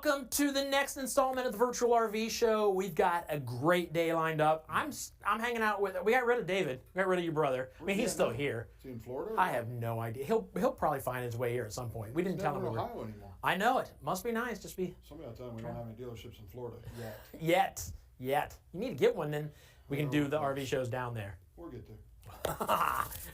Welcome to the next installment of the Virtual RV Show. We've got a great day lined up. I'm hanging out with. We got rid of David. We got rid of your brother. I mean, he's still here. Is he in Florida? I have no idea. He'll probably find his way here at some point. We didn't tell him. He's never in Ohio anymore. I know it. Must be nice. Just be. Somebody will tell him we don't have any dealerships in Florida yet. Yet. You need to get one. Then we can do the RV shows down there. We'll get there.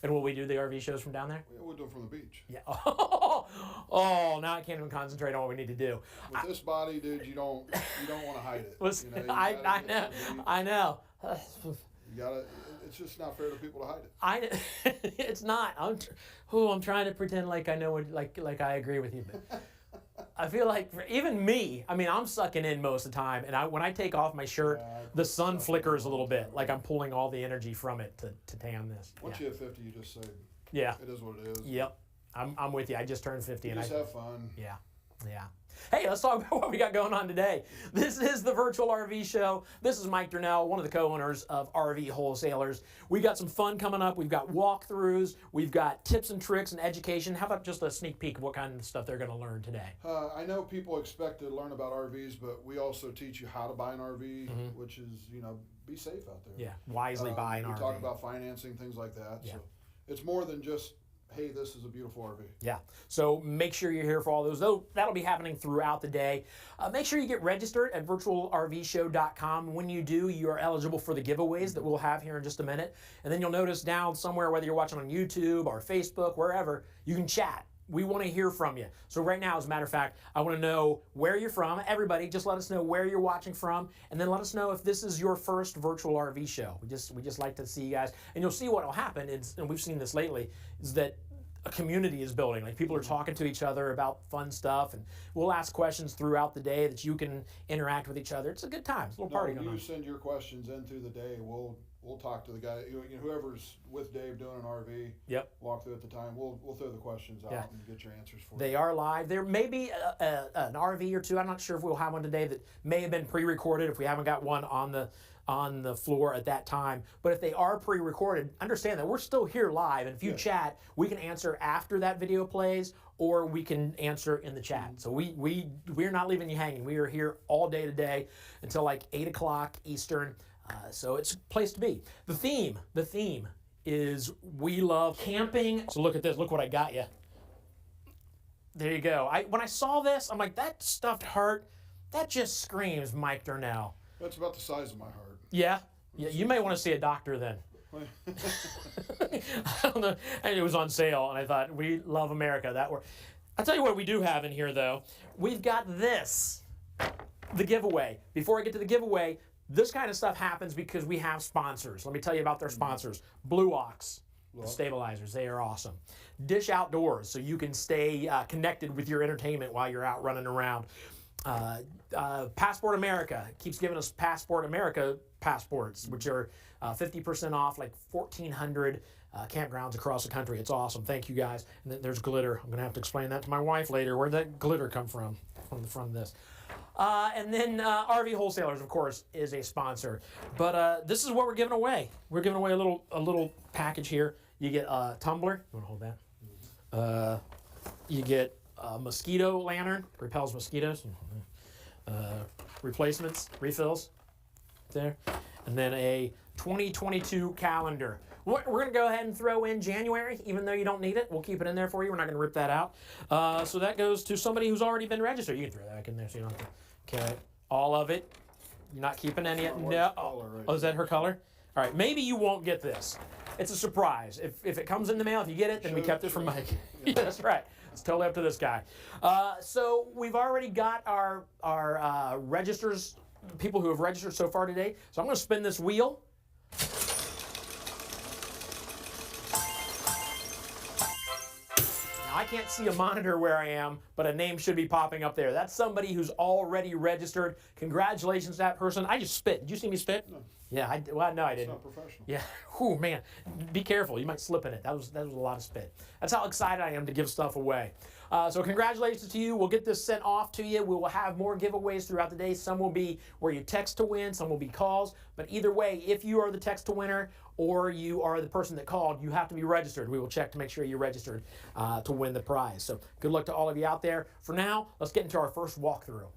And will we do the RV shows from down there? We'll do it from the beach. Yeah. Oh, now I can't even concentrate on what we need to do. With this body, dude, you don't want to hide it. Listen, you I know. You gotta. It's just not fair to people to hide it. It's not. I'm trying to pretend like I know what, like I agree with you. But I feel like even me, I mean, I'm sucking in most of the time, and when I take off my shirt, the sun flickers a little bit, like I'm pulling all the energy from it to tan this. Once you hit 50, you just say, yeah, it is what it is. Yep, I'm with you. I just turned 50, and just have fun. Yeah. Hey, let's talk about what we got going on today. This is the Virtual RV Show. This is Mike Darnell, one of the co-owners of RV Wholesalers. We got some fun coming up. We've got walkthroughs. We've got tips and tricks and education. How about just a sneak peek of what kind of stuff they're going to learn today? I know people expect to learn about RVs, but we also teach you how to buy an RV, which is, be safe out there. Yeah, wisely buy an RV. We talk about financing, things like that. Yeah. So it's more than just, hey, this is a beautiful RV. Yeah, so make sure you're here for all those. That'll be happening throughout the day. Make sure you get registered at virtualrvshow.com. When you do, you are eligible for the giveaways that we'll have here in just a minute. And then you'll notice down somewhere, whether you're watching on YouTube or Facebook, wherever, you can chat. We want to hear from you. So right now, as a matter of fact, I want to know where you're from. Everybody, just let us know where you're watching from, and then let us know if this is your first virtual RV show. We just like to see you guys, and you'll see what will happen. And we've seen this lately, is that a community is building. Like, people are talking to each other about fun stuff, and we'll ask questions throughout the day that you can interact with each other. It's a good time. It's a little party going on. You send your questions in through the day. We'll talk to the guy, whoever's with Dave doing an RV. Yep. Walk through at the time. We'll throw the questions out and get your answers for you. They are live. There may be an RV or two. I'm not sure if we'll have one today that may have been pre-recorded if we haven't got one on the floor at that time. But if they are pre-recorded, understand that we're still here live, and if you chat, we can answer after that video plays, or we can answer in the chat. So we're not leaving you hanging. We are here all day today until like 8 o'clock Eastern. So it's a place to be. The theme is we love camping. So look at this. Look what I got you. There you go. When I saw this, I'm like, that stuffed heart, that just screams Mike Darnell. That's about the size of my heart. Yeah? Yeah, you may want to see a doctor then. I don't know. And it was on sale, and I thought, we love America. I'll tell you what we do have in here, though. We've got this, the giveaway. Before I get to the giveaway, this kind of stuff happens because we have sponsors. Let me tell you about their sponsors. Blue Ox, the stabilizers, they are awesome. Dish Outdoors, so you can stay connected with your entertainment while you're out running around. Passport America keeps giving us Passport America passports, which are 50% off, like 1,400 campgrounds across the country. It's awesome. Thank you, guys. And then there's glitter. I'm going to have to explain that to my wife later. Where'd that glitter come from? From this. And then RV Wholesalers, of course, is a sponsor. But this is what we're giving away. We're giving away a little package here. You get a tumbler. You want to hold that? You get a mosquito lantern, repels mosquitoes. Replacements, refills, there. And then a 2022 calendar. We're going to go ahead and throw in January, even though you don't need it. We'll keep it in there for you. We're not going to rip that out. So that goes to somebody who's already been registered. You can throw that back in there so you don't have to carry all of it. You're not keeping any of it. No. Oh, is that her color? All right, maybe you won't get this. It's a surprise. If it comes in the mail, if you get it, then we kept it from Mike. Yeah, that's right. It's totally up to this guy. So we've already got our registers, people who have registered so far today. So I'm going to spin this wheel. Now, I can't see a monitor where I am, but a name should be popping up there. That's somebody who's already registered. Congratulations to that person. I just spit. Did you see me spit? No. Yeah, no, I didn't. It's not professional. Yeah. Whew, man. Be careful. You might slip in it. That was a lot of spit. That's how excited I am to give stuff away. So congratulations to you. We'll get this sent off to you. We will have more giveaways throughout the day. Some will be where you text to win. Some will be calls. But either way, if you are the text to winner or you are the person that called, you have to be registered. We will check to make sure you're registered to win the prize. So good luck to all of you out there. For now, let's get into our first walkthrough.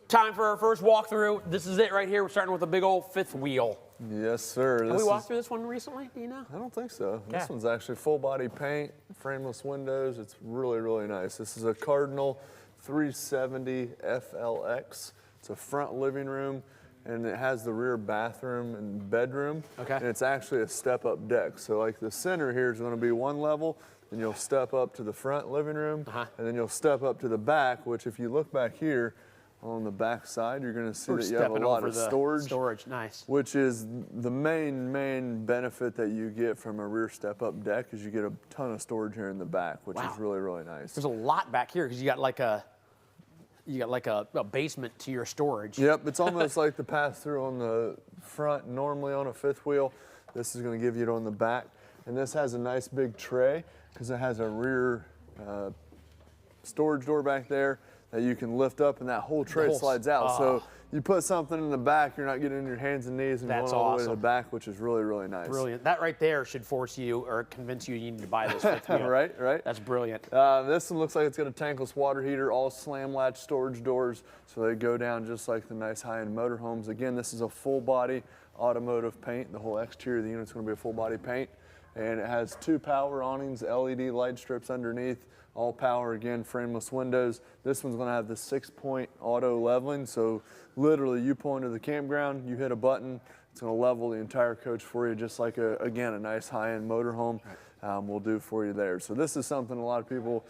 Time for our first walkthrough. This is it right here. We're starting with a big old fifth wheel. Yes, sir. Have we walked through this one recently? Do you know? I don't think so. Okay. This one's actually full body paint, frameless windows. It's really, really nice. This is a Cardinal 370 FLX. It's a front living room, and it has the rear bathroom and bedroom. Okay. And it's actually a step-up deck. So like the center here is going to be one level, then you'll step up to the front living room, and then you'll step up to the back, which if you look back here, on the back side, you're going to see that you have a lot of storage. Storage, nice. Which is the main benefit that you get from a rear step-up deck is you get a ton of storage here in the back, which is really, really nice. There's a lot back here because you got like a basement to your storage. Yep, it's almost like the pass-through on the front normally on a fifth wheel. This is going to give you it on the back. And this has a nice big tray because it has a rear storage door back there that you can lift up, and that whole tray slides out. So you put something in the back, you're not getting in your hands and knees and going all the way to the back, which is really, really nice. Brilliant. That right there should force you or convince you need to buy this fifth wheel. Right. That's brilliant. This one looks like it's got a tankless water heater, all slam latch storage doors, so they go down just like the nice high-end motorhomes. Again, this is a full body automotive paint. The whole exterior of the unit's going to be a full body paint, and it has 2 power awnings, LED light strips underneath. All power, again, frameless windows. This one's gonna have the 6-point auto leveling, so literally you pull into the campground, you hit a button, it's gonna level the entire coach for you, just like, again, a nice high-end motorhome will do for you there. So this is something a lot of people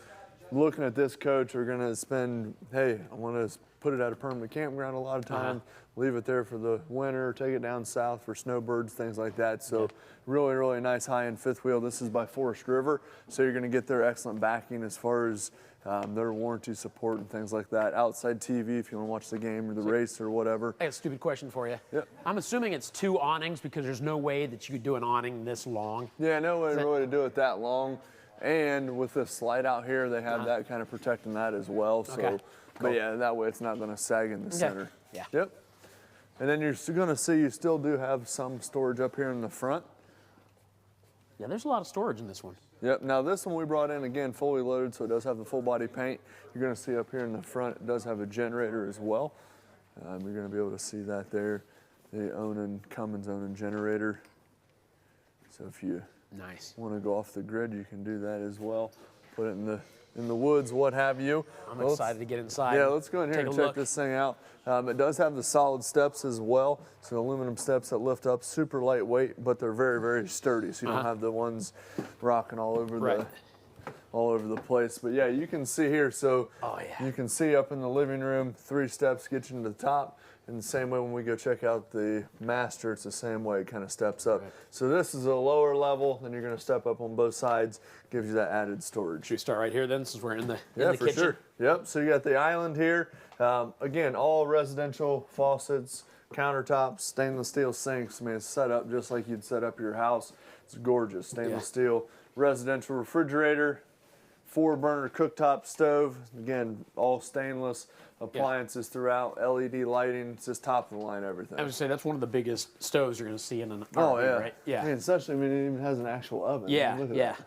looking at this coach are gonna spend, hey, I wanna put it at a permanent campground a lot of times, leave it there for the winter, take it down south for snowbirds, things like that. So really, really nice high-end fifth wheel. This is by Forest River, so you're gonna get their excellent backing as far as their warranty support and things like that. Outside TV if you wanna watch the game or the race or whatever. I got a stupid question for you. Yep. I'm assuming it's 2 awnings because there's no way that you could do an awning this long. Yeah, no way really to do it that long. And with this slide out here, they have that kind of protecting that as well. So, but yeah, that way it's not gonna sag in the center. Yeah. Yep. And then you're gonna see you still do have some storage up here in the front. Yeah, there's a lot of storage in this one. Yep, now this one we brought in, again, fully loaded, so it does have the full body paint. You're gonna see up here in the front, it does have a generator as well. You're gonna be able to see that there, the Cummins Onan generator. So if you wanna go off the grid, you can do that as well. Put it in the woods, what have you. I'm excited to get inside. Yeah, let's go in here and check this thing out. It does have the solid steps as well, so aluminum steps that lift up, super lightweight, but they're very, very sturdy, so you don't have the ones rocking all over the place. But yeah, you can see here, so you can see up in the living room, 3 steps get you to the top. And the same way when we go check out the master, it's the same way, it kind of steps up. So this is a lower level, then you're gonna step up on both sides, gives you that added storage. Should we start right here then, since we're in the for kitchen? Sure. Yep, so you got the island here. Again, all residential faucets, countertops, stainless steel sinks. I mean, it's set up just like you'd set up your house. It's gorgeous, stainless steel. Residential refrigerator, 4-burner cooktop stove. Again, all stainless. Appliances throughout, LED lighting, it's just top of the line everything. I would say that's one of the biggest stoves you're going to see in an RV, right? Yeah. I mean, especially, it even has an actual oven. Yeah, Look at that.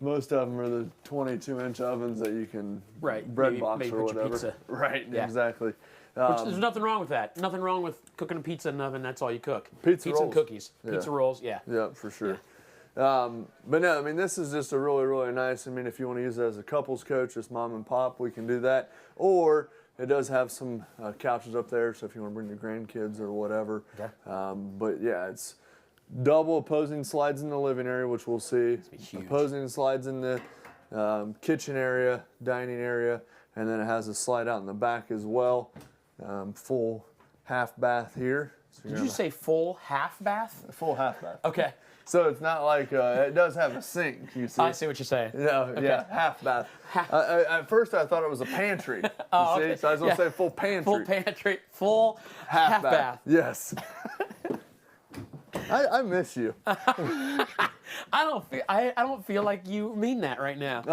Most of them are the 22-inch ovens that you can bread box or whatever. Pizza. Right, exactly. Which, there's nothing wrong with that. Nothing wrong with cooking a pizza in an oven. That's all you cook. Pizza rolls. And cookies. Pizza rolls, Yeah, for sure. But no, I mean, this is just a really, really nice, I mean, if you want to use it as a couples coach, just mom and pop, we can do that. Or it does have some couches up there, so if you want to bring your grandkids or whatever. But yeah, it's double opposing slides in the living area, which we'll see. Opposing slides in the kitchen area, dining area, and then it has a slide out in the back as well. Full half bath here. So Did you say full half bath? Full half bath. Okay. So it's not like, it does have a sink, you see. I see what you're saying. Yeah, half bath. At first I thought it was a pantry, see? So I was going to say full pantry. Full pantry, full half bath. Yes. I miss you. I don't feel like you mean that right now.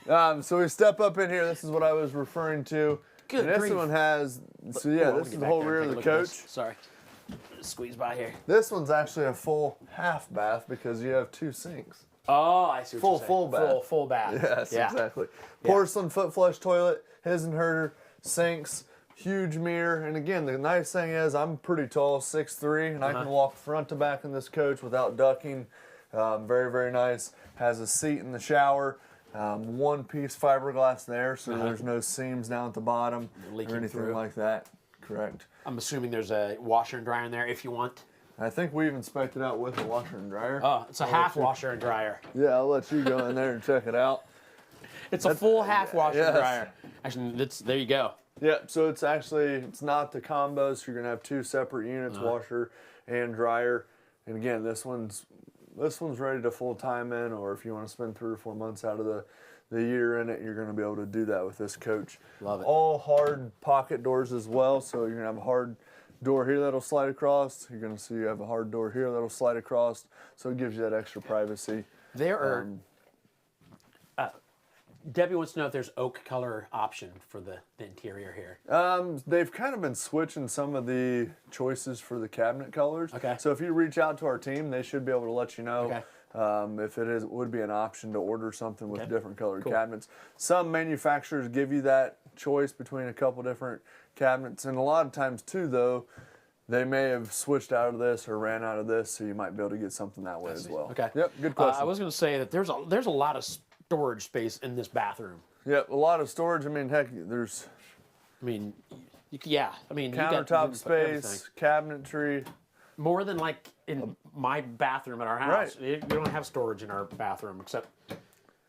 No. So we step up in here, this is what I was referring to. Good And this grief. one has, so yeah, this is the whole rear of the coach. Sorry. Squeeze by here. This one's actually a full half bath because you have 2 sinks. Oh, I see what you're saying. Full bath. Full bath. Yes, yeah. exactly. Porcelain foot flush toilet, his and her sinks, huge mirror. And again, the nice thing is I'm pretty tall, 6'3", and I can walk front to back in this coach without ducking. Very, very nice. Has a seat in the shower. 1-piece fiberglass there, so there's no seams down at the bottom or anything through. like that. Correct. I'm assuming there's a washer and dryer in there if you want. I think we've inspected out with a washer and dryer. Oh, it's a half washer and dryer. Yeah, I'll let you go in there and check it out. It's a full half washer and yes. dryer. Actually, there you go. Yeah, so it's not the combo, so you're gonna have 2 separate units, washer and dryer. And again, this one's ready to full time in, or if you want to spend 3 or 4 months out of the year in it, you're gonna be able to do that with this coach. Love it. All hard pocket doors as well, so you're gonna have a hard door here that'll slide across. You're gonna see you have a hard door here that'll slide across, so it gives you that extra privacy. There are. Debbie wants to know if there's oak color option for the interior here. They've kind of been switching some of the choices for the cabinet colors. Okay. So if you reach out to our team, they should be able to let you know Okay. if it would be an option to order something with Okay. different colored Cool. cabinets. Some manufacturers give you that choice between a couple different cabinets, and a lot of times too, though, they may have switched out of this or ran out of this, so you might be able to get something that way as well. Okay. Yep. Good question. I was going to say that there's a lot of storage space in this bathroom. Yep. A lot of storage. I mean, heck, there's I mean, yeah. I mean, you got countertop room for everything. space, cabinetry. More than like in my bathroom at our house. We don't have storage in our bathroom except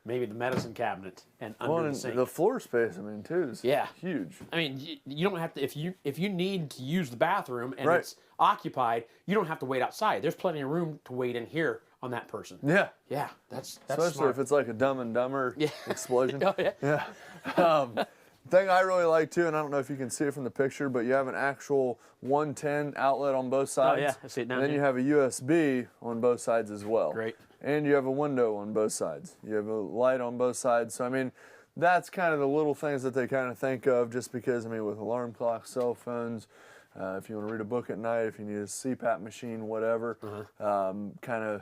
maybe the medicine cabinet and under the sink. The floor space, I mean, too, is huge. I mean, you don't have to if you need to use the bathroom and Right. it's occupied, you don't have to wait outside. There's plenty of room to wait in here on that person. Yeah. Yeah, that's Especially smart. if it's like a Dumb and Dumber explosion. Oh, yeah. Yeah. Thing I really like too, and I don't know if you can see it from the picture, but you have an actual 110 outlet on both sides. Oh yeah, I see it down And then here. you have a USB on both sides as well. Great. And you have a window on both sides. You have a light on both sides. So I mean, that's kind of the little things that they kind of think of, just because I mean, with alarm clocks, cell phones, if you want to read a book at night, if you need a CPAP machine, whatever, kind of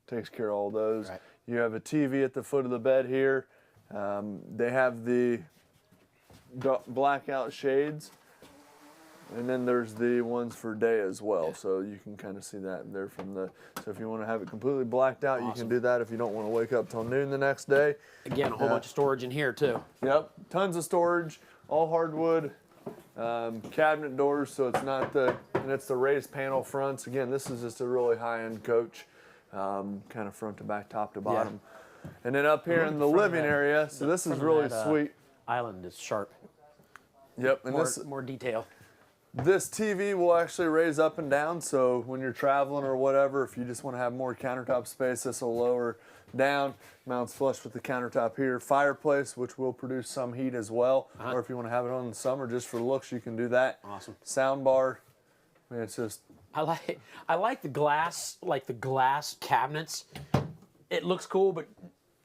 takes care of all those. Right. You have a TV at the foot of the bed here. They have the blackout shades, and then there's the ones for day as well. So you can kind of see that there from the. So if you want to have it completely blacked out, you can do that. If you don't want to wake up till noon the next day. Again, a whole bunch of storage in here too. Yep, tons of storage, all hardwood, cabinet doors. So it's not and it's the raised panel fronts. Again, this is just a really high-end coach, kind of front to back, top to bottom. And then up here in the living area, so this is really sweet. Island is sharp. Yep, and More detail. This TV will actually raise up and down, so when you're traveling or whatever, if you just want to have more countertop space, this will lower down, mounts flush with the countertop here. Fireplace, which will produce some heat as well, or if you want to have it on in the summer just for looks, you can do that. Awesome. Sound bar, I mean, it's just... I like the glass cabinets. It looks cool, but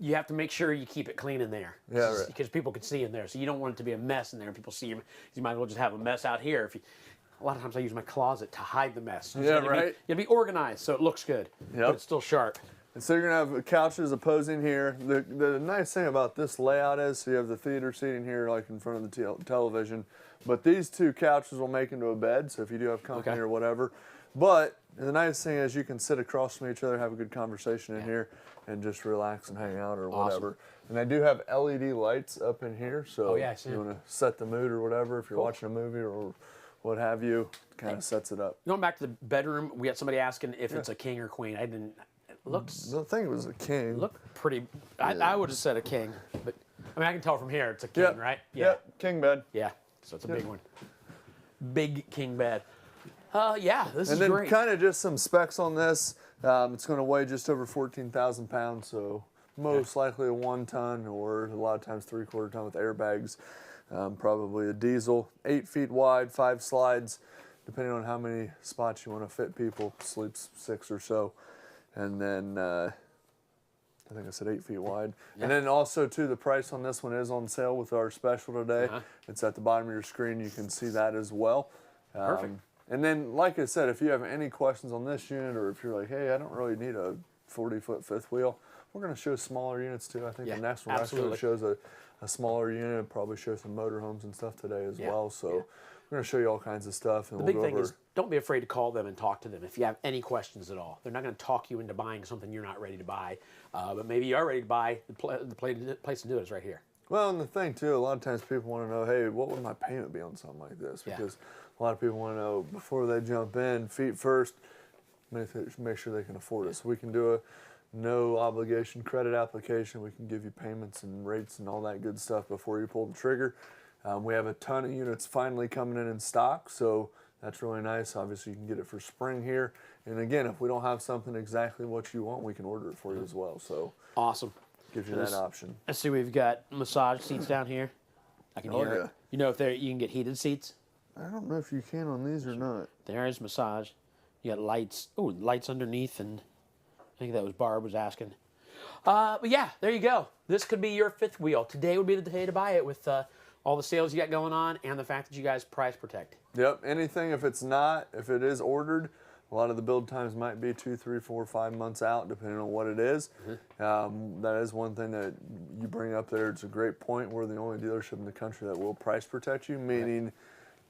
you have to make sure you keep it clean in there. Yeah, right. Because people can see in there. So you don't want it to be a mess in there. People see you. You might as well just have a mess out here. A lot of times I use my closet to hide the mess. Yeah, right. You gotta be organized so it looks good, but it's still sharp. And so you're gonna have couches opposing here. The nice thing about this layout is, so you have the theater seating here, like in front of the television, but these 2 couches will make into a bed. So if you do have company or whatever, but the nice thing is you can sit across from each other, have a good conversation in here, and just relax and hang out or whatever. And they do have LED lights up in here, so if you want to set the mood or whatever, if you're watching a movie or what have you, kind of sets it up. Going back to the bedroom, we got somebody asking if it's a king or queen. I didn't. It looks. I think it was a king. Look pretty. I would have said a king, but I mean I can tell from here it's a king, right? Yeah. Yep, king bed. Yeah. So it's a big one. Big king bed. Yeah, this is And great. then kind of just some specs on this. It's going to weigh just over 14,000 pounds, so most likely a 1 ton, or a lot of times 3/4 ton with airbags. Probably a diesel, 8 feet wide, 5 slides, depending on how many spots you want to fit people. Sleeps 6 or so. And then I think I said 8 feet wide. And then also, too, the price on this one is on sale with our special today. It's at the bottom of your screen. You can see that as well. Perfect. And then, like I said, if you have any questions on this unit, or if you're like, hey, I don't really need a 40-foot fifth wheel, we're going to show smaller units, too. I think the next one actually shows a smaller unit, probably show some motorhomes and stuff today as well. So we're going to show you all kinds of stuff. And the big thing is, don't be afraid to call them and talk to them if you have any questions at all. They're not going to talk you into buying something you're not ready to buy, but maybe you are ready to buy. The place to do it is right here. Well, and the thing, too, a lot of times people want to know, hey, what would my payment be on something like this? Because a lot of people want to know, before they jump in, feet first, make sure they can afford it. So we can do a no obligation credit application. We can give you payments and rates and all that good stuff before you pull the trigger. We have a ton of units finally coming in stock, so that's really nice. Obviously, you can get it for spring here. And again, if we don't have something exactly what you want, we can order it for you as well. So awesome. Gives you that option. Let's see, we've got massage seats down here. I can hear it. You know if you can get heated seats? I don't know if you can on these or not. There is massage. You got lights. Oh, lights underneath, and I think that was Barb was asking. But yeah, there you go. This could be your fifth wheel. Today would be the day to buy it with all the sales you got going on and the fact that you guys price protect. Yep. Anything, if it is ordered, a lot of the build times might be 2, 3, 4, 5 months out, depending on what it is. That is one thing that you bring up there. It's a great point. We're the only dealership in the country that will price protect you, meaning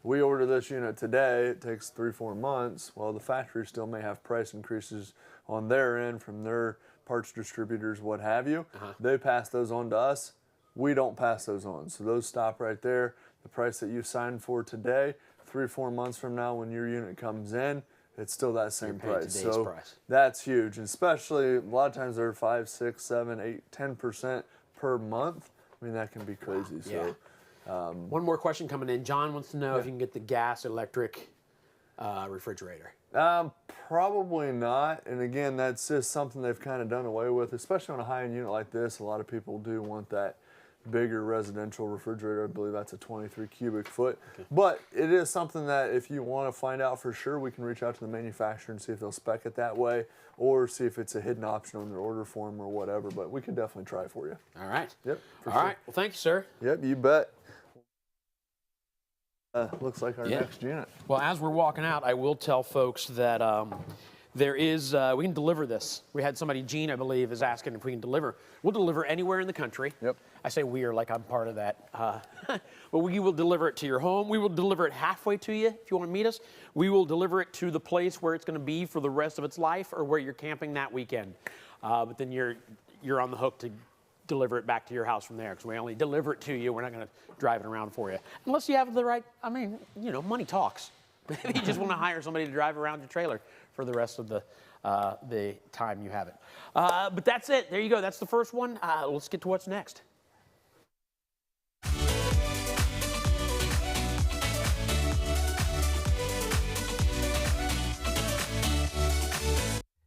we order this unit today, it takes 3, 4 months. Well, the factory still may have price increases on their end from their parts distributors, what have you. They pass those on to us. We don't pass those on. So those stop right there. The price that you signed for today, 3 or 4 months from now when your unit comes in, it's still that same price. So that's huge. And especially a lot of times they're 5, 6, 7, 8, 10% per month. I mean, that can be crazy. So one more question coming in. John wants to know if you can get the gas electric refrigerator. Probably not. And again, that's just something they've kind of done away with, especially on a high-end unit like this. A lot of people do want that bigger residential refrigerator. I believe that's a 23 cubic foot. But it is something that if you want to find out for sure, we can reach out to the manufacturer and see if they'll spec it that way, or see if it's a hidden option on their order form or whatever. But we can definitely try for you. All right. Yep. All right. Well, thank you, sir. Yep, you bet. Looks like our next unit. Well, as we're walking out, I will tell folks that there is, we can deliver this. We had somebody, Gene, I believe, is asking if we can deliver. We'll deliver anywhere in the country. Yep. I say we are like I'm part of that. But we will deliver it to your home. We will deliver it halfway to you if you want to meet us. We will deliver it to the place where it's going to be for the rest of its life or where you're camping that weekend. But then you're on the hook to deliver it back to your house from there because we only deliver it to you. We're not going to drive it around for you. Unless you have the right, I mean, you know, money talks. Maybe you just want to hire somebody to drive around your trailer for the rest of the time you have it. But that's it. There you go. That's the first one. Let's get to what's next.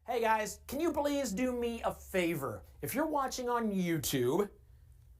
Hey guys, can you please do me a favor? If you're watching on YouTube,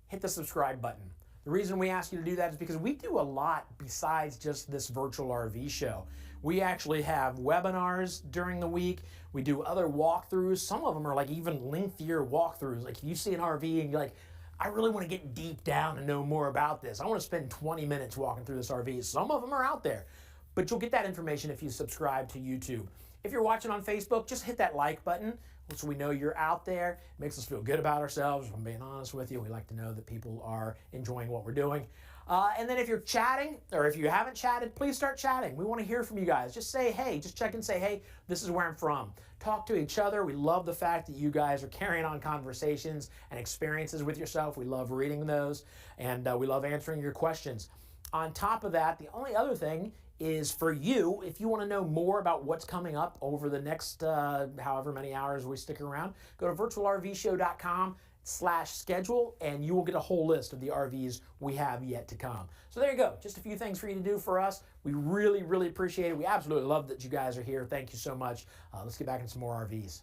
hit the subscribe button. The reason we ask you to do that is because we do a lot besides just this virtual RV show. We actually have webinars during the week. We do other walkthroughs. Some of them are like even lengthier walkthroughs. Like if you see an RV and you're like, I really want to get deep down and know more about this. I want to spend 20 minutes walking through this RV. Some of them are out there, but you'll get that information if you subscribe to YouTube. If you're watching on Facebook, just hit that like button so we know you're out there. It makes us feel good about ourselves. If I'm being honest with you, we like to know that people are enjoying what we're doing. And then if you're chatting, or if you haven't chatted, please start chatting. We want to hear from you guys. Just say, hey, just check and say, hey, this is where I'm from. Talk to each other. We love the fact that you guys are carrying on conversations and experiences with yourself. We love reading those, and we love answering your questions. On top of that, the only other thing is for you, if you want to know more about what's coming up over the next however many hours we stick around, go to virtualrvshow.com/schedule and you will get a whole list of the RVs we have yet to come. So there you go. Just a few things for you to do for us. We really, really appreciate it. We absolutely love that you guys are here. Thank you so much. Let's get back into some more RVs.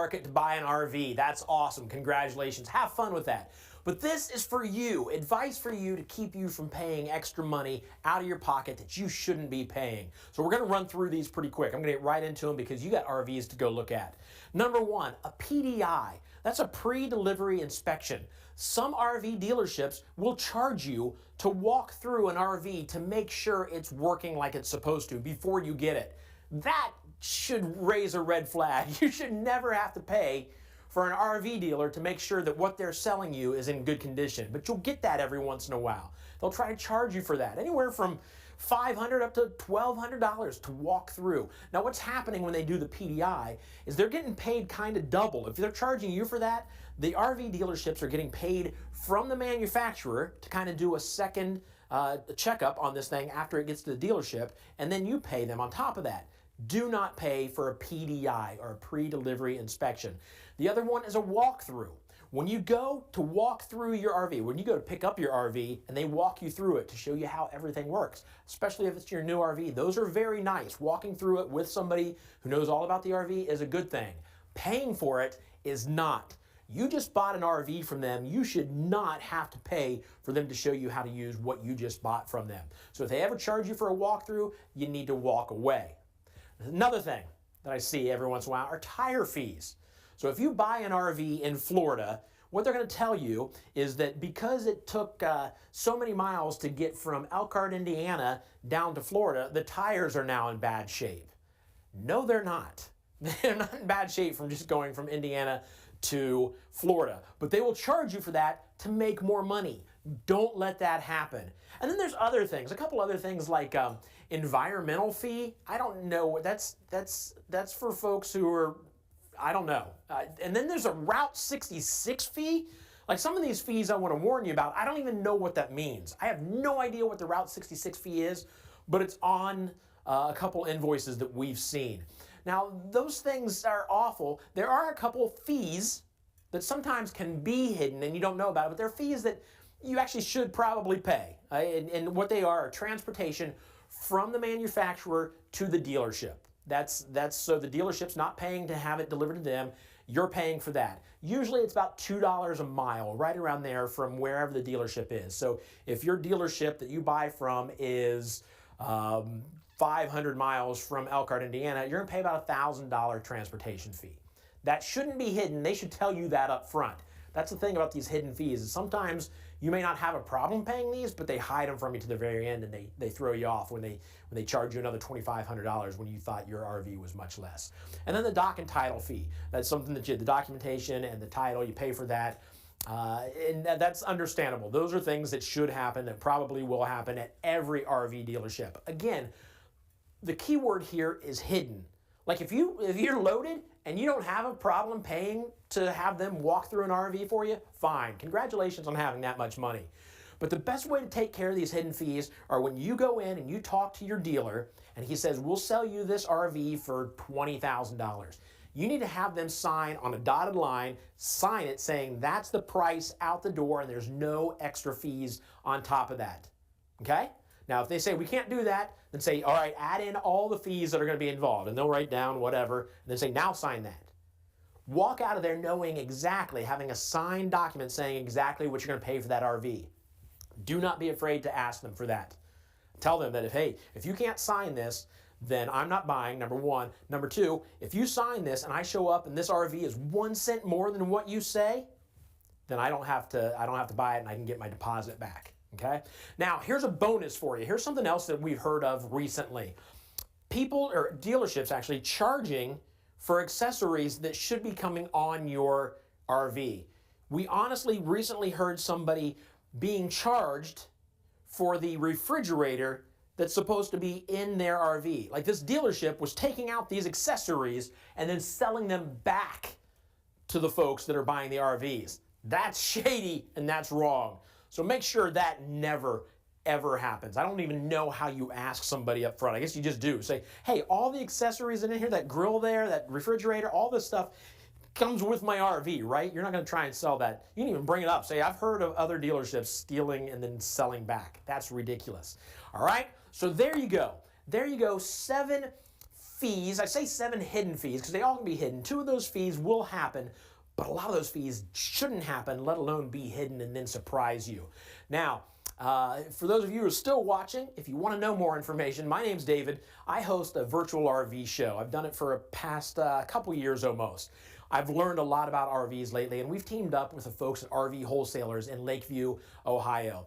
market to buy an RV. That's awesome. Congratulations. Have fun with that. But this is for you, advice for you to keep you from paying extra money out of your pocket that you shouldn't be paying. So we're going to run through these pretty quick. I'm going to get right into them because you got RVs to go look at. Number one, a PDI. That's a pre-delivery inspection. Some RV dealerships will charge you to walk through an RV to make sure it's working like it's supposed to before you get it. That should raise a red flag. You should never have to pay for an RV dealer to make sure that what they're selling you is in good condition. But you'll get that every once in a while. They'll try to charge you for that, anywhere from $500 up to $1,200 to walk through. Now what's happening when they do the PDI is they're getting paid kind of double. If they're charging you for that, the RV dealerships are getting paid from the manufacturer to kind of do a second checkup on this thing after it gets to the dealership, and then you pay them on top of that. Do not pay for a PDI, or a pre-delivery inspection. The other one is a walkthrough. When you go to walk through your RV, when you go to pick up your RV and they walk you through it to show you how everything works, especially if it's your new RV, those are very nice. Walking through it with somebody who knows all about the RV is a good thing. Paying for it is not. You just bought an RV from them. You should not have to pay for them to show you how to use what you just bought from them. So if they ever charge you for a walkthrough, you need to walk away. Another thing that I see every once in a while are tire fees. So if you buy an RV in Florida, what they're going to tell you is that because it took so many miles to get from Elkhart, Indiana down to Florida, the tires are now in bad shape. No, they're not. They're not in bad shape from just going from Indiana to Florida. But they will charge you for that to make more money. Don't let that happen. And then there's other things, a couple other things like environmental fee. I don't know. That's for folks who are, I don't know. And then there's a Route 66 fee. Like some of these fees I want to warn you about, I don't even know what that means. I have no idea what the Route 66 fee is, but it's on a couple invoices that we've seen. Now, those things are awful. There are a couple fees that sometimes can be hidden and you don't know about it, but they're fees that you actually should probably pay. And what they are transportation from the manufacturer to the dealership. That's so the dealership's not paying to have it delivered to them. You're paying for that. Usually it's about $2 a mile, right around there from wherever the dealership is. So if your dealership that you buy from is 500 miles from Elkhart, Indiana, you're going to pay about a $1,000 transportation fee. That shouldn't be hidden. They should tell you that up front. That's the thing about these hidden fees, is sometimes you may not have a problem paying these, but they hide them from you to the very end, and they throw you off when they charge you another $2,500 when you thought your RV was much less. And then the dock and title fee. That's something that the documentation and the title, you pay for that. And that's understandable. Those are things that should happen, that probably will happen at every RV dealership. Again, the key word here is hidden. Like if you're loaded and you don't have a problem paying to have them walk through an RV for you, fine. Congratulations on having that much money. But the best way to take care of these hidden fees are when you go in and you talk to your dealer and he says, we'll sell you this RV for $20,000. You need to have them sign on a dotted line, sign it saying that's the price out the door and there's no extra fees on top of that. Okay? Now, if they say we can't do that, then say, all right, add in all the fees that are going to be involved, and they'll write down whatever, and then say, now sign that. Walk out of there knowing exactly, having a signed document saying exactly what you're going to pay for that RV. Do not be afraid to ask them for that. Tell them that if you can't sign this, then I'm not buying, number one. Number two, if you sign this and I show up and this RV is 1 cent more than what you say, then I don't have to buy it and I can get my deposit back. Okay? Now, here's a bonus for you. Here's something else that we've heard of recently. People, or dealerships actually, charging for accessories that should be coming on your RV. We honestly recently heard somebody being charged for the refrigerator that's supposed to be in their RV. Like this dealership was taking out these accessories and then selling them back to the folks that are buying the RVs. That's shady and that's wrong. So make sure that never, ever happens. I don't even know how you ask somebody up front. I guess you just do. Say, hey, all the accessories in here, that grill there, that refrigerator, all this stuff comes with my RV, right? You're not going to try and sell that. You can even bring it up. Say, I've heard of other dealerships stealing and then selling back. That's ridiculous. All right? So there you go. There you go. 7 fees. I say 7 hidden fees because they all can be hidden. 2 of those fees will happen, but a lot of those fees shouldn't happen, let alone be hidden and then surprise you. Now, for those of you who are still watching, if you want to know more information, my name's David. I host a virtual RV show. I've done it for a past couple years almost. I've learned a lot about RVs lately, and we've teamed up with the folks at RV Wholesalers in Lakeview, Ohio.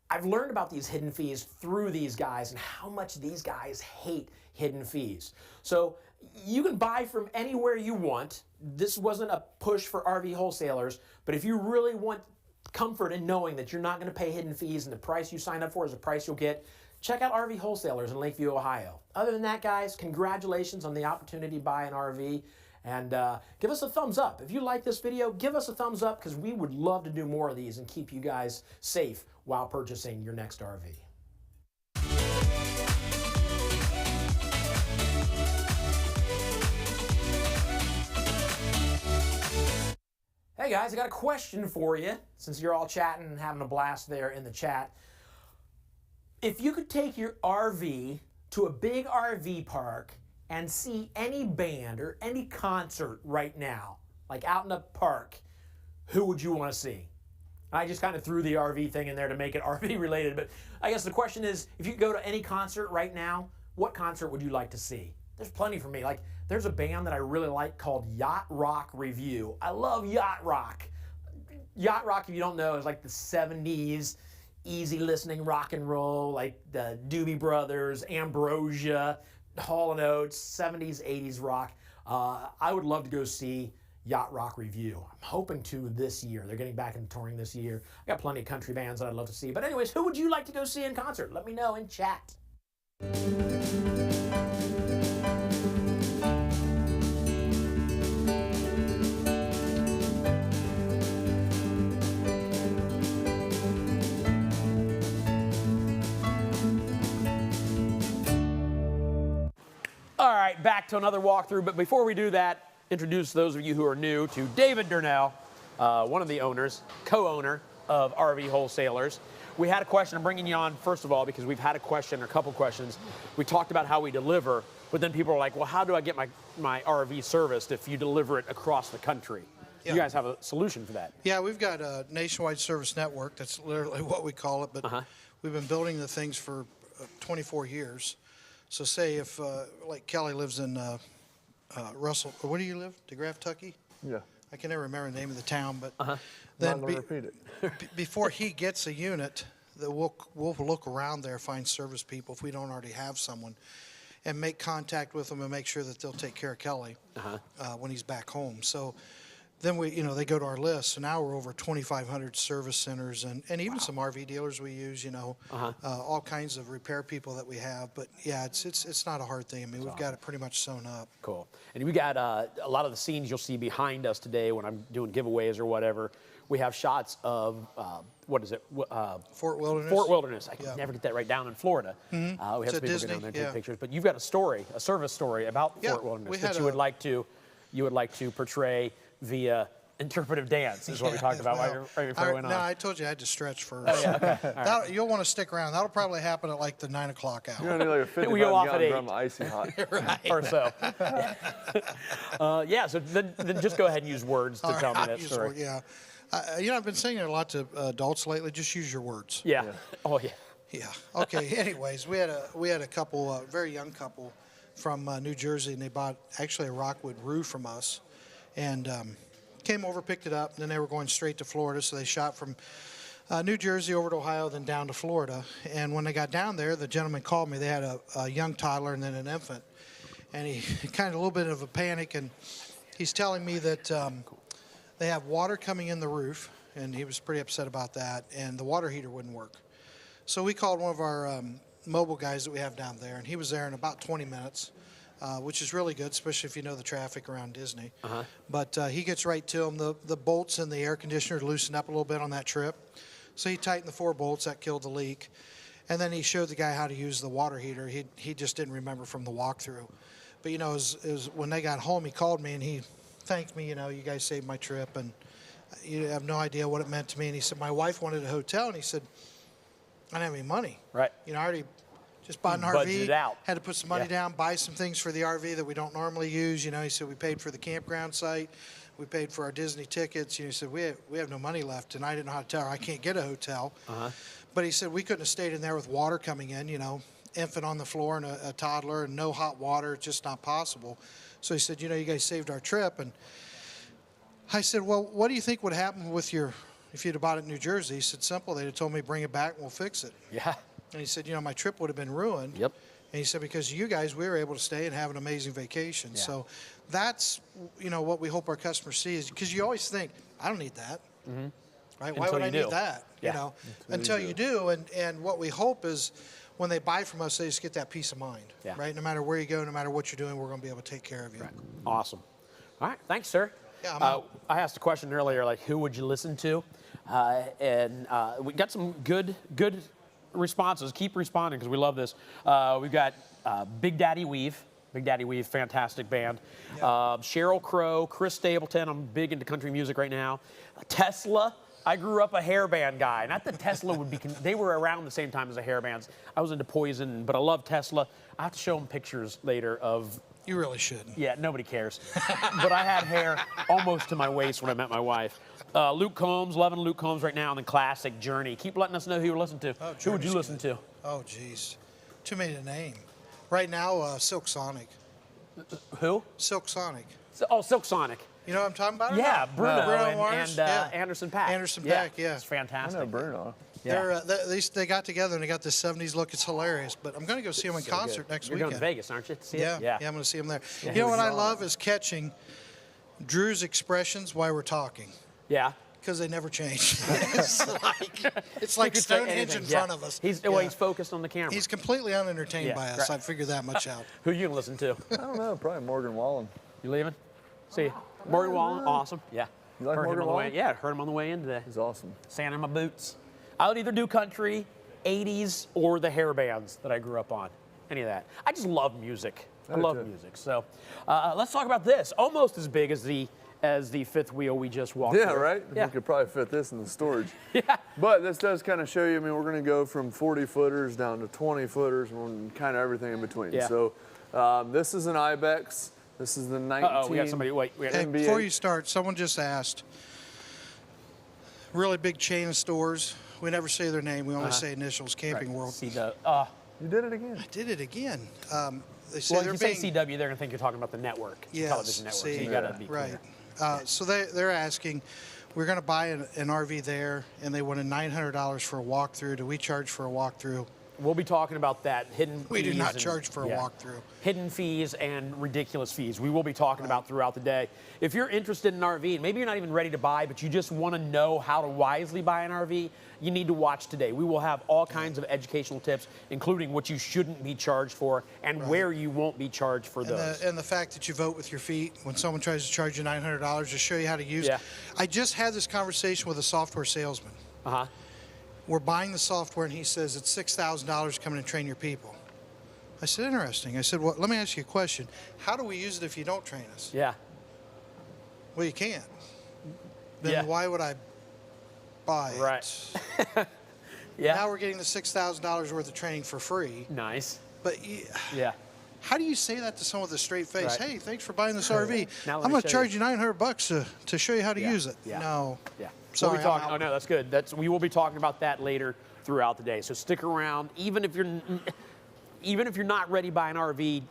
I've learned about these hidden fees through these guys and how much these guys hate hidden fees. So you can buy from anywhere you want. This wasn't a push for RV Wholesalers, but if you really want comfort in knowing that you're not going to pay hidden fees and the price you sign up for is the price you'll get, check out RV Wholesalers in Lakeview, Ohio. Other than that, guys, congratulations on the opportunity to buy an RV. And give us a thumbs up. If you like this video, give us a thumbs up because we would love to do more of these and keep you guys safe while purchasing your next RV. Hey guys, I got a question for you since you're all chatting and having a blast there in the chat. If you could take your RV to a big RV park and see any band or any concert right now, like out in a park, who would you want to see? I just kind of threw the RV thing in there to make it RV related, but I guess the question is, if you could go to any concert right now, what concert would you like to see? There's plenty for me. Like, there's a band that I really like called Yacht Rock Review. I love Yacht Rock. Yacht Rock, if you don't know, is like the 70s easy listening rock and roll, like the Doobie Brothers, Ambrosia, Hall & Oates, 70s, 80s rock. I would love to go see Yacht Rock Review. I'm hoping to this year. They're getting back into touring this year. I got plenty of country bands that I'd love to see. But anyways, who would you like to go see in concert? Let me know in chat. All right, back to another walkthrough, but before we do that, introduce those of you who are new to David Durnell, one of the owners, co-owner of RV Wholesalers. We had a question. I'm bringing you on, first of all, because we've had a question, or a couple questions. We talked about how we deliver, but then people are like, well, how do I get my RV serviced if you deliver it across the country? Yeah. You guys have a solution for that. Yeah, we've got a nationwide service network. That's literally what we call it, but we've been building the things for 24 years. So say if, like Kelly lives in Russell, where do you live? DeGraff, Tucky? Yeah. I can never remember the name of the town, but then repeat it. before he gets a unit, we'll look around there, find service people if we don't already have someone, and make contact with them and make sure that they'll take care of Kelly when he's back home. So then they go to our list. So now we're over 2,500 service centers and even some RV dealers we use, all kinds of repair people that we have. But yeah, it's not a hard thing. I mean, we've got it pretty much sewn up. Cool. And we got a lot of the scenes you'll see behind us today when I'm doing giveaways or whatever. We have shots of, what is it? Fort Wilderness. Fort Wilderness. I can never get that right, down in Florida. We have some people Disney, go down there and take pictures. But you've got a story, a service story about Fort Wilderness that you would like to portray via interpretive dance, is what we talked about right before we went on. No, I told you I had to stretch first. Oh, yeah, okay. Right. You'll want to stick around. That'll probably happen at like the 9 o'clock hour. You're gonna need like a We go off at 8. drum of icy hot. Right. Or so. Yeah, so then just go ahead and use words to tell me that story. Yeah. I've been saying it a lot to adults lately. Just use your words. Yeah. Oh, yeah. Yeah. Okay. Anyways, we had a couple, very young couple from New Jersey, and they bought actually a Rockwood roof from us, and came over, picked it up, and then they were going straight to Florida. So they shot from New Jersey over to Ohio, then down to Florida. And when they got down there, the gentleman called me. They had a young toddler and then an infant, and he kind of a little bit of a panic, and he's telling me that they have water coming in the roof, and he was pretty upset about that, and the water heater wouldn't work. So we called one of our mobile guys that we have down there, and he was there in about 20 minutes, which is really good, especially if you know the traffic around Disney. But he gets right to them. The bolts in the air conditioner loosened up a little bit on that trip. So he tightened the 4 bolts. That killed the leak. And then he showed the guy how to use the water heater. He just didn't remember from the walkthrough. But, it was when they got home, he called me, and he thanked me. You guys saved my trip, and you have no idea what it meant to me. And he said, my wife wanted a hotel, and he said, I don't have any money. Right. I already Just bought an RV. Budgeted out. Had to put some money down, buy some things for the RV that we don't normally use. You know, he said we paid for the campground site. We paid for our Disney tickets. You know, he said, we have no money left. And I didn't know how to tell her I can't get a hotel. But he said we couldn't have stayed in there with water coming in, you know, infant on the floor and a toddler and no hot water. It's just not possible. So he said, you know, you guys saved our trip. And I said, well, what do you think would happen with if you'd have bought it in New Jersey? He said, simple. They'd have told me, bring it back and we'll fix it. Yeah. And he said, you know, my trip would have been ruined. Yep. And he said, because of you guys, we were able to stay and have an amazing vacation. Yeah. So that's, you know, what we hope our customers see is, because you always think, I don't need that. Right? Why would I need that? You know, until you do. And what we hope is when they buy from us, they just get that peace of mind. Right? No matter where you go, no matter what you're doing, we're going to be able to take care of you. Right. Awesome. All right. Thanks, sir. Yeah, I asked a question earlier, like, who would you listen to? And we got some good responses. Keep responding because we love this. We've got Big Daddy Weave. Big Daddy Weave, fantastic band. Sheryl Crow, Chris Stapleton. I'm big into country music right now. Tesla. I grew up a hair band guy. Not that Tesla would be, they were around the same time as the hair bands. I was into Poison, but I love Tesla. I have to show them pictures later of. You really shouldn't. Yeah, nobody cares. But I had hair almost to my waist when I met my wife. Luke Combs, loving Luke Combs right now, and then classic Journey. Keep letting us know who you listen to. Oh, who would you listen to? Oh, geez. Too many to name. Right now, Silk Sonic. Who? Silk Sonic. Silk Sonic. You know what I'm talking about? Yeah, Bruno Mars, and Anderson .Paak. Anderson .Paak, yeah. It's fantastic. I know Bruno. Yeah. They got together and they got this 70s look. It's hilarious. But I'm going to go see them in concert next weekend. You're going to Vegas, aren't you? To see it? Yeah, I'm going to see them there. Yeah. You know what I love is catching Drew's expressions while we're talking. Yeah. Because they never change. it's like Stonehenge in front of us. He's focused on the camera. He's completely unentertained by us. I figured that much out. Who you listen to? I don't know. Probably Morgan Wallen. You leaving? See, Morgan Wallen, awesome. Yeah. You like Morgan Wallen? Yeah, heard him on the way in today. He's awesome. Sand in my boots. I would either do country, 80s, or the hair bands that I grew up on. Any of that. I just love music. I love music. So let's talk about this. Almost as big as the fifth wheel we just walked through. Right? Yeah. We could probably fit this in the storage. But this does kind of show you, I mean, we're going to go from 40 footers down to 20 footers and kind of everything in between. Yeah. So this is an Ibex. This is the 19. We got somebody. Wait. Hey, before you start, someone just asked. Really big chain of stores. We never say their name. We only say initials. Camping World. You did it again. I did it again. They say well, if you say CW, they're going to think you're talking about the network, television network. See, so you got to be right. So they're asking, we're going to buy an RV there, and they wanted $900 for a walkthrough. Do we charge for a walkthrough? We'll be talking about that. We do not charge for a walkthrough. Hidden fees and ridiculous fees. We will be talking about throughout the day. If you're interested in an RV, and maybe you're not even ready to buy, but you just want to know how to wisely buy an RV, you need to watch today. We will have all kinds of educational tips, including what you shouldn't be charged for and where you won't be charged for those. And the fact that you vote with your feet when someone tries to charge you $900 to show you how to use it. I just had this conversation with a software salesman. We're buying the software, and he says it's $6,000 to come in and train your people. I said, interesting. I said, well, let me ask you a question. How do we use it if you don't train us? Yeah. Well, you can't. Then why would I buy it? Right. Now we're getting the $6,000 worth of training for free. Nice. But how do you say that to someone with a straight face? Hey, thanks for buying this RV. I'm going to charge you $900 to show you how to use it. No. Yeah. Sorry, we'll be talking, no, that's good. We will be talking about that later throughout the day. So stick around. Even if you're not ready to buy an RV,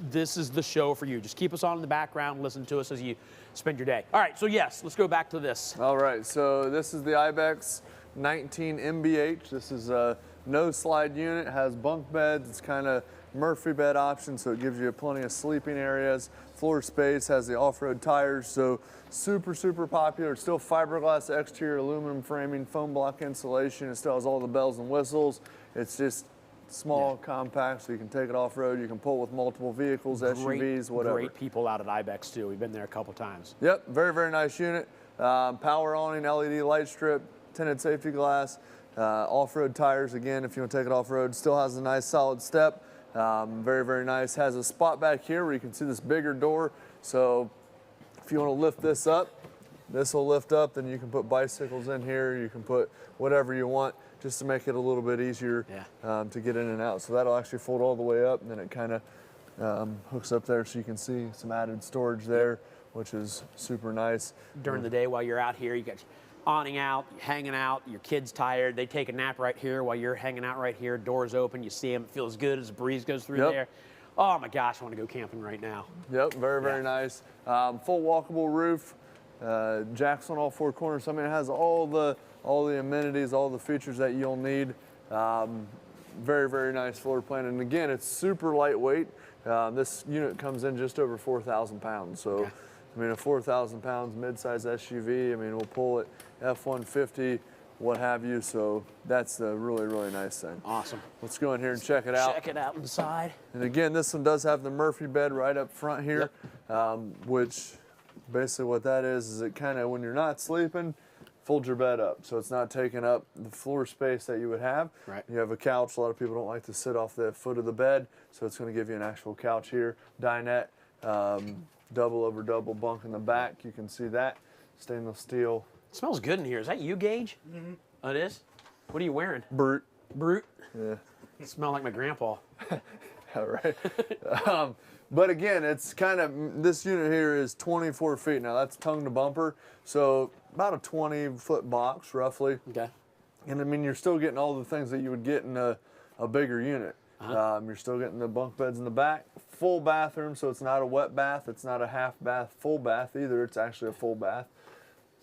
this is the show for you. Just keep us on in the background, listen to us as you spend your day. All right, so yes, let's go back to this. All right, so this is the Ibex 19 MBH. This is a no slide unit, has bunk beds. It's kind of Murphy bed option, so it gives you plenty of sleeping areas. Floor space, has the off-road tires, so super, super popular. It's still fiberglass exterior, aluminum framing, foam block insulation. It still has all the bells and whistles. It's just small, compact, so you can take it off-road. You can pull it with multiple vehicles, SUVs, whatever. Great people out at Ibex, too. We've been there a couple times. Yep, very, very nice unit. Power awning, LED light strip, tinted safety glass, off-road tires, again, if you want to take it off-road. Still has a nice solid step. Very, very nice. Has a spot back here where you can see this bigger door. So if you want to lift this up, this will lift up, then you can put bicycles in here. You can put whatever you want just to make it a little bit easier to get in and out. So that'll actually fold all the way up, and then it kind of hooks up there so you can see some added storage there, which is super nice. During the day while you're out here, you got awning out, hanging out, your kid's tired, they take a nap right here while you're hanging out right here, doors open, you see them, it feels good as the breeze goes through there. Oh my gosh, I want to go camping right now. Yep, very, very nice. Full walkable roof, jacks on all four corners. I mean, it has all the amenities, all the features that you'll need. Very, very nice floor plan. And again, it's super lightweight. This unit comes in just over 4,000 pounds. So, I mean, a 4,000 pounds mid-size SUV, I mean, we'll pull it F-150, what have you. So that's the really, really nice thing. Awesome. Let's go in here and check it out. Check it out inside. And again, this one does have the Murphy bed right up front here, which basically what that is it kind of, when you're not sleeping, folds your bed up. So it's not taking up the floor space that you would have. Right. You have a couch. A lot of people don't like to sit off the foot of the bed. So it's going to give you an actual couch here. Dinette, double over double bunk in the back. You can see that. Stainless steel. It smells good in here. Is that you, Gage? Mm-hmm. Oh, it is? What are you wearing? Brute. Brute? Yeah. You smell like my grandpa. All right. But again, it's kind of, this unit here is 24 feet. Now that's tongue to bumper. So about a 20-foot box, roughly. Okay. And I mean, you're still getting all the things that you would get in a bigger unit. You're still getting the bunk beds in the back, full bathroom, so it's not a wet bath, it's not a half bath, full bath either. It's actually a full bath.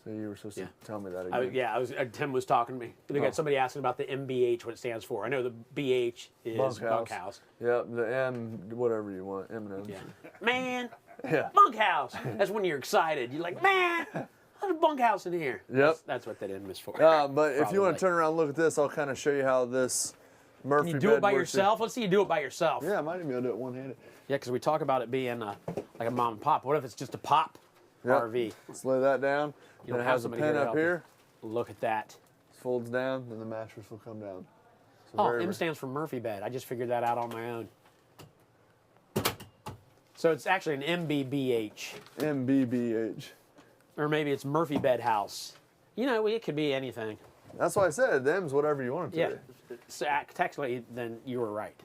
So you were supposed to tell me that again. Tim was talking to me. They got somebody asking about the MBH, what it stands for. I know the BH is bunkhouse. Yep, the M, whatever you want, M&M's. Yeah. Man, bunkhouse. That's when you're excited. You're like, man, there's a bunkhouse in here. Yep. That's what that M is for. But if you want to turn around and look at this, I'll kind of show you how this Murphy Can you do it by yourself? Let's see you do it by yourself. Yeah, I might even be able to do it one-handed. Yeah, because we talk about it being like a mom and pop. What if it's just a pop RV? Let's lay that down. You Then don't it have has a somebody pin here to up help here. you. Look at that. Folds down, then the mattress will come down. So Oh, M stands for Murphy bed. I just figured that out on my own. So it's actually an MBBH. MBBH. Or maybe it's Murphy bed house. You know, it could be anything. That's why I said them's whatever you want it to be. So, technically, then you were right.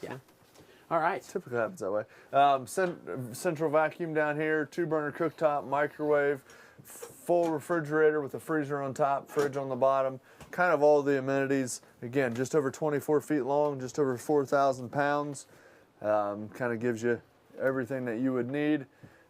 Yeah. All right. Typically happens that way. Central vacuum down here, 2-burner cooktop, microwave, full refrigerator with a freezer on top, fridge on the bottom, kind of all the amenities. Again, just over 24 feet long, just over 4,000 pounds. Kind of gives you everything that you would need.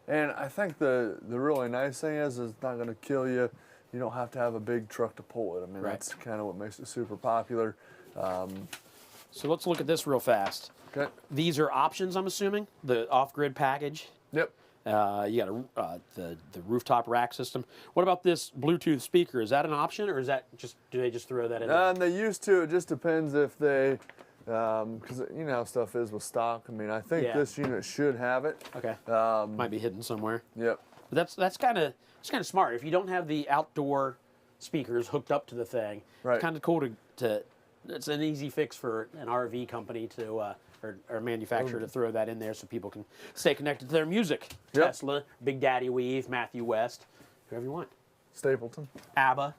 And I think the really nice thing is it's not going to kill you. You don't have to have a big truck to pull it. I mean, that's kind of what makes it super popular. So let's look at this real fast. Okay. These are options, I'm assuming, the off-grid package. Yep. You got the rooftop rack system. What about this Bluetooth speaker? Is that an option, or is that just, do they just throw that in there? They used to. It just depends if they, because you know how stuff is with stock. I mean, I think this unit should have it. Okay. Might be hidden somewhere. Yep. But that's kind of smart. If you don't have the outdoor speakers hooked up to the thing, it's kind of cool to. It's an easy fix for an RV company to. Or manufacturer to throw that in there so people can stay connected to their music. Yep. Tesla, Big Daddy Weave, Matthew West, whoever you want. Stapleton. ABBA.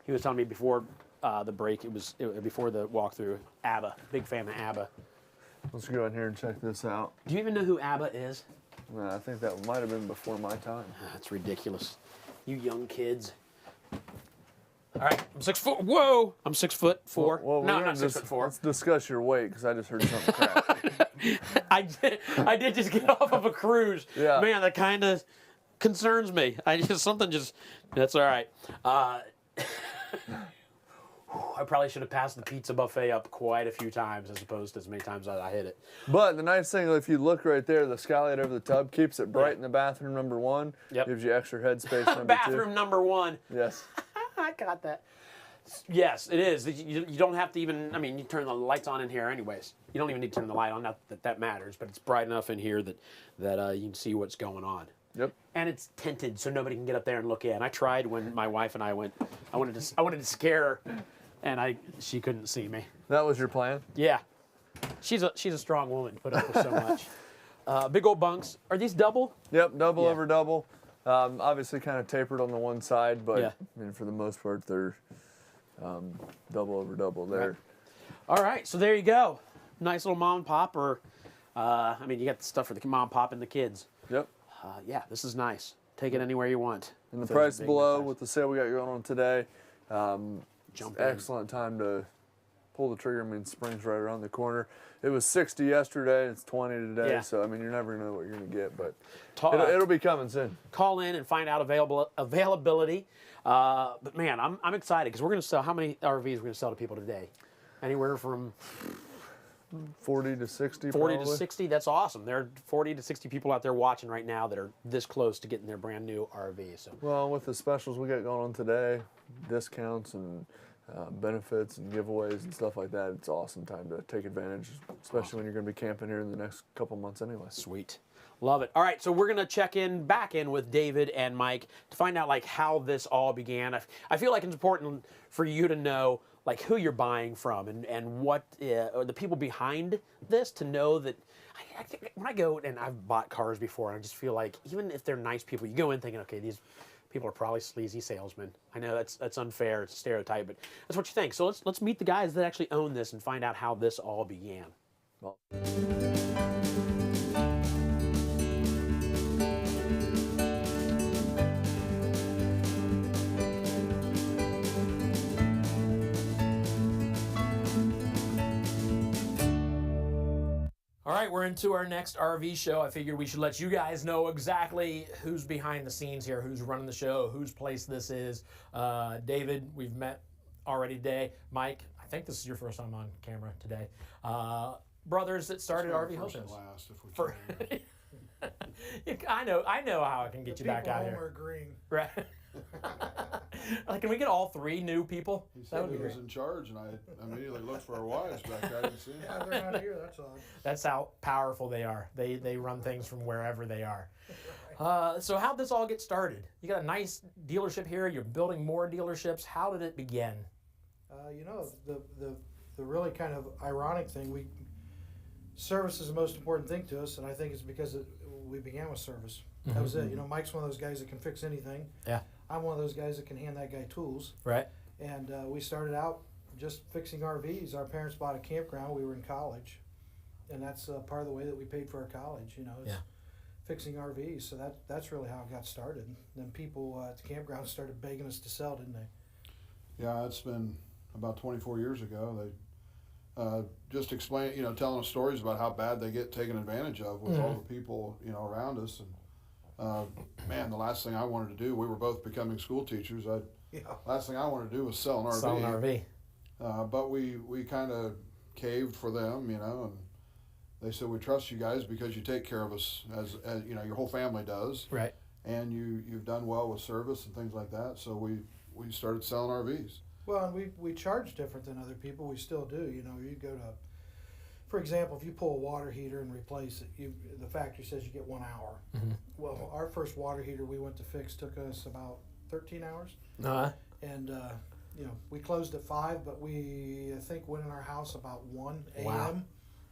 He was telling me before the break, it was before the walkthrough. ABBA. Big fan of ABBA. Let's go in here and check this out. Do you even know who ABBA is? I think that might have been before my time. That's ridiculous. You young kids. All right, I'm 6 foot. Whoa, I'm 6'4". Well, no, not 6'4". Let's discuss your weight because I just heard something crap. I did just get off of a cruise. Yeah. Man, that kind of concerns me. That's all right. I probably should have passed the pizza buffet up quite a few times as opposed to as many times as I hit it. But the nice thing, if you look right there, the skylight over the tub keeps it bright in the bathroom number 1. Yep. Gives you extra headspace number 2. Bathroom number 1. Yes. I got that. Yes, it is. You don't have to even, I mean, you turn the lights on in here anyways. You don't even need to turn the light on, not that matters, but it's bright enough in here that you can see what's going on. Yep. And it's tinted, so nobody can get up there and look in. I tried when my wife and I went, I wanted to scare her, and she couldn't see me. That was your plan? Yeah. She's a strong woman, put up with so much. Big old bunks. Are these double? Yep, double over double. Obviously kind of tapered on the one side, but Yeah. I mean, for the most part, they're double over double there. Right. All right, so there you go. Nice little mom and pop, or I mean, you got the stuff for the mom and pop and the kids. Yep. Yeah, this is nice. Take it anywhere you want. And the Those price big below size. with the sale we got going on today, Jump in. excellent time to pull the trigger. I mean, spring's right around the corner. It was 60 yesterday, it's 20 today, Yeah. so I mean, you're never gonna know what you're gonna get, but Ta- it'll be coming soon. Call in and find out availability. But man, I'm excited because we're going to sell. How many RVs we're going to sell to people today? Anywhere from 40 to 60 40 probably. to 60. That's awesome. There are 40 to 60 people out there watching right now that are this close to getting their brand new RV. So Well, with the specials we got going on today, discounts and benefits and giveaways and stuff like that, it's awesome time to take advantage, especially when you're going to be camping here in the next couple months anyway. sweet. Love it. All right, so we're going to back in with David and Mike to find out like how this all began. I feel like it's important for you to know like who you're buying from and what are the people behind this, to know that I think when I go, and I've bought cars before, and I just feel like even if they're nice people, you go in thinking, okay, these people are probably sleazy salesmen. I know that's unfair, it's a stereotype, but that's what you think. So let's meet the guys that actually own this and find out how this all began. Well, All right, we're into our next RV show. I figured we should let you guys know exactly who's behind the scenes here, who's running the show, whose place this is. David, we've met already today. Mike, I think this is your first time on camera today. Brothers that started RV First and wholesales. last, if we For- can. I know how I can get you back out People here. are agreeing. Right. Like, can we get all three new people? He That said would he be was great. in charge, and I immediately looked for our wives back there. I didn't see Yeah, them. they're not here. That's odd. That's how powerful they are. They run things from wherever they are. So how'd this all get started? You got a nice dealership here. You're building more dealerships. How did it begin? You know, the really kind of ironic thing, service is the most important thing to us, and I think it's because we began with service. That was it. You know, Mike's one of those guys that can fix anything. Yeah. I'm one of those guys that can hand that guy tools. Right. And we started out just fixing RVs. Our parents bought a campground. We were in college, and that's part of the way that we paid for our college. You know, is fixing RVs. So that's really how it got started. And then people at the campground started begging us to sell, didn't they? Yeah, it's been about 24 years ago. They just explain, telling us stories about how bad they get taken advantage of with all the people, around us. And man, the last thing I wanted to do, we were both becoming school teachers. Last thing I wanted to do was sell an RV. Sell an RV. But we kind of caved for them, and they said, we trust you guys because you take care of us as your whole family does. Right. And you've done well with service and things like that. So we started selling RVs. Well, and we charge different than other people. We still do. You go to, for example, if you pull a water heater and replace it, the factory says you get 1 hour. Mm-hmm. Well, our first water heater we went to fix took us about 13 hours. And, we closed at 5, but I think went in our house about 1 a.m. Wow.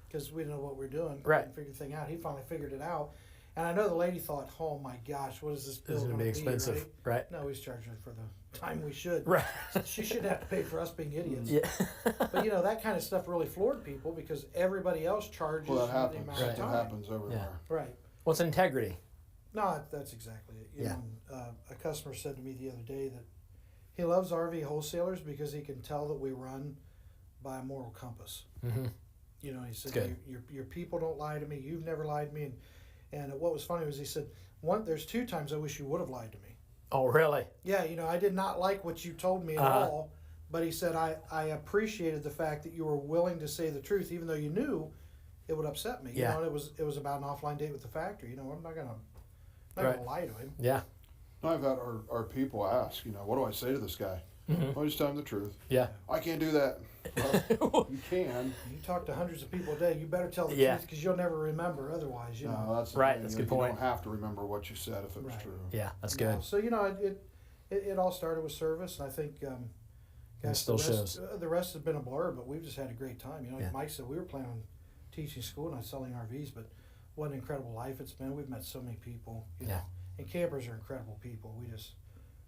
because we didn't know what we were doing. Right. Couldn't figure the thing out. He finally figured it out. And I know the lady thought, oh my gosh, what is this bill This is going gonna to be be, expensive. right? Right. No, he's charging for the time we should. Right. She shouldn't have to pay for us being idiots. Yeah. But that kind of stuff really floored people because everybody else charges Well, that the happens. amount That of time. happens everywhere. Right. What's integrity? No, that's exactly it. Yeah. A customer said to me the other day that he loves RV wholesalers because he can tell that we run by a moral compass. Mm-hmm. He said, Good. your people don't lie to me. You've never lied to me. And what was funny was he said, there's 2 times I wish you would have lied to me. Oh, really? Yeah, I did not like what you told me at all. But he said, I appreciated the fact that you were willing to say the truth, even though you knew it would upset me. Yeah. And it was about an offline date with the factory. I'm not gonna Right. lie to him. Yeah. I've had our people ask, what do I say to this guy? I just tell him the truth. Yeah. I can't do that. Well, you can. You talk to hundreds of people a day. You better tell the Yeah. truth because you'll never remember otherwise. No, that's the Right, thing. that's a good You point. don't have to remember what you said if it was Right. true. Yeah, that's Yeah, good. so it all started with service, and I think It still the rest, shows. The rest has been a blur, but we've just had a great time. Like Yeah. Mike said, we were planning on teaching school, not selling RVs, but what an incredible life it's been. We've met so many people. Yeah. And campers are incredible people.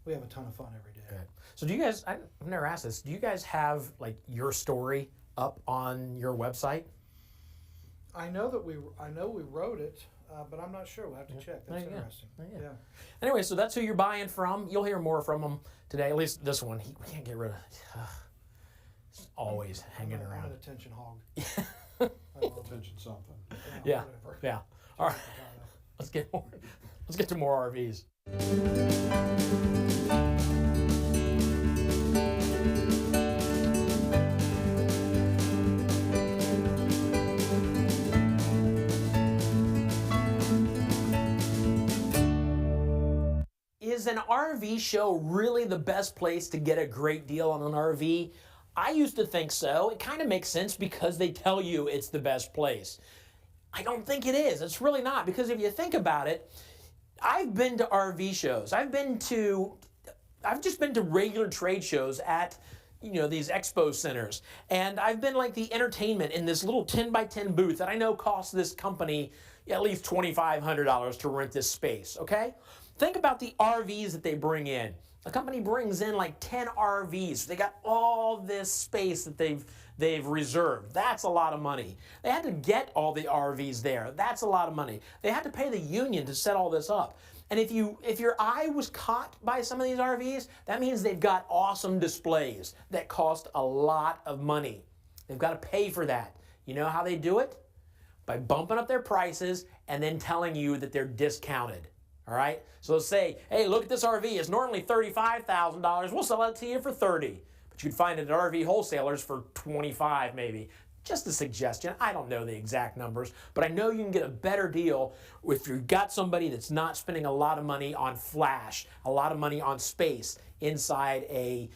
We have a ton of fun every day. Good. So do you guys, I've never asked this, do you guys have like your story up on your website? I know we wrote it, but I'm not sure. We'll have to check. That's interesting. Yeah. Anyway, so that's who you're buying from. You'll hear more from him today. At least this one. We can't get rid of it. He's always hanging around. I'm an attention hog. Attention something. Yeah. Yeah. All right. Let's get to more RVs. Is an RV show really the best place to get a great deal on an RV? I used to think so. It kind of makes sense because they tell you it's the best place. I don't think it is. It's really not, because if you think about it, I've been to RV shows. I've just been to regular trade shows at, these expo centers. And I've been like the entertainment in this little 10 by 10 booth that I know costs this company at least $2,500 to rent this space, okay? Think about the RVs that they bring in. The company brings in like 10 RVs. They got all this space that they've reserved. That's a lot of money. They had to get all the RVs there. That's a lot of money. They had to pay the union to set all this up. And if your eye was caught by some of these RVs, that means they've got awesome displays that cost a lot of money. They've got to pay for that. You know how they do it? By bumping up their prices and then telling you that they're discounted. All right? So they'll say, hey, look at this RV. It's normally $35,000. We'll sell it to you for $30,000. But you'd find it at RV wholesalers for $25,000 maybe. Just a suggestion. I don't know the exact numbers, but I know you can get a better deal if you've got somebody that's not spending a lot of money on flash, a lot of money on space inside a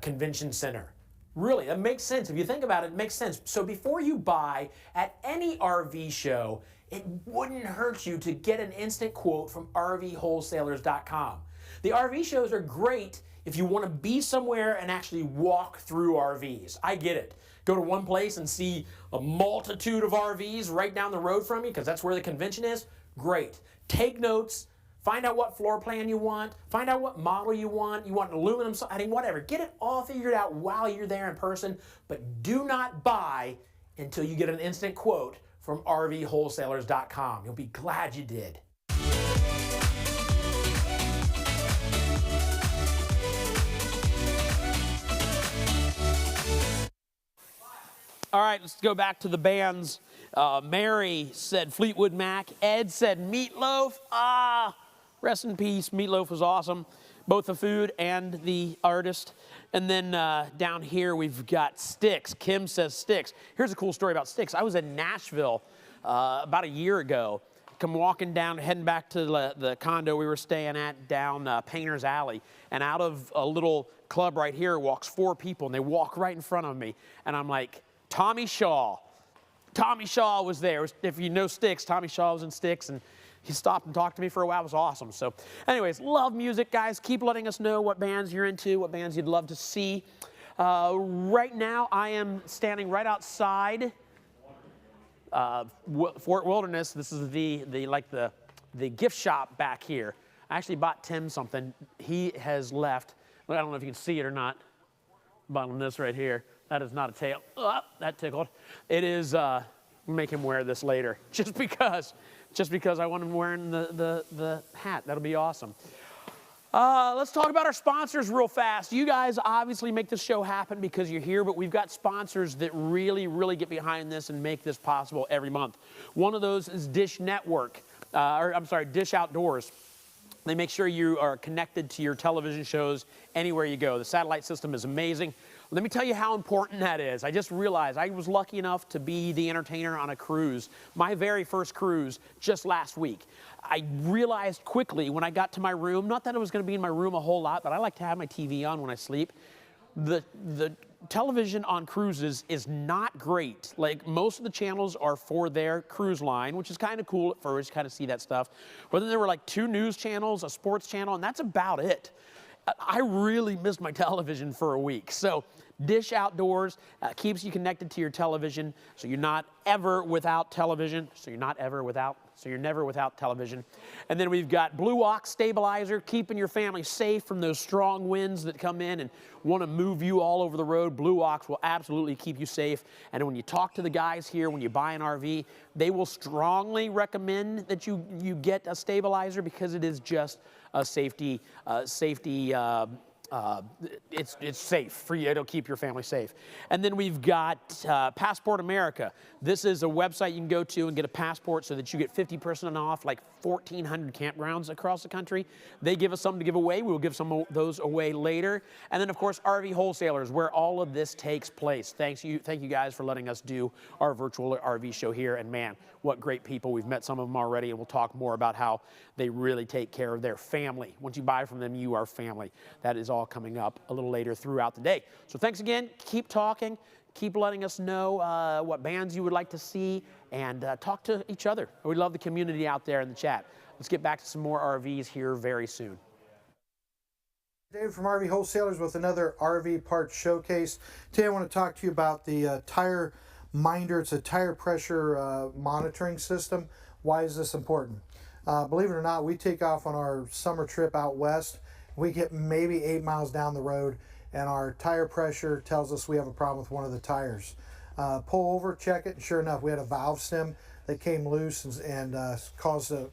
convention center. Really, that makes sense. If you think about it, it makes sense. So before you buy at any RV show, it wouldn't hurt you to get an instant quote from rvwholesalers.com. The RV shows are great if you want to be somewhere and actually walk through RVs. I get it. Go to one place and see a multitude of RVs right down the road from you because that's where the convention is. Great. Take notes. Find out what floor plan you want. Find out what model you want. You want aluminum siding, whatever. Get it all figured out while you're there in person, but do not buy until you get an instant quote from rvwholesalers.com. You'll be glad you did. All right, let's go back to the bands. Mary said Fleetwood Mac. Ed said Meatloaf. Rest in peace. Meatloaf was awesome, both the food and the artist. And then down here we've got Styx. Kim says Styx. Here's a cool story about Styx. I was in Nashville about a year ago. Come walking down, heading back to the condo we were staying at down Painter's Alley. And out of a little club right here walks 4 people, and they walk right in front of me. And I'm like, Tommy Shaw. Tommy Shaw was there. If you know Styx, Tommy Shaw was in Styx, and he stopped and talked to me for a while. It was awesome. So anyways, love music, guys. Keep letting us know what bands you're into, what bands you'd love to see. Right now, I am standing right outside Fort Wilderness. This is the gift shop back here. I actually bought Tim something. He has left. I don't know if you can see it or not. Bought him this right here. That is not a tail. Oh, that tickled. It is, make him wear this later. Just because I want him wearing the hat. That'll be awesome. Let's talk about our sponsors real fast. You guys obviously make this show happen because you're here, but we've got sponsors that really, really get behind this and make this possible every month. One of those is Dish Network, Dish Outdoors. They make sure you are connected to your television shows anywhere you go. The satellite system is amazing. Let me tell you how important that is. I just realized I was lucky enough to be the entertainer on a cruise, my very first cruise, just last week. I realized quickly when I got to my room, not that I was going to be in my room a whole lot, but I like to have my TV on when I sleep. The television on cruises is not great. Like, most of the channels are for their cruise line, which is kind of cool at first, kind of see that stuff. But then there were like 2 news channels, a sports channel, and that's about it. I really missed my television for a week. So Dish Outdoors keeps you connected to your television, so you're not ever without television, so you're not ever without so you're never without television. And then we've got Blue Ox Stabilizer, keeping your family safe from those strong winds that come in and want to move you all over the road. Blue Ox will absolutely keep you safe. And when you talk to the guys here, when you buy an RV, they will strongly recommend that you get a stabilizer because it is just a safety, it's safe for you. It'll keep your family safe. And then we've got Passport America. This is a website you can go to and get a passport so that you get 50% off like 1,400 campgrounds across the country. They give us something to give away. We will give some of those away later. And then, of course, RV Wholesalers, where all of this takes place. Thank you guys for letting us do our virtual RV show here. And man, what great people. We've met some of them already, and we'll talk more about how they really take care of their family. Once you buy from them, you are family. That is all coming up a little later throughout the day. So thanks again. Keep talking. Keep letting us know what bands you would like to see, and talk to each other. We love the community out there in the chat. Let's get back to some more RVs here very soon. David from RV Wholesalers with another RV parts showcase. Today I want to talk to you about the tire minder. It's a tire pressure monitoring system. Why is this important? Believe it or not, we take off on our summer trip out west. We get maybe 8 miles down the road, and our tire pressure tells us we have a problem with one of the tires. Pull over, check it, and sure enough, we had a valve stem that came loose and caused a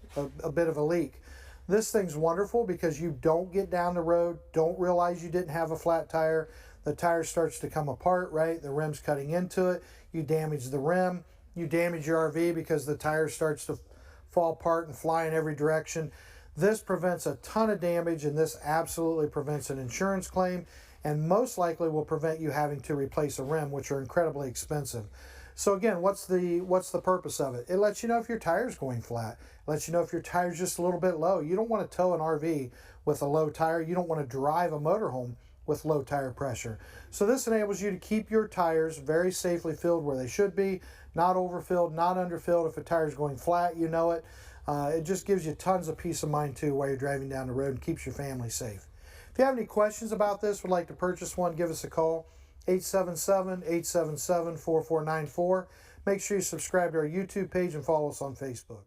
bit of a leak. This thing's wonderful because you don't get down the road, don't realize you didn't have a flat tire. The tire starts to come apart, right? The rim's cutting into it. You damage the rim. You damage your RV because the tire starts to fall apart and fly in every direction. This prevents a ton of damage, and this absolutely prevents an insurance claim, and most likely will prevent you having to replace a rim, which are incredibly expensive. So again, what's the purpose of it? It lets you know if your tire's going flat. It lets you know if your tire's just a little bit low. You don't want to tow an RV with a low tire. You don't want to drive a motorhome with low tire pressure. So this enables you to keep your tires very safely filled where they should be, not overfilled, not underfilled. If a tire's going flat, you know it. It just gives you tons of peace of mind too while you're driving down the road, and keeps your family safe. If you have any questions about this, would like to purchase one, give us a call, 877-877-4494. Make sure you subscribe to our YouTube page and follow us on Facebook.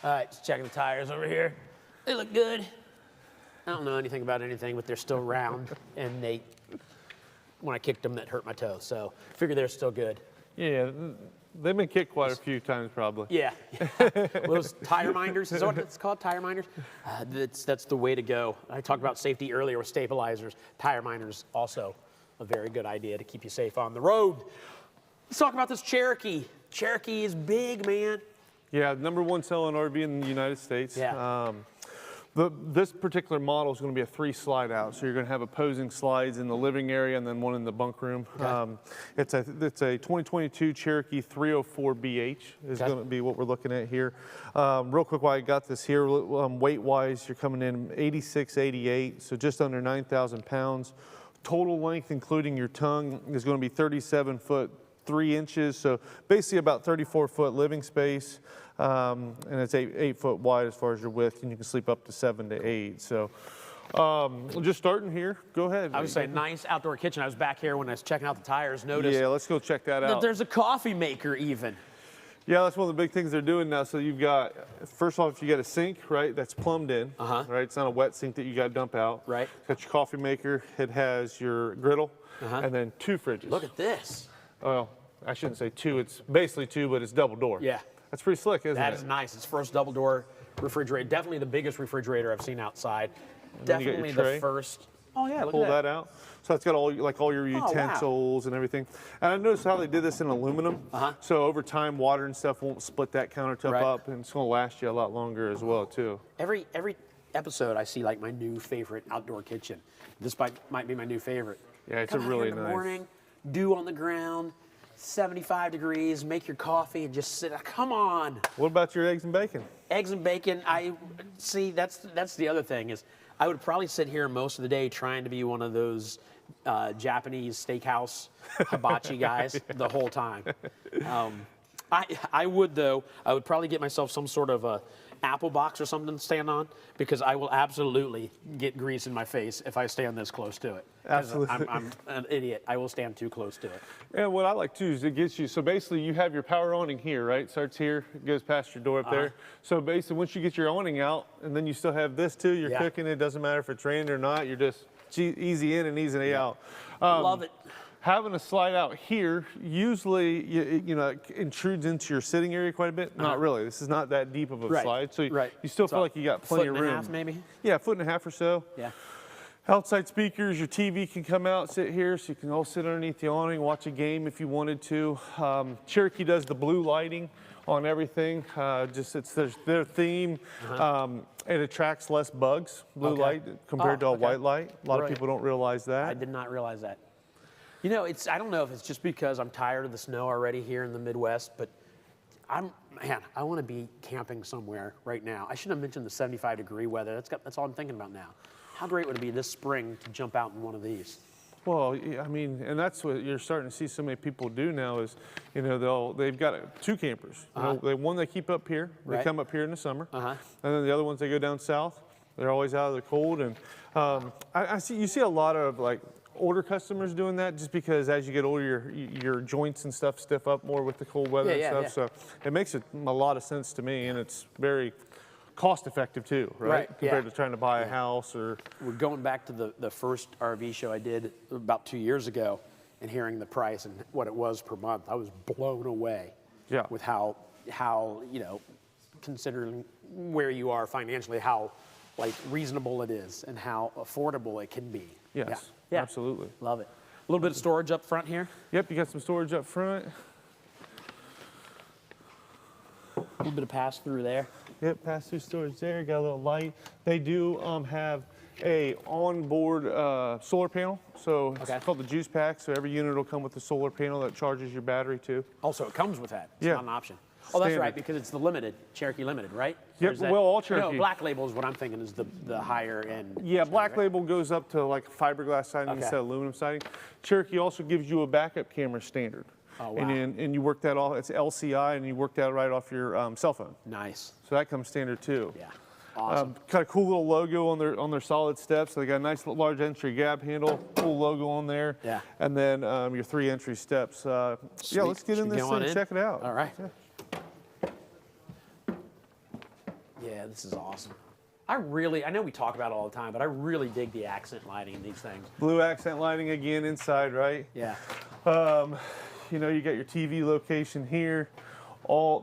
All right, just checking the tires over here. They look good. I don't know anything about anything, but they're still round, and when I kicked them, that hurt my toe. So I figure they're still good. Yeah, they've been kicked quite a few times probably. Yeah. Those tire minders, is that what it's called, tire minders? That's the way to go. I talked about safety earlier with stabilizers. Tire minders, also a very good idea to keep you safe on the road. Let's talk about this Cherokee. Cherokee is big, man. Yeah, #1 selling RV in the United States. Yeah. This particular model is going to be a 3 slide out, so you're going to have opposing slides in the living area and then one in the bunk room. Okay. It's a 2022 Cherokee 304BH is going to be what we're looking at here. Real quick, while I got this here, weight-wise, you're coming in 8688, so just under 9,000 pounds. Total length, including your tongue, is going to be 37 foot 3 inches, so basically about 34-foot living space, and it's 8 foot wide as far as your width, and you can sleep up to 7 to 8. So just starting here, go ahead. I would say nice outdoor kitchen. I was back here when I was checking out the tires, noticed Yeah, let's go check that out. there's a coffee maker even. Yeah, that's one of the big things they're doing now. So you've got, first off, you got a sink, right, that's plumbed in, right? It's not a wet sink that you got to dump out. Right. Got your coffee maker, it has your griddle, and then 2 fridges. Look at this. Well, I shouldn't say 2, it's basically 2, but it's double door. Yeah. That's pretty slick, isn't it? That is nice. It's first double door refrigerator. Definitely the biggest refrigerator I've seen outside. then you got your Definitely tray. the first. Oh yeah, look Pull at that. that out. So it's got all your wow. utensils and everything. And I noticed how they did this in aluminum. So over time, water and stuff won't split that countertop up, and it's going to last you a lot longer as well too. Every episode I see like my new favorite outdoor kitchen. This might be my new favorite. Yeah, it's Come a out really here in the nice. morning, dew on the ground. 75 degrees, make your coffee, and just sit. Come on. What about your eggs and bacon? Eggs and bacon. I see. That's the other thing is I would probably sit here most of the day trying to be one of those Japanese steakhouse hibachi guys the whole time. I would though. I would probably get myself some sort of a apple box or something to stand on because I will absolutely get grease in my face if I stand this close to it. Absolutely. I'm an idiot. I will stand too close to it. And what I like too is it gets you, so basically you have your power awning here, right? Starts here, it goes past your door up there. So basically once you get your awning out and then you still have this too, you're cooking, it doesn't matter if it's raining or not, you're just easy in and easy out. Love it. Having a slide out here usually you know intrudes into your sitting area quite a bit. Not really. This is not that deep of a slide, so you still feel like you got plenty of room. Foot and a half, maybe. Yeah, 1.5 feet or so. Yeah. Outside speakers, your TV can come out, sit here, so you can all sit underneath the awning, watch a game if you wanted to. Cherokee does the blue lighting on everything. It's their theme. It attracts less bugs, blue light, compared to a white light. A lot of people don't realize that. I did not realize that. You know, I don't know if it's just because I'm tired of the snow already here in the Midwest, but I want to be camping somewhere right now. I shouldn't have mentioned the 75-degree weather. That's all I'm thinking about now. How great would it be this spring to jump out in one of these? Well, I mean, and that's what you're starting to see so many people do now is, you know, they've got 2 campers. You know, one they keep up here. They come up here in the summer. And then the other ones, they go down south. They're always out of the cold. And you see a lot of like older customers doing that just because as you get older, your joints and stuff stiff up more with the cold weather and stuff. So it makes a lot of sense to me, and it's very cost effective too, right? Compared to trying to buy a house or. We're going back to the first RV show I did about 2 years ago and hearing the price and what it was per month. I was blown away with how, you know, considering where you are financially, how like reasonable it is and how affordable it can be. Yes, Yeah. absolutely. Love it. A little bit of storage up front here. Yep, you got some storage up front. A little bit of pass through there. Yep, pass-through storage there. Got a little light. They do have a onboard solar panel. So it's called the juice pack. So every unit will come with a solar panel that charges your battery too. Also, it comes with that. It's not an option. Oh, that's right, because it's the limited, Cherokee Limited, right? Yep, well, all Cherokee. No, Black Label is what I'm thinking is the higher end. Yeah, Black Label goes up to like fiberglass siding instead of aluminum siding. Cherokee also gives you a backup camera standard. Oh, wow. And you work that off, it's LCI, and you work that right off your cell phone. Nice. So that comes standard too. Yeah, awesome. Got a cool little logo on their solid steps. So they got a nice large entry gab handle, cool logo on there. Yeah. And then your 3 entry steps. Yeah, let's get in this thing and check it out. All right. Yeah, this is awesome. I know we talk about it all the time, but I really dig the accent lighting in these things. Blue accent lighting again inside, right? Yeah. You know, you got your TV location here.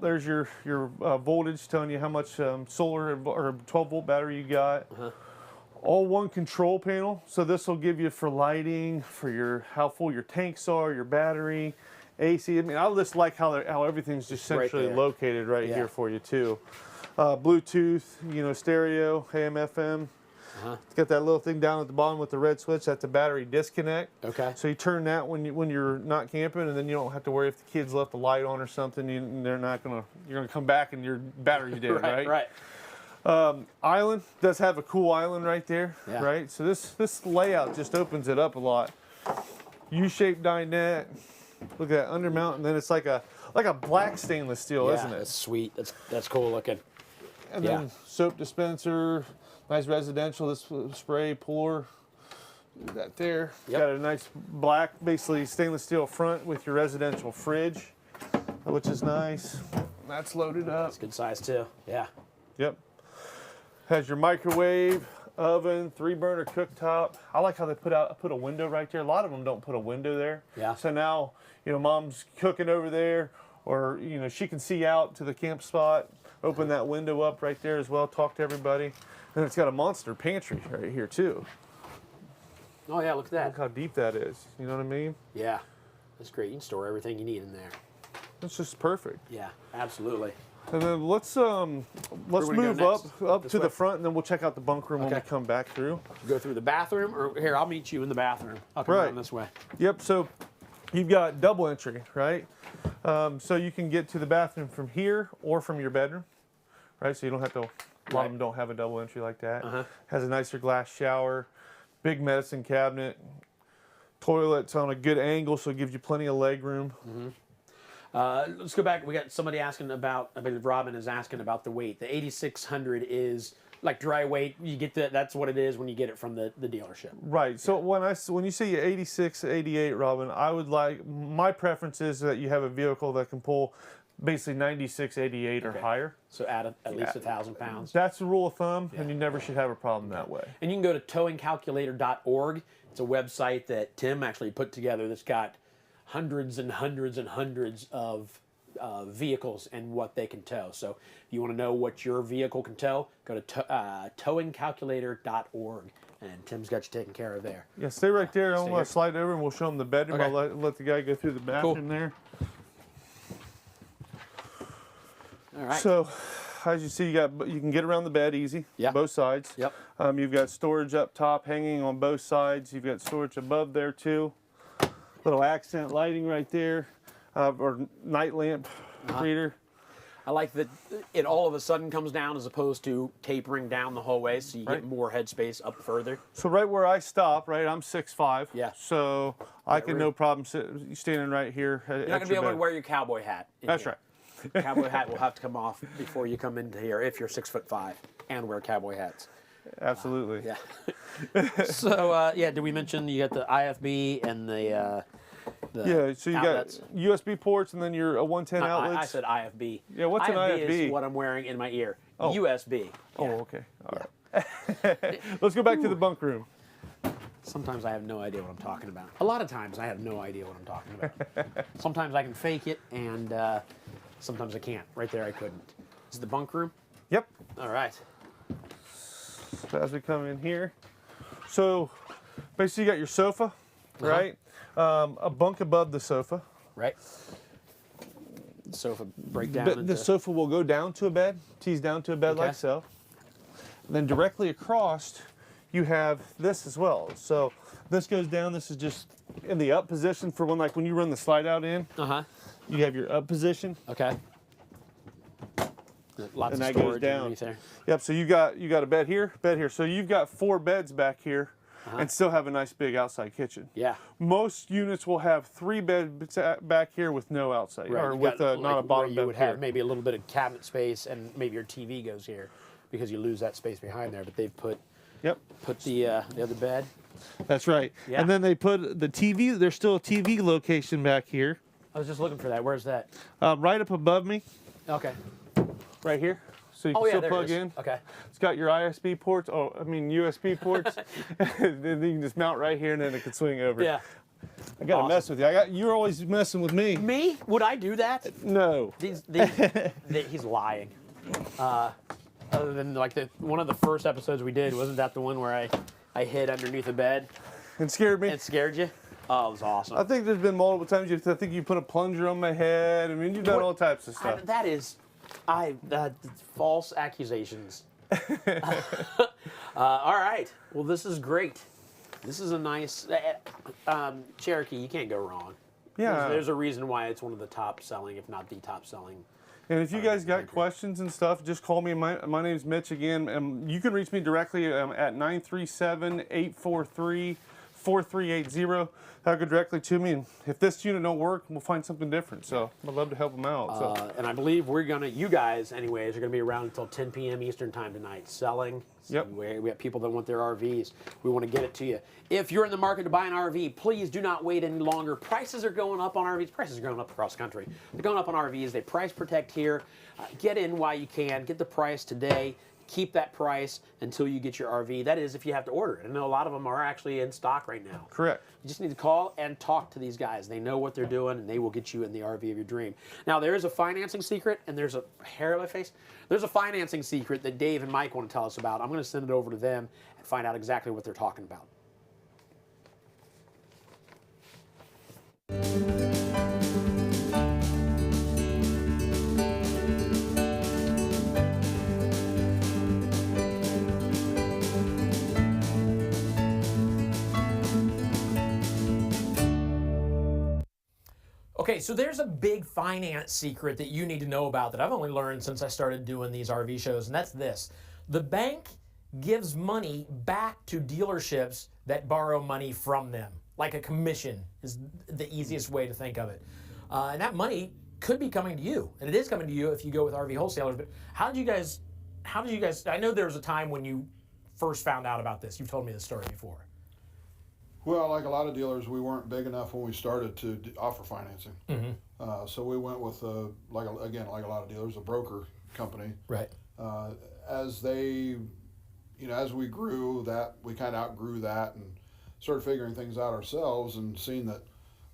There's your voltage telling you how much solar or 12-volt battery you got. All one control panel. So this will give you for lighting, for how full your tanks are, your battery, AC. I mean, I just like how everything's just centrally located right here for you too. Bluetooth, you know, stereo, AM, FM. It's got that little thing down at the bottom with the red switch. That's the battery disconnect. Okay. So you turn that when you're not camping, and then you don't have to worry if the kids left the light on or something. You're gonna come back and your battery's dead, right? Right. Island does have a cool island right there, right? So this layout just opens it up a lot. U-shaped dinette. Look at that undermount, and then it's like a black stainless steel, isn't it? That's sweet. That's cool looking. And then soap dispenser, nice residential. This spray pour, that there. Got a nice black, basically stainless steel front with your residential fridge, which is nice. That's loaded up. It's good size too. Yeah. Yep. Has your microwave, oven, 3-burner cooktop. I like how they put a window right there. A lot of them don't put a window there. Yeah. So now, you know, mom's cooking over there, or you know, she can see out to the camp spot. Open that window up right there as well. Talk to everybody. And it's got a monster pantry right here too. Oh yeah, look at that. Look how deep that is. You know what I mean? Yeah, that's great. You can store everything you need in there. It's just perfect. Yeah, absolutely. And then let's move up to the front, and then we'll check out the bunk room when we come back through. Go through the bathroom, or here, I'll meet you in the bathroom. I'll come around this way. Yep. So you've got double entry, right? So you can get to the bathroom from here or from your bedroom, right? So you don't have to, a lot of them don't have a double entry like that. Has a nicer glass shower, big medicine cabinet, toilet's on a good angle, so it gives you plenty of leg room. Let's go back. We got somebody asking about, I believe Robin is asking about the weight. The 8600 is like dry weight. You get that's what it is when you get it from the dealership. Right. So when you say 86, 88, Robin, I would like, my preference is that you have a vehicle that can pull basically 96, 88 or higher. So add at least 1,000 pounds. That's the rule of thumb, and you never should have a problem that way. And you can go to towingcalculator.org. It's a website that Tim actually put together that's got hundreds and hundreds and hundreds of vehicles and what they can tow. So if you want to know what your vehicle can tow, go to towingcalculator.org. And Tim's got you taken care of there. Yeah, stay right there. I'm going to slide over and we'll show them the bedroom. Okay. I'll let the guy go through the bathroom there. All right. So, as you see, you can get around the bed easy, both sides. Yep. You've got storage up top hanging on both sides. You've got storage above there too. Little accent lighting right there, or night lamp reader. I like that it all of a sudden comes down as opposed to tapering down the whole way, so you get more headspace up further. So right where I stop, right, I'm 6'5". Yeah. So I can no problem standing right here. You're not going to be able to wear your cowboy hat. That's right. Cowboy hat will have to come off before you come into here if you're 6'5" and wear cowboy hats. Absolutely. Yeah. So yeah, did we mention you got the IFB and the so you outlets? got USB ports and then your 110 outlets. I said IFB. Yeah, what's an IFB? Is what I'm wearing in my ear. USB. Oh, okay. All right. Let's go back to the bunk room. Sometimes I have no idea what I'm talking about. A lot of times I have no idea what I'm talking about. Sometimes I can fake it, and sometimes I can't. Right there, I couldn't. Is it the bunk room? Yep. All right. So as we come in here, so basically you got your sofa, right? A bunk above the sofa. Right. Sofa breakdown. The sofa will go down to a bed, tease down to a bed like so. And then directly across, you have this as well. So this goes down. This is just in the up position for when you run the slide out in. You have your up position. Okay. Lots and of that storage goes down. underneath there. Yep. So you got a bed here, So you've got 4 beds back here, and still have a nice big outside kitchen. Yeah. Most units will have 3 beds back here with no outside, or with not a bottom bed. You would have maybe a little bit of cabinet space, and maybe your TV goes here because you lose that space behind there. But they've put the other bed. That's right. Yeah. And then they put the TV. There's still a TV location back here. I was just looking for that. Where's that? Right up above me. Okay. Right here. So you can still plug in. Okay. It's got your ISB ports. USB ports. Then you can just mount right here, and then it can swing over. Yeah. I gotta mess with you. You're always messing with me. Me? Would I do that? No. He's lying. Other than one of the first episodes we did, wasn't that the one where I hid underneath a bed? It scared me. It scared you? Oh, it was awesome. I think there's been multiple times I think you put a plunger on my head. I mean, you've done all types of stuff. That is, false accusations. All right. Well, this is great. This is a nice Cherokee. You can't go wrong. Yeah. There's a reason why it's one of the top selling, if not the top selling. And if you guys got questions and stuff, just call me. My name's Mitch again. You can reach me directly at 937-843-4380. That'll go directly to me. And if this unit don't work, we'll find something different. So I'd love to help them out. And I believe you guys, anyways, are going to be around until 10 p.m. Eastern time tonight selling. Yep. We have people that want their RVs. We want to get it to you. If you're in the market to buy an RV, please do not wait any longer. Prices are going up on RVs. Prices are going up across the country. They're going up on RVs. They price protect here. Get in while you can. Get the price today. Keep that price until you get your RV. That is, if you have to order it. I know a lot of them are actually in stock right now. Correct. You just need to call and talk to these guys. They know what they're doing, and they will get you in the RV of your dream. Now, there is a financing secret, and there's a hair on my face. There's a financing secret that Dave and Mike want to tell us about. I'm going to send it over to them and find out exactly what they're talking about. Okay, so there's a big finance secret that you need to know about that I've only learned since I started doing these RV shows, and that's this. The bank gives money back to dealerships that borrow money from them. Like a commission is the easiest way to think of it. And that money could be coming to you, and it is coming to you if you go with RV wholesalers, but how did you guys, I know there was a time when you first found out about this. You've told me this story before. Well, like a lot of dealers, we weren't big enough when we started to offer financing. So we went with, like a lot of dealers, a broker company. Right. As they, as we grew, that we kind of outgrew that and started figuring things out ourselves and seeing that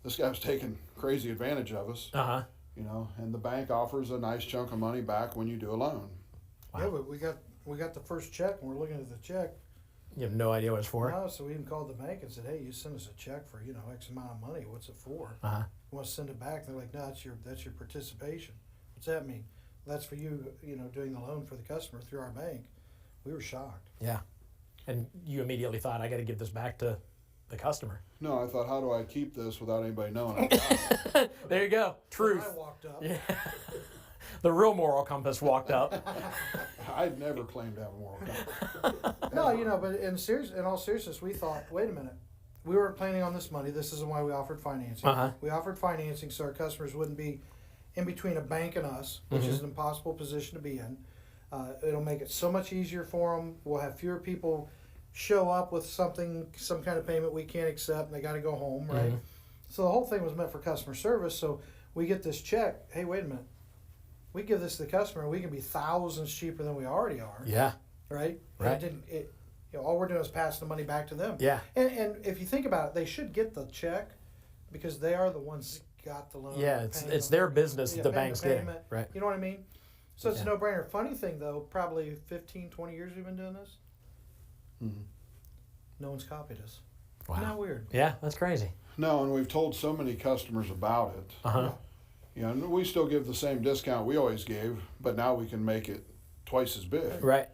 this guy was taking crazy advantage of us. And the bank offers a nice chunk of money back when you do a loan. Wow. Yeah, but we got the first check, and we're looking at the check. You have no idea what it's for? No, so we even called the bank and said, hey, you send us a check for, X amount of money. What's it for? You want to send it back? They're like, no, that's your participation. What's that mean? That's for you, doing the loan for the customer through our bank. We were shocked. Yeah. And you immediately thought, I got to give this back to the customer. No, I thought, how do I keep this without anybody knowing I got it? There you go. Truth. I walked up. Yeah. The real moral compass walked up. I'd never claimed to have a moral compass. No, but in all seriousness, we thought, wait a minute. We weren't planning on this money. This isn't why we offered financing. We offered financing so our customers wouldn't be in between a bank and us, which is an impossible position to be in. It'll make it so much easier for them. We'll have fewer people show up with some kind of payment we can't accept, and they got to go home, right? So the whole thing was meant for customer service. So we get this check. Hey, wait a minute. We give this to the customer, and we can be thousands cheaper than we already are. Yeah. Right. Right. All we're doing is passing the money back to them. Yeah. And if you think about it, they should get the check because they are the ones that got the loan. Yeah, it's their business that the bank's getting. Right. You know what I mean? So it's a no-brainer. Funny thing, though, probably 15, 20 years we've been doing this. No one's copied us. Wow. Isn't that weird? Yeah, that's crazy. No, and we've told so many customers about it. And we still give the same discount we always gave, but now we can make it twice as big. Right.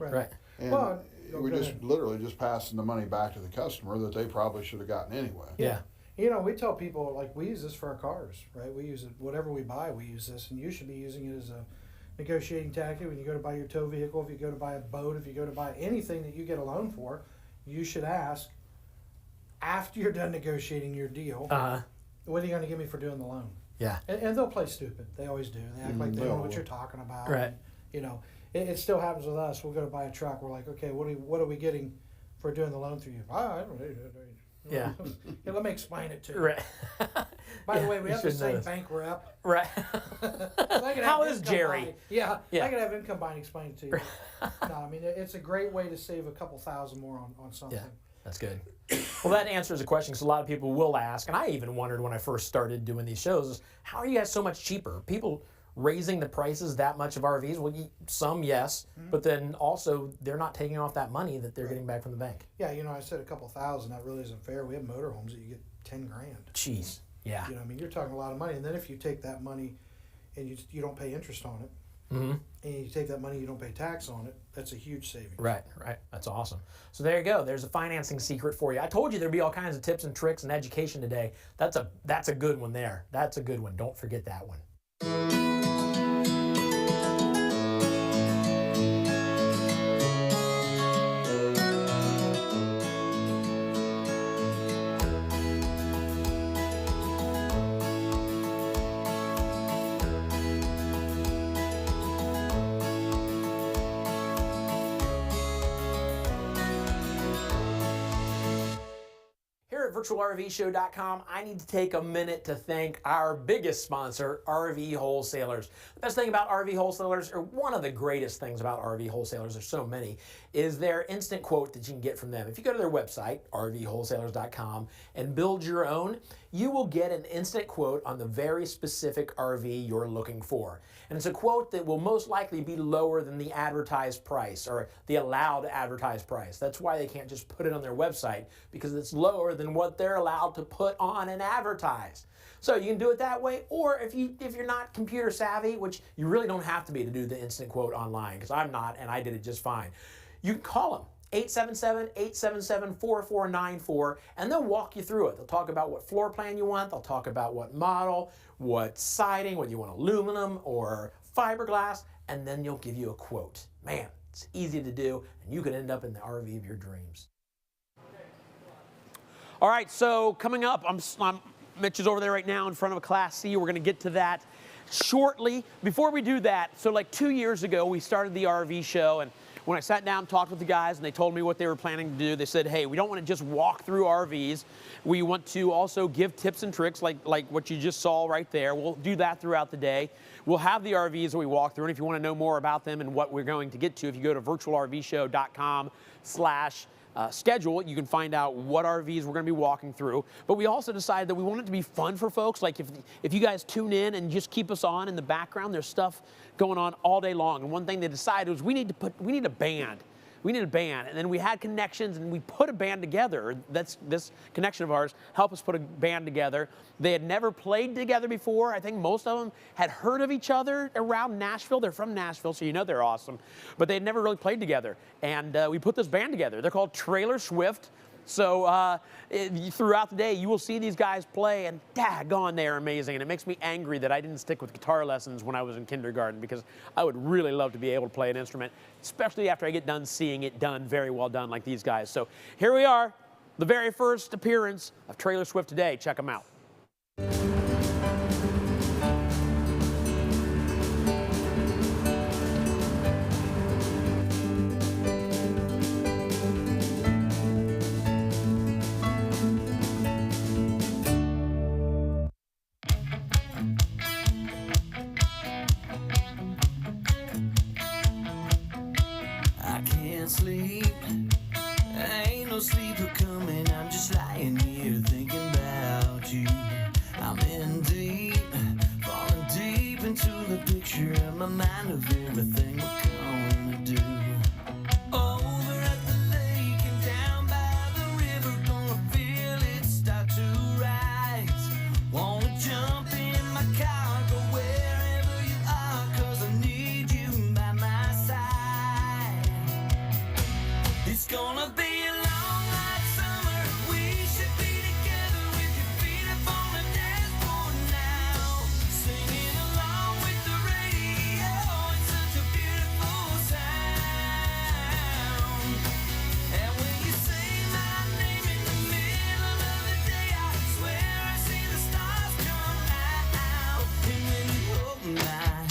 And we literally just passing the money back to the customer that they probably should have gotten anyway. Yeah. We tell people, like, we use this for our cars, right? We use it, whatever we buy, we use this, and you should be using it as a negotiating tactic when you go to buy your tow vehicle, if you go to buy a boat, if you go to buy anything that you get a loan for, you should ask, after you're done negotiating your deal, what are you going to give me for doing the loan? Yeah. And they'll play stupid. They always do. They act like they don't know what you're talking about. Right. And, it still happens with us. We'll go to buy a truck. We're like, okay, what are we getting for doing the loan through you? I don't know. Yeah. Let me explain it to you. Right. By the way, we have the same bank rep. Right. How is income Jerry? buying. Yeah. I could have income buying explain it to you. No, I mean, it's a great way to save a couple thousand more on something. Yeah, that's good. Well, that answers a question because a lot of people will ask, and I even wondered when I first started doing these shows, is how are you guys so much cheaper? People raising the prices that much of RVs? Well, some, yes, but then also they're not taking off that money that they're getting back from the bank. Yeah, I said a couple thousand. That really isn't fair. We have motorhomes that you get 10 grand. Jeez. Yeah. I mean, you're talking a lot of money. And then if you take that money and you don't pay interest on it, and you take that money, you don't pay tax on it, that's a huge savings. Right. That's awesome. So there you go. There's a financing secret for you. I told you there'd be all kinds of tips and tricks and education today. That's a good one there. That's a good one. Don't forget that one. virtualrvshow.com, I need to take a minute to thank our biggest sponsor, RV Wholesalers. The best thing about RV Wholesalers, or one of the greatest things about RV Wholesalers, there's so many, is their instant quote that you can get from them. If you go to their website, rvwholesalers.com, and build your own, you will get an instant quote on the very specific RV you're looking for. And it's a quote that will most likely be lower than the advertised price, or the allowed advertised price. That's why they can't just put it on their website, because it's lower than what they're allowed to put on and advertise. So you can do it that way, or if you're not computer savvy, which you really don't have to be to do the instant quote online, because I'm not, and I did it just fine. You can call them, 877-877-4494, and they'll walk you through it. They'll talk about what floor plan you want. They'll talk about what model, what siding, whether you want aluminum or fiberglass, and then they'll give you a quote. Man, it's easy to do, and you could end up in the RV of your dreams. All right, so coming up, Mitch is over there right now in front of a Class C. We're going to get to that shortly. Before we do that, so like 2 years ago, we started the RV show, and when I sat down and talked with the guys and they told me what they were planning to do, they said, hey, we don't want to just walk through RVs. We want to also give tips and tricks like what you just saw right there. We'll do that throughout the day. We'll have the RVs that we walk through, and if you want to know more about them and what we're going to get to, if you go to virtualrvshow.com/schedule, you can find out what RVs we're going to be walking through. But we also decided that we want it to be fun for folks. Like if you guys tune in and just keep us on in the background, there's stuff going on all day long. And one thing they decided was we need a band. We need a band. And then we had connections and we put a band together. That's this connection of ours helped us put a band together. They had never played together before. I think most of them had heard of each other around Nashville. They're from Nashville, so you know they're awesome. But they had never really played together. And we put this band together. They're called Trailer Swift. So throughout the day, you will see these guys play, and daggone, they are amazing. And it makes me angry that I didn't stick with guitar lessons when I was in kindergarten, because I would really love to be able to play an instrument, especially after I get done seeing it done very well done like these guys. So here we are, the very first appearance of Trailer Swift today. Check them out. Sleep, ain't no sleeper coming. I'm just lying here thinking about you. I'm in deep, falling deep into the picture in my mind of everything we're gonna do. Over at the lake and down by the river, gonna feel it start to rise. Wanna jump in my car, go wherever you are, 'cause I need you by my side. It's gonna be a long hot summer. We should be together with your feet up on the dashboard now, singing along with the radio. It's such a beautiful sound. And when you say my name in the middle of the day, I swear I see the stars come out. And when you hold my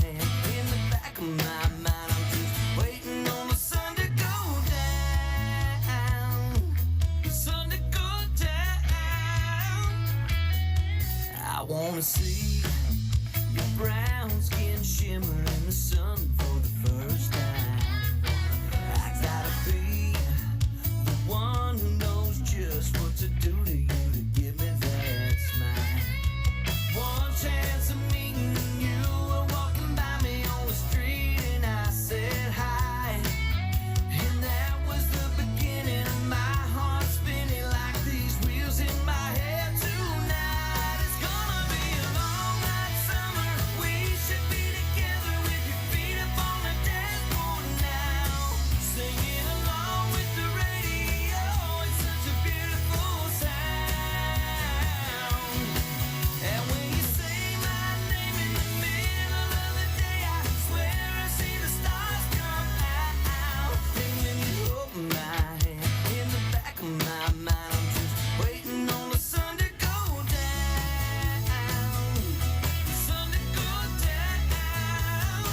hand in the back of my mind, I'm just waiting on the sun to go down. Sun to go down. I wanna see your brown skin shimmer in the sun for the first time. I gotta be the one who knows just what to do to you to give me that smile. One chance of meeting you, were walking by me on the street and I said hi. And that was the beginning of my heart spinning like these wheels in my head tonight. It's gonna be a long hot summer. We should be together with your feet up on the dashboard now, singing along with the radio. It's such a beautiful sound. And when you say my name in the middle of the day, I swear I see the stars come out. And when you hold my hand in the back of my mind, I'm just waiting on the sun to go down. The sun to go down.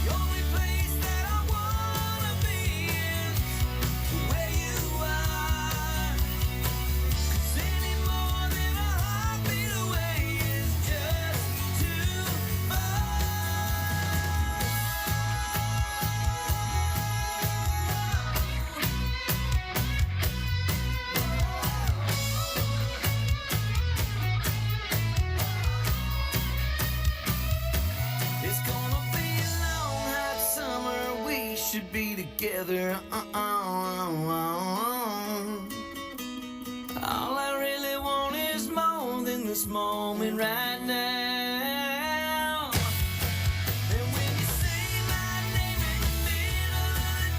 The only place that I wanna be is where you are. 'Cause any more than a heartbeat away is just too far. It's gonna be a long hot summer. We should be together. All I really want is more than this moment right now. And when you say my name in the middle of the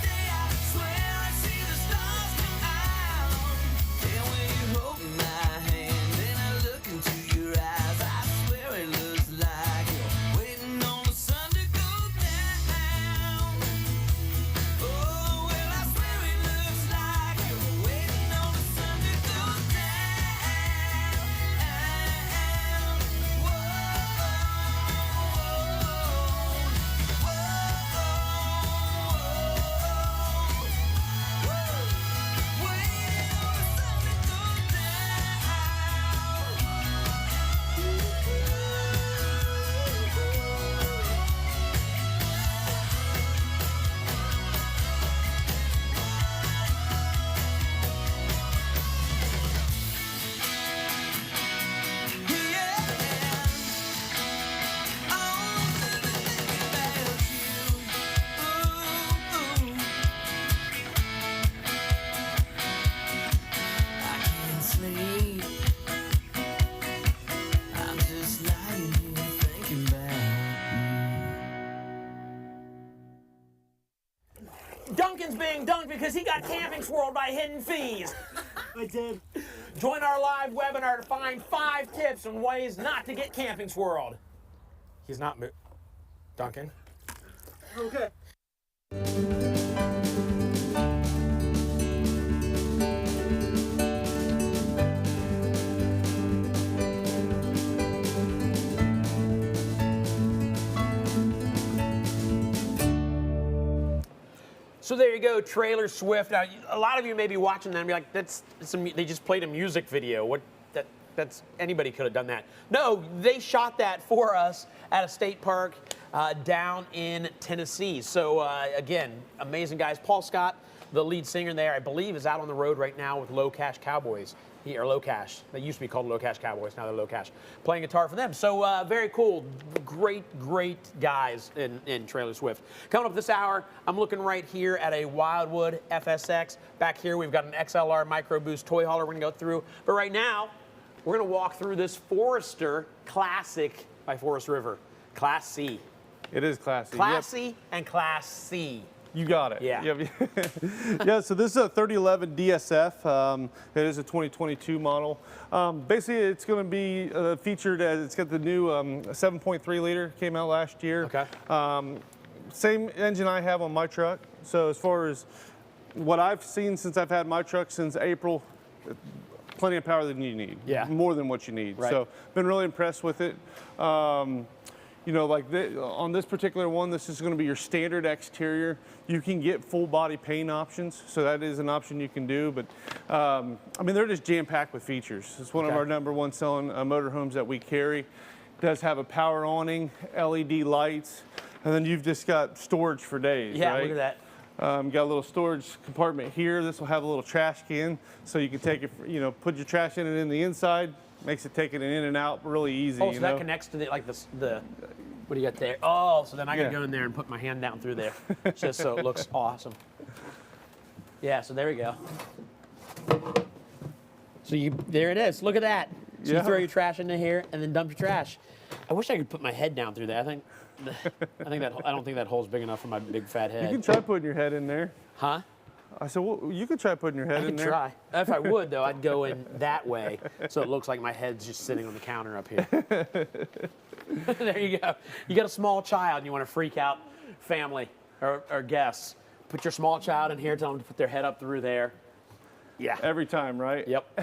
Donkin's being dunked because he got camping swirled by hidden fees. I did. Join our live webinar to find 5 tips on ways not to get camping swirled. He's not Duncan. Okay. So there you go, Trailer Swift. Now, a lot of you may be watching that and be like, they just played a music video. That's anybody could have done that. No, they shot that for us at a state park down in Tennessee. So again, amazing guys. Paul Scott, the lead singer there, I believe is out on the road right now with Low Cash Cowboys. Or Low Cash. They used to be called Low Cash Cowboys. Now they're Low Cash. Playing guitar for them. So very cool. Great guys in Trailer Swift. Coming up this hour, I'm looking right here at a Wildwood FSX. Back here, we've got an XLR Micro Boost toy hauler we're going to go through. But right now, we're going to walk through this Forester Classic by Forest River. Class C. It is classy. Classy and Class C. You got it. Yeah. Yep. Yeah, so this is a 3011 DSF. It is a 2022 model. Basically, it's going to be featured as, it's got the new 7.3 liter, came out last year. Okay. Same engine I have on my truck. So as far as what I've seen since I've had my truck since April, plenty of power than you need. Yeah. More than what you need. Right. So been really impressed with it. You know, like on this particular one, this is going to be your standard exterior. You can get full body paint options, so that is an option you can do. But I mean, they're just jam-packed with features. It's one of our #1 selling motorhomes that we carry. It does have a power awning, LED lights, and then you've just got storage for days. Yeah, right? look at that. Got a little storage compartment here. This will have a little trash can, so you can take it, you know, put your trash in it in the inside. Makes it taking it in and out really easy. Oh, so that connects to the what do you got there? Oh, so then I can go in there and put my hand down through there, just so it looks awesome. Yeah, so there we go. So there it is. Look at that. So you throw your trash into here and then dump your trash. I wish I could put my head down through there. I don't think that hole's big enough for my big fat head. You can try putting your head in there. Huh? I said, well, you could try putting your head in there. I could try. If I would, though, I'd go in that way, so it looks like my head's just sitting on the counter up here. There you go. You got a small child and you want to freak out family or guests. Put your small child in here, tell them to put their head up through there. Yeah. Every time, right? Yep.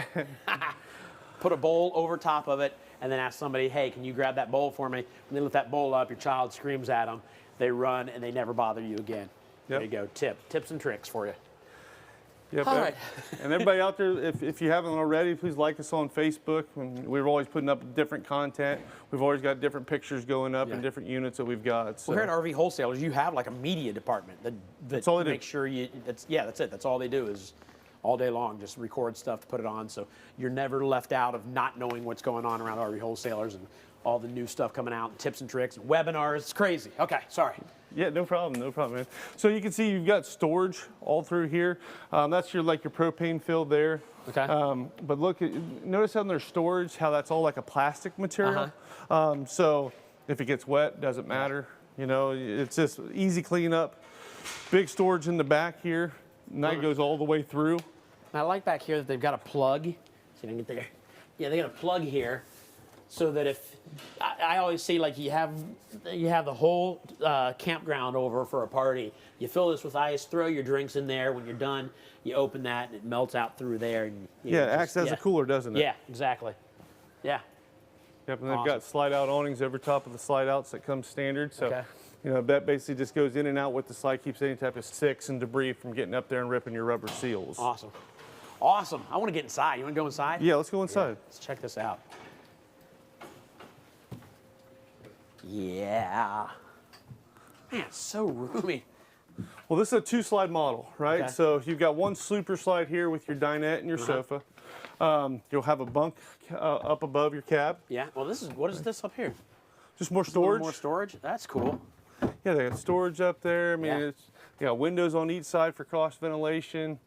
Put a bowl over top of it and then ask somebody, hey, can you grab that bowl for me? When they lift that bowl up, your child screams at them. They run and they never bother you again. There you go. Tips and tricks for you. Yep. All right. And everybody out there, if you haven't already, please like us on Facebook. We're always putting up different content. We've always got different pictures going up and different units that we've got. So. Well, here at RV Wholesalers, you have like a media department that all they makes sure you. That's it. That's all they do is all day long just record stuff to put it on. So you're never left out of not knowing what's going on around RV Wholesalers and all the new stuff coming out, and tips and tricks, and webinars. It's crazy. Okay, sorry. Yeah, no problem, man. So you can see you've got storage all through here. That's your propane fill there. Okay. But notice on their storage how that's all like a plastic material. So if it gets wet, doesn't matter. You know, it's just easy cleanup. Big storage in the back here, and that goes all the way through. I like back here that they've got a plug. See if I can get there. Yeah, they got a plug here. So that if I always see like you have the whole campground over for a party, you fill this with ice, throw your drinks in there. When you're done, you open that and it melts out through there. And it acts as a cooler, doesn't it? Yeah, exactly. Yeah. Yep, and they've got slide out awnings over top of the slide outs that come standard. So, Okay. you know, that basically just goes in and out with the slide, keeps any type of sticks and debris from getting up there and ripping your rubber seals. Awesome. Awesome. I want to get inside. You want to go inside? Yeah, let's go inside. Yeah. Let's check this out. Yeah. Man, it's so roomy. Well, this is a 2-slide model, right? Okay. So you've got one sleeper slide here with your dinette and your sofa. You'll have a bunk up above your cab. Yeah. Well, what is this up here? Just more A little storage. more storage? That's cool. Yeah, they got storage up there. I mean, Yeah. it's windows on each side for cross ventilation.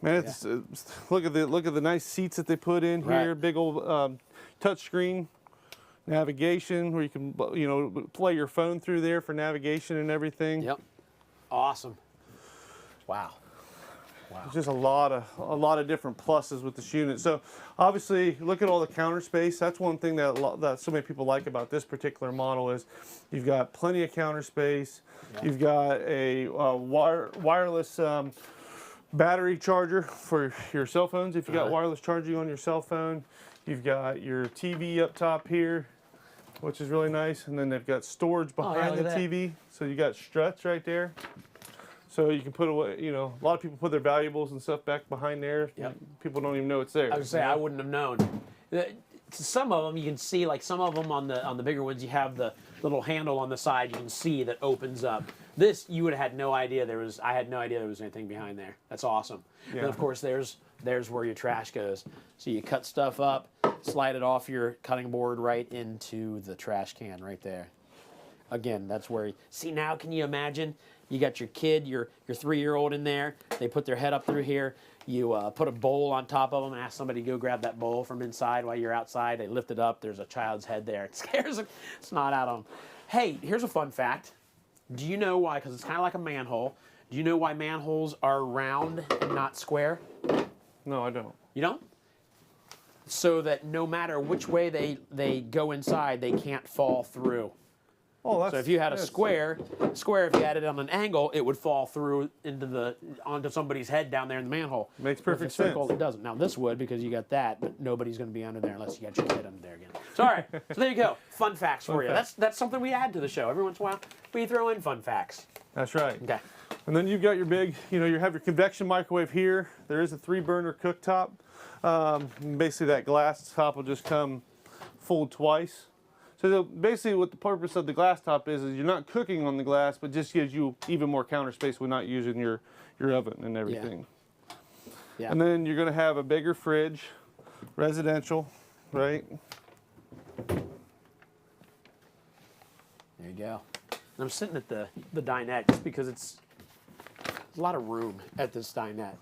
Man, it's look at the nice seats that they put in here. Big old touch screen. Navigation, where you can play your phone through there for navigation and everything. Yep. Awesome. Wow. There's just a lot of different pluses with this unit. So obviously, look at all the counter space. That's one thing that so many people like about this particular model is you've got plenty of counter space. Yeah. You've got a wireless battery charger for your cell phones. If you got wireless charging on your cell phone, you've got your TV up top here, which is really nice. And then they've got storage behind the TV. So you got struts right there. So you can put away, you know, a lot of people put their valuables and stuff back behind there. Yep. People don't even know it's there. I would say I wouldn't have known. Some of them you can see, like some of them on the bigger ones, you have the little handle on the side you can see that opens up. This you would have had no idea there was. I had no idea there was anything behind there. That's awesome. Yeah. And of course there's where your trash goes. So you cut stuff up, slide it off your cutting board right into the trash can right there. Again, that's where. See now, can you imagine? You got your kid, your 3-year-old in there. They put their head up through here. You put a bowl on top of them and ask somebody to go grab that bowl from inside while you're outside. They lift it up. There's a child's head there. It scares them. It's not out on them. Hey, here's a fun fact. Do you know why? Because it's kind of like a manhole. Do you know why manholes are round and not square? No, I don't. You don't? So that no matter which way they go inside, they can't fall through. Oh, that's, so if you had a square, if you had it on an angle, it would fall through onto somebody's head down there in the manhole. Makes perfect sense. sense. It doesn't. Now this would, because you got that, but nobody's going to be under there unless you got your kid under there again. So all right, so there you go. Fun facts for you. That's something we add to the show every once in a while. We throw in fun facts. That's right. Okay. And then you've got your big, you have your convection microwave here. There is a 3-burner cooktop. Basically, that glass top will just come fold twice. So basically what the purpose of the glass top is you're not cooking on the glass, but just gives you even more counter space with not using your oven and everything. Yeah. And then you're going to have a bigger fridge, residential, right? There you go. And I'm sitting at the dinette just because there's a lot of room at this dinette.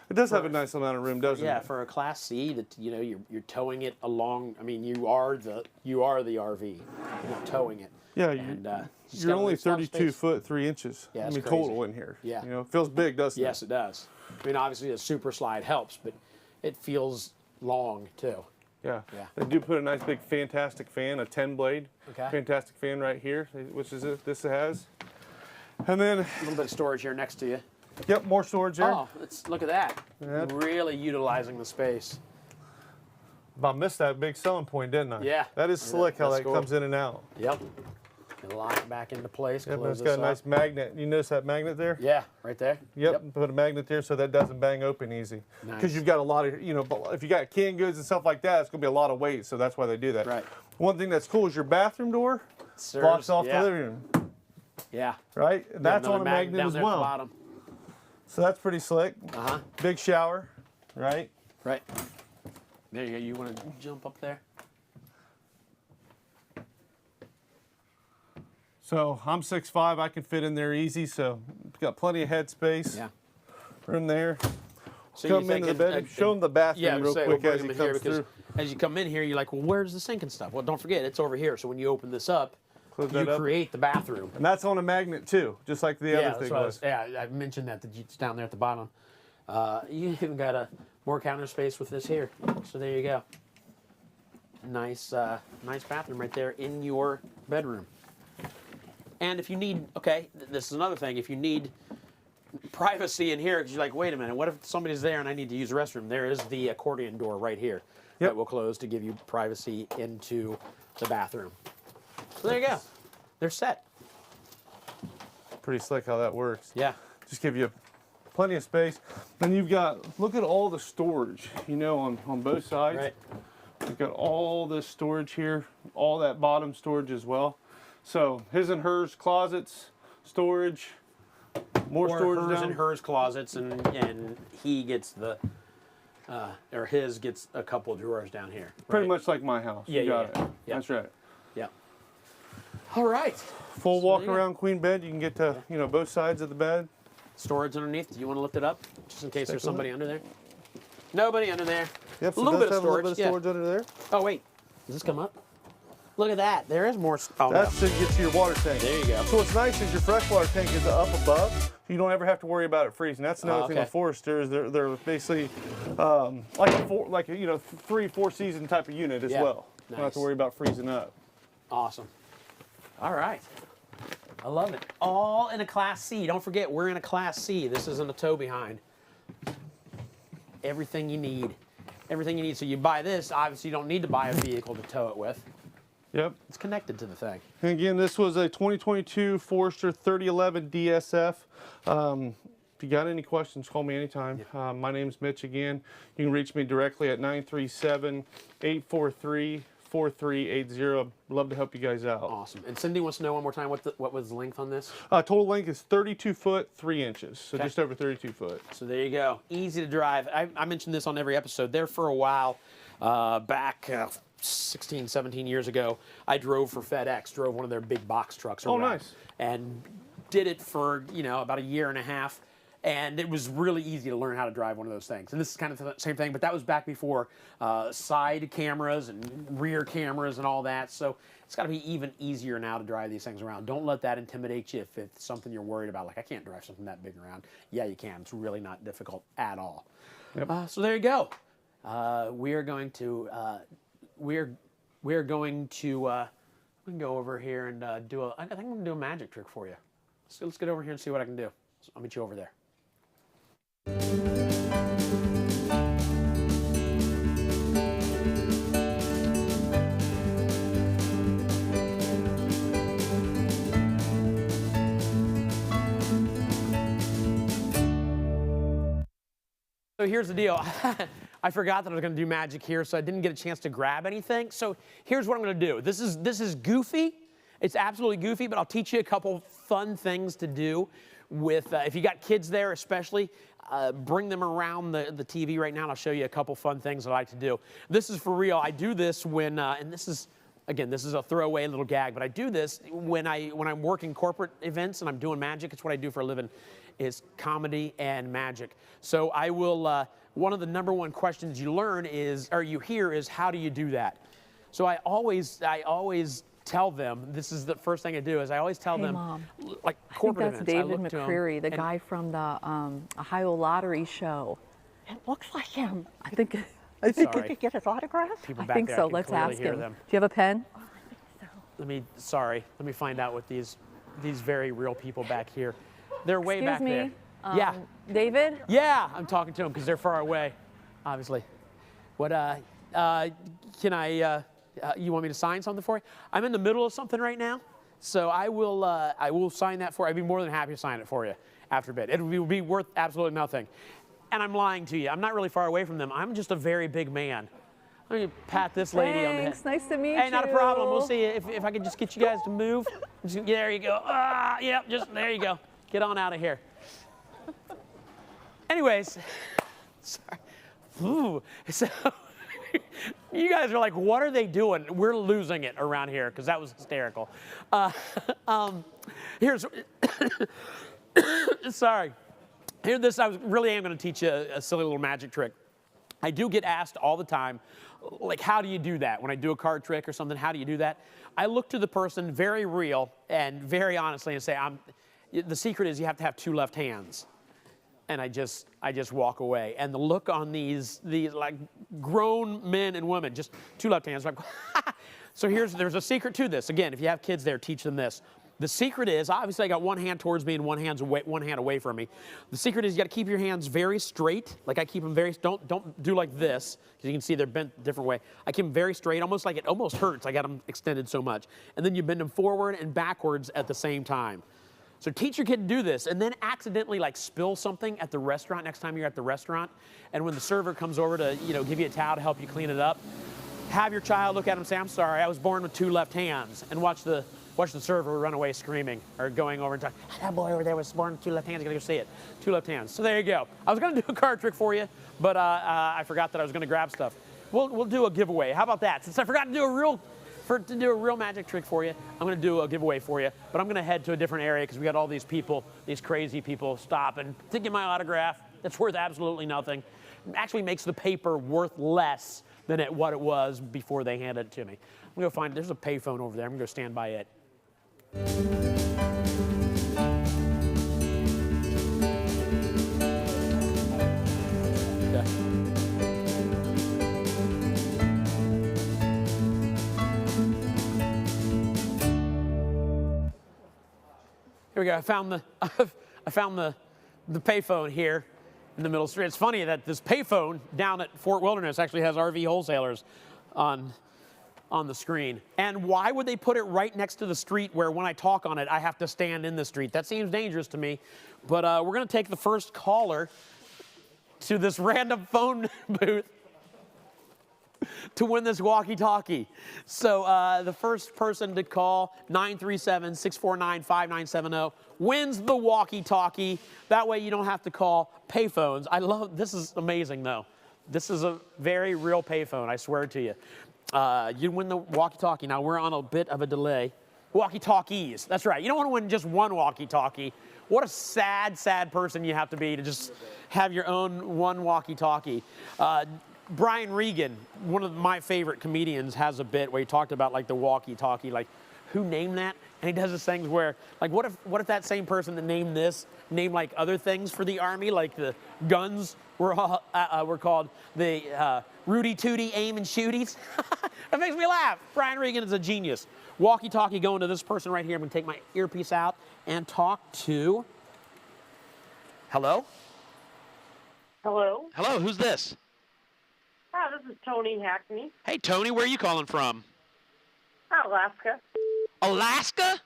It does have a nice amount of room, doesn't it? Yeah, for a Class C, that you're towing it along. I mean, you are the RV. You're not towing it. Yeah, and, you're only 32 foot 3 inches. Yeah, I mean, crazy. total in here. Yeah, it feels big, doesn't it? Yes, it does. I mean, obviously the super slide helps, but it feels long too. Yeah. They do put a nice big fantastic fan, a 10-blade. Okay. Fantastic fan right here, which is this has. And then a little bit of storage here next to you. Yep, more storage there. Oh, look at that. Yeah. Really utilizing the space. I missed that big selling point, didn't I? Yeah. That is slick how that cool. comes in and out. Yep. You lock it back into place. Yep, close it's got a this nice up. magnet. You notice that magnet there? Yeah, right there. Yep. Put a magnet there so that doesn't bang open easy. Because Nice. you've got a lot of, if you got canned goods and stuff like that, it's going to be a lot of weight, so that's why they do that. Right. One thing that's cool is your bathroom door blocks off the living room. Yeah. Right? And that's on a magnet down as there at the well. bottom. So that's pretty slick. Uh-huh. Big shower, right? Right. There you go. You want to jump up there? So I'm 6'5", I can fit in there easy, so got plenty of head space. Yeah. Room there. So Come into the bedroom. Show them the bathroom real quick as he comes through. As you come in here, you're like, well, where's the sink and stuff? Well, don't forget, it's over here. So when you open this up, you create the bathroom. And that's on a magnet too, just like the other thing was. I mentioned that it's down there at the bottom. You even got more counter space with this here. So there you go. Nice bathroom right there in your bedroom. And if you need, this is another thing. If you need privacy in here, because you're like, wait a minute, what if somebody's there and I need to use the restroom? There is the accordion door right here that will close to give you privacy into the bathroom. So there you go. They're set. Pretty slick how that works. Yeah. Just give you plenty of space. Then you've got, look at all the storage, on both sides. Right. You've got all this storage here, all that bottom storage as well. So his and hers closets, storage, more storage hers down. and hers closets, and he gets or his gets a couple drawers down here. Right? Pretty much like my house. Yeah, you got it. Yeah. That's right. Yeah. All right. Full walk around queen bed. You can get to both sides of the bed. Storage underneath. Do you want to lift it up just in case there's somebody under there? Nobody under there. Yep. So a little bit of storage. A little bit of storage under there. Oh wait, does this come up? Look at that. There is more. Oh, That's to get to your water tank. There you go. So what's nice is your freshwater tank is up above. you don't ever have to worry about it freezing. That's another thing okay. with Foresters. They're basically like a 3-4 season type of unit as Yeah. well. You don't have to Nice. worry about freezing up. Awesome. All right. I love it. All in a Class C. Don't forget, we're in a Class C. This isn't a tow behind. Everything you need. Everything you need. So you buy this, obviously you don't need to buy a vehicle to tow it with. Yep. It's connected to the thing. And again, this was a 2022 Forester 3011 DSF. If you got any questions, call me anytime. My name's Mitch again. You can reach me directly at 937-843-4380. Love to help you guys out. Awesome. And Cindy wants to know one more time what was the length on this? Total length is 32 foot 3 inches, so Okay. just over 32 foot. So there you go. Easy to drive. I mentioned this on every episode. There for a while, back 16, 17 years ago, I drove for FedEx, drove one of their big box trucks around. Oh, nice. And did it for, about a year and a half. And it was really easy to learn how to drive one of those things. And this is kind of the same thing, but that was back before side cameras and rear cameras and all that. So it's got to be even easier now to drive these things around. Don't let that intimidate you if it's something you're worried about. Like, I can't drive something that big around. Yeah, you can. It's really not difficult at all. Yep. So there you go. We are going to we can go over here and I think I'm going to do a magic trick for you. So let's get over here and see what I can do. So I'll meet you over there. So here's the deal. I forgot that I was going to do magic here, so I didn't get a chance to grab anything. So here's what I'm going to do. This is goofy. It's absolutely goofy, but I'll teach you a couple fun things to do with, if you got kids there especially, bring them around the TV right now, and I'll show you a couple fun things I like to do. This is for real. I do this when, and this is, again, this is a throwaway little gag, but I do this when I'm working corporate events and I'm doing magic. It's what I do for a living, is comedy and magic. So I will, one of the number one questions you learn is, or you hear is, how do you do that? So I always tell them, this is the first thing I do, is I always tell them, Mom, like I think corporate that's events. I David look to 'em, McCreary, the and- guy from the Ohio Lottery show. It looks like him. I think Did Sorry. you get his autograph? People I back think there, so. can Let's clearly ask hear him. them. Do you have a pen? Let me find out what these very real people back here. They're way Excuse back me. there. Yeah. David? Yeah, I'm talking to them because they're far away, obviously. What, can I, you want me to sign something for you? I'm in the middle of something right now, so I will sign that for you. I'd be more than happy to sign it for you after a bit. It would be worth absolutely nothing. And I'm lying to you. I'm not really far away from them. I'm just a very big man. Let me pat this lady on the head. Thanks. Nice to meet you. Hey, not a problem. We'll see if I can just get you guys to move. There you go. Yep, just there you go. Get on out of here. Anyways, sorry. Ooh, so you guys are like, what are they doing? We're losing it around here because that was hysterical. Here's, sorry. Here, I really am going to teach you a silly little magic trick. I do get asked all the time, like, how do you do that? When I do a card trick or something, how do you do that? I look to the person very real and very honestly and say, the secret is you have to have two left hands. And I just walk away. And the look on these like grown men and women, just two left hands. Like, so there's a secret to this. Again, if you have kids there, teach them this. The secret is, obviously I got one hand towards me and one hand away from me. The secret is you got to keep your hands very straight. Like I keep them very, don't do like this, because you can see they're bent a different way. I keep them very straight, almost like it almost hurts. I got them extended so much. And then you bend them forward and backwards at the same time. So teach your kid to do this, and then accidentally like spill something at the restaurant next time you're at the restaurant. And when the server comes over to give you a towel to help you clean it up, have your child look at him and say, "I'm sorry, I was born with two left hands," and watch the server run away screaming or going over and talking, "That boy over there was born with two left hands. You gotta go see it. Two left hands." So there you go. I was gonna do a card trick for you, but I forgot that I was gonna grab stuff. We'll do a giveaway. How about that? Since I forgot to do a real magic trick for you, I'm going to do a giveaway for you, but I'm going to head to a different area because we got all these people, these crazy people stopping to get my autograph. That's worth absolutely nothing. It actually makes the paper worth less than what it was before they handed it to me. I'm going to go find, there's a payphone over there. I'm going to go stand by it. we go. I found the the payphone here in the middle of the street. It's funny that this payphone down at Fort Wilderness actually has RV wholesalers on the screen. And why would they put it right next to the street where when I talk on it, I have to stand in the street? That seems dangerous to me. But we're going to take the first caller to this random phone booth to win this walkie-talkie. So the first person to call, 937-649-5970, wins the walkie-talkie. That way you don't have to call payphones. I love, this is amazing though. This is a very real payphone, I swear to you. You win the walkie-talkie. Now we're on a bit of a delay. Walkie-talkies, that's right. You don't want to win just one walkie-talkie. What a sad, sad person you have to be to just have your own one walkie-talkie. Brian Regan, one of my favorite comedians, has a bit where he talked about like the walkie-talkie, like who named that? And he does this things where, like, what if that same person that named this named like other things for the Army, like the guns were called the Rudy Tooty Aim and Shooties? That makes me laugh. Brian Regan is a genius. Walkie-talkie going to this person right here. I'm gonna take my earpiece out and talk to. Hello? Hello? Hello, who's this? Hi, this is Tony Hackney. Hey, Tony, where are you calling from? Alaska. Alaska?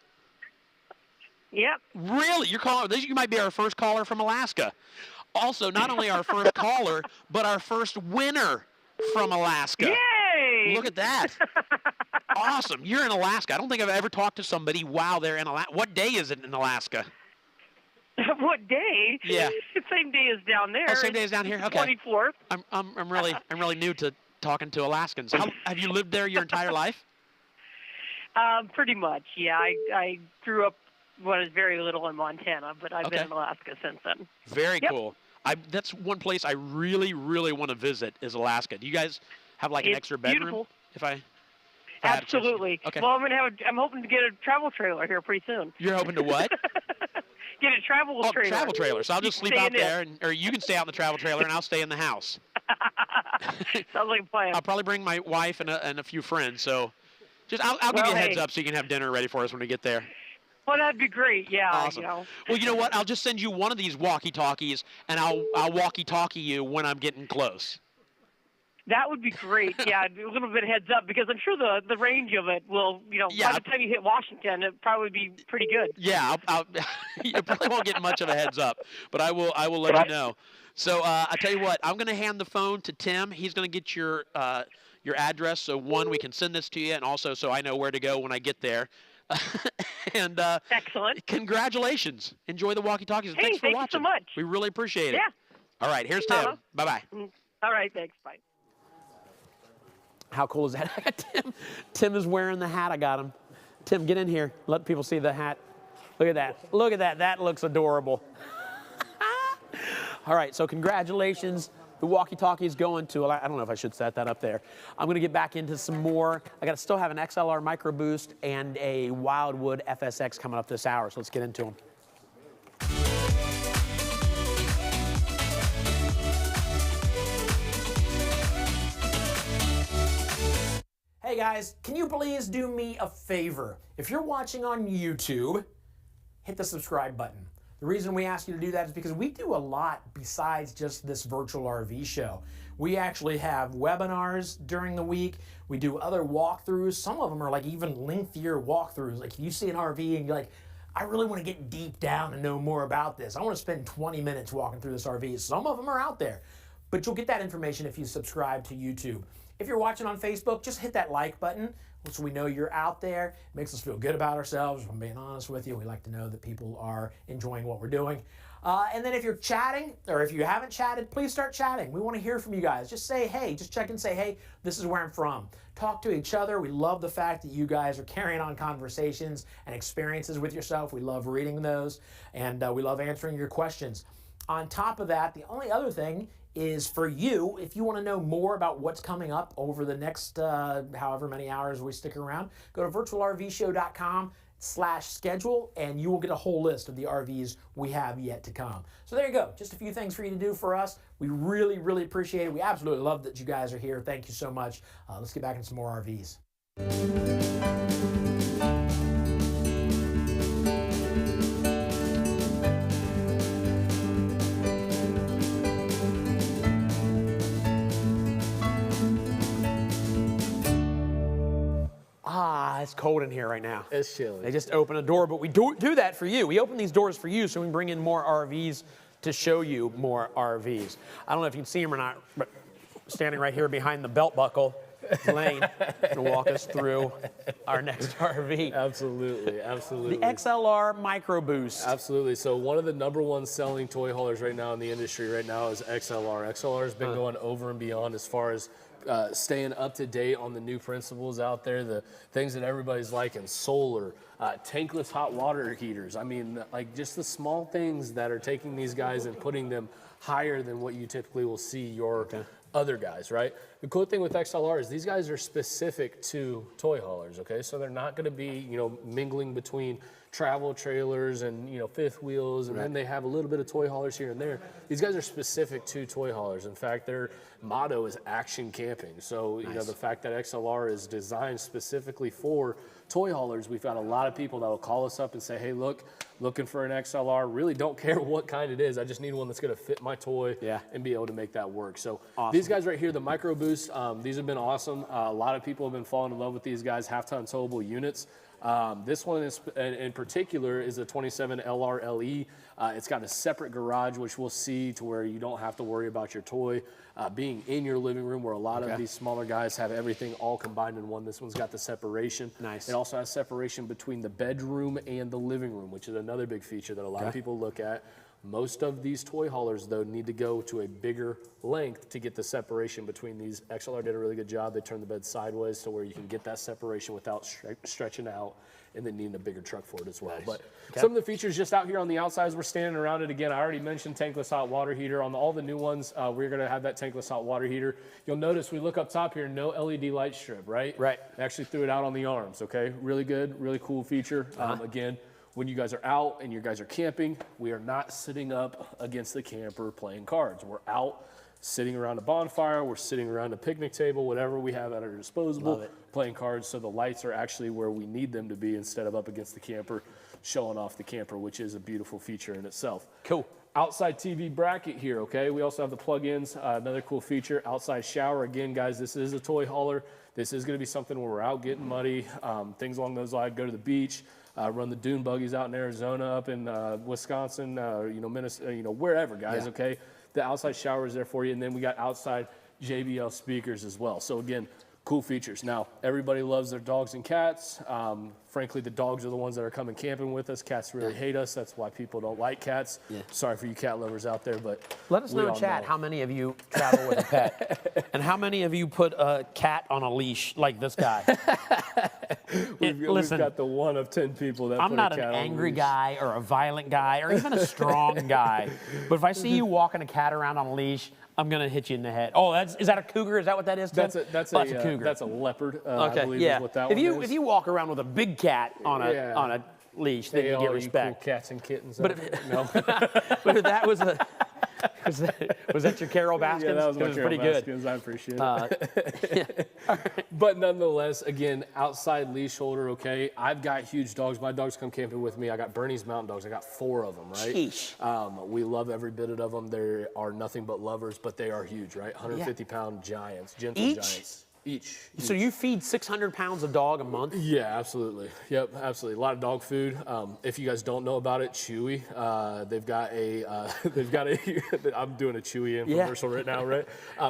Yep. Really? You're calling? You might be our first caller from Alaska. Also, not only our first caller, but our first winner from Alaska. Yay! Look at that. Awesome. You're in Alaska. I don't think I've ever talked to somebody while they're in Alaska. What day is it in Alaska? What day? Yeah. Same day as down there. Oh, same day as down here? Okay. 24th. I'm really new to talking to Alaskans. Have you lived there your entire life? Pretty much, yeah. I grew up when I was very little in Montana, but I've been in Alaska since then. Very cool. That's one place I really, really want to visit is Alaska. Do you guys have like an extra bedroom? Beautiful. If I Absolutely. Okay. Well, I'm hoping to get a travel trailer here pretty soon. You're hoping to what? Get a travel trailer. Travel trailer. So I'll just sleep out there, or you can stay out in the travel trailer, and I'll stay in the house. Sounds like a plan. I'll probably bring my wife and a few friends. So I'll give you a heads up so you can have dinner ready for us when we get there. Well, that'd be great. Yeah. Awesome. You know. Well, you know what? I'll just send you one of these walkie-talkies, and I'll walkie-talkie you when I'm getting close. That would be great. Yeah, a little bit of heads up because I'm sure the range of it will, by the time you hit Washington, it'll probably be pretty good. Yeah, you probably won't get much of a heads up, but I will let you know. So I tell you what, I'm going to hand the phone to Tim. He's going to get your address, so one, we can send this to you, and also so I know where to go when I get there. And excellent. Congratulations. Enjoy the walkie-talkies. Hey, thanks for watching. Thank you so much. We really appreciate it. Yeah. All right, here's Tim. Bye-bye. All right, thanks. Bye. How cool is that? Tim is wearing the hat. I got him. Tim, get in here. Let people see the hat. Look at that. Look at that. That looks adorable. All right, so congratulations. The walkie-talkie is going to, I don't know if I should set that up there. I'm going to get back into some more. I got to still have an XLR Micro Boost and a Wildwood FSX coming up this hour, so let's get into them. Hey guys, can you please do me a favor? If you're watching on YouTube, hit the subscribe button. The reason we ask you to do that is because we do a lot besides just this virtual RV show. We actually have webinars during the week. We do other walkthroughs. Some of them are like even lengthier walkthroughs. Like if you see an RV and you're like, I really want to get deep down and know more about this. I want to spend 20 minutes walking through this RV. Some of them are out there, but you'll get that information if you subscribe to YouTube. If you're watching on Facebook, just hit that like button so we know you're out there. It makes us feel good about ourselves. If I'm being honest with you, we like to know that people are enjoying what we're doing. And then if you're chatting, or if you haven't chatted, please start chatting. We want to hear from you guys. Just say, hey, just check and say, hey, this is where I'm from. Talk to each other. We love the fact that you guys are carrying on conversations and experiences with yourself. We love reading those, and we love answering your questions. On top of that, the only other thing is for you, if you want to know more about what's coming up over the next however many hours we stick around, go to virtualrvshow.com/schedule and you will get a whole list of the RVs we have yet to come. So there you go. Just a few things for you to do for us. We really, really appreciate it. We absolutely love that you guys are here. Thank you so much. Let's get back into some more RVs. it's cold in here right now. It's chilly. They just open a door, but we do that for you. We open these doors for you so we can bring in more RVs to show you more RVs. I don't know if you can see them or not, but standing right here behind the belt buckle, Lane, to walk us through our next RV. Absolutely, absolutely. The XLR Micro Boost. Absolutely. So one of the #1 selling toy haulers right now in the industry right now is XLR. XLR has been going over and beyond as far as staying up to date on the new principles out there, the things that everybody's liking, solar, tankless hot water heaters. I mean, like just the small things that are taking these guys and putting them higher than what you typically will see your other guys, right? The cool thing with XLR is these guys are specific to toy haulers, okay? So they're not gonna be, mingling between travel trailers and, fifth wheels, and then they have a little bit of toy haulers here and there. These guys are specific to toy haulers. In fact, their motto is action camping. So, the fact that XLR is designed specifically for toy haulers, we've got a lot of people that will call us up and say, hey, look, looking for an XLR, really don't care what kind it is. I just need one that's gonna fit my toy and be able to make that work. So these guys right here, the Micro Boost, these have been awesome. A lot of people have been falling in love with these guys, half-ton towable units. This one is, in particular is a 27 LRLE. It's got a separate garage, which we'll see to where you don't have to worry about your toy being in your living room, where a lot of these smaller guys have everything all combined in one. This one's got the separation. Nice. It also has separation between the bedroom and the living room, which is another big feature that a lot of people look at. Most of these toy haulers, though, need to go to a bigger length to get the separation between these. XLR did a really good job. They turned the bed sideways to where you can get that separation without stretching out and then needing a bigger truck for it as well. But some of the features just out here on the outside as we're standing around it, again, I already mentioned tankless hot water heater. On all the new ones, we're going to have that tankless hot water heater. You'll notice we look up top here, no LED light strip, right? Right. They actually threw it out on the arms, okay? Really good, really cool feature. Again, when you guys are out and you guys are camping, we are not sitting up against the camper playing cards. We're out sitting around a bonfire, we're sitting around a picnic table, whatever we have at our disposal, playing cards. So the lights are actually where we need them to be instead of up against the camper, showing off the camper, which is a beautiful feature in itself. Cool. Outside TV bracket here, okay? We also have the plug-ins, another cool feature, outside shower. Again, guys, this is a toy hauler. This is gonna be something where we're out getting muddy, things along those lines, go to the beach, run the dune buggies out in Arizona, up in Wisconsin, Minnesota, wherever, guys, okay? The outside shower is there for you, and then we got outside JBL speakers as well. So again, cool features. Now, everybody loves their dogs and cats. Frankly, the dogs are the ones that are coming camping with us. Cats really hate us. That's why people don't like cats. Sorry for you cat lovers out there, but let us know in chat how many of you travel with a pet, and how many of you put a cat on a leash like this guy. We've got the 1 of 10 people that I'm put not a cat an on a angry leash. guy or a violent guy or even a strong guy, but if I see you walking a cat around on a leash, I'm gonna hit you in the head. Oh, is that a cougar? Is that what that is, Tim? That's a a cougar. That's a leopard. Okay, I believe yeah. is what that if you one is. if you walk around with a big cat on a leash, then you all get you respect. cool cats and kittens. But no. But if that was a was that your Carol Baskins? Yeah, that was my pretty Carol good. Baskins. I appreciate it. But nonetheless, again, outside leash holder, okay? I've got huge dogs. My dogs come camping with me. I got Bernie's mountain dogs. I got 4 of them, right? Sheesh. We love every bit of them. They are nothing but lovers, but they are huge, right? 150-pound giants, gentle giants. Each. So you feed 600 pounds of dog a month? Yeah, absolutely. Yep, absolutely. A lot of dog food. If you guys don't know about it, Chewy. They've got a. I'm doing a Chewy infomercial right now, right?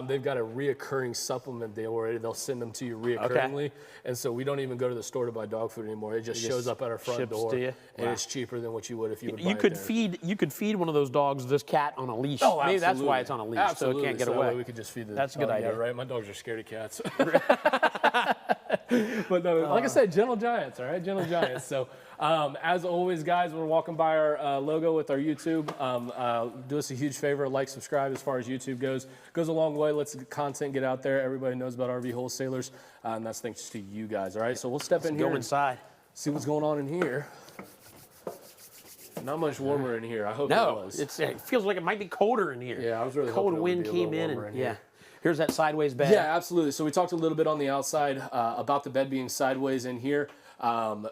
They've got a reoccurring supplement deal where they'll send them to you reoccurringly, and so we don't even go to the store to buy dog food anymore. It just shows up at our front door, to you? and it's cheaper than what you would if you would. You could feed one of those dogs this cat on a leash. Oh, maybe that's why it's on a leash, absolutely. so it can't get So that away. way we could just feed the. That's a good idea, yeah, right? My dogs are scared of cats. But no, like I said, gentle giants, all right? Gentle giants. So as always, guys, we're walking by our logo with our YouTube. Do us a huge favor, like, subscribe as far as YouTube goes. Goes a long way. Let's the content get out there. Everybody knows about RV wholesalers, and that's thanks to you guys, all right? So we'll step in here Go inside. see what's going on in here. Not much warmer in here. I hope it No, was. it feels like it might be colder in here. Yeah, I was really cold hoping it would wind be a came little in warmer and in here. Here's that sideways bed. Yeah, absolutely. So we talked a little bit on the outside about the bed being sideways in here.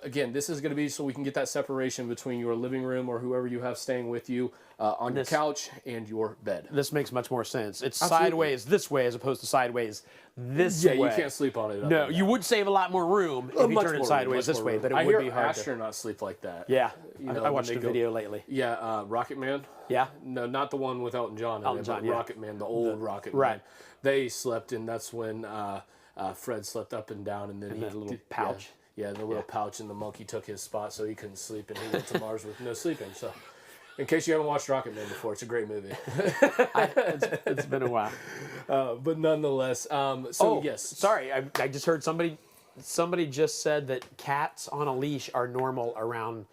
Again, this is going to be so we can get that separation between your living room or whoever you have staying with you on your couch and your bed. This makes much more sense. It's Absolutely. sideways this way as opposed to sideways this Yeah, way. you can't sleep on it. No, you would save a lot more room if you Much turn it more sideways room, this much way, more but it room. would I be hear hard to. astronauts sleep like that. Yeah, You I know, watched when a they video lately. Yeah, Rocket Man. Yeah. No, not the one with Elton John in Elton it, John, but yeah. Rocket Man, the old Rocket Man. right. They slept, and that's when Fred slept up and down, and then he had a little pouch. Yeah, the little pouch, and the monkey took his spot, so he couldn't sleep, and he went to Mars with no sleeping. So, in case you haven't watched Rocket Man before, it's a great movie. It's been a while. But nonetheless, yes. Sorry, I just heard somebody just said that cats on a leash are normal around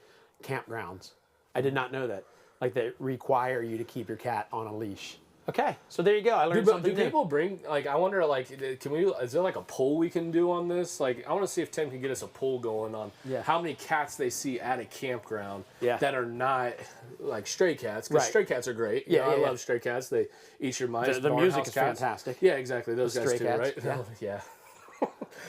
campgrounds. I did not know that. Like they require you to keep your cat on a leash. Okay, so there you go. I learned something Do new. people bring, like, I wonder, like, can we, is there like a poll we can do on this? Like, I want to see if Tim can get us a poll going on how many cats they see at a campground that are not, like, stray cats. Because stray cats are great. You know, I love stray cats. They eat your mice. The music is fantastic. Yeah, exactly. Those guys stray too, cats, right? Yeah.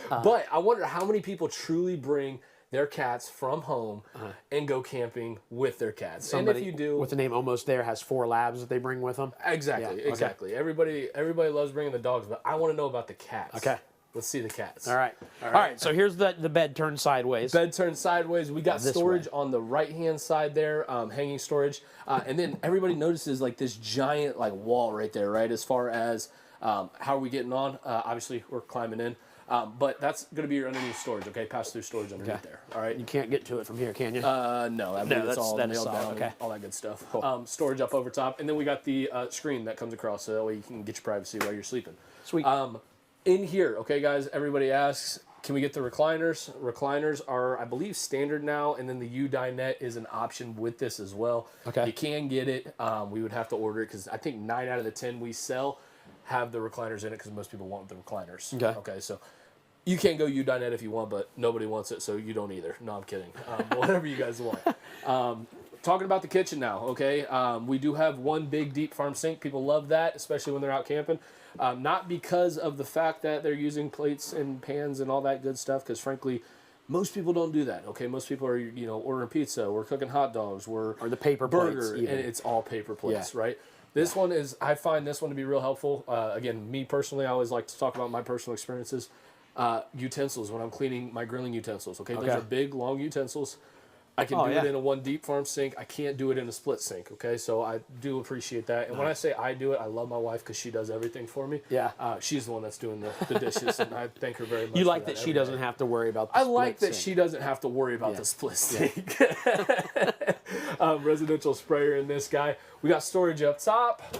But I wonder how many people truly bring their cats from home and go camping with their cats. Somebody and if you do, with the name almost there has 4 labs that they bring with them. Exactly, Yeah, okay. exactly. Everybody loves bringing the dogs, but I want to know about the cats. Okay. Let's see the cats. All right. All right. So here's the bed turned sideways. Bed turned sideways. We got This storage way. on the right-hand side there, hanging storage. And then everybody notices like this giant like wall right there, right? As far as how are we getting on? Obviously, we're climbing in. But that's going to be your underneath storage, okay? Pass-through storage underneath there, all right? You can't get to it from here, can you? No, I believe it's all that is nailed solid, down, okay. and all that good stuff. Storage up over top, and then we got the screen that comes across, so that way you can get your privacy while you're sleeping. Sweet. In here, okay, guys, everybody asks, can we get the recliners? Recliners are, I believe, standard now, and then the U-dinette is an option with this as well. Okay. You can get it. We would have to order it, because I think 9 out of the 10 we sell have the recliners in it, because most people want the recliners. Okay, so you can go U-dinette if you want, but nobody wants it, so you don't either. No, I'm kidding. Whatever you guys want. Talking about the kitchen now, okay? We do have one big deep farm sink. People love that, especially when they're out camping. Not because of the fact that they're using plates and pans and all that good stuff, because frankly, most people don't do that, okay? Most people are, you know, ordering pizza, we're cooking hot dogs, or the paper burger, plates even. and it's all paper plates, right? This one is, I find this one to be real helpful. Again, me personally, I always like to talk about my personal experiences. Utensils when I'm cleaning my grilling utensils. Okay, those are big, long utensils. I can do it in a one deep farm sink. I can't do it in a split sink. Okay, so I do appreciate that. And when I say I do it, I love my wife because she does everything for me. Yeah, she's the one that's doing the dishes, and I thank her very much. You like for that she doesn't have to worry about the I split like that sink. she doesn't have to worry about the split sink. Residential sprayer in this guy. We got storage up top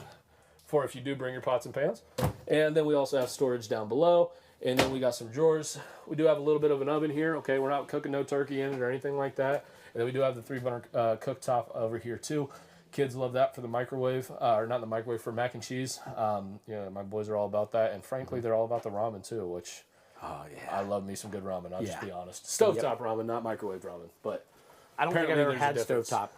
for if you do bring your pots and pans, and then we also have storage down below. And then we got some drawers. We do have a little bit of an oven here. Okay, we're not cooking no turkey in it or anything like that. And then we do have the 3-burner cooktop over here too. Kids love that for the microwave, or not the microwave, for mac and cheese. You know, my boys are all about that, and frankly, they're all about the ramen too, which I love me some good ramen. I'll just be honest. Stovetop ramen, not microwave ramen. But I don't think I've ever there's a had difference. stovetop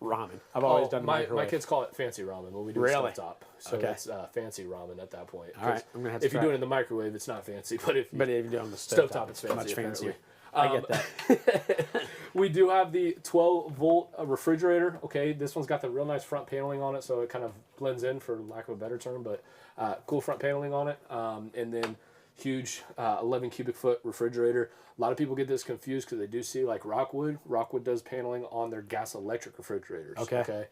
ramen. I've always done my microwave. kids call it fancy ramen, but we do Really? stovetop. So it's fancy ramen at that point. All right, I'm gonna have to if you try do it in the microwave, it's not fancy. But if you do it on the stovetop, it's fancy, much fancier. apparently. I get that. We do have the 12-volt refrigerator. Okay, this one's got the real nice front paneling on it, so it kind of blends in, for lack of a better term, but cool front paneling on it. And then huge 11 cubic foot refrigerator. A lot of people get this confused because they do see like Rockwood. Rockwood does paneling on their gas electric refrigerators. Okay.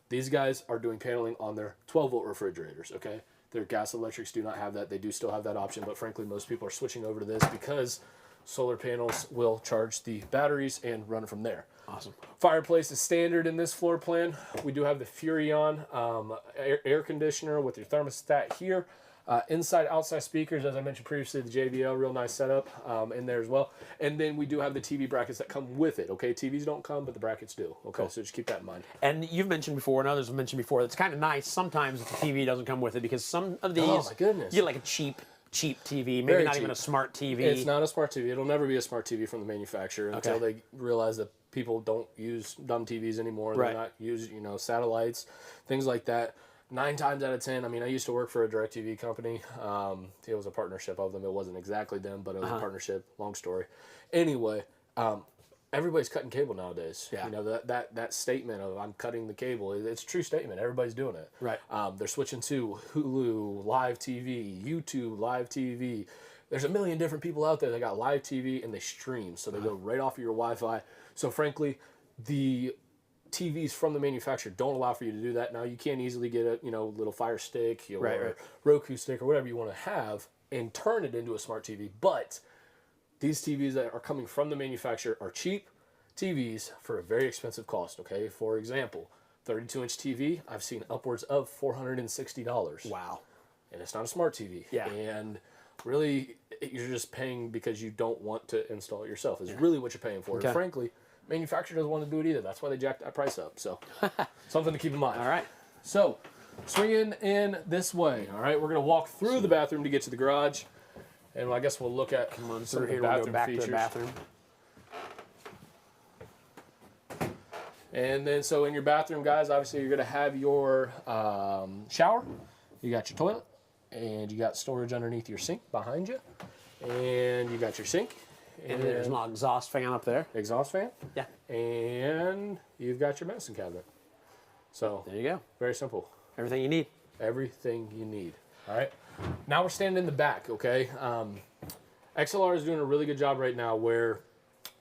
These guys are doing paneling on their 12-volt refrigerators. Okay. Their gas electrics do not have that. They do still have that option, but frankly, most people are switching over to this because solar panels will charge the batteries and run from there. Awesome. Fireplace is standard in this floor plan. We do have the Furrion air conditioner with your thermostat here. Inside, outside speakers, as I mentioned previously, the JBL, real nice setup in there as well. And then we do have the TV brackets that come with it. Okay, TVs don't come, but the brackets do. Okay, so just keep that in mind. And you've mentioned before, and others have mentioned before, it's kind of nice sometimes if the TV doesn't come with it, because some of these, oh my goodness, you get like a cheap TV, maybe Very not cheap. even a smart TV. It's not a smart TV. It'll never be a smart TV from the manufacturer until they realize that people don't use dumb TVs anymore. Right. They're not use satellites, things like that. 9 times out of 10, I mean, I used to work for a DirecTV company. It was a partnership of them. It wasn't exactly them, but it was a partnership. Long story. Anyway, everybody's cutting cable nowadays. Yeah. You know, that statement of I'm cutting the cable, it's a true statement. Everybody's doing it. Right. They're switching to Hulu, live TV, YouTube, live TV. There's a million different people out there that got live TV and they stream. So they go right off of your Wi-Fi. So frankly, the TVs from the manufacturer don't allow for you to do that. Now you can easily get a little Fire Stick or Roku stick or whatever you want to have and turn it into a smart TV. But these TVs that are coming from the manufacturer are cheap TVs for a very expensive cost. Okay, for example, 32-inch TV I've seen upwards of $460. Wow, and it's not a smart TV. Yeah, and really you're just paying because you don't want to install it yourself. Is really what you're paying for. Okay. And frankly, manufacturer doesn't want to do it either. That's why they jacked that price up. So something to keep in mind. All right. So swinging in this way. All right, we're gonna walk through the bathroom to get to the garage, and I guess we'll look at some of the We'll bathroom go back features. to the bathroom. And then, so in your bathroom, guys, obviously you're gonna have your shower. You got your toilet, and you got storage underneath your sink behind you, and you got your sink. And there's an exhaust fan up there. Exhaust fan. Yeah. And you've got your medicine cabinet. So there you go. Very simple. Everything you need. Everything you need. All right. Now we're standing in the back, okay? XLR is doing a really good job right now where,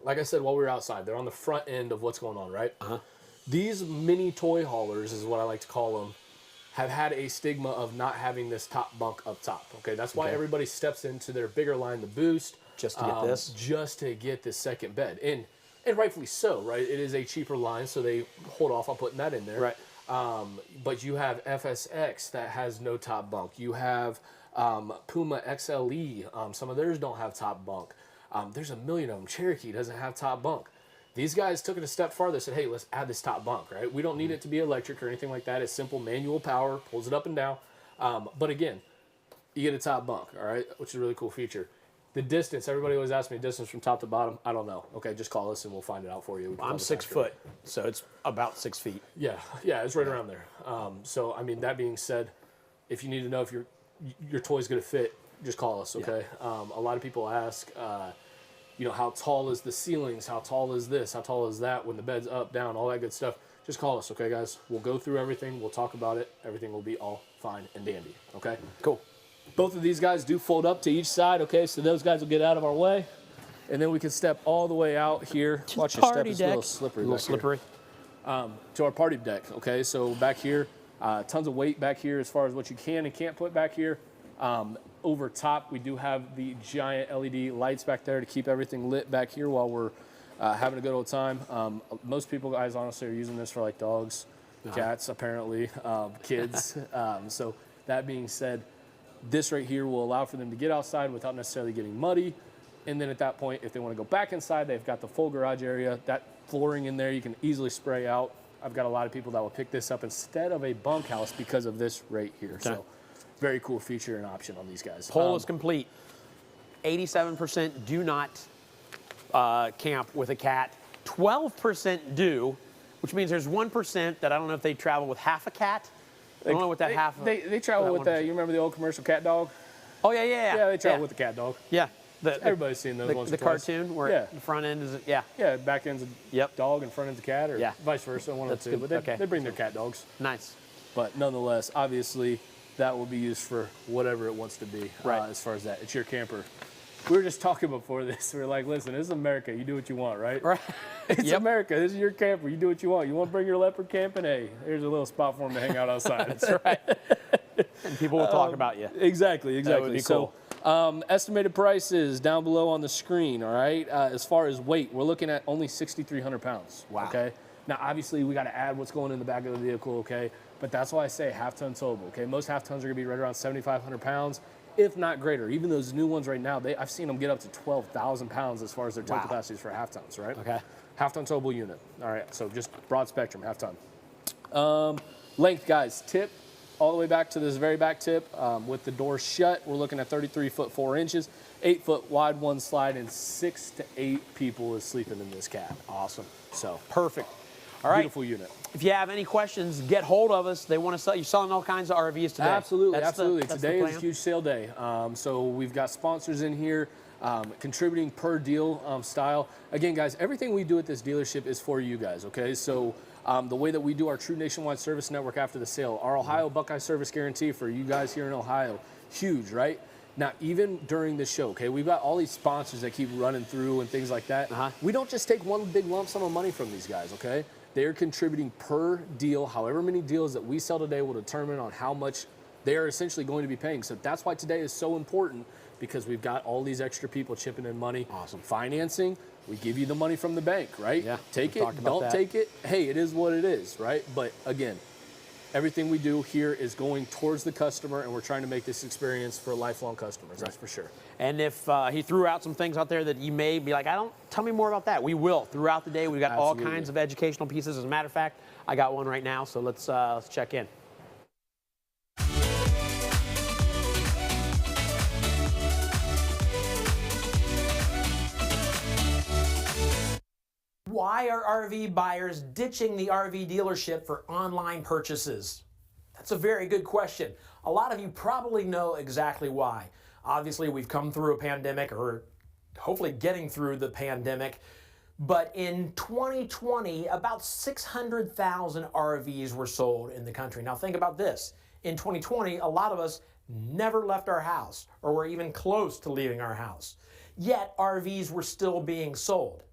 like I said while we were outside, they're on the front end of what's going on, right? These mini toy haulers, is what I like to call them, have had a stigma of not having this top bunk up top, okay? That's why everybody steps into their bigger line, the Boost. Just to get this? Just to get this second bed. And rightfully so, right? It is a cheaper line, so they hold off on putting that in there. Right. But you have FSX that has no top bunk. You have Puma XLE. Some of theirs don't have top bunk. There's a million of them. Cherokee doesn't have top bunk. These guys took it a step farther, said, hey, let's add this top bunk, right? We don't need it to be electric or anything like that. It's simple manual power, pulls it up and down. But again, you get a top bunk, all right, which is a really cool feature. The distance, everybody always asks me distance from top to bottom. I don't know. Okay, just call us and we'll find it out for you. I'm 6 foot, so it's about 6 feet. Yeah, it's right around there. So, I mean, that being said, if you need to know if your toy's going to fit, just call us, okay? Yeah. A lot of people ask, how tall is the ceilings? How tall is this? How tall is that? When the bed's up, down, all that good stuff. Just call us, okay, guys? We'll go through everything. We'll talk about it. Everything will be all fine and dandy, okay? Cool. Both of these guys do fold up to each side, okay? So those guys will get out of our way. And then we can step all the way out here. Watch your step, it's a little slippery. A little slippery. To our party deck, okay? So back here, tons of weight back here as far as what you can and can't put back here. Over top, we do have the giant LED lights back there to keep everything lit back here while we're having a good old time. Most people, guys, honestly, are using this for like dogs, cats, apparently, kids. So that being said, this right here will allow for them to get outside without necessarily getting muddy. And then at that point, if they want to go back inside, they've got the full garage area. That flooring in there, you can easily spray out. I've got a lot of people that will pick this up instead of a bunkhouse because of this right here. Okay. So very cool feature and option on these guys. Poll is complete. 87% do not camp with a cat. 12% do, which means there's 1% that I don't know if they travel with half a cat. I don't know what that half of. They travel with that. You remember the old commercial cat dog? Oh, yeah. Yeah, they travel with the cat dog. Yeah. Everybody's seen those once or twice. The cartoon where the front end is, Yeah, back end's a dog and front end's a cat, or vice versa, one of the two. But they bring their cat dogs. Nice. But nonetheless, obviously, that will be used for whatever it wants to be as far as that. It's your camper. We were just talking before this. We were like, listen, this is America. You do what you want, right? Right. It's America. This is your camper. You do what you want. You want to bring your leopard camping? Hey, here's a little spot for them to hang out outside. That's right. And people will talk about you. Exactly. That would be cool. So, estimated prices down below on the screen, all right? As far as weight, we're looking at only 6,300 pounds. Wow. Okay? Now, obviously, we got to add what's going in the back of the vehicle, okay? But that's why I say half-ton towable, okay? Most half-tons are going to be right around 7,500 pounds, if not greater. Even those new ones right now, I've seen them get up to 12,000 pounds as far as their tow capacities for half-tons, right? Okay. Half-ton towable unit. All right, so just broad spectrum, half-ton. Length, guys, tip all the way back to this very back tip with the door shut. We're looking at 33 foot 4 inches, 8 foot wide one slide, and 6 to 8 people is sleeping in this cab. Awesome. So perfect. All right. Beautiful unit. If you have any questions, get hold of us. They want to sell. You're selling all kinds of RVs today. Absolutely, That's absolutely. that's Today the is a huge sale day. So we've got sponsors in here. contributing per deal style. Again, guys, everything we do at this dealership is for you guys, okay? So the way that we do our true nationwide service network after the sale, our Ohio Buckeye service guarantee for you guys here in Ohio, huge, right? Now, even during the show, okay, we've got all these sponsors that keep running through and things like that. We don't just take one big lump sum of money from these guys, okay? They're contributing per deal. However many deals that we sell today will determine on how much they are essentially going to be paying. So that's why today is so important, because we've got all these extra people chipping in money. Awesome. Financing, we give you the money from the bank, right? Yeah. Take it, don't take it. Hey, it is what it is, right? But again, everything we do here is going towards the customer, and we're trying to make this experience for lifelong customers, that's for sure. And if he threw out some things out there that you may be like, tell me more about that. We will. Throughout the day, we've got all kinds of educational pieces. As a matter of fact, I got one right now, so let's check in. Why are RV buyers ditching the RV dealership for online purchases? That's a very good question. A lot of you probably know exactly why. Obviously, we've come through a pandemic, or hopefully getting through the pandemic. But in 2020, about 600,000 RVs were sold in the country. Now think about this. In 2020, a lot of us never left our house, or were even close to leaving our house. Yet RVs were still being sold.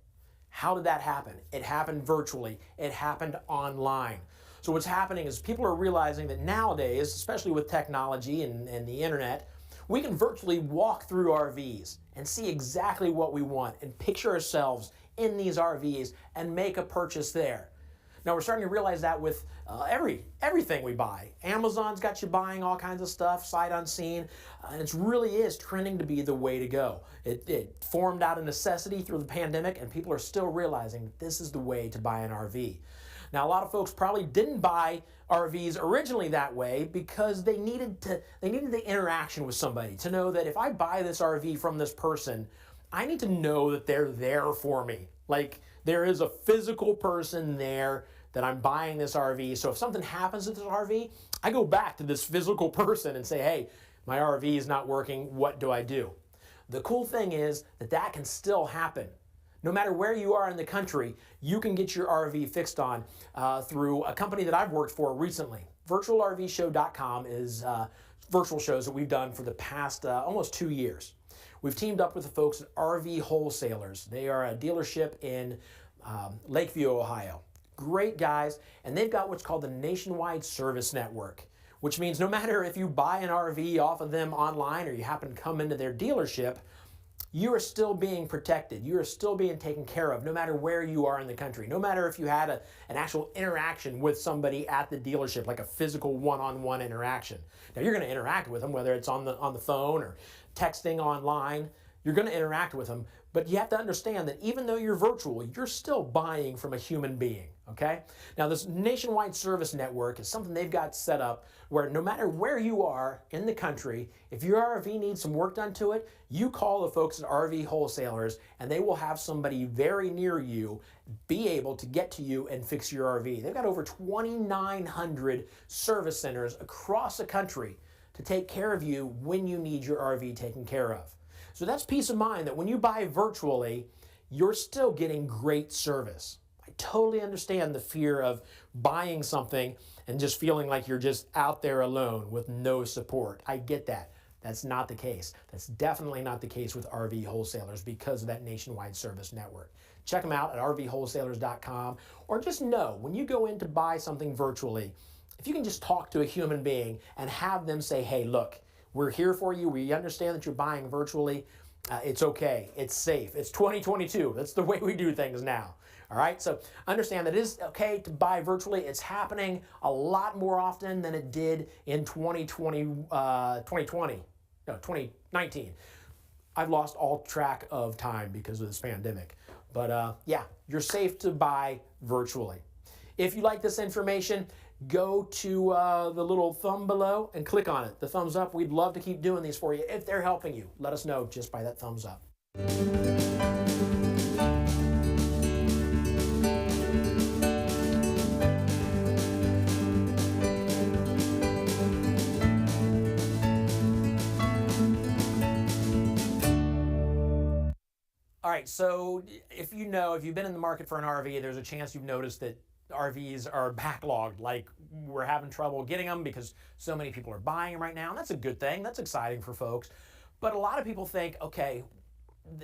How did that happen? It happened virtually. It happened online. So what's happening is people are realizing that nowadays, especially with technology and the internet, we can virtually walk through RVs and see exactly what we want and picture ourselves in these RVs and make a purchase there. Now we're starting to realize that with everything we buy. Amazon's got you buying all kinds of stuff, sight unseen, and it really is trending to be the way to go. It formed out of necessity through the pandemic, and people are still realizing that this is the way to buy an RV. Now a lot of folks probably didn't buy RVs originally that way because they needed the interaction with somebody to know that if I buy this RV from this person, I need to know that they're there for me. Like there is a physical person there that I'm buying this RV. So if something happens to this RV, I go back to this physical person and say, hey, my RV is not working, what do I do? The cool thing is that can still happen. No matter where you are in the country, you can get your RV fixed on through a company that I've worked for recently. virtualrvshow.com is virtual shows that we've done for the past almost 2 years. We've teamed up with the folks at RV Wholesalers. They are a dealership in Lakeview, Ohio. Great guys, and they've got what's called the Nationwide Service Network, which means no matter if you buy an RV off of them online or you happen to come into their dealership, you are still being protected. You are still being taken care of no matter where you are in the country. No matter if you had an actual interaction with somebody at the dealership, like a physical one-on-one interaction. Now you're going to interact with them, whether it's on the phone or texting online. You're going to interact with them, but you have to understand that even though you're virtual, you're still buying from a human being, okay? Now this Nationwide Service Network is something they've got set up where no matter where you are in the country, if your RV needs some work done to it, you call the folks at RV Wholesalers and they will have somebody very near you be able to get to you and fix your RV. They've got over 2,900 service centers across the country to take care of you when you need your RV taken care of. So that's peace of mind that when you buy virtually, you're still getting great service. I totally understand the fear of buying something and just feeling like you're just out there alone with no support. I get that. That's not the case. That's definitely not the case with RV Wholesalers because of that Nationwide Service Network. Check them out at rvwholesalers.com, or just know when you go in to buy something virtually, if you can just talk to a human being and have them say, hey, look, we're here for you. We understand that you're buying virtually. It's okay. It's safe. It's 2022. That's the way we do things now. All right? So understand that it is okay to buy virtually. It's happening a lot more often than it did in 2019. I've lost all track of time because of this pandemic. But yeah, you're safe to buy virtually. If you like this information, go to the little thumb below and click on it. The thumbs up, we'd love to keep doing these for you. If they're helping you, let us know just by that thumbs up. All right, so if you've been in the market for an RV, there's a chance you've noticed that RVs are backlogged. Like, we're having trouble getting them because so many people are buying them right now, and that's a good thing. That's exciting for folks. But a lot of people think, okay,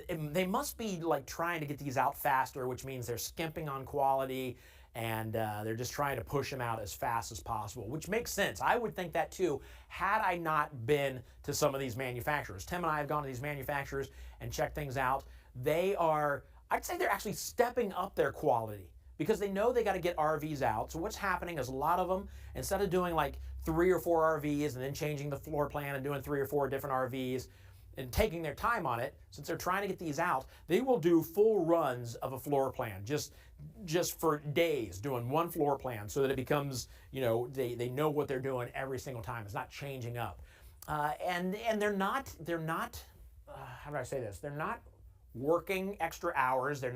they must be like trying to get these out faster, which means they're skimping on quality, and they're just trying to push them out as fast as possible, which makes sense. I would think that too, had I not been to some of these manufacturers. Tim and I have gone to these manufacturers and checked things out. I'd say they're actually stepping up their quality because they know they got to get RVs out. So what's happening is a lot of them, instead of doing like 3 or 4 RVs and then changing the floor plan and doing 3 or 4 different RVs and taking their time on it, since they're trying to get these out, they will do full runs of a floor plan just for days, doing one floor plan so that it becomes, they know what they're doing every single time. It's not changing up. And they're not, how do I say this? They're not working extra hours. You're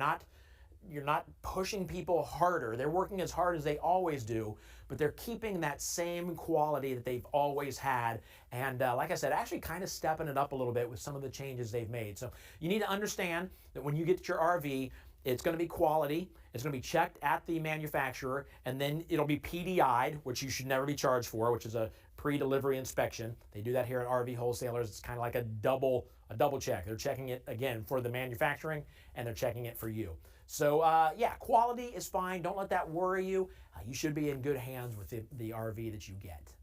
not pushing people harder. They're working as hard as they always do, but they're keeping that same quality that they've always had. And like I said, actually kind of stepping it up a little bit with some of the changes they've made. So you need to understand that when you get your RV, it's going to be quality. It's going to be checked at the manufacturer, and then it'll be PDI'd, which you should never be charged for, which is a pre-delivery inspection. They do that here at RV wholesalers. It's kind of like a double check. They're checking it again for the manufacturing, and they're checking it for you. So yeah, quality is fine. Don't let that worry you. You should be in good hands with the RV that you get.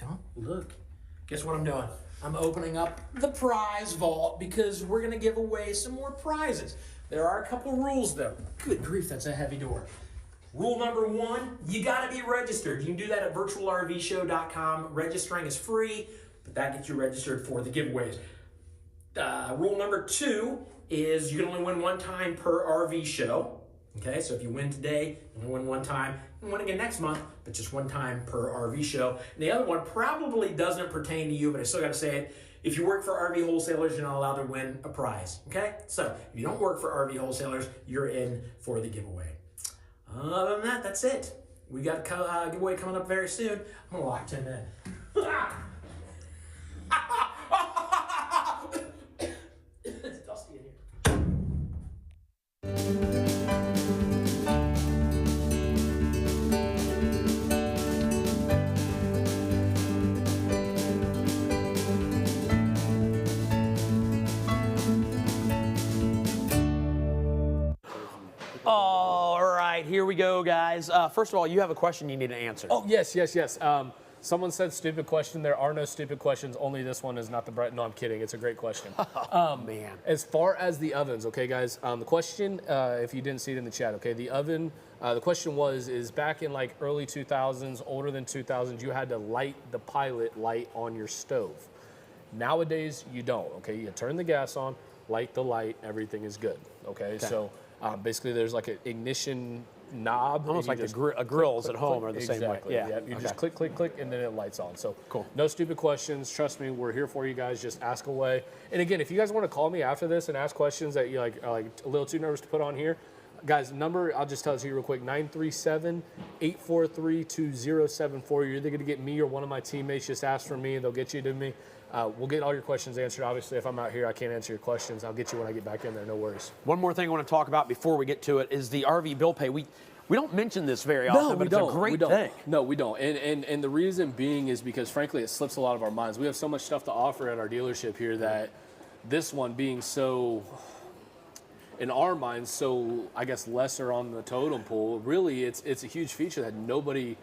Don't look. Guess what I'm doing? I'm opening up the prize vault because we're going to give away some more prizes. There are a couple rules though. Good grief, that's a heavy door. Rule number 1, you got to be registered. You can do that at virtualrvshow.com. Registering is free, but that gets you registered for the giveaways. Rule number 2 is you can only win one time per RV show. Okay, so if you win today, you only win one time. You can win again next month, but just one time per RV show. And the other one probably doesn't pertain to you, but I still got to say it. If you work for RV wholesalers, you're not allowed to win a prize. Okay, so if you don't work for RV wholesalers, you're in for the giveaway. Other than that, that's it. We got a giveaway coming up very soon. I'm gonna lock Tim in. It's dusty in here. All right, here we go, guys. First of all, you have a question you need to answer. Oh, yes. Someone said stupid question. There are no stupid questions. Only this one is not the bright. No, I'm kidding. It's a great question. Man. As far as the ovens, okay, guys, the question, if you didn't see it in the chat, okay, the oven, the question is back in like early 2000s, older than 2000s, you had to light the pilot light on your stove. Nowadays, you don't, okay? You turn the gas on, light the light, everything is good, okay? So basically there's like an ignition knob. Almost like the grills at home are the same way. Yeah, you just click, and then it lights on. So cool. No stupid questions. Trust me, we're here for you guys. Just ask away. And again, if you guys want to call me after this and ask questions that you are like a little too nervous to put on here, guys, number, I'll just tell it to you real quick, 937-843-2074. You're either going to get me or one of my teammates. Just ask for me, and they'll get you to me. We'll get all your questions answered. Obviously, if I'm out here, I can't answer your questions. I'll get you when I get back in there. No worries. One more thing I want to talk about before we get to it is the RV bill pay. We don't mention this very often, but it's a great thing. No, we don't. And the reason being is because, frankly, it slips a lot of our minds. We have so much stuff to offer at our dealership here that this one being so, in our minds, so, I guess, lesser on the totem pole, really, it's a huge feature that nobody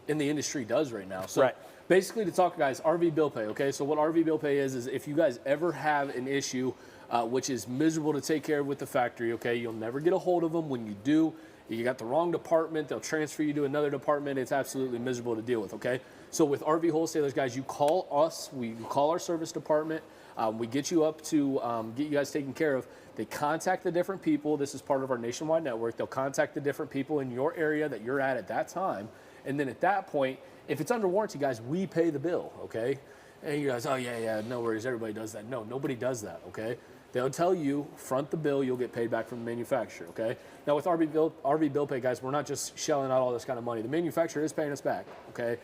in the industry does right now. So basically, to talk, guys, RV bill pay, okay? So what RV bill pay is if you guys ever have an issue, which is miserable to take care of with the factory, okay? You'll never get a hold of them. When you do, you got the wrong department, they'll transfer you to another department. It's absolutely miserable to deal with, okay? So with RV wholesalers, guys, you call us, we call our service department, we get you up to get you guys taken care of. They contact the different people. This is part of our nationwide network. They'll contact the different people in your area that you're at that time. And then at that point, if it's under warranty, guys, we pay the bill, okay? And you guys, oh, yeah, no worries, everybody does that. No, nobody does that, okay? They'll tell you, front the bill, you'll get paid back from the manufacturer, okay? Now with RV bill pay, guys, we're not just shelling out all this kind of money. The manufacturer is paying us back, okay?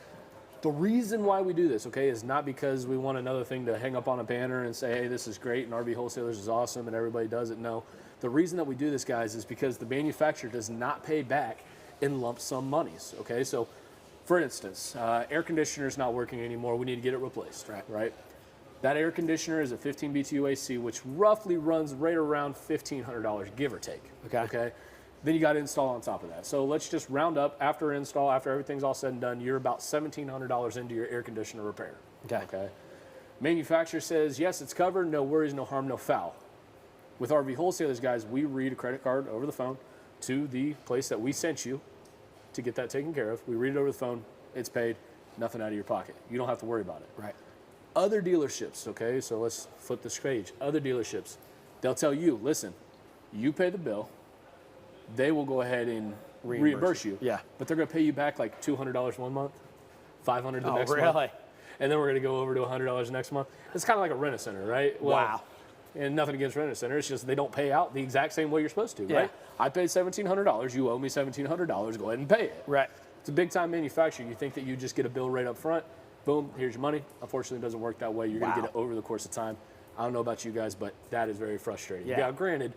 The reason why we do this, okay, is not because we want another thing to hang up on a banner and say, hey, this is great and RV Wholesalers is awesome and everybody does it. No, the reason that we do this, guys, is because the manufacturer does not pay back in lump sum monies, okay? So, for instance, air conditioner is not working anymore. We need to get it replaced, right? That air conditioner is a 15 BTU AC, which roughly runs right around $1,500, give or take, okay? Then you got to install on top of that. So let's just round up after install, after everything's all said and done, you're about $1,700 into your air conditioner repair. Okay. Manufacturer says, yes, it's covered, no worries, no harm, no foul. With RV Wholesalers, guys, we read a credit card over the phone to the place that we sent you to get that taken care of. We read it over the phone, it's paid, nothing out of your pocket. You don't have to worry about it. Right. Other dealerships, okay, so let's flip this page. Other dealerships, they'll tell you, listen, you pay the bill, they will go ahead and reimburse you. Yeah. But they're going to pay you back like $200 one month, $500 the next really? month. And then we're going to go over to $100 next month. It's kind of like a rent-a-center, right? Well, wow. And nothing against rent-a-center. It's just they don't pay out the exact same way you're supposed to, right? I paid $1,700. You owe me $1,700. Go ahead and pay it. Right. It's a big-time manufacturer. You think that you just get a bill right up front. Boom, here's your money. Unfortunately, it doesn't work that way. You're going to get it over the course of time. I don't know about you guys, but that is very frustrating. Yeah. Now, granted,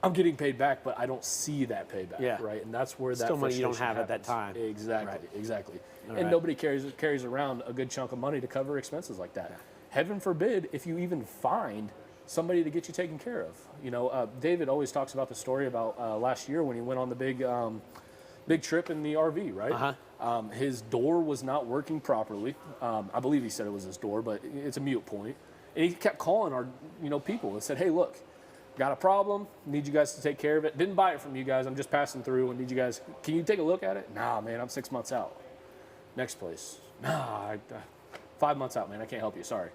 I'm getting paid back, but I don't see that payback, right? And that's where that still money you don't frustration have at that happens. time. Exactly, exactly. All And right. nobody carries around a good chunk of money to cover expenses like that. Heaven forbid if you even find somebody to get you taken care of. You know, David always talks about the story about last year when he went on the big trip in the RV, right? His door was not working properly. I believe he said it was his door, but it's a mute point. And he kept calling our, people and said, hey, look, got a problem, need you guys to take care of it. Didn't buy it from you guys, I'm just passing through and need you guys, can you take a look at it? Nah, man, I'm 6 months out. Next place. Nah, 5 months out, man, I can't help you, sorry.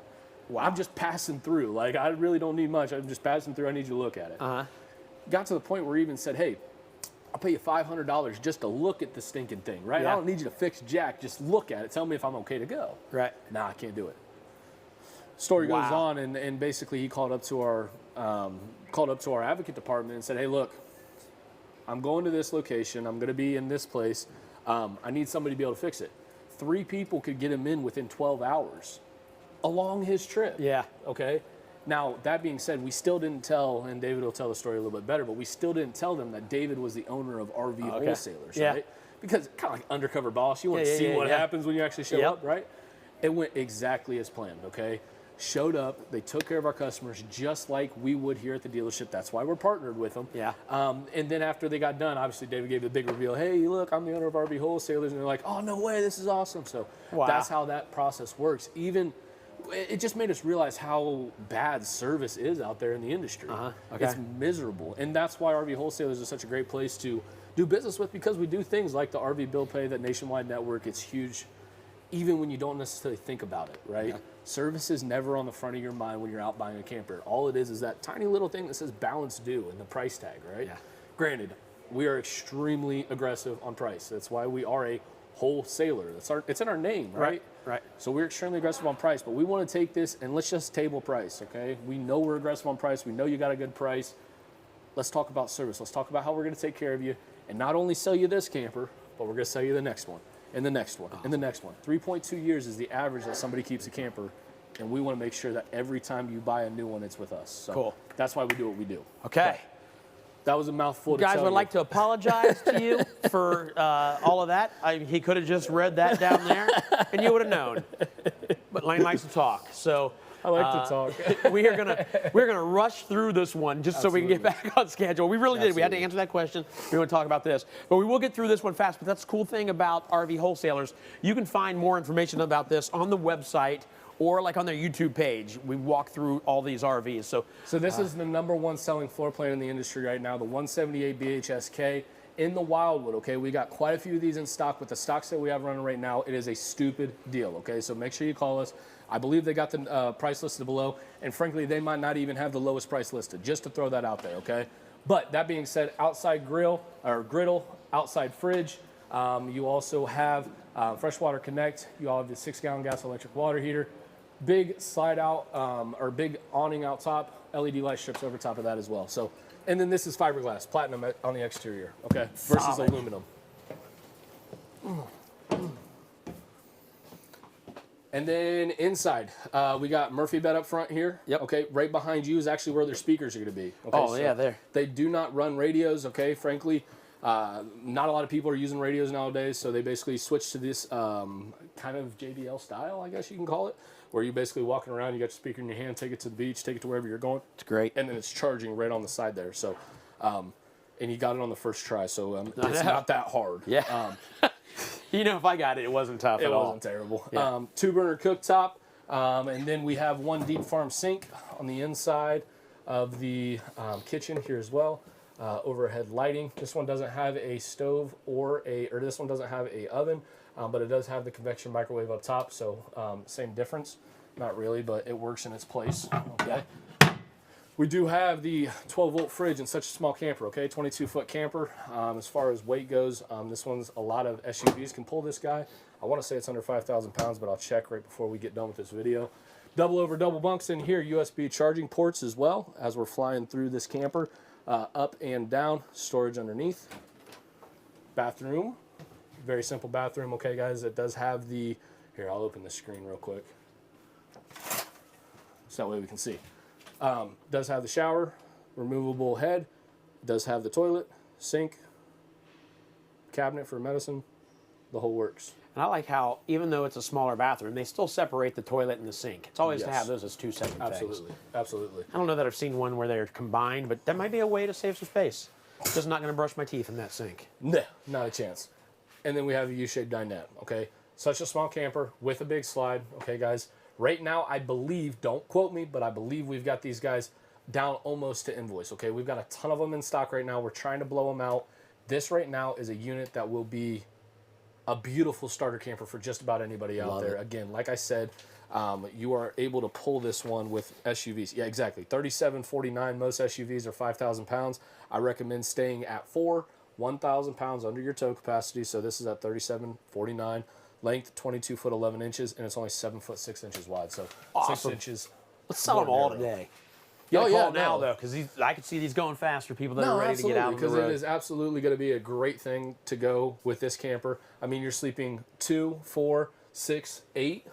Wow. I'm just passing through. Like, I really don't need much. I'm just passing through, I need you to look at it. Got to the point where he even said, hey, I'll pay you $500 just to look at the stinking thing, right? I don't need you to fix jack, just look at it, tell me if I'm okay to go. Right. Nah, I can't do it. Story goes on, and basically he called up to our advocate department and said, hey, look, I'm going to this location. I'm going to be in this place. I need somebody to be able to fix it. 3 people could get him in within 12 hours along his trip. Yeah. Okay. Now, that being said, we still didn't tell, and David will tell the story a little bit better, but we still didn't tell them that David was the owner of RV Wholesalers, right? Because kind of like undercover boss, you want to see what happens when you actually show up, right? It went exactly as planned, okay? Showed up, they took care of our customers just like we would here at the dealership. That's why we're partnered with them. Yeah. And then after they got done, obviously David gave the big reveal, hey, look, I'm the owner of RV Wholesalers. And they're like, oh, no way, this is awesome. So that's how that process works. It just made us realize how bad service is out there in the industry. It's miserable. And that's why RV Wholesalers is such a great place to do business with, because we do things like the RV Bill Pay, that nationwide network. It's huge, even when you don't necessarily think about it, right? Service is never on the front of your mind when you're out buying a camper. All it is that tiny little thing that says balance due and the price tag, right? Granted, we are extremely aggressive on price. That's why we are a wholesaler. It's in our name, right? Right. So we're extremely aggressive on price, but we want to take this and let's just table price, okay? We know we're aggressive on price. We know you got a good price. Let's talk about service. Let's talk about how we're going to take care of you and not only sell you this camper, but we're going to sell you the next one and the next one and the next one. 3.2 years is the average that somebody keeps a camper, and we want to make sure that every time you buy a new one, it's with us. So that's why we do what we do. Okay. That was a mouthful. Guys, would like to apologize to you for all of that. He could have just read that down there, and you would have known. But Lane likes to talk, so I like to talk. we're gonna rush through this one just so we can get back on schedule. We really did. We had to answer that question. We want to talk about this, but we will get through this one fast. But that's the cool thing about RV Wholesalers. You can find more information about this on the website, or like on their YouTube page. We walk through all these RVs. So this is the #1 selling floor plan in the industry right now, the 178 BHSK in the Wildwood, okay? We got quite a few of these in stock. With the stocks that we have running right now, it is a stupid deal, okay? So make sure you call us. I believe they got the price listed below, and frankly, they might not even have the lowest price listed, just to throw that out there, okay? But that being said, outside griddle, outside fridge. You also have Freshwater Connect. You all have the 6-gallon gas electric water heater. big slide out or big awning out top, LED light strips over top of that as well. So, and then this is fiberglass, platinum on the exterior, okay, versus Solid. aluminum. And then inside, we got Murphy bed up front here. Yep. Okay, right behind you is actually where their speakers are going to be. Okay, Oh, yeah, there. They do not run radios, okay, frankly. Not a lot of people are using radios nowadays, so they basically switched to this kind of JBL style, I guess you can call it, where you're basically walking around, you got your speaker in your hand, take it to the beach, take it to wherever you're going. It's great. And then it's charging right on the side there. So, and you got it on the first try, so it's not that hard. Yeah. You know, if I got it, it wasn't tough at all. It wasn't terrible. Yeah. 2-burner cooktop, and then we have one deep farm sink on the inside of the kitchen here as well. Overhead lighting. This one doesn't have a stove or this one doesn't have a oven, but it does have the convection microwave up top, so same difference. Not really, but it works in its place. Okay. We do have the 12-volt fridge in such a small camper, okay? 22-foot camper. As far as weight goes, this one's a lot of SUVs can pull this guy. I want to say it's under 5,000 pounds, but I'll check right before we get done with this video. Double over double bunks in here, USB charging ports as well as we're flying through this camper. Up and down, storage underneath. Bathroom, very simple bathroom, okay guys? It does have the, here I'll open the screen real quick. So that way we can see. Does have the shower, removable head, does have the toilet, sink, cabinet for medicine, the whole works. And I like how, even though it's a smaller bathroom, they still separate the toilet and the sink. It's always to Yes. have those as two separate things. Absolutely, absolutely. I don't know that I've seen one where they're combined, but that might be a way to save some space. Just not going to brush my teeth in that sink. No, not a chance. And then we have a U-shaped dinette, okay? Such a small camper with a big slide, okay, guys? Right now, I believe, don't quote me, but I believe we've got these guys down almost to invoice, okay? We've got a ton of them in stock right now. We're trying to blow them out. This right now is a unit that will be a beautiful starter camper for just about anybody out there. Again, like I said, you are able to pull this one with SUVs. Yeah, exactly. 3749, most SUVs are 5,000 pounds. I recommend staying at 1,000 pounds under your tow capacity. So this is at 3749. Length 22 foot 11 inches, and it's only 7 foot 6 inches wide. So Awesome. 6 inches. Let's sell them all today. Oh, Call yeah, now no. though, because I could see these going fast for people that are ready to get out on the because road. it is absolutely going to be a great thing to go with this camper. I mean, you're sleeping 2, 4, 6, 8,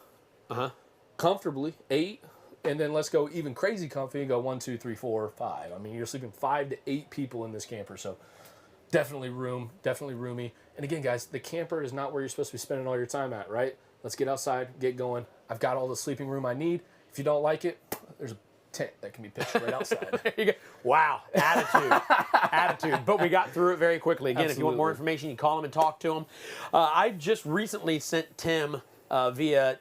comfortably 8, and then let's go even crazy comfy and go 1, 2, 3, 4, 5. I mean, you're sleeping 5 to 8 people in this camper, so definitely definitely roomy. And again, guys, the camper is not where you're supposed to be spending all your time at, right? Let's get outside, get going. I've got all the sleeping room I need. If you don't like it, there's a tent that can be pitched right outside. There you go. Wow, attitude. But we got through it very quickly. Again, if you want more information, you call him and talk to him. I just recently sent Tim via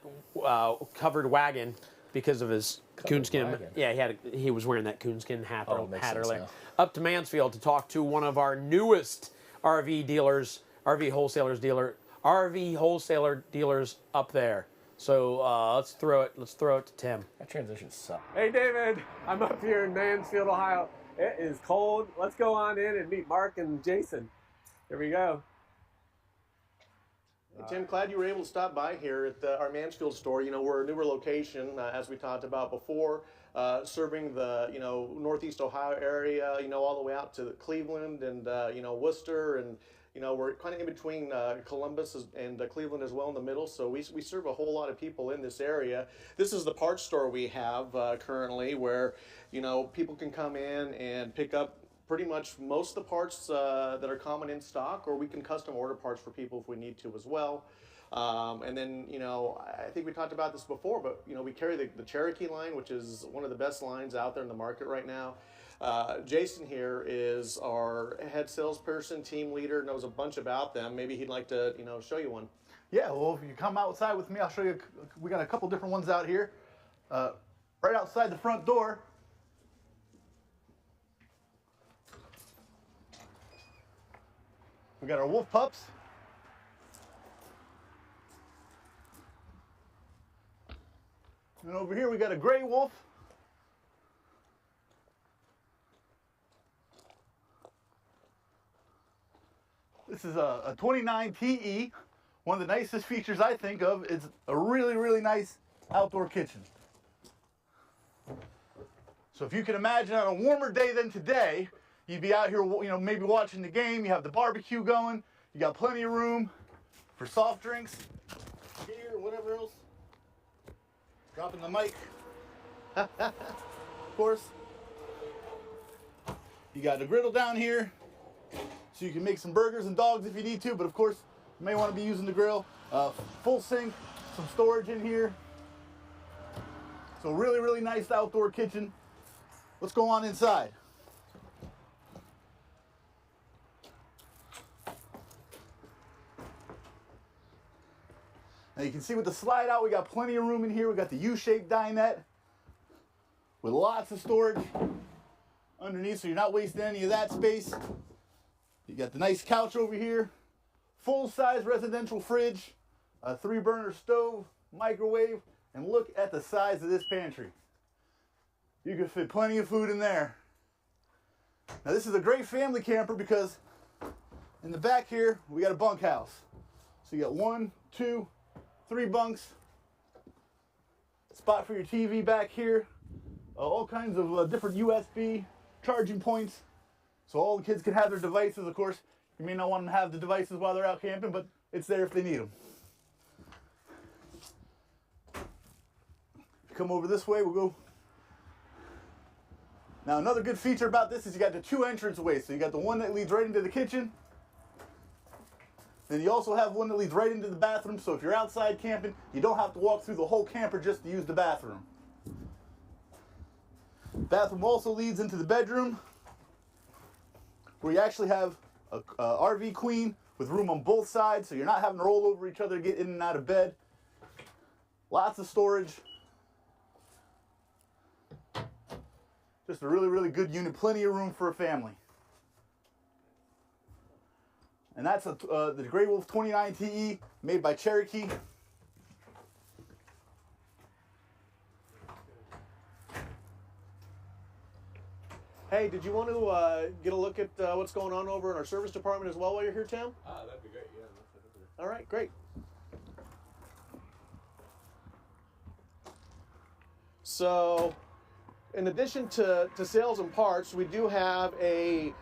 covered wagon because of his coonskin. wagon? Yeah, he was wearing that coonskin hat, makes sense earlier. now. Up to Mansfield to talk to one of our newest RV wholesaler dealers up there. So let's throw it to Tim. That transition sucks. Hey David, I'm up here in Mansfield, Ohio. It is cold. Let's go on in and meet Mark and Jason. Here we go. Hey, Tim, glad you were able to stop by here at our Mansfield store. You know, we're a newer location, as we talked about before, serving the, Northeast Ohio area, all the way out to Cleveland and, Worcester. And, we're kind of in between Columbus and Cleveland as well in the middle. So we serve a whole lot of people in this area. This is the parts store we have currently where, people can come in and pick up pretty much most of the parts that are common in stock, or we can custom order parts for people if we need to as well. And then, I think we talked about this before, but, we carry the Cherokee line, which is one of the best lines out there in the market right now. Jason here is our head salesperson, team leader, knows a bunch about them. Maybe he'd like to, show you one. Yeah, well, if you come outside with me, I'll show you. We got a couple different ones out here. Right outside the front door. We got our wolf pups. And over here we got a gray wolf. This is a 29 TE. One of the nicest features I think of is a really, really nice outdoor kitchen. So if you can imagine on a warmer day than today, you'd be out here, you know, maybe watching the game, you have the barbecue going, you got plenty of room for soft drinks, beer, whatever else. Dropping the mic. Of course. You got the griddle down here, so you can make some burgers and dogs if you need to, but of course, you may want to be using the grill. Full sink, some storage in here. So really, really nice outdoor kitchen. Let's go on inside. Now you can see with the slide out, we got plenty of room in here. We got the U-shaped dinette with lots of storage underneath, so you're not wasting any of that space. You got the nice couch over here, full-size residential fridge, a 3-burner stove, microwave, and look at the size of this pantry. You can fit plenty of food in there. Now this is a great family camper because in the back here, we got a bunkhouse. So you got 1, 2, 3 bunks, spot for your TV back here, all kinds of different USB charging points, so all the kids can have their devices. Of course, you may not want them to have the devices while they're out camping, but it's there if they need them. Come over this way, we'll go. Now another good feature about this is you got the 2 entranceways. So you got the one that leads right into the kitchen. Then you also have one that leads right into the bathroom, so if you're outside camping, you don't have to walk through the whole camper just to use the bathroom. Bathroom also leads into the bedroom, where you actually have a RV queen with room on both sides, so you're not having to roll over each other to get in and out of bed. Lots of storage. Just a really, really good unit. Plenty of room for a family. And that's the Grey Wolf 29 TE made by Cherokee. Hey, did you want to get a look at what's going on over in our service department as well while you're here, Tim? That'd be great, yeah. All right, great. So, in addition to sales and parts, we do have a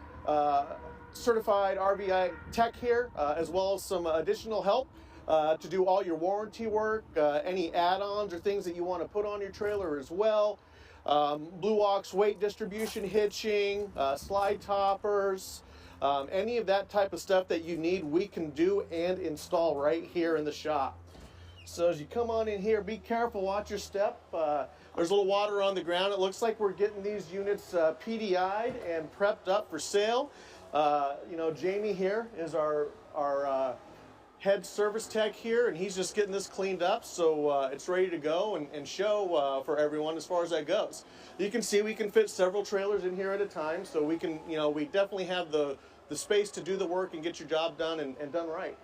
certified RVI tech here, as well as some additional help to do all your warranty work, any add-ons or things that you want to put on your trailer as well. Blue Ox weight distribution, hitching, slide toppers, any of that type of stuff that you need, we can do and install right here in the shop. So as you come on in here, be careful, watch your step. There's a little water on the ground. It looks like we're getting these units PDI'd and prepped up for sale. You know, Jamie here is our head service tech here, and he's just getting this cleaned up, so it's ready to go and show for everyone as far as that goes. You can see we can fit several trailers in here at a time, so we can, you know, we definitely have the space to do the work and get your job done and done right.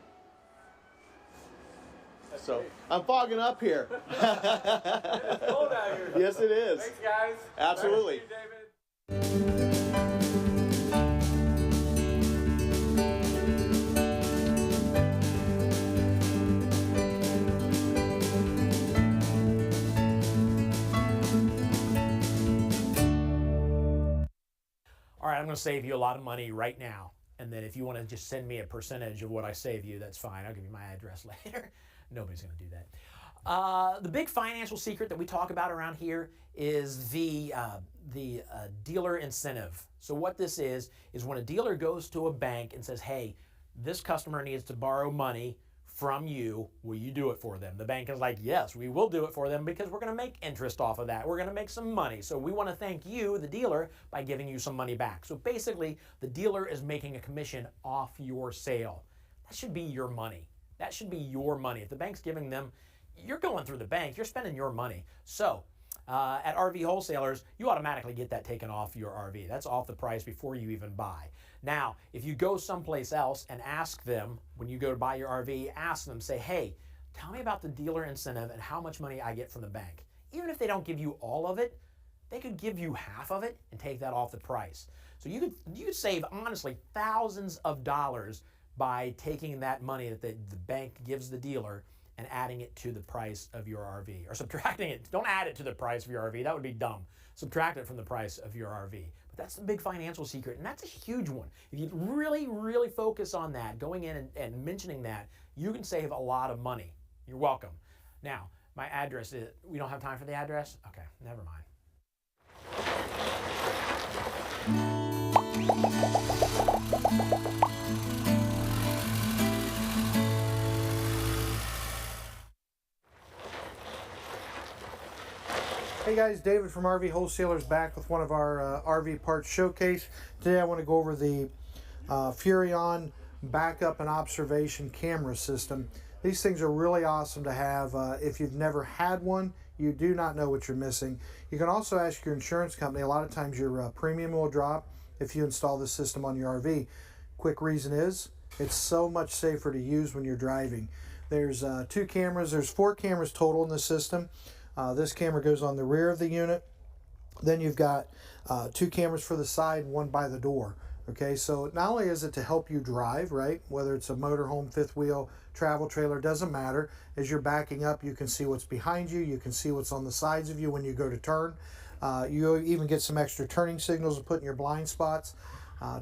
So I'm fogging up here. It's cold out here. Yes, it is. Thanks, guys. Absolutely. Thank you, David. All right, I'm going to save you a lot of money right now. And then if you want to just send me a percentage of what I save you, that's fine. I'll give you my address later. Nobody's going to do that. The big financial secret that we talk about around here is the dealer incentive. So what this is when a dealer goes to a bank and says, hey, this customer needs to borrow money from you, will you do it for them? The bank is like, yes, we will do it for them because we're going to make interest off of that. We're going to make some money. So we want to thank you, the dealer, by giving you some money back. So basically, the dealer is making a commission off your sale. That should be your money. That should be your money. If the bank's giving them, you're going through the bank, you're spending your money. So at RV wholesalers, you automatically get that taken off your RV. That's off the price before you even buy. Now, if you go someplace else and ask them, when you go to buy your RV, ask them, say, hey, tell me about the dealer incentive and how much money I get from the bank. Even if they don't give you all of it, they could give you half of it and take that off the price. So you could save, honestly, thousands of dollars by taking that money that the bank gives the dealer and adding it to the price of your RV, or subtracting it. Don't add it to the price of your RV. That would be dumb. Subtract it from the price of your RV. But that's the big financial secret, and that's a huge one. If you really, really focus on that, going in and mentioning that, you can save a lot of money. You're welcome. Now, my address is, we don't have time for the address? Okay, never mind. Hey guys, David from RV Wholesalers back with one of our RV parts showcase. Today I want to go over the Furrion backup and observation camera system. These things are really awesome to have. If you've never had one, you do not know what you're missing. You can also ask your insurance company. A lot of times your premium will drop if you install this system on your RV. Quick reason is, it's so much safer to use when you're driving. There's 2 cameras, there's 4 cameras total in the system. This camera goes on the rear of the unit. Then you've got 2 cameras for the side, 1 by the door. Okay, so not only is it to help you drive, right? Whether it's a motorhome, fifth wheel, travel trailer, doesn't matter. As you're backing up, you can see what's behind you. You can see what's on the sides of you when you go to turn. You even get some extra turning signals to put in your blind spots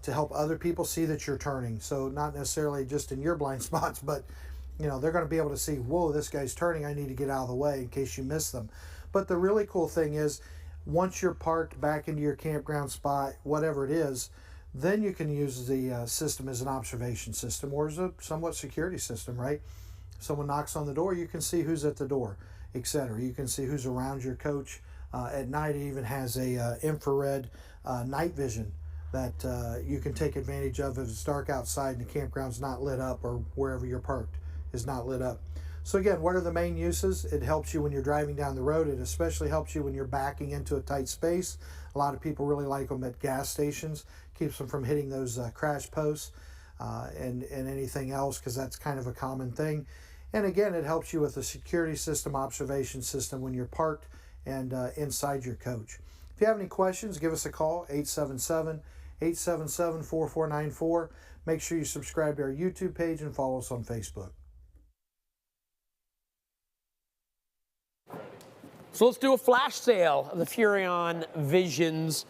to help other people see that you're turning. So not necessarily just in your blind spots, but you know, they're going to be able to see, whoa, this guy's turning, I need to get out of the way in case you miss them. But the really cool thing is, once you're parked back into your campground spot, whatever it is, then you can use the system as an observation system or as a somewhat security system, right? Someone knocks on the door, you can see who's at the door, etc. You can see who's around your coach. At night, it even has a infrared night vision that you can take advantage of if it's dark outside and the campground's not lit up, or wherever you're parked is not lit up. So again, what are the main uses? It helps you when you're driving down the road. It especially helps you when you're backing into a tight space. A lot of people really like them at gas stations. Keeps them from hitting those crash posts and anything else, because that's kind of a common thing. And again, it helps you with the security system, observation system when you're parked and inside your coach. If you have any questions, give us a call, 877-877-4494. Make sure you subscribe to our YouTube page and follow us on Facebook. So let's do a flash sale of the Furrion Visions.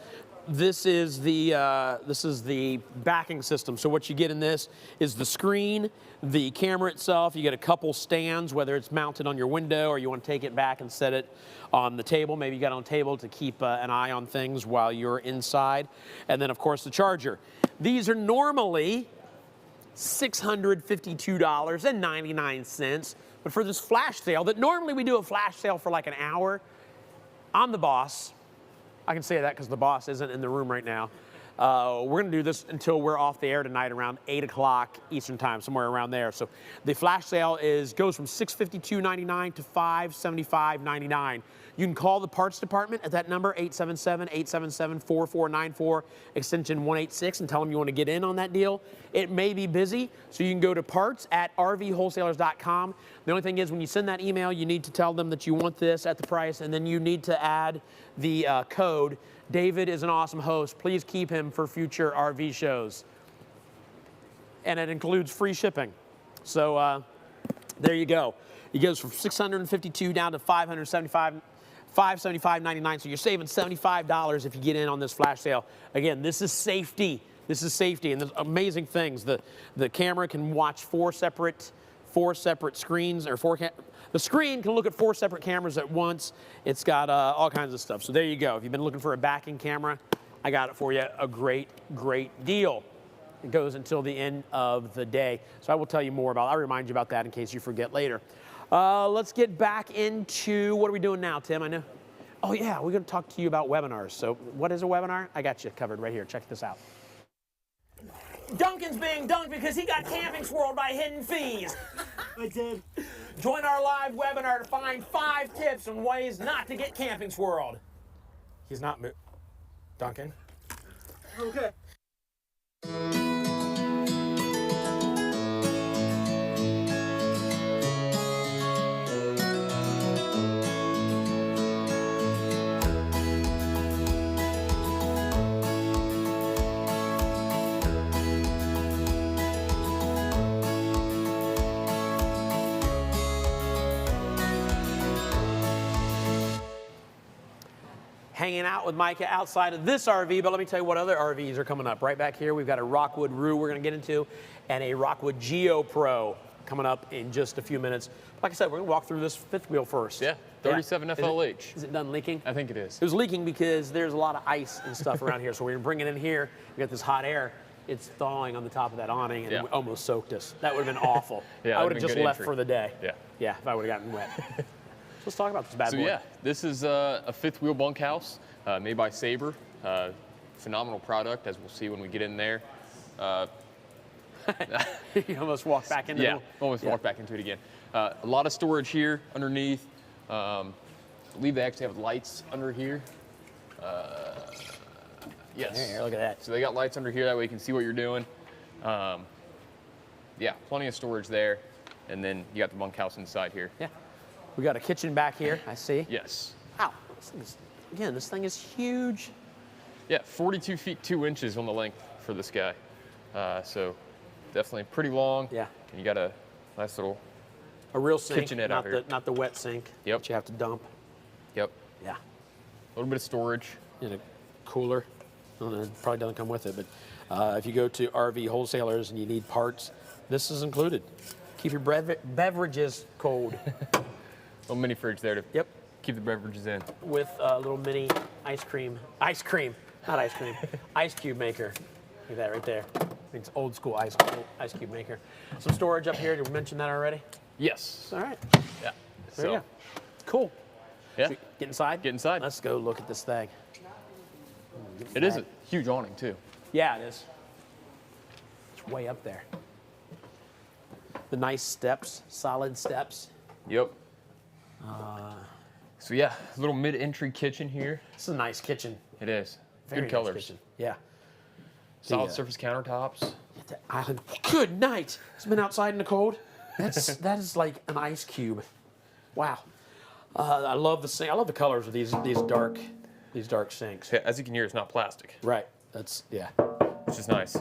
This is the backing system. So what you get in this is the screen, the camera itself. You get a couple stands, whether it's mounted on your window or you want to take it back and set it on the table. Maybe you got it on a table to keep an eye on things while you're inside. And then of course the charger. These are normally $652.99. But for this flash sale, that normally we do a flash sale for like an hour, I'm the boss. I can say that because the boss isn't in the room right now. We're going to do this until we're off the air tonight around 8 o'clock Eastern time, somewhere around there. So the flash sale goes from $652.99 to $575.99. You can call the parts department at that number, 877-877-4494, extension 186, and tell them you want to get in on that deal. It may be busy, so you can go to parts@rvwholesalers.com. The only thing is, when you send that email, you need to tell them that you want this at the price, and then you need to add the code. David is an awesome host. Please keep him for future RV shows. And it includes free shipping. So there you go. It goes from $652 down to $575.99. So you're saving $75 if you get in on this flash sale. Again, this is safety. This is safety, and there's amazing things. The camera can watch four separate screens, or the screen can look at 4 separate cameras at once. It's got all kinds of stuff. So there you go. If you've been looking for a backing camera, I got it for you. A great, great deal. It goes until the end of the day. So I will tell you more about it. I'll remind you about that in case you forget later. Let's get back into, what are we doing now, Tim? I know. Oh yeah, we're going to talk to you about webinars. So what is a webinar? I got you covered right here. Check this out. Duncan's being dunked because he got camping swirled by hidden fees. I did. Join our live webinar to find 5 tips on ways not to get camping swirled. He's not Duncan. Okay. hanging out with Micah outside of this RV, but let me tell you what other RVs are coming up. Right back here, we've got a Rockwood Roo we're going to get into, and a Rockwood Geo Pro coming up in just a few minutes. Like I said, we're going to walk through this fifth wheel first. Yeah, 37 FLH. Is it done leaking? I think it is. It was leaking because there's a lot of ice and stuff around here, so we're going to bring it in here. We got this hot air. It's thawing on the top of that awning, and it almost soaked us. That would have been awful. Yeah, I would have just left for the day. Yeah. Yeah, if I would have gotten wet. Let's talk about this bad boy. So yeah, this is a fifth wheel bunkhouse made by Sabre. Phenomenal product, as we'll see when we get in there. You almost walked back into it. Almost walked back into it again. A lot of storage here underneath. I believe they actually have lights under here. Yes. There, look at that. So they got lights under here, that way you can see what you're doing. Yeah, plenty of storage there. And then you got the bunkhouse inside here. Yeah. We got a kitchen back here, I see. Yes. Wow. This thing is huge. Yeah, 42 feet 2 inches on the length for this guy. So definitely pretty long. Yeah. And you got a nice little real sink, kitchenette out here. Not the wet sink that you have to dump. Yep. Yeah. A little bit of storage. In a cooler. I don't know, it probably doesn't come with it, but if you go to RV wholesalers and you need parts, this is included. Keep your beverages cold. Little mini fridge there to keep the beverages in. With a little mini ice cube maker. Look at that right there. It's old school ice cube maker. Some storage up here. Did we mention that already? Yes. All right. Yeah. There you go. Cool. Yeah. Get inside? Get inside. Let's go look at this thing. It is a huge awning too. Yeah, it is. It's way up there. The nice steps, solid steps. Yep. So yeah, little mid-entry kitchen here. It's a nice kitchen. It is. Very Good nice colors. kitchen. Yeah. Solid surface countertops. The island. Good night. It's been outside in the cold. That is like an ice cube. Wow. I love the sink. I love the colors of these dark sinks. Yeah, as you can hear, it's not plastic. Right. That's Which is nice.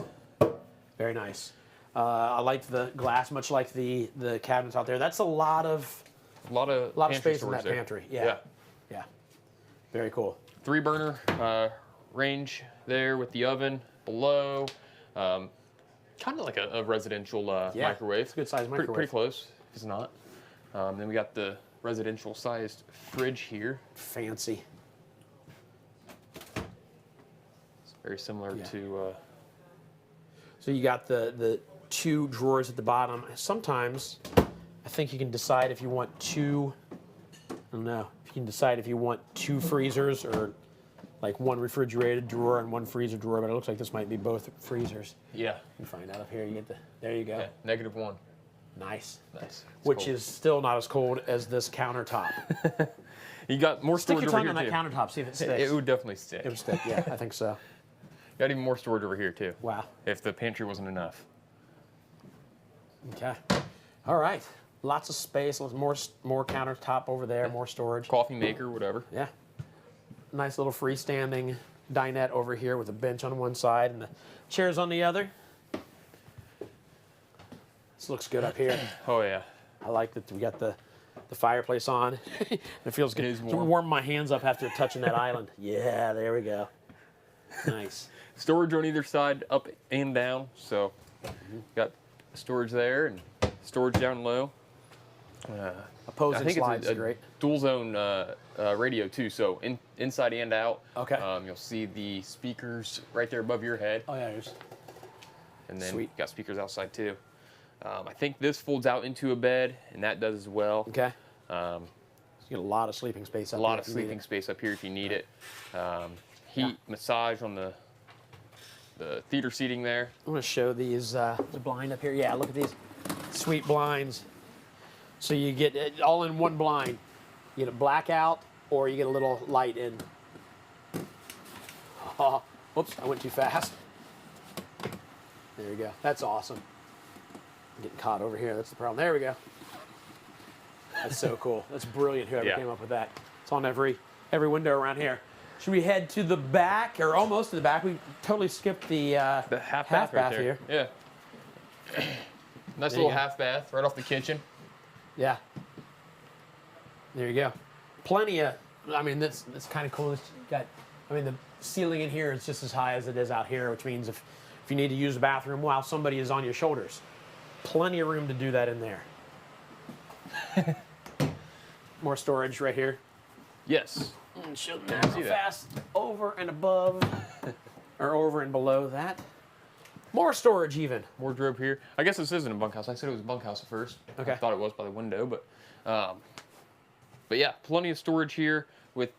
Very nice. I like the glass, much like the cabinets out there. That's a lot of space in that pantry. Yeah. Very cool. 3-burner range there with the oven below. Kind of like a residential microwave. It's a good sized microwave. Pretty close, if it's not. Then we got the residential sized fridge here. Fancy. It's very similar to. So you got the 2 drawers at the bottom. Sometimes I think you can decide if you want 2. I don't know. If you can decide if you want 2 freezers or like 1 refrigerated drawer and 1 freezer drawer, but it looks like this might be both freezers. Yeah. You can find out up here. You get there you go. Yeah, -1. Nice. Nice. Which is still not as cold as this countertop. You got more Stick storage your over tongue here on that too. countertop. See if it sticks. It would definitely stick. It would stick. Yeah, I think so. Got even more storage over here too. Wow. If the pantry wasn't enough. Okay. All right. Lots of space. More countertop over there. More storage. Coffee maker, whatever. Yeah. Nice little freestanding dinette over here with a bench on one side and the chairs on the other. This looks good up here. Oh yeah. I like that we got the fireplace on. It feels good. It is To warm. warm my hands up after touching that island. Yeah, there we go. Nice. Storage on either side, up and down. So got storage there and storage down low. Opposing I think slides it's a great. dual zone radio too. So inside and out. Okay. You'll see the speakers right there above your head. Oh yeah, there's. And then Sweet. got speakers outside too. I think this folds out into a bed, and that does as well. Okay. You get a lot of sleeping space up A here. lot of if you need sleeping it. space up here if you need it. Heat massage on the theater seating there. I want to show these the blind up here. Yeah, look at these sweet blinds. So you get it all in one blind. You get a blackout, or you get a little light in. Oh, whoops! I went too fast. There you go. That's awesome. I'm getting caught over here. That's the problem. There we go. That's so cool. That's brilliant. Whoever Yeah. came up with that. It's on every window around here. Should we head to the back, or almost to the back? We totally skipped the half bath right there. here. Yeah. Nice There you little go. half bath right off the kitchen. Yeah. There you go. Plenty of I mean, that's kind of cool. It's got, I mean, the ceiling in here is just as high as it is out here, which means if you need to use the bathroom while somebody is on your shoulders, plenty of room to do that in there. More storage right here. Yes. And show them how fast over and above, or over and below that. More storage even. Wardrobe here. I guess this isn't a bunkhouse. I said it was a bunkhouse at first. Okay. I thought it was by the window, but yeah, plenty of storage here with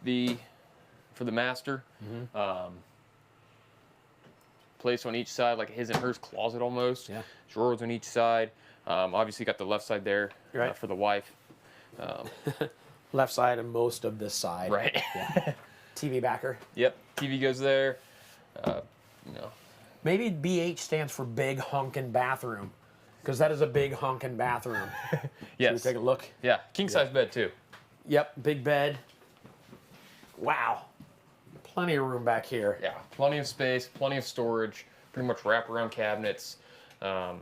for the master. Place on each side, like his and hers closet almost. Yeah. Drawers on each side. Obviously got the left side there for the wife. Left side and most of this side. Right. Yeah. TV backer. Yep. TV goes there. You know. Maybe BH stands for big honkin' bathroom, because that is a big honkin' bathroom. Yes. Should we take a look? Yeah. King size bed too. Yep. Big bed. Wow. Plenty of room back here. Yeah. Plenty of space. Plenty of storage. Pretty much wraparound cabinets. Yeah.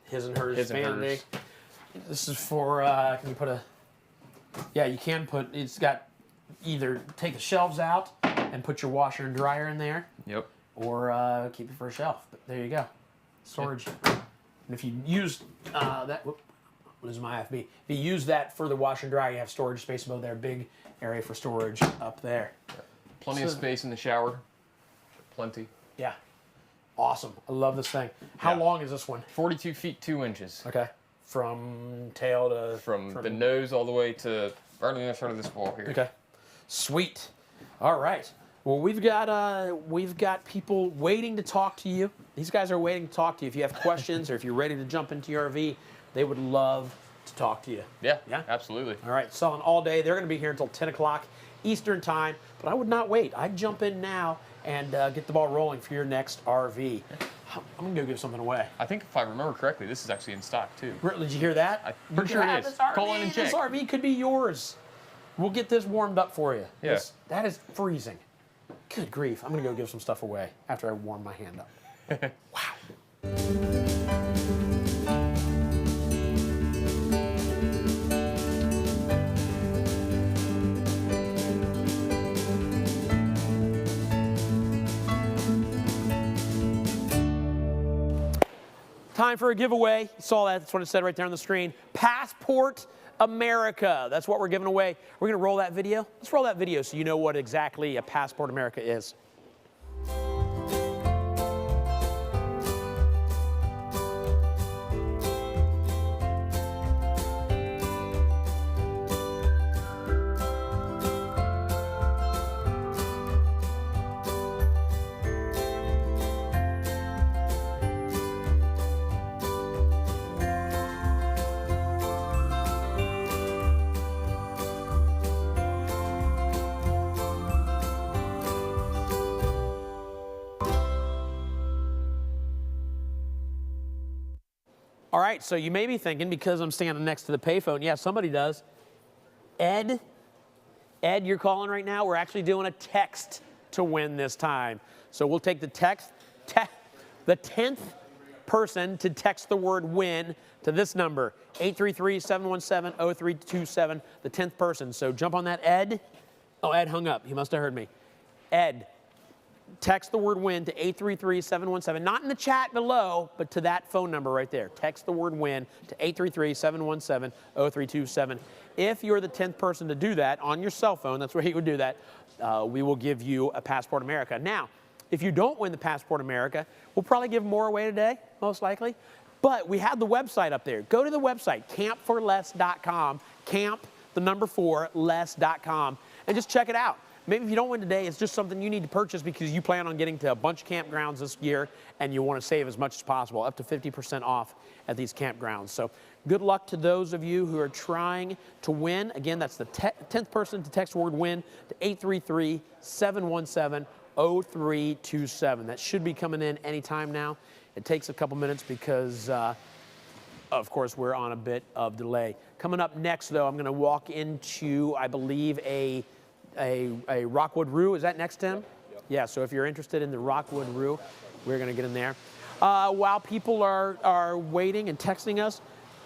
His and hers. His and family. hers. This is for. Can you put a? Yeah, you can put. It's got either take the shelves out and put your washer and dryer in there. Yep. Or keep it for a shelf. But there you go. Storage. And if you use that, what is my FB? If you use that for the washer and dryer, you have storage space above there. Big area for storage up there. Plenty of space in the shower. Plenty. Yeah. Awesome. I love this thing. How long is this one? 42 feet 2 inches. Okay. From tail to... From the nose all the way to right on the other side of this wall here. Okay. Sweet. All right. Well, we've got people waiting to talk to you. These guys are waiting to talk to you. If you have questions or if you're ready to jump into your RV, they would love to talk to you. Yeah. Yeah. Absolutely. All right. Selling all day. They're going to be here until 10 o'clock Eastern time. But I would not wait. I'd jump in now and get the ball rolling for your next RV. I'm going to go give something away. I think if I remember correctly, this is actually in stock too. Did you hear that? I'm pretty sure it is. This RV, Call in and check. This RV could be yours. We'll get this warmed up for you. Yeah. That is freezing. Good grief. I'm going to go give some stuff away after I warm my hand up. Wow. Time for a giveaway. You saw that. That's what it said right there on the screen. Passport America. That's what we're giving away. We're going to roll that video. Let's roll that video so you know what exactly a Passport America is. All right, so you may be thinking, because I'm standing next to the payphone, yeah, somebody does. Ed, you're calling right now. We're actually doing a text to win this time. So we'll take the text, the 10th person to text the word win to this number, 833-717-0327, the 10th person. So jump on that, Ed. Oh, Ed hung up. He must have heard me. Ed, text the word win to 833-717, not in the chat below, but to that phone number right there. Text the word win to 833-717-0327. If you're the 10th person to do that on your cell phone, that's where you would do that, we will give you a Passport America. Now, if you don't win the Passport America, we'll probably give more away today, most likely. But we have the website up there. Go to the website, campforless.com, camp4less.com, and just check it out. Maybe if you don't win today, it's just something you need to purchase because you plan on getting to a bunch of campgrounds this year and you want to save as much as possible, up to 50% off at these campgrounds. So good luck to those of you who are trying to win. Again, that's the 10th person to text word win to 833-717-0327. That should be coming in anytime now. It takes a couple minutes because, of course, we're on a bit of delay. Coming up next, though, I'm going to walk into, I believe, a Rockwood Roo. Is that next, Tim? Yep. Yeah, so if you're interested in the Rockwood Roo, we're going to get in there. While people are waiting and texting us,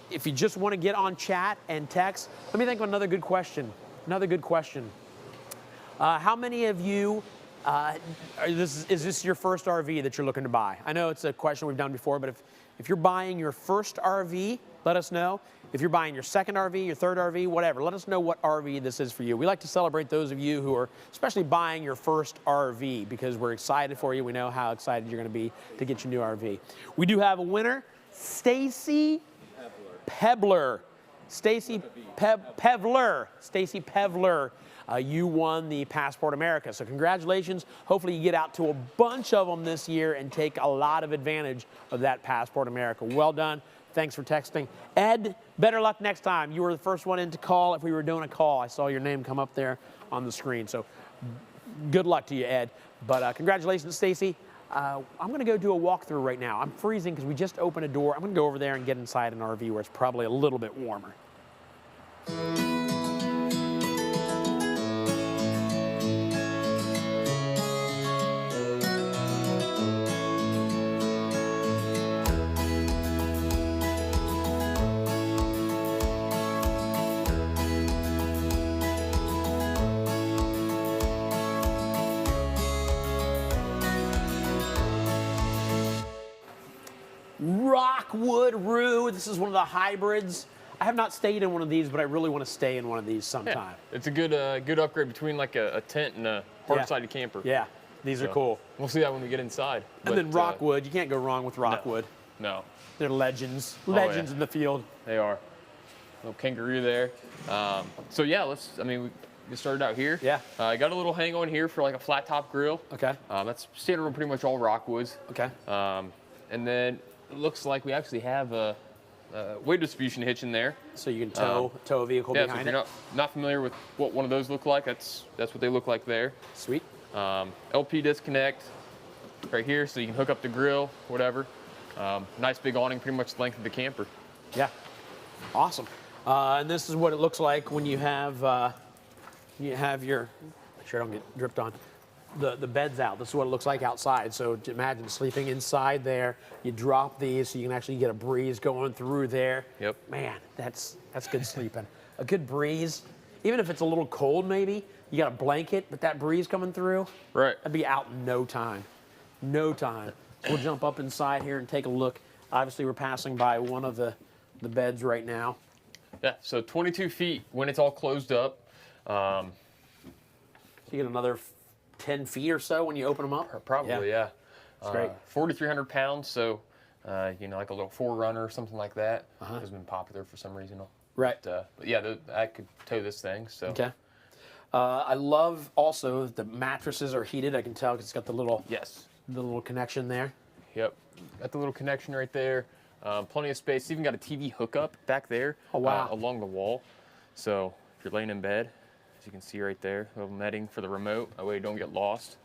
if you just want to get on chat and text, let me think of another good question. Another good question. How many of you, is this your first RV that you're looking to buy? I know it's a question we've done before, but if you're buying your first RV, let us know. If you're buying your second RV, your third RV, whatever, let us know what RV this is for you. We like to celebrate those of you who are especially buying your first RV because we're excited for you. We know how excited you're going to be to get your new RV. We do have a winner, Stacy Pebler. Stacy Pevler. You won the Passport America, so congratulations. Hopefully you get out to a bunch of them this year and take a lot of advantage of that Passport America. Well done. Thanks for texting. Ed, better luck next time. You were the first one in to call if we were doing a call. I saw your name come up there on the screen, so good luck to you, Ed. But congratulations, Stacy. I'm going to go do a walkthrough right now. I'm freezing because we just opened a door. I'm going to go over there and get inside an RV where it's probably a little bit warmer. Rockwood Roo. This is one of the hybrids. I have not stayed in one of these, but I really want to stay in one of these sometime. Yeah, it's a good upgrade between like a tent and a hard-sided camper. Yeah, these are cool. We'll see that when we get inside. And then Rockwood, you can't go wrong with Rockwood. No. They're legends. Legends in the field. They are. Little kangaroo there. So yeah, we started out here. Yeah. I got a little hang on here for like a flat top grill. Okay. That's standard on pretty much all Rockwoods. Okay. And then it looks like we actually have a weight distribution hitch in there. So you can tow a vehicle behind so if it? you're not familiar with what one of those look like, that's what they look like there. Sweet. LP disconnect right here, so you can hook up the grill, whatever. Nice big awning, pretty much the length of the camper. Yeah. Awesome. And this is what it looks like when you have your, make sure I don't get dripped on, the bed's out. This is what it looks like outside. So imagine sleeping inside there. You drop these so you can actually get a breeze going through there. Yep. Man, that's good sleeping. A good breeze, even if it's a little cold maybe, you got a blanket, but that breeze coming through, right? That'd be out in no time. No time. So we'll jump up inside here and take a look. Obviously, we're passing by one of the beds right now. Yeah, so 22 feet when it's all closed up. So you get another 10 feet or so when you open them up? Probably, yeah. That's great. 4,300 pounds, so, like a little 4Runner or something like that has been popular for some reason. Right. But yeah, I could tow this thing, so. Okay. I love also the mattresses are heated. I can tell because it's got the little connection there. Yep. Got the little connection right there. Plenty of space. Even got a TV hookup back there. Oh, wow. Along the wall. So if you're laying in bed, as you can see right there, a little netting for the remote. That way you don't get lost.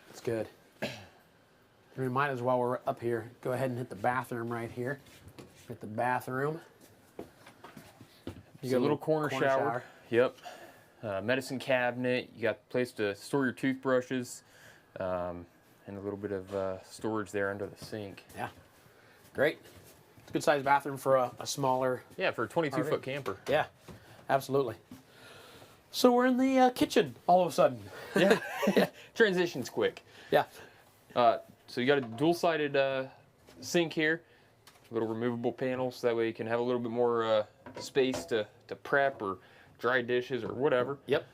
That's good. We might as well, we're up here, go ahead and hit the bathroom right here. Hit the bathroom. You got a little corner shower. Yep. Medicine cabinet. You got a place to store your toothbrushes. And a little bit of storage there under the sink. Yeah. Great. It's a good sized bathroom for a smaller. Yeah, for a 22-foot camper. Yeah, absolutely. So we're in the kitchen all of a sudden. Yeah. Transition's quick. Yeah. So you got a dual-sided sink here, little removable panels. That way you can have a little bit more space to prep or dry dishes or whatever. Yep.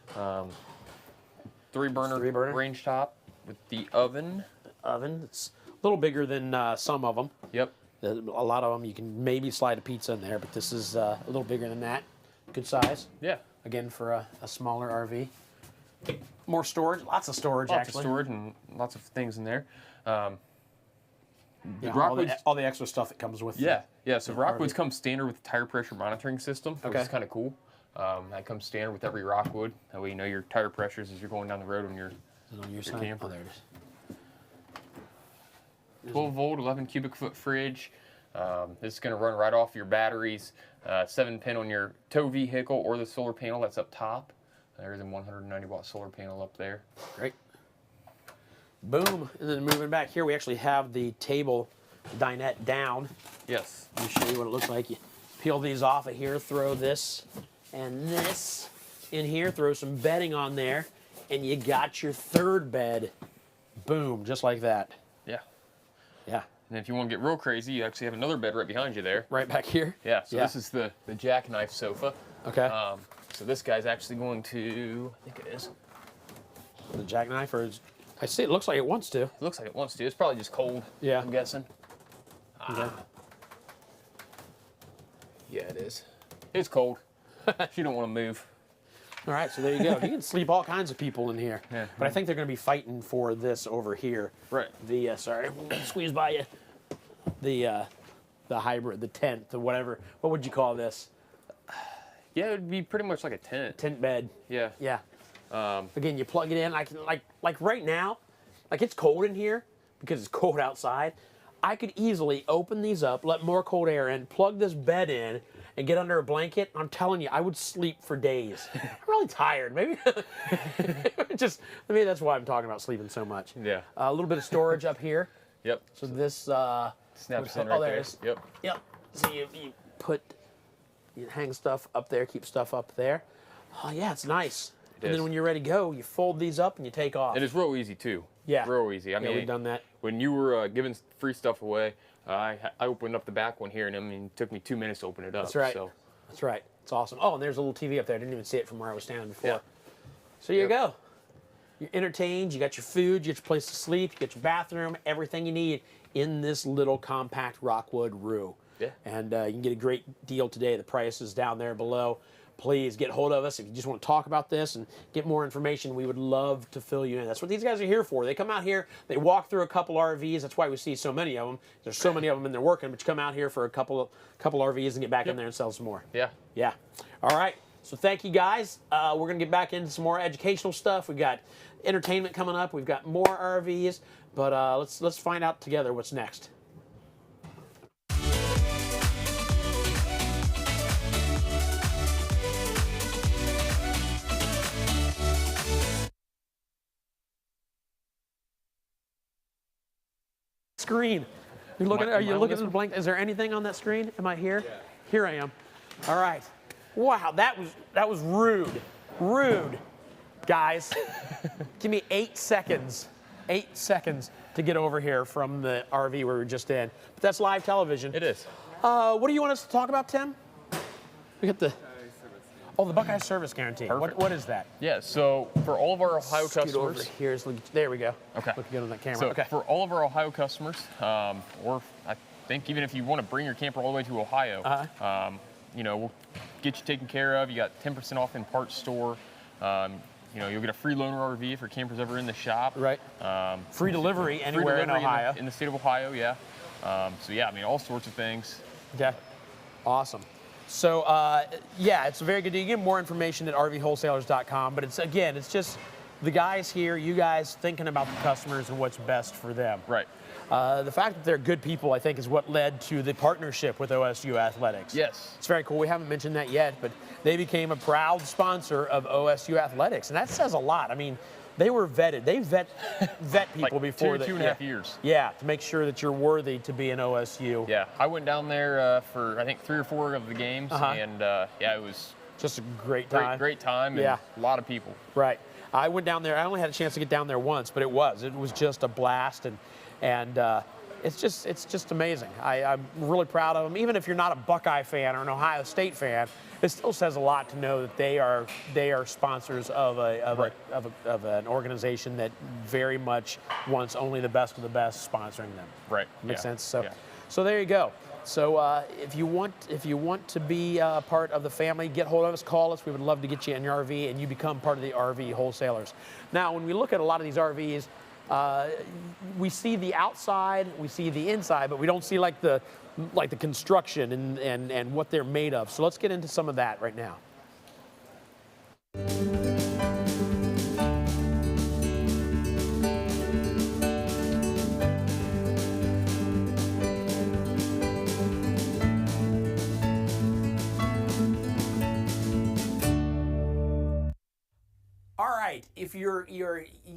Three burner range top with the oven. It's a little bigger than some of them. Yep. A lot of them you can maybe slide a pizza in there, but this is a little bigger than that. Good size. Yeah. Again, for a smaller RV. More storage, lots of storage Lots actually. of storage and lots of things in there. Yeah, all the extra stuff that comes with Yeah. So Rockwoods comes standard with the tire pressure monitoring system, which is kind of cool. That comes standard with every Rockwood. That way you know your tire pressures as you're going down the road when you're on your side? camper. Oh, there it is. 12 volt, 11 cubic foot fridge. This is going to run right off your batteries. 7-pin on your tow vehicle or the solar panel that's up top. There's a 190 watt solar panel up there. Great. Boom. And then moving back here, we actually have the table dinette down. Yes. Let me show you what it looks like. You peel these off of here, throw this and this in here, throw some bedding on there, and you got your third bed. Boom, just like that. Yeah. Yeah. And if you want to get real crazy, you actually have another bed right behind you there. Right back here? Yeah, so this is the jackknife sofa. Okay. So this guy's actually going to, I think it is. The jackknife, or I see it looks like it wants to. It looks like it wants to. It's probably just cold, yeah. I'm guessing. Okay. Yeah, it is. It's cold. You don't want to move. All right, so there you go. You can sleep all kinds of people in here. Yeah. But I think they're going to be fighting for this over here. Right. The, sorry, squeeze by you. The hybrid, the tent, the whatever. What would you call this? Yeah, it would be pretty much like a tent. Tent bed. Yeah. Yeah. Again, you plug it in. I can like right now, like it's cold in here because it's cold outside. I could easily open these up, let more cold air in, plug this bed in, and get under a blanket. I'm telling you, I would sleep for days. I'm really tired. Maybe maybe that's why I'm talking about sleeping so much. Yeah. A little bit of storage up here. Yep. So this snaps in right there. there. It is. Yep. Yep. So you hang stuff up there, keep stuff up there. Oh yeah, it's nice. And then when you're ready to go, you fold these up and you take off. And it's real easy too. Yeah. Real easy. I mean, we've done that. When you were giving free stuff away, I opened up the back one here, and I mean, it took me 2 minutes to open it up. That's right. So. That's right. It's awesome. Oh, and there's a little TV up there. I didn't even see it from where I was standing before. Yeah. So you go. You're entertained. You got your food. You got your place to sleep. You got your bathroom. Everything you need in this little compact Rockwood Roo. Yeah. And you can get a great deal today. The price is down there below. Please get hold of us if you just want to talk about this and get more information. We would love to fill you in. That's what these guys are here for. They come out here, they walk through a couple RVs. That's why we see so many of them. There's so many of them and they're working, but you come out here for a couple RVs and get back in there and sell some more. Yeah. Yeah. All right. So thank you guys. We're going to get back into some more educational stuff. We've got entertainment coming up. We've got more RVs, but let's find out together what's next. Screen. You're looking. Are you looking at the blank? Is there anything on that screen? Am I here? Yeah. Here I am. All right. Wow, that was rude. Rude, guys. Give me 8 seconds. 8 seconds to get over here from the RV we were just in. But that's live television. It is. What do you want us to talk about, Tim? We got the. Oh, the Buckeye Service Guarantee. What is that? Yeah, so for all of our Ohio customers. Over here. There we go. Okay. Looking good on that camera. So okay. for all of our Ohio customers, or I think even if you want to bring your camper all the way to Ohio, we'll get you taken care of. You got 10% off in parts store. You'll get a free loaner RV if your camper's ever in the shop. Right. Free delivery anywhere in Ohio. In the state of Ohio, yeah. All sorts of things. Okay. Awesome. So, it's a very good deal. You get more information at rvwholesalers.com, but it's just the guys here, you guys thinking about the customers and what's best for them. Right. The fact that they're good people, I think, is what led to the partnership with OSU Athletics. Yes. It's very cool. We haven't mentioned that yet, but they became a proud sponsor of OSU Athletics, and that says a lot. I mean, they were vetted. They vet people like before. Two and a half years. Yeah, to make sure that you're worthy to be an OSU. Yeah, I went down there for, I think, 3 or 4 of the games, and it was just a great time. Great time, and a lot of people. Right. I went down there. I only had a chance to get down there once, but it was just a blast, and it's just amazing. I'm really proud of them. Even if you're not a Buckeye fan or an Ohio State fan, it still says a lot to know that they are sponsors of an organization that very much wants only the best of the best sponsoring them. Right. Makes sense. So there you go. So if you want to be part of the family, get hold of us, call us. We would love to get you in your RV and you become part of the RV wholesalers. Now, when we look at a lot of these RVs, we see the outside, we see the inside, but we don't see like the construction and what they're made of. So let's get into some of that right now. All right, if you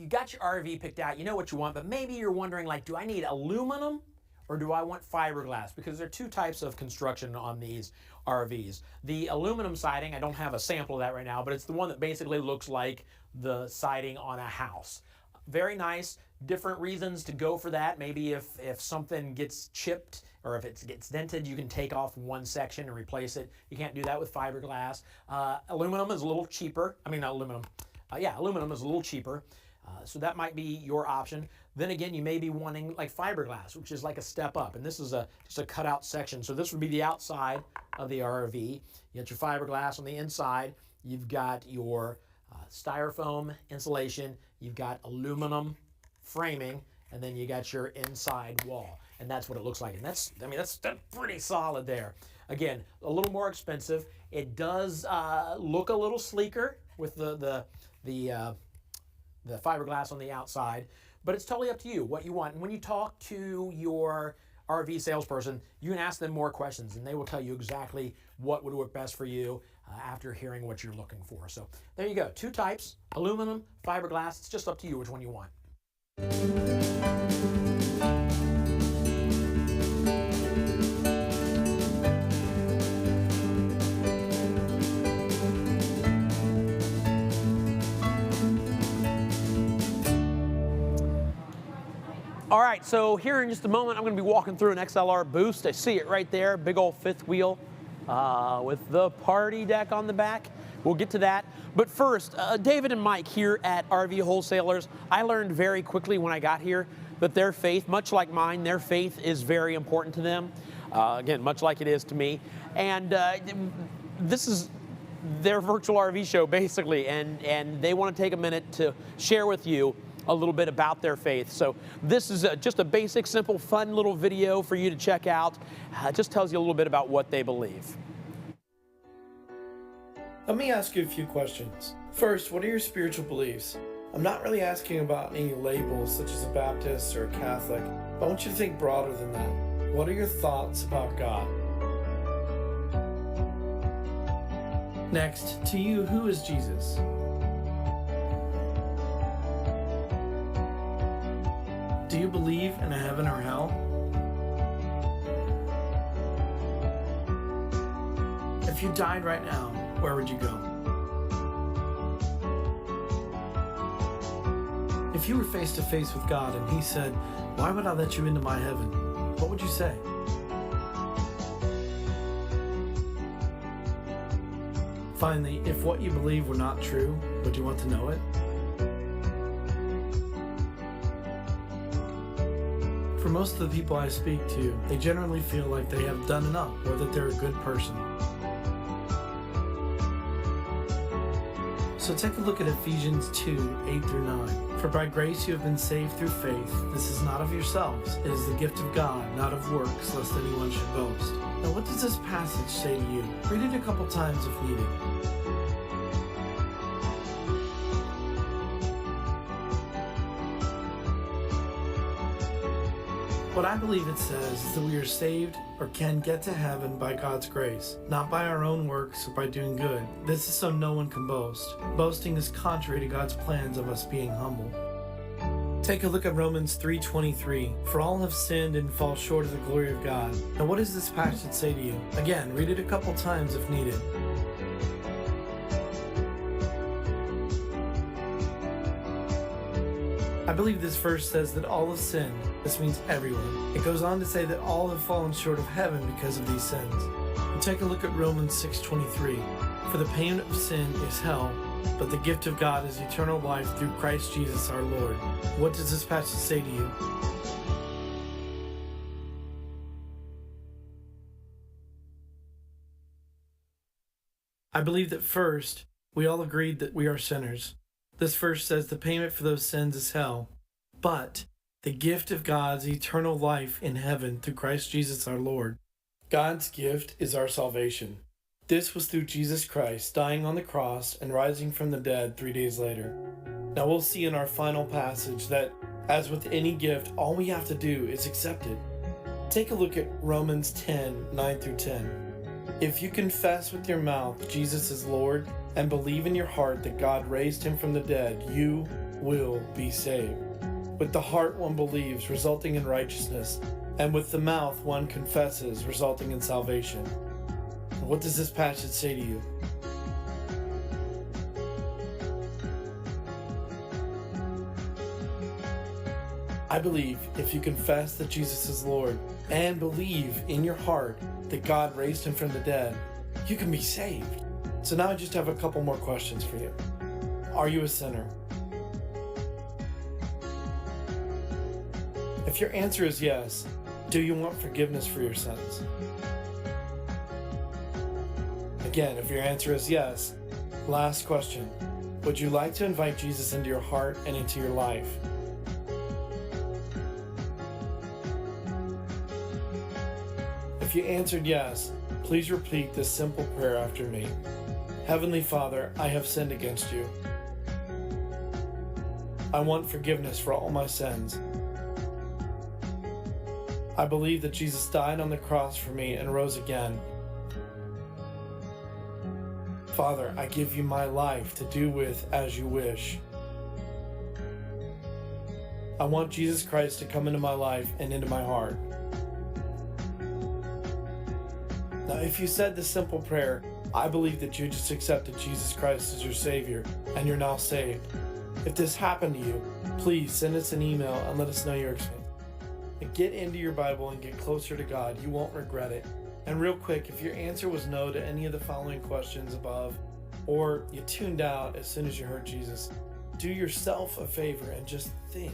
got your RV picked out, you know what you want, but maybe you're wondering, like, do I need aluminum or do I want fiberglass? Because there are two types of construction on these RVs. The aluminum siding, I don't have a sample of that right now, but it's the one that basically looks like the siding on a house. Very nice. Different reasons to go for that. Maybe if something gets chipped or if it gets dented, you can take off one section and replace it. You can't do that with fiberglass. Aluminum is a little cheaper. I mean, not aluminum. Aluminum is a little cheaper. So that might be your option. Then again, you may be wanting like fiberglass, which is like a step up. And this is just a cutout section. So this would be the outside of the RV. You got your fiberglass on the inside. You've got your styrofoam insulation. You've got aluminum framing, and then you got your inside wall. And that's what it looks like. And that's pretty solid there. Again, a little more expensive. It does look a little sleeker with the fiberglass on the outside, but it's totally up to you what you want. And when you talk to your RV salesperson, you can ask them more questions and they will tell you exactly what would work best for you after hearing what you're looking for. So there you go. Two types, aluminum, fiberglass. It's just up to you which one you want. All right, so here in just a moment, I'm going to be walking through an XLR Boost. I see it right there, big old fifth wheel with the party deck on the back. We'll get to that. But first, David and Mike here at RV Wholesalers, I learned very quickly when I got here that their faith, much like mine, their faith is very important to them. Again, much like it is to me. And this is their virtual RV show, basically, and they want to take a minute to share with you a little bit about their faith. So this is just a basic, simple, fun little video for you to check out. It just tells you a little bit about what they believe. Let me ask you a few questions. First, what are your spiritual beliefs? I'm not really asking about any labels such as a Baptist or a Catholic, but I want you to think broader than that. What are your thoughts about God? Next, to you, who is Jesus? Do you believe in a heaven or hell? If you died right now, where would you go? If you were face to face with God and He said, "Why would I let you into my heaven?" what would you say? Finally, if what you believe were not true, would you want to know it? For most of the people I speak to, they generally feel like they have done enough or that they're a good person. So take a look at Ephesians 2:8-9. For by grace you have been saved through faith. This is not of yourselves. It is the gift of God, not of works, lest anyone should boast. Now what does this passage say to you? Read it a couple times if needed. What I believe it says is that we are saved or can get to heaven by God's grace, not by our own works or by doing good. This is so no one can boast. Boasting is contrary to God's plans of us being humble. Take a look at Romans 3:23. For all have sinned and fall short of the glory of God. Now what does this passage say to you? Again, read it a couple times if needed. I believe this verse says that all have sinned. This means everyone. It goes on to say that all have fallen short of heaven because of these sins. And take a look at Romans 6:23. For the payment of sin is hell, but the gift of God is eternal life through Christ Jesus our Lord. What does this passage say to you? I believe that first, we all agreed that we are sinners. This verse says the payment for those sins is hell, but the gift of God's eternal life in heaven through Christ Jesus our Lord. God's gift is our salvation. This was through Jesus Christ dying on the cross and rising from the dead 3 days later. Now we'll see in our final passage that, as with any gift, all we have to do is accept it. Take a look at Romans 10:9-10. If you confess with your mouth Jesus is Lord and believe in your heart that God raised him from the dead, you will be saved. With the heart one believes, resulting in righteousness, and with the mouth one confesses, resulting in salvation. What does this passage say to you? I believe if you confess that Jesus is Lord and believe in your heart that God raised him from the dead, you can be saved. So now I just have a couple more questions for you. Are you a sinner? If your answer is yes, do you want forgiveness for your sins? Again, if your answer is yes, last question. Would you like to invite Jesus into your heart and into your life? If you answered yes, please repeat this simple prayer after me. Heavenly Father, I have sinned against you. I want forgiveness for all my sins. I believe that Jesus died on the cross for me and rose again. Father, I give you my life to do with as you wish. I want Jesus Christ to come into my life and into my heart. Now, if you said this simple prayer, I believe that you just accepted Jesus Christ as your Savior and you're now saved. If this happened to you, please send us an email and let us know your experience. And get into your Bible and get closer to God. You won't regret it. And real quick, if your answer was no to any of the following questions above, or you tuned out as soon as you heard Jesus, do yourself a favor and just think.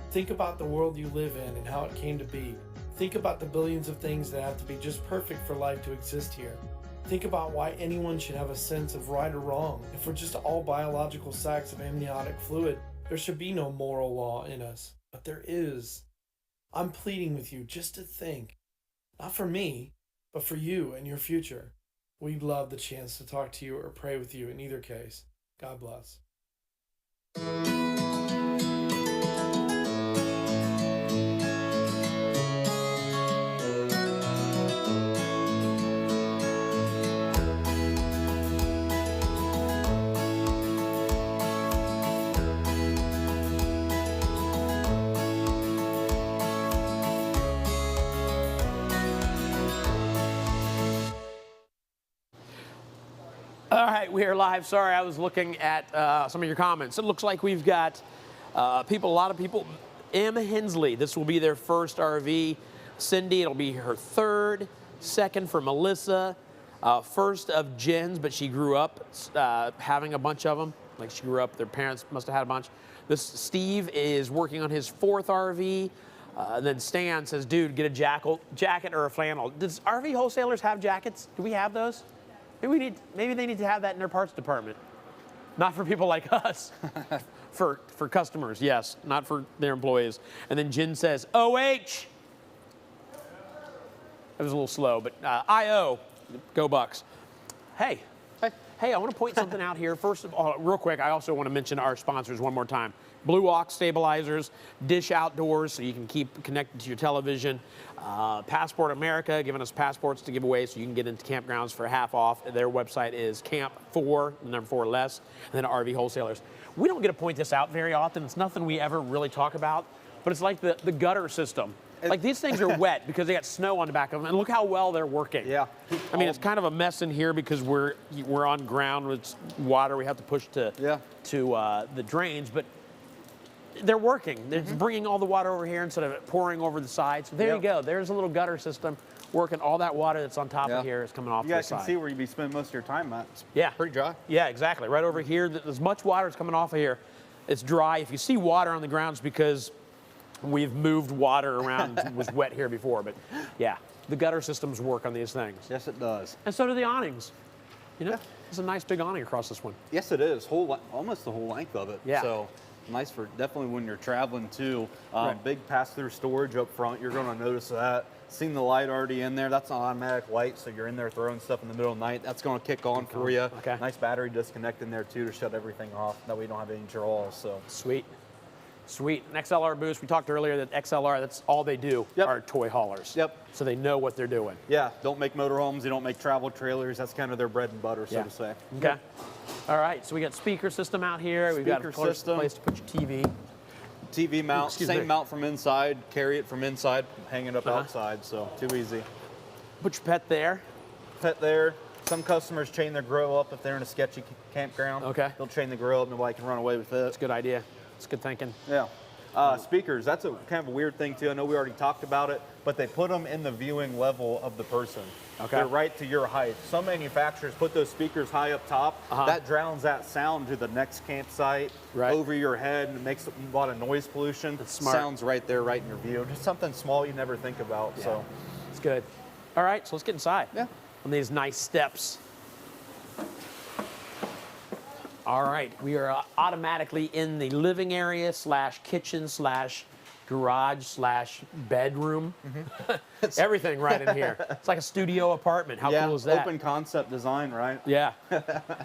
Think about the world you live in and how it came to be. Think about the billions of things that have to be just perfect for life to exist here. Think about why anyone should have a sense of right or wrong. If we're just all biological sacs of amniotic fluid, there should be no moral law in us. But there is. I'm pleading with you just to think. Not for me, but for you and your future. We'd love the chance to talk to you or pray with you in either case. God bless. All right, we are live. Sorry, I was looking at some of your comments. It looks like we've got a lot of people. M. Hensley, this will be their first RV. Cindy, it'll be her third. Second for Melissa. First of Jen's, but she grew up having a bunch of them. Like she grew up, their parents must have had a bunch. This Steve is working on his fourth RV. Then Stan says, dude, get a jacket or a flannel. Does RV wholesalers have jackets? Do we have those? Maybe they need to have that in their parts department. Not for people like us. for customers, yes. Not for their employees. And then Jen says, OH. It was a little slow, but IO. Go Bucks. Hey, I want to point something out here. First of all, real quick, I also want to mention our sponsors one more time. Blue Walk Stabilizers, Dish Outdoors, so you can keep connected to your television. Passport America, giving us passports to give away so you can get into campgrounds for half off. Their website is Camp4, the number 4 less, and then RV Wholesalers. We don't get to point this out very often. It's nothing we ever really talk about, but it's like the gutter system. Like these things are wet because they got snow on the back of them, and look how well they're working. Yeah. I mean, it's kind of a mess in here because we're on ground with water. We have to push to the drains, but they're working. They're bringing all the water over here instead of it pouring over the sides. So there you go. There's a little gutter system working. All that water that's on top of here is coming off the side. You guys can see where you'd be spending most of your time at. It's pretty dry. Yeah, exactly. Right over here, as much water is coming off of here. It's dry. If you see water on the ground, it's because we've moved water around. It was wet here before, but yeah, the gutter systems work on these things. Yes, it does. And so do the awnings. You know, there's a nice big awning across this one. Yes, it is. Almost the whole length of it. Yeah. So nice for definitely when you're traveling too. Right. Big pass-through storage up front. You're going to notice that. Seen the light already in there. That's an automatic light, so you're in there throwing stuff in the middle of the night. That's going to kick on for you. Okay. Nice battery disconnect in there too to shut everything off. That way you don't have any draws. So sweet. Sweet. An XLR boost. We talked earlier that XLR, that's all they do are toy haulers. Yep. So they know what they're doing. Yeah. Don't make motorhomes. They don't make travel trailers. That's kind of their bread and butter, so to say. Okay. All right. So we got speaker system out here. We've got a place to put your TV. TV mount, excuse same me. mount from inside, carry it from inside, hang it up outside, so too easy. Put your pet there. Pet there. Some customers chain their grill up if they're in a sketchy campground. Okay. They'll chain the grill up, nobody can run away with it. That's a good idea. It's good thinking. Yeah. Speakers, that's a kind of a weird thing too. I know we already talked about it, but they put them in the viewing level of the person. Okay. They're right to your height. Some manufacturers put those speakers high up top. That drowns that sound to the next campsite, over your head, and it makes a lot of noise pollution. That's smart. Sounds right there, right in your view. Just something small you never think about. Yeah. So it's good. All right, so let's get inside. Yeah. On these nice steps. All right, we are automatically in the living area / kitchen / garage / bedroom. Everything right in here. It's like a studio apartment. How cool is that? Open concept design, right? Yeah.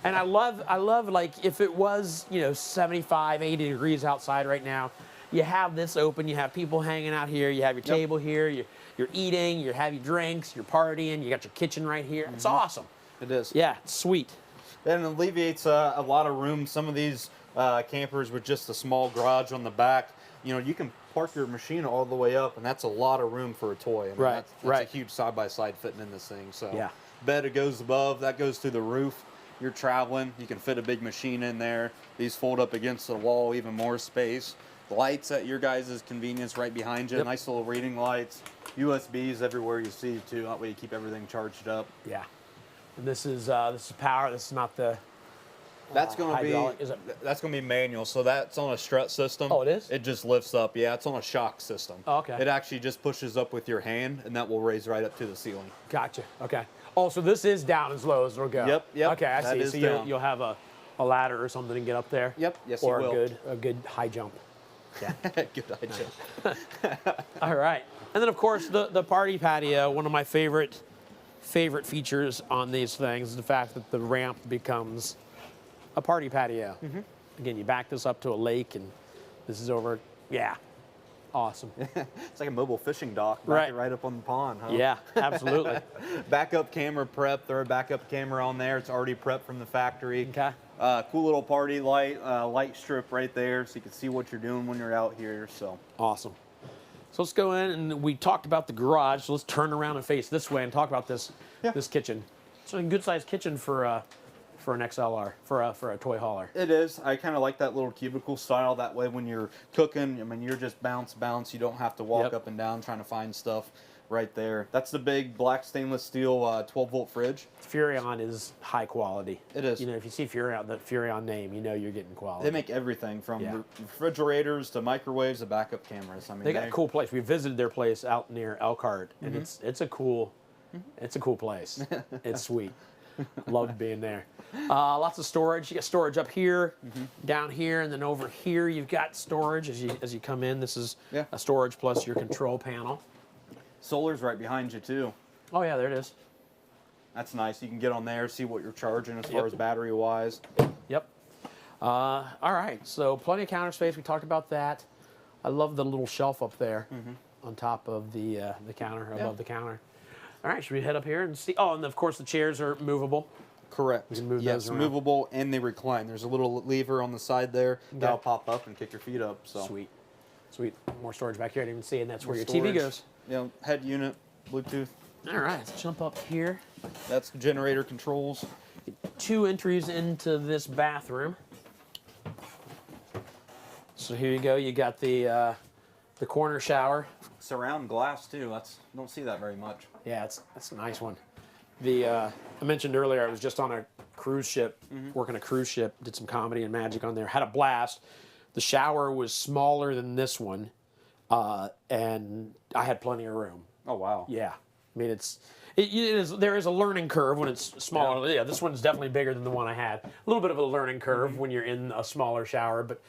And I love like if it was, 75, 80 degrees outside right now, you have this open, you have people hanging out here, you have your table here, you're eating, you have your drinks, you're partying, you got your kitchen right here. It's awesome. It is. Yeah, it's sweet. And it alleviates a lot of room. Some of these campers with just a small garage on the back, you can park your machine all the way up, and that's a lot of room for a toy. I mean, that's a huge side-by-side fitting in this thing. So yeah. Bed, it goes above, that goes through the roof. You're traveling, you can fit a big machine in there. These fold up against the wall, even more space. Lights at your guys' convenience right behind you. Nice little reading lights. USBs everywhere you see, too. That way you keep everything charged up. Yeah. And this is power. This is not the. That's going to hydraulic. be that's going to be manual. So that's on a strut system. Oh, it is? It just lifts up. Yeah, it's on a shock system. Oh, okay. It actually just pushes up with your hand, and that will raise right up to the ceiling. Gotcha. Okay. Oh, so this is down as low as it'll go. Yep. Okay, I That see. is So down. you'll have a ladder or something to get up there. Yep. Yes, or you will. a good high jump. Yeah. Good idea. All right. And then of course the party patio. One of my favorite features on these things is the fact that the ramp becomes a party patio. Again, you back this up to a lake, and this is over. Yeah. Awesome. It's like a mobile fishing dock. Right up on the pond, huh? Yeah, absolutely. Backup camera prep. Throw a backup camera on there. It's already prepped from the factory. Okay. Cool little party light, light strip right there, so you can see what you're doing when you're out here. So awesome. So let's go in, and we talked about the garage. So let's turn around and face this way and talk about this kitchen. It's a good sized kitchen for an XLR, for a toy hauler. It is. I kind of like that little cubicle style. That way, when you're cooking, I mean, you're just bounce. You don't have to walk up and down trying to find stuff right there. That's the big black stainless steel 12-volt fridge. Furrion is high quality. It is. If you see Furrion, the Furrion name, you're getting quality. They make everything from refrigerators to microwaves to backup cameras. I mean, they got a cool place. We visited their place out near Elkhart, and it's a cool place. It's sweet. Loved being there. Lots of storage. You got storage up here, down here, and then over here you've got storage as you come in. This is a storage plus your control panel. Solar's right behind you too. Oh yeah, there it is. That's nice. You can get on there, see what you're charging as far as battery wise. Yep. All right. So plenty of counter space. We talked about that. I love the little shelf up there on top of the counter, above the counter. All right, should we head up here and see? Oh, and of course the chairs are movable. Correct. We can move yes, those around. movable, and they recline. There's a little lever on the side there that'll pop up and kick your feet up. So sweet. More storage back here. I didn't even see, and that's where your storage. TV goes. Head unit, Bluetooth. All right, let's jump up here. That's the generator controls. 2 entries into this bathroom. So here you go. You got the corner shower. Surround glass too. Don't see that very much. Yeah, that's a nice one. I mentioned earlier I was just on a cruise ship, working a cruise ship. Did some comedy and magic on there. Had a blast. The shower was smaller than this one, and I had plenty of room. Oh wow. Yeah, I mean there is a learning curve when it's smaller. Yeah, this one's definitely bigger than the one I had. A little bit of a learning curve when you're in a smaller shower, but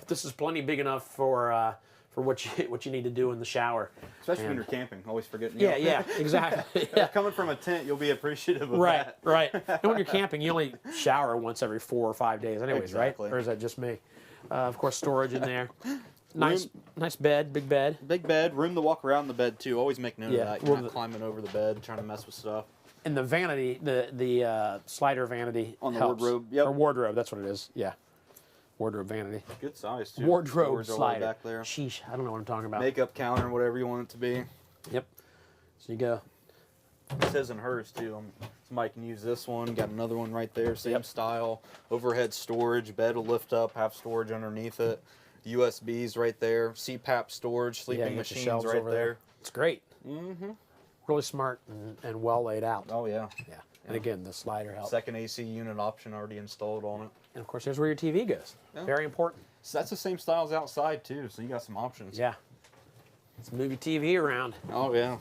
this is plenty big enough for what you need to do in the shower. Especially when you're camping, always forgetting. Yeah, exactly. Yeah. Coming from a tent, you'll be appreciative of that. Right. And when you're camping, you only shower once every 4 or 5 days anyways, Exactly. right? Or is that just me? Of course, storage in there. Nice bed, big bed. Big bed, room to walk around the bed too. Always make note of that. You're well, not climbing over the bed, trying to mess with stuff. And the vanity, the slider vanity on the helps. wardrobe. Yep. Or wardrobe, that's what it is. Yeah. Wardrobe vanity. Good size too. Wardrobe Storage all the way slider. back there. Sheesh, I don't know what I'm talking about. Makeup counter, whatever you want it to be. Yep. So you go. It says in hers too. Somebody can use this one. Got another one right there, same style. Overhead storage, bed will lift up, have storage underneath it. USBs right there. CPAP storage, sleeping you got the machines shelves right over there. It's great. Mm-hmm. Really smart and well laid out. Oh yeah. Yeah. And again, the slider helps. Second AC unit option already installed on it. And of course, here's where your TV goes. Yeah. Very important. So that's the same style as outside too, so you got some options. Yeah. Let's move your TV around. Oh yeah.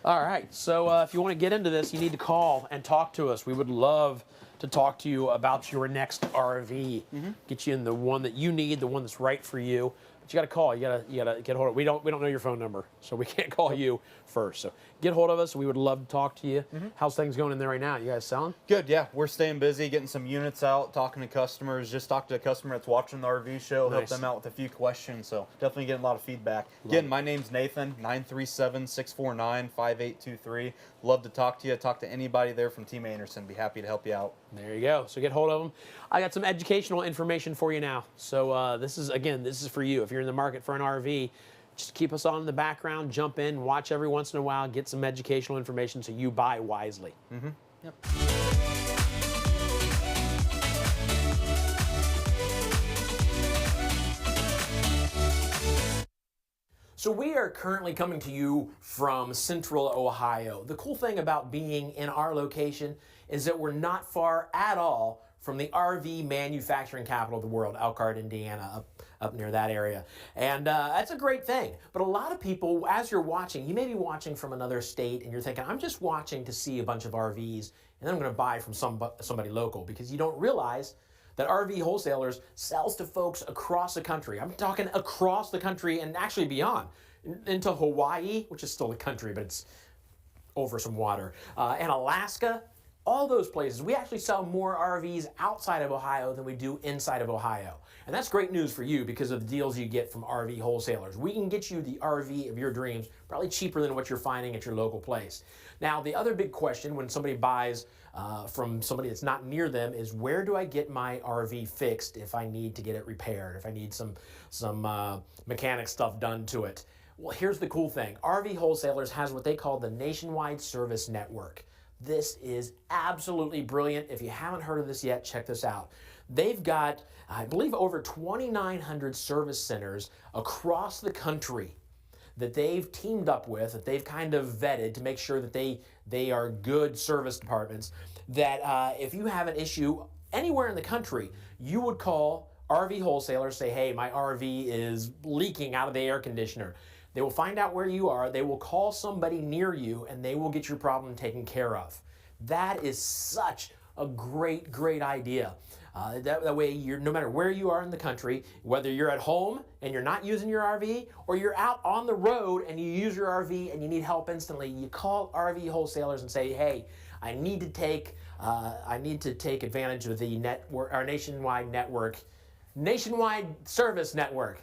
All right. So if you want to get into this, you need to call and talk to us. We would love to talk to you about your next RV. Get you in the one that you need, the one that's right for you. But you got to call. You got to get hold of. We don't know your phone number, so we can't call you first. So get hold of us. We would love to talk to you. How's things going in there right now? You guys selling? Good, yeah. We're staying busy, getting some units out, talking to customers. Just talked to a customer that's watching the RV show, help Nice. them out with a few questions. So definitely getting a lot of feedback. Again, my name's Nathan, 937-649-5823. Love to talk to you. Talk to anybody there from Team Anderson. Be happy to help you out. There you go. So get hold of them. I got some educational information for you now. So this is for you. If you're in the market for an RV, just keep us on in the background, jump in, watch every once in a while, get some educational information so you buy wisely. Yep. So we are currently coming to you from Central Ohio. The cool thing about being in our location is that we're not far at all from the RV manufacturing capital of the world, Elkhart, Indiana, up near that area. And that's a great thing. But a lot of people, as you're watching, you may be watching from another state and you're thinking, I'm just watching to see a bunch of RVs and then I'm gonna buy from somebody local, because you don't realize that RV Wholesalers sells to folks across the country. I'm talking across the country and actually beyond, into Hawaii, which is still a country, but it's over some water, and Alaska, all those places. We actually sell more RVs outside of Ohio than we do inside of Ohio. And that's great news for you because of the deals you get from RV Wholesalers. We can get you the RV of your dreams, probably cheaper than what you're finding at your local place. Now, the other big question when somebody buys from somebody that's not near them is, where do I get my RV fixed if I need to get it repaired, if I need some mechanic stuff done to it? Well, here's the cool thing. RV Wholesalers has what they call the Nationwide Service Network. This is absolutely brilliant. If you haven't heard of this yet, check this out. They've got, I believe, over 2,900 service centers across the country that they've teamed up with, that they've kind of vetted to make sure that they are good service departments, that if you have an issue anywhere in the country, you would call RV Wholesalers, say, hey, my RV is leaking out of the air conditioner. They will find out where you are, they will call somebody near you, and they will get your problem taken care of. That is such a great, great idea. That way, no matter where you are in the country, whether you're at home and you're not using your RV, or you're out on the road and you use your RV and you need help instantly, you call RV Wholesalers and say, hey, I need to take advantage of the network, our nationwide service network.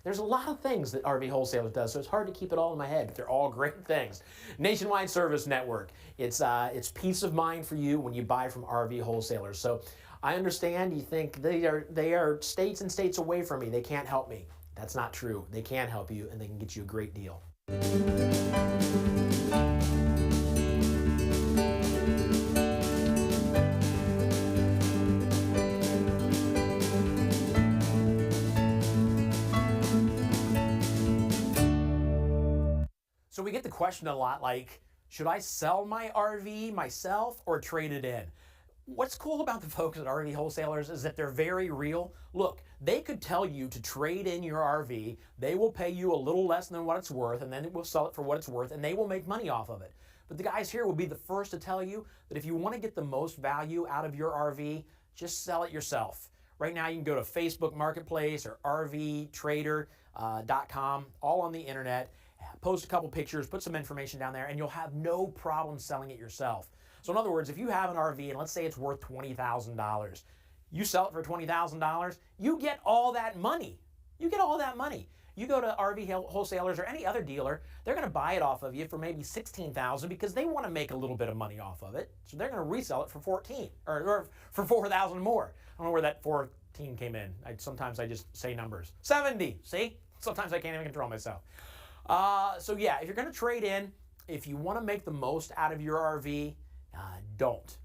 There's a lot of things that RV Wholesalers does, so it's hard to keep it all in my head, but they're all great things. Nationwide Service Network. It's peace of mind for you when you buy from RV Wholesalers. So I understand you think they are states and states away from me. They can't help me. That's not true. They can help you, and they can get you a great deal. So we get the question a lot, like, should I sell my RV myself or trade it in? What's cool about the folks at RV Wholesalers is that they're very real. Look, they could tell you to trade in your RV. They will pay you a little less than what it's worth, and then we'll sell it for what it's worth, and they will make money off of it. But the guys here will be the first to tell you that if you want to get the most value out of your RV, just sell it yourself. Right now, you can go to Facebook Marketplace or RVTrader.com, all on the internet. Post a couple pictures, put some information down there, and you'll have no problem selling it yourself. So in other words, if you have an RV and let's say it's worth $20,000, you sell it for $20,000, you get all that money. You get all that money. You go to RV wholesalers or any other dealer, they're going to buy it off of you for maybe $16,000 because they want to make a little bit of money off of it. So they're going to resell it for $14,000 or for $4,000 more. I don't know where that 14 came in. Sometimes I just say numbers. 70, see? Sometimes I can't even control myself. So yeah, if you're going to trade in, if you want to make the most out of your RV, don't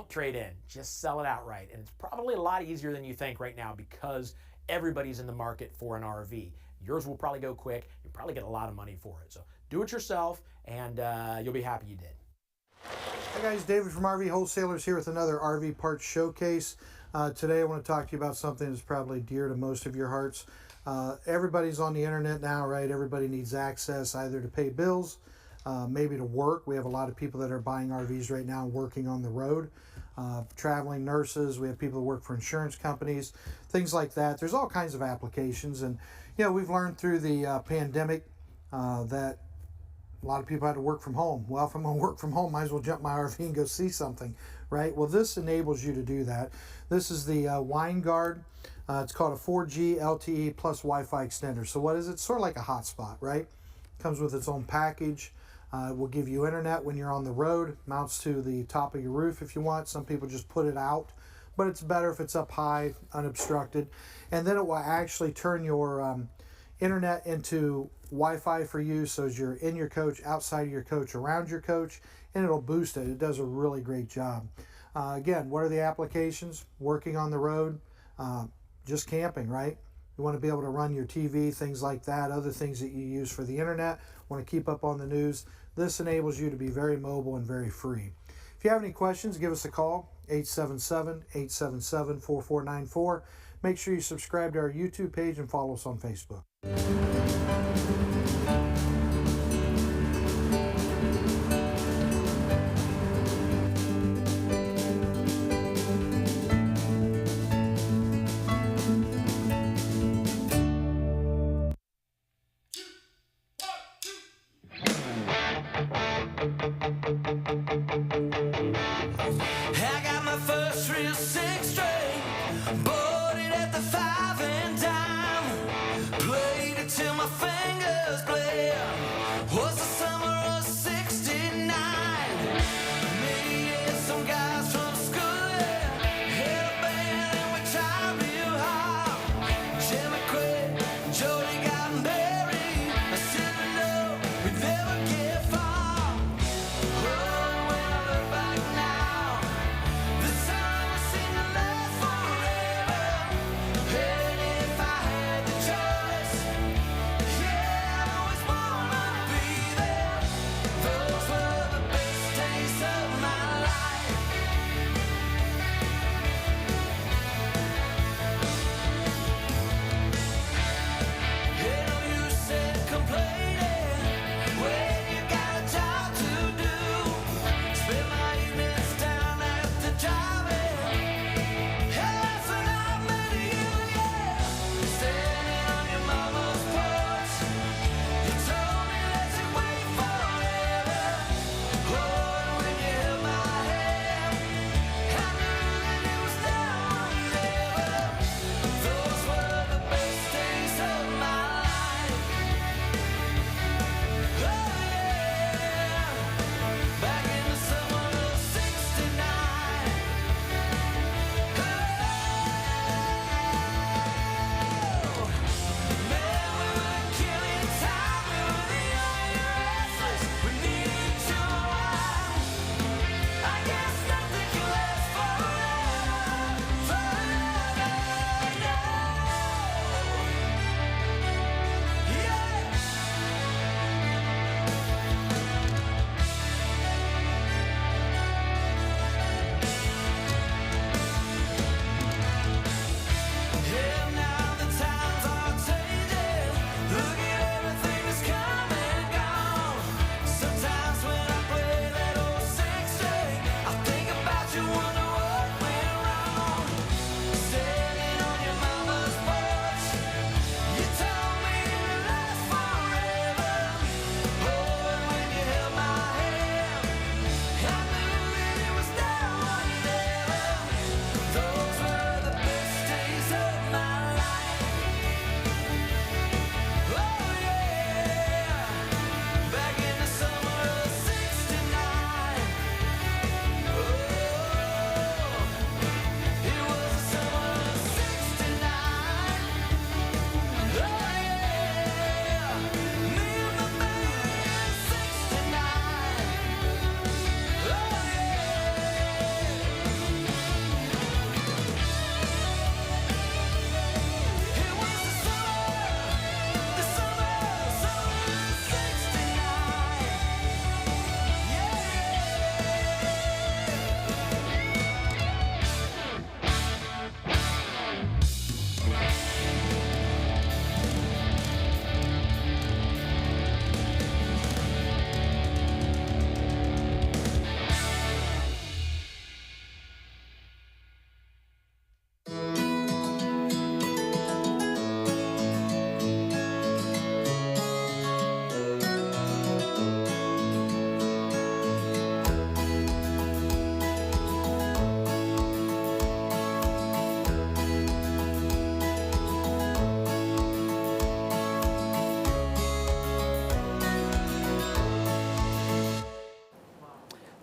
trade in. Just sell it outright. And it's probably a lot easier than you think right now because everybody's in the market for an RV. Yours will probably go quick. You'll probably get a lot of money for it. So do it yourself, and you'll be happy you did. Hi guys, David from RV Wholesalers here with another RV parts showcase. Today I want to talk to you about something that's probably dear to most of your hearts. Everybody's on the internet now, right? Everybody needs access either to pay bills, maybe to work. We have a lot of people that are buying RVs right now and working on the road. Traveling nurses, we have people who work for insurance companies, things like that. There's all kinds of applications, and you know, we've learned through the pandemic that a lot of people had to work from home. Well, if I'm going to work from home, might as well jump my RV and go see something, right? Well, this enables you to do that. This is the WineGuard. It's called a 4G LTE plus Wi-Fi extender. So what is it? It's sort of like a hotspot, right? Comes with its own package. It will give you internet when you're on the road. Mounts to the top of your roof if you want. Some people just put it out, but it's better if it's up high, unobstructed. And then it will actually turn your internet into Wi-Fi for you, so as you're in your coach, outside of your coach, around your coach, and it'll boost it. It does a really great job. Again, what are the applications? Working on the road, just camping, right? You want to be able to run your TV, things like that, other things that you use for the internet, want to keep up on the news. This enables you to be very mobile and very free. If you have any questions, give us a call, 877-877-4494. Make sure you subscribe to our YouTube page and follow us on Facebook. I got my first real six string, bought it at the 5 and dime, played it till my fingers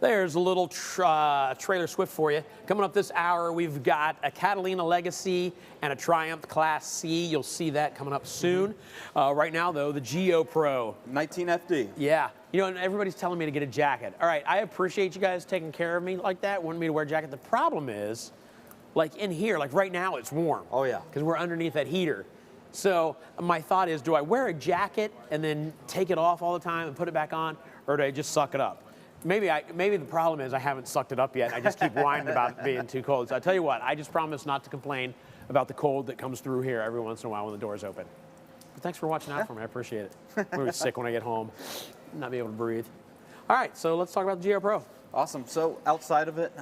There's a little trailer Swift for you. Coming up this hour, we've got a Catalina Legacy and a Triumph Class C. You'll see that coming up soon. Right now, though, the Geo Pro. 19FD. Yeah. You know, and everybody's telling me to get a jacket. All right, I appreciate you guys taking care of me like that, wanting me to wear a jacket. The problem is, like in here, like right now, it's warm. Oh, yeah. Because we're underneath that heater. So my thought is, do I wear a jacket and then take it off all the time and put it back on, or do I just suck it up? Maybe the problem is I haven't sucked it up yet. I just keep whining about it being too cold. So I tell you what, I just promise not to complain about the cold that comes through here every once in a while when the doors open. But thanks for watching out for me. I appreciate it. I'm going to be sick when I get home, not be able to breathe. All right, so let's talk about the Geo Pro. Awesome. So outside of it,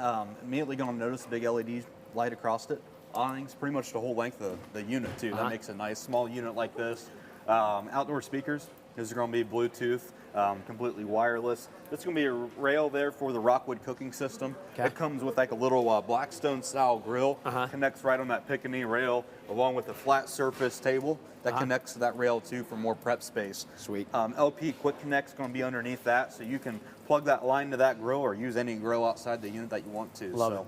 immediately going to notice the big LED light across it. Awnings, pretty much the whole length of the unit too. That makes a nice small unit like this. Outdoor speakers. These are going to be Bluetooth, completely wireless. There's going to be a rail there for the Rockwood cooking system. Okay. It comes with like a little Blackstone style grill. Connects right on that Picatinny rail, along with a flat surface table that connects to that rail too for more prep space. Sweet. LP Quick Connect's going to be underneath that, so you can plug that line to that grill or use any grill outside the unit that you want to. Love it.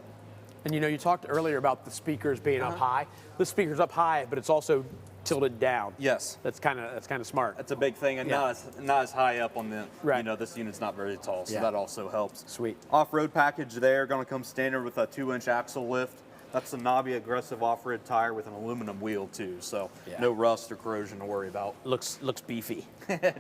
And you know, you talked earlier about the speakers being up high. The speaker's up high, but it's also tilted down. Yes. That's kind of smart. That's a big thing, and not as high up on the, you know, this unit's not very tall, so that also helps. Sweet. Off-road package there, going to come standard with a 2-inch axle lift. That's a knobby aggressive off-road tire with an aluminum wheel too, so no rust or corrosion to worry about. Looks beefy. It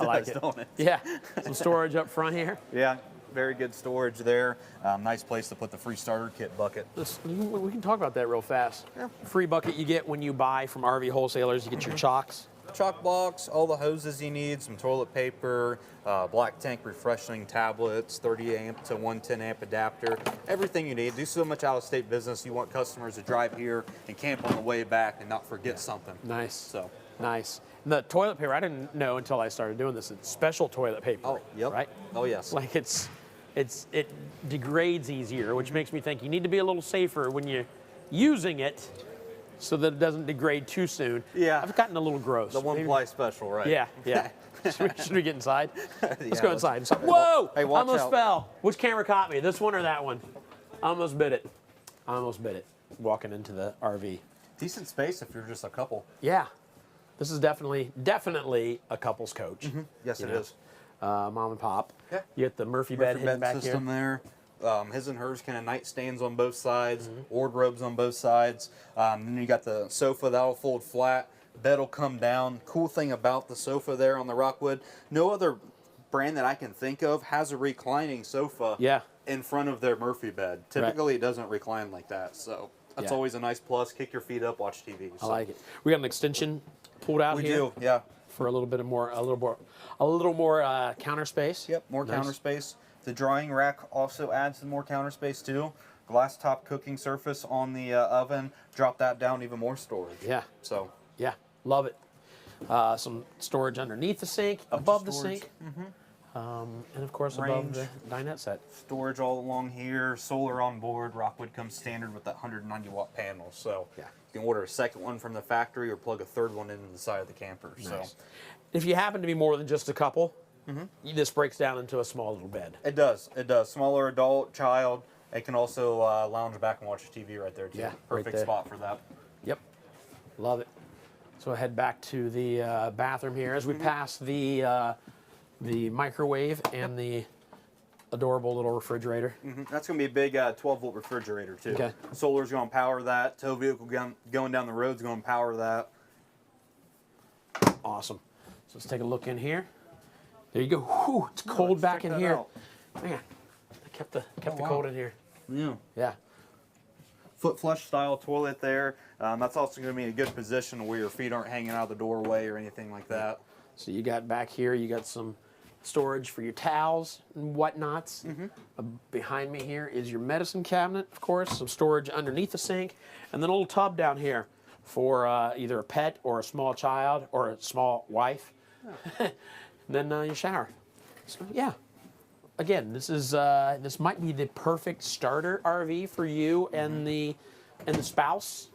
I like does, it. don't it? Yeah. Some storage up front here. Yeah. Very good storage there. Nice place to put the free starter kit bucket. We can talk about that real fast. Free bucket you get when you buy from RV wholesalers. You get your chocks. Chalk box, all the hoses you need, some toilet paper, black tank refreshing tablets, 30 amp to 110 amp adapter, everything you need. Do so much out-of-state business. You want customers to drive here and camp on the way back and not forget something. Nice. So nice. And the toilet paper, I didn't know until I started doing this. It's special toilet paper. Oh, yep. Right? Oh, yes. Like it degrades easier, which makes me think you need to be a little safer when you're using it, so that it doesn't degrade too soon. Yeah. I've gotten a little gross. The one-ply special, right? Yeah, yeah. should we get inside? Let's go inside. Hey, Whoa! hey, I watch almost out. fell. Which camera caught me? This one or that one? I almost bit it. Walking into the RV. Decent space if you're just a couple. Yeah. This is definitely a couple's coach. Yes, it is. Mom and pop. Yeah. You get the Murphy bed hidden back system here. there. His and hers kind of nightstands on both sides, wardrobes on both sides. Then you got the sofa that'll fold flat. Bed will come down. Cool thing about the sofa there on the Rockwood, no other brand that I can think of has a reclining sofa in front of their Murphy bed. Typically, it doesn't recline like that, so that's always a nice plus. Kick your feet up, watch TV. I like it. We got an extension pulled out here. We do, yeah. For a little more counter space. Yep, more counter space. The drying rack also adds some more counter space too. Glass top cooking surface on the oven. Drop that down, even more storage. Yeah. So. Yeah, love it. Some storage underneath the sink, above the sink, and of course above the dinette set. Storage all along here. Solar on board. Rockwood comes standard with that 190 watt panel. So you can order a second one from the factory or plug a third one into the side of the camper. Nice. So. If you happen to be more than just a couple, this breaks down into a small little bed. It does. It does. Smaller adult, child. It can also lounge back and watch TV right there too. Yeah, perfect right there. spot for that. Yep, love it. So head back to the bathroom here as we pass the microwave and the adorable little refrigerator. That's going to be a big 12-volt refrigerator too. Okay. Solar's going to power that. Tow vehicle going down the road's going to power that. Awesome. So let's take a look in here. There you go. Whew, it's cold back in here. Man, I kept the cold in here. Yeah. Yeah. Foot flush style toilet there. That's also going to be in a good position where your feet aren't hanging out of the doorway or anything like that. So you got back here, you got some storage for your towels and whatnots. Behind me here is your medicine cabinet, of course, some storage underneath the sink, and then a little tub down here for either a pet or a small child or a small wife. Then your shower. So yeah, again, this might be the perfect starter RV for you and the spouse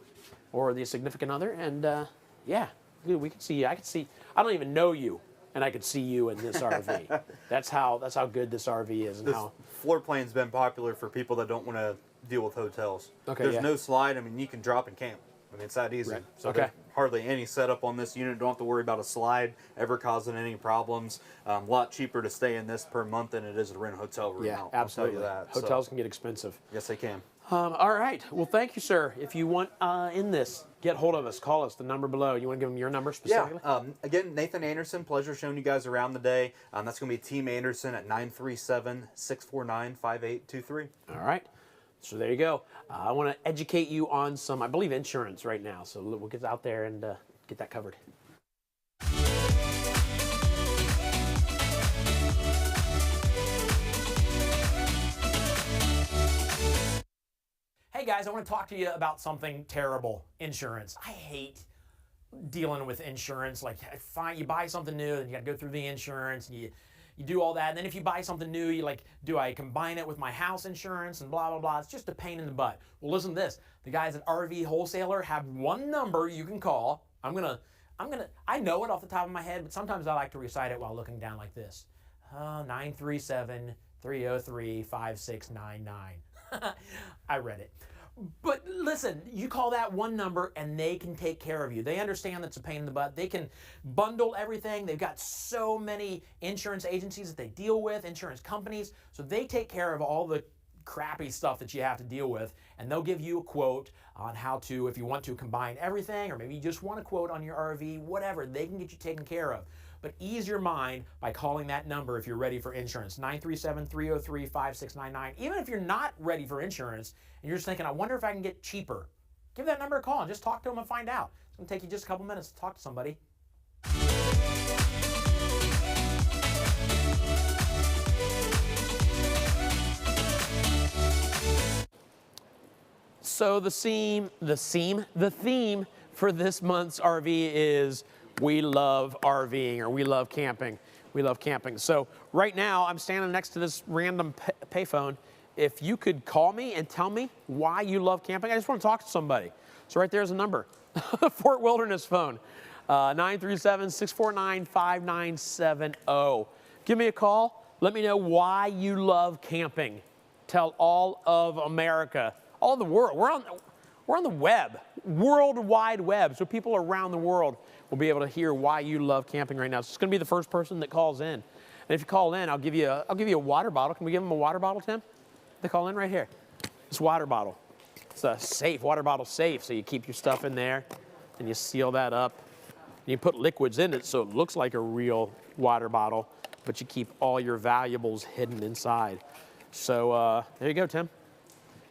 or the significant other. And yeah, we can see. I can see. I don't even know you, and I could see you in this RV. That's how good this RV is. And This how floor plan's been popular for people that don't want to deal with hotels. Okay, There's yeah. no slide. I mean, you can drop and camp. I mean, it's that easy. Right. So Okay. there's hardly any setup on this unit. Don't have to worry about a slide ever causing any problems. A lot cheaper to stay in this per month than it is to rent a hotel room. Yeah, I'll absolutely. tell you that. Hotels can get expensive. Yes, they can. All right. Well, thank you, sir. If you want in this, get hold of us. Call us. The number below. You want to give them your number specifically? Yeah. Again, Nathan Anderson. Pleasure showing you guys around today. That's going to be Team Anderson at 937-649-5823. All right. So there you go. I want to educate you on some, I believe, insurance right now. So we'll get out there and get that covered. Hey guys, I want to talk to you about something terrible. Insurance. I hate dealing with insurance. Like, fine, you buy something new, and you got to go through the insurance, and you do all that. And then if you buy something new, you like, do I combine it with my house insurance and blah, blah, blah. It's just a pain in the butt. Well, listen to this. The guys at RV Wholesaler have one number you can call. I know it off the top of my head, but sometimes I like to recite it while looking down like this. 937-303-5699. I read it. But listen, you call that one number and they can take care of you. They understand that's a pain in the butt. They can bundle everything. They've got so many insurance agencies that they deal with, insurance companies. So they take care of all the crappy stuff that you have to deal with, and they'll give you a quote on how to, if you want to combine everything, or maybe you just want a quote on your RV, whatever, they can get you taken care of. But ease your mind by calling that number if you're ready for insurance, 937-303-5699. Even if you're not ready for insurance and you're just thinking, I wonder if I can get cheaper, give that number a call and just talk to them and find out. It's going to take you just a couple minutes to talk to somebody. So the theme for this month's RV is we love RVing, or we love camping. We love camping. So right now I'm standing next to this random payphone. If you could call me and tell me why you love camping, I just want to talk to somebody. So right there's a number, Fort Wilderness phone, 937-649-5970. Give me a call. Let me know why you love camping. Tell all of America, all of the world. We're on the web, World Wide Web, so people around the world will be able to hear why you love camping right now. So it's going to be the first person that calls in. And if you call in, I'll give you a water bottle. Can we give them a water bottle, Tim? They call in right here. It's water bottle. It's a safe, water bottle safe, so you keep your stuff in there, and you seal that up. And you put liquids in it so it looks like a real water bottle, but you keep all your valuables hidden inside. So there you go, Tim.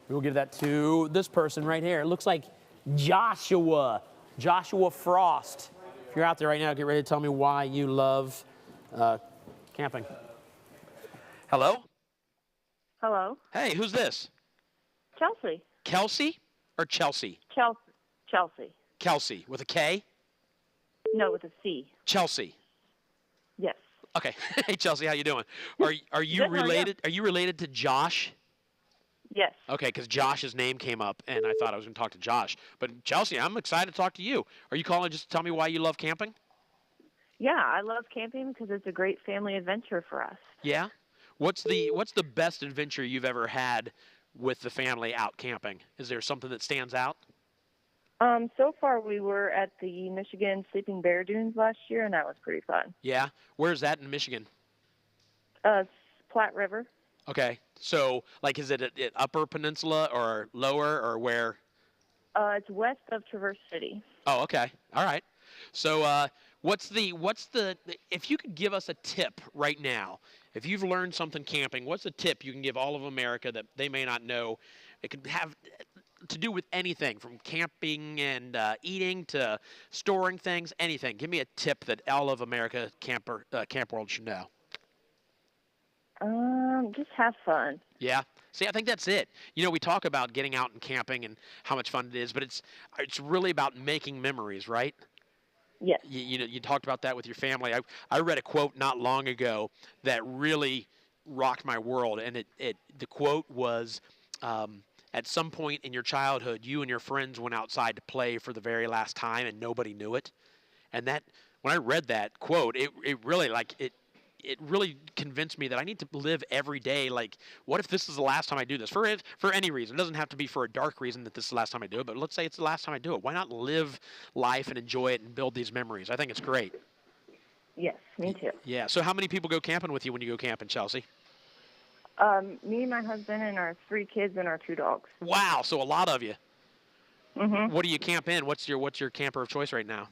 We'll give that to this person right here. It looks like Joshua Frost. If you're out there right now, get ready to tell me why you love camping. Hello? Hello. Hey, who's this? Chelsea. Kelsey or Chelsea? Chelsea. Kelsey with a K? No, with a C. Chelsea. Yes. Okay. Hey, Chelsea, how you doing? Are you Good, how are you? related? Are you related to Josh? Yes. Okay, because Josh's name came up, and I thought I was going to talk to Josh. But Chelsea, I'm excited to talk to you. Are you calling just to tell me why you love camping? Yeah, I love camping because it's a great family adventure for us. Yeah. What's the best adventure you've ever had with the family out camping? Is there something that stands out? So far we were at the Michigan Sleeping Bear Dunes last year, and that was pretty fun. Yeah. Where's that in Michigan? Platte River. Okay. So, like, is it at Upper Peninsula or Lower or where? It's west of Traverse City. Oh, okay. All right. So, what's the if you could give us a tip right now, if you've learned something camping, what's a tip you can give all of America that they may not know? It could have to do with anything from camping and eating to storing things, anything. Give me a tip that all of America Camp World should know. Just have fun. Yeah. See, I think that's it. You know, we talk about getting out and camping and how much fun it is, but it's really about making memories, right? Yes. You talked about that with your family. I read a quote not long ago that really rocked my world, and the quote was, at some point in your childhood, you and your friends went outside to play for the very last time, and nobody knew it. And that when I read that quote, it really it really convinced me that I need to live every day. Like, what if this is the last time I do this? For any reason. It doesn't have to be for a dark reason that this is the last time I do it, but let's say it's the last time I do it. Why not live life and enjoy it and build these memories? I think it's great. Yes, me too. Yeah. So how many people go camping with you when you go camping, Chelsea? Me, my husband, and our 3 kids and our 2 dogs. Wow. So a lot of you. Mm-hmm. What do you camp in? What's your camper of choice right now?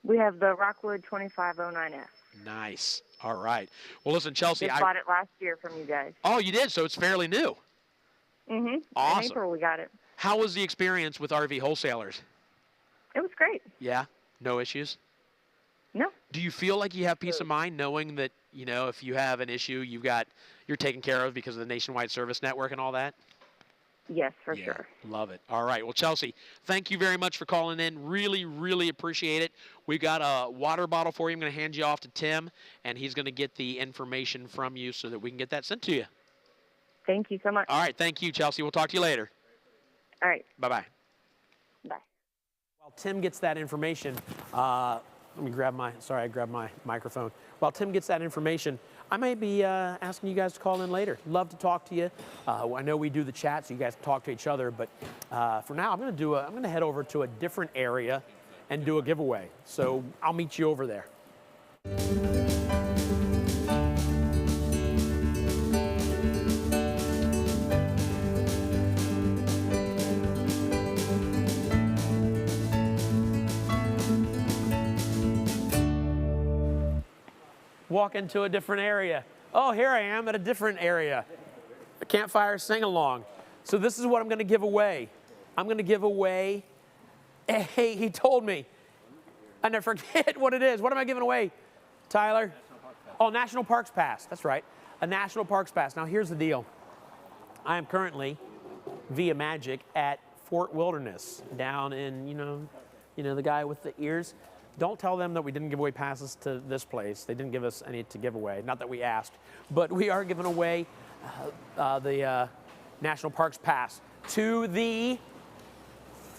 We have the Rockwood 2509F. Nice. All right. Well, listen, Chelsea. Just bought it last year from you guys. Oh, you did? So it's fairly new. Mm-hmm. Awesome. In April we got it. How was the experience with RV wholesalers? It was great. Yeah? No issues? No. Do you feel like you have peace of mind knowing that, if you have an issue, you're taken care of because of the nationwide service network and all that? Yes, for sure. Love it. All right. Well, Chelsea, thank you very much for calling in. Really, really appreciate it. We've got a water bottle for you. I'm going to hand you off to Tim, and he's going to get the information from you so that we can get that sent to you. Thank you so much. All right. Thank you, Chelsea. We'll talk to you later. All right. Bye-bye. Bye. While Tim gets that information, let me grab I grabbed my microphone. While Tim gets that information, I may be asking you guys to call in later. Love to talk to you. I know we do the chat, so you guys can talk to each other. But for now, I'm going to head over to a different area and do a giveaway. So I'll meet you over there. Walk into a different area. Oh, here I am at a different area. A campfire sing-along. So this is what I'm going to give away. I'm going to give away, hey, he told me. I never forget what it is. What am I giving away, Tyler? Oh, National Parks Pass. That's right. A National Parks Pass. Now, here's the deal. I am currently, via magic, at Fort Wilderness down in, the guy with the ears. Don't tell them that we didn't give away passes to this place. They didn't give us any to give away. Not that we asked. But we are giving away the National Parks Pass to the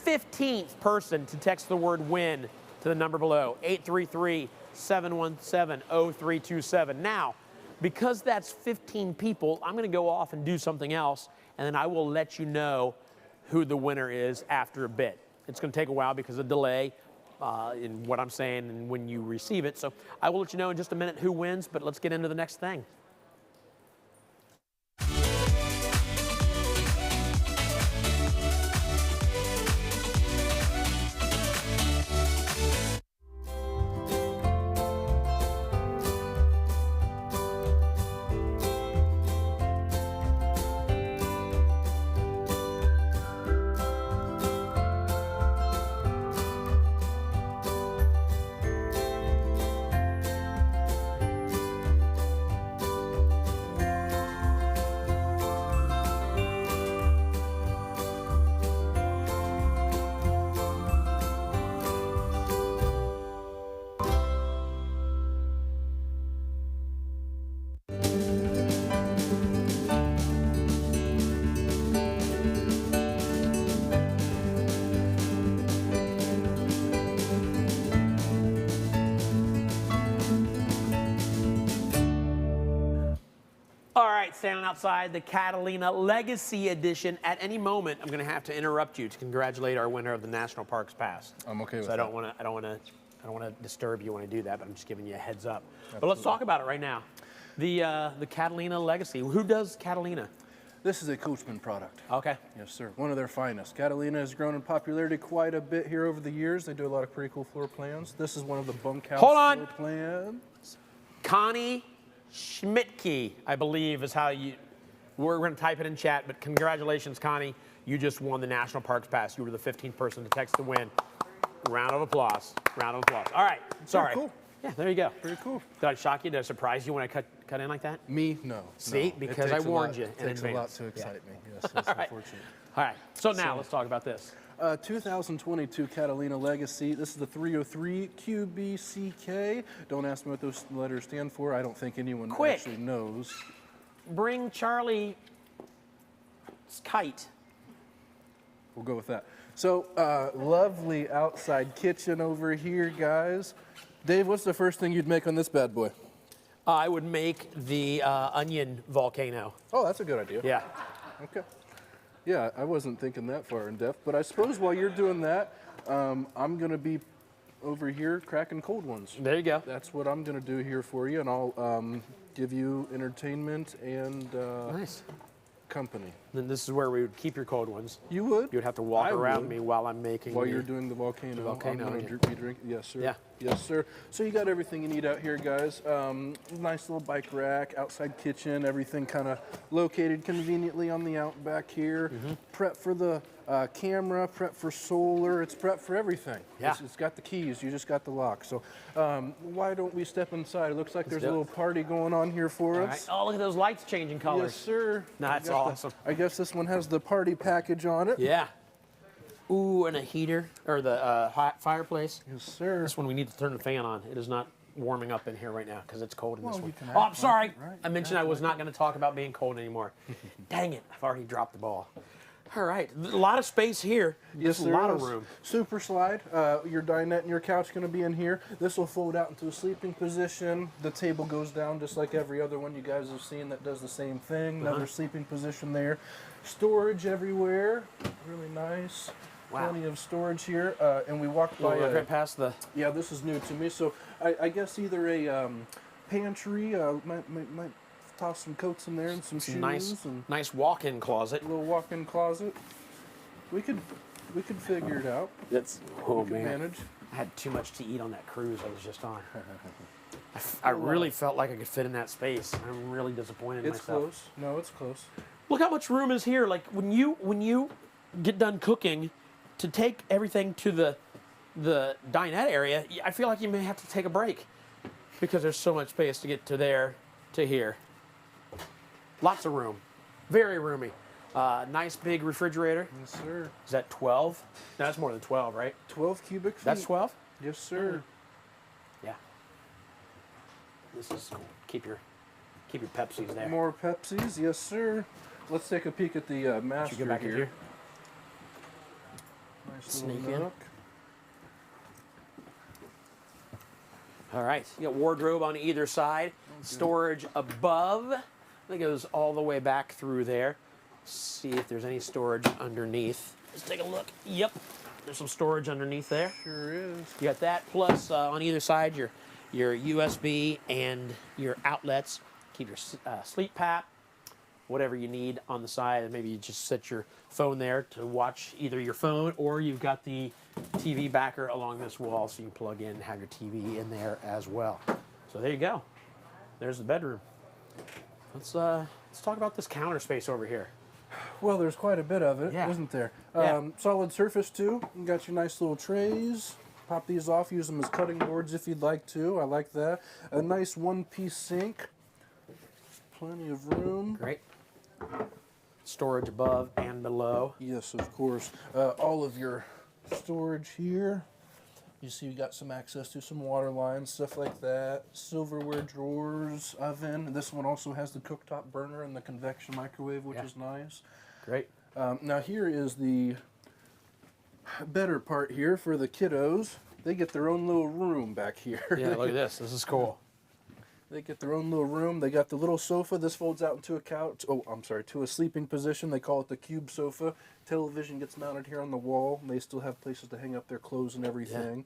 15th person to text the word WIN to the number below, 833-717-0327. Now, because that's 15 people, I'm going to go off and do something else, and then I will let you know who the winner is after a bit. It's going to take a while because of delay. In what I'm saying and when you receive it. So I will let you know in just a minute who wins, but let's get into the next thing. Standing outside the Catalina Legacy Edition. At any moment, I'm going to have to interrupt you to congratulate our winner of the National Parks Pass. I'm okay with that. that. I don't want to disturb you when I do that, but I'm just giving you a heads up. Absolutely. But let's talk about it right now. The Catalina Legacy. Who does Catalina? This is a Coachman product. Okay. Yes, sir. One of their finest. Catalina has grown in popularity quite a bit here over the years. They do a lot of pretty cool floor plans. This is one of the bunkhouse floor plans. Connie Schmidtke, I believe, is how we're going to type it in chat, but congratulations, Connie. You just won the National Parks Pass. You were the 15th person to text the win. Round of applause. Round of applause. All right. Sorry. Very cool. Yeah, there you go. Pretty cool. Did I shock you? Did I surprise you when I cut in like that? Me? No. See? No. Because I warned you in advance. It takes a lot to excite me. Yes, that's unfortunate. All right. So now let's talk about this. 2022 Catalina Legacy. This is the 303 QBCK. Don't ask me what those letters stand for. I don't think anyone actually knows. Bring Charlie's kite. We'll go with that. So, lovely outside kitchen over here, guys. Dave, what's the first thing you'd make on this bad boy? I would make the onion volcano. Oh, that's a good idea. Yeah. Okay. Yeah, I wasn't thinking that far in depth, but I suppose while you're doing that, I'm going to be over here cracking cold ones. There you go. That's what I'm going to do here for you, and I'll give you entertainment and nice company. Then this is where we would keep your cold ones. You would? You would have to walk I around would. me while I'm making. While you're doing the volcano. The volcano. I'm going to be drinking. Yes, sir. Yeah. Yes, sir. So you got everything you need out here, guys. Nice little bike rack, outside kitchen, everything kind of located conveniently on the out back here. Prep for the camera, prep for solar. It's prep for everything. Yeah. It's got the keys. You just got the lock. So why don't we step inside? It looks like there's a do it. little party going on here for All us. right. Oh, look at those lights changing colors. Yes, sir. That's I guess awesome. I guess this one has the party package on it. Yeah. Ooh, and a heater, or the hot fireplace. Yes, sir. This one we need to turn the fan on. It is not warming up in here right now because it's cold in this Well, one. you can Oh, act I'm sorry. like it, right? I mentioned I was not going to talk about being cold anymore. Dang it. I've already dropped the ball. All right. A lot of space here. Yes, There's a there lot is. of room. Super slide. Your dinette and your couch going to be in here. This will fold out into a sleeping position. The table goes down just like every other one you guys have seen that does the same thing. Another sleeping position there. Storage everywhere. Really nice. Wow. Plenty of storage here. And we walked by. We'll right past the. Yeah, this is new to me. So I guess either a pantry. Might toss some coats in there and some shoes. Nice walk-in closet. A little walk-in closet. We could figure it out. That's we could manage. I had too much to eat on that cruise I was just on. I really felt like I could fit in that space. I'm really disappointed in It's myself. close. No, it's close. Look how much room is here. Like when you get done cooking, to take everything to the dinette area, I feel like you may have to take a break because there's so much space to get to there to here. Lots of room. Very roomy. Nice big refrigerator. Yes, sir. Is that 12? No, that's more than 12, right? 12 cubic feet. That's 12? Yes, sir. Yeah. This is cool. Keep your Pepsis there. More Pepsis. Yes, sir. Let's take a peek at the master Should we go back in here. here? Nice Sneak little in. nook. All right, you got wardrobe on either side, storage above. That goes all the way back through there. See if there's any storage underneath. Let's take a look. Yep, there's some storage underneath there. Sure is. You got that, plus on either side your USB and your outlets. Keep your sleep pad, whatever you need on the side, and maybe you just set your phone there to watch either your phone, or you've got the TV backer along this wall, so you can plug in and have your TV in there as well. So there you go. There's the bedroom. Let's talk about this counter space over here. Well, there's quite a bit of it, Yeah. isn't there? Yeah. Solid surface too. You got your nice little trays. Pop these off. Use them as cutting boards if you'd like to. I like that. A nice one-piece sink. Plenty of room. Great. Storage above and below. Yes, of course. All of your storage here. You see, you got some access to some water lines, stuff like that. Silverware drawers, oven. This one also has the cooktop burner and the convection microwave, which is nice. Great. Now here is the better part here for the kiddos. They get their own little room back here. Yeah, look at this. This is cool. They get their own little room. They got the little sofa. This folds out into a couch. Oh, I'm sorry, to a sleeping position. They call it the cube sofa. Television gets mounted here on the wall. They still have places to hang up their clothes and everything.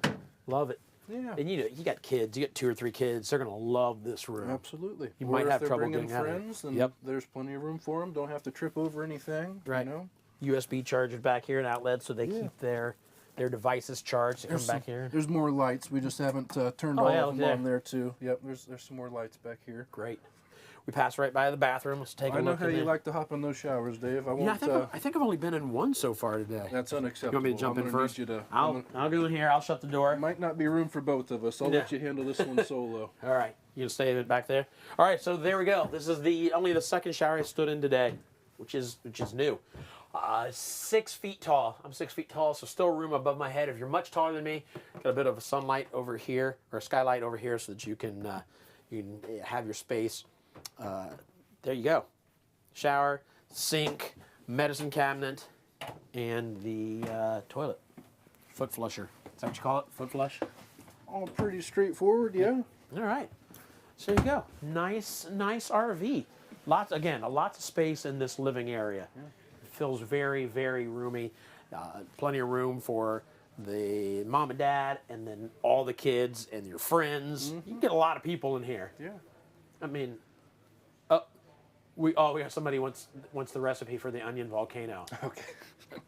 Yeah. Love it. Yeah. And you got kids. You got 2 or 3 kids. They're gonna love this room. Absolutely. You Or might if have they're trouble bringing getting out of it. friends, then Yep. there's plenty of room for them. Don't have to trip over anything. Right. You know? USB chargers back here and outlets, so they keep their devices charged to come back here. There's more lights. We just haven't turned Oh, all yeah, of them look on there too. Yep. There's some more lights back here. Great. We passed right by the bathroom. Let's take a I know look. how in you there. like to hop in those showers, Dave. I Yeah, won't. I think I've only been in one so far today. That's You unacceptable. want me to jump I'm in gonna first? need you to- I'll go in here. I'll shut the door. Might not be room for both of us. I'll Yeah. let you handle this one solo. All right, you can stay back there. All right, so there we go. This is only the second shower I stood in today, which is new. 6 feet tall. I'm 6 feet tall, so still room above my head. If you're much taller than me, got a bit of a sunlight over here or a skylight over here, so that you can have your space. There you go. Shower, sink, medicine cabinet, and the toilet. Foot flusher. Is that what you call it? Foot flush? All pretty straightforward, yeah. All right. So there you go. Nice RV. Lots of space in this living area. Yeah. It feels very, very roomy. Plenty of room for the mom and dad, and then all the kids and your friends. You can get a lot of people in here. Yeah. I mean, we got somebody wants the recipe for the onion volcano. Okay.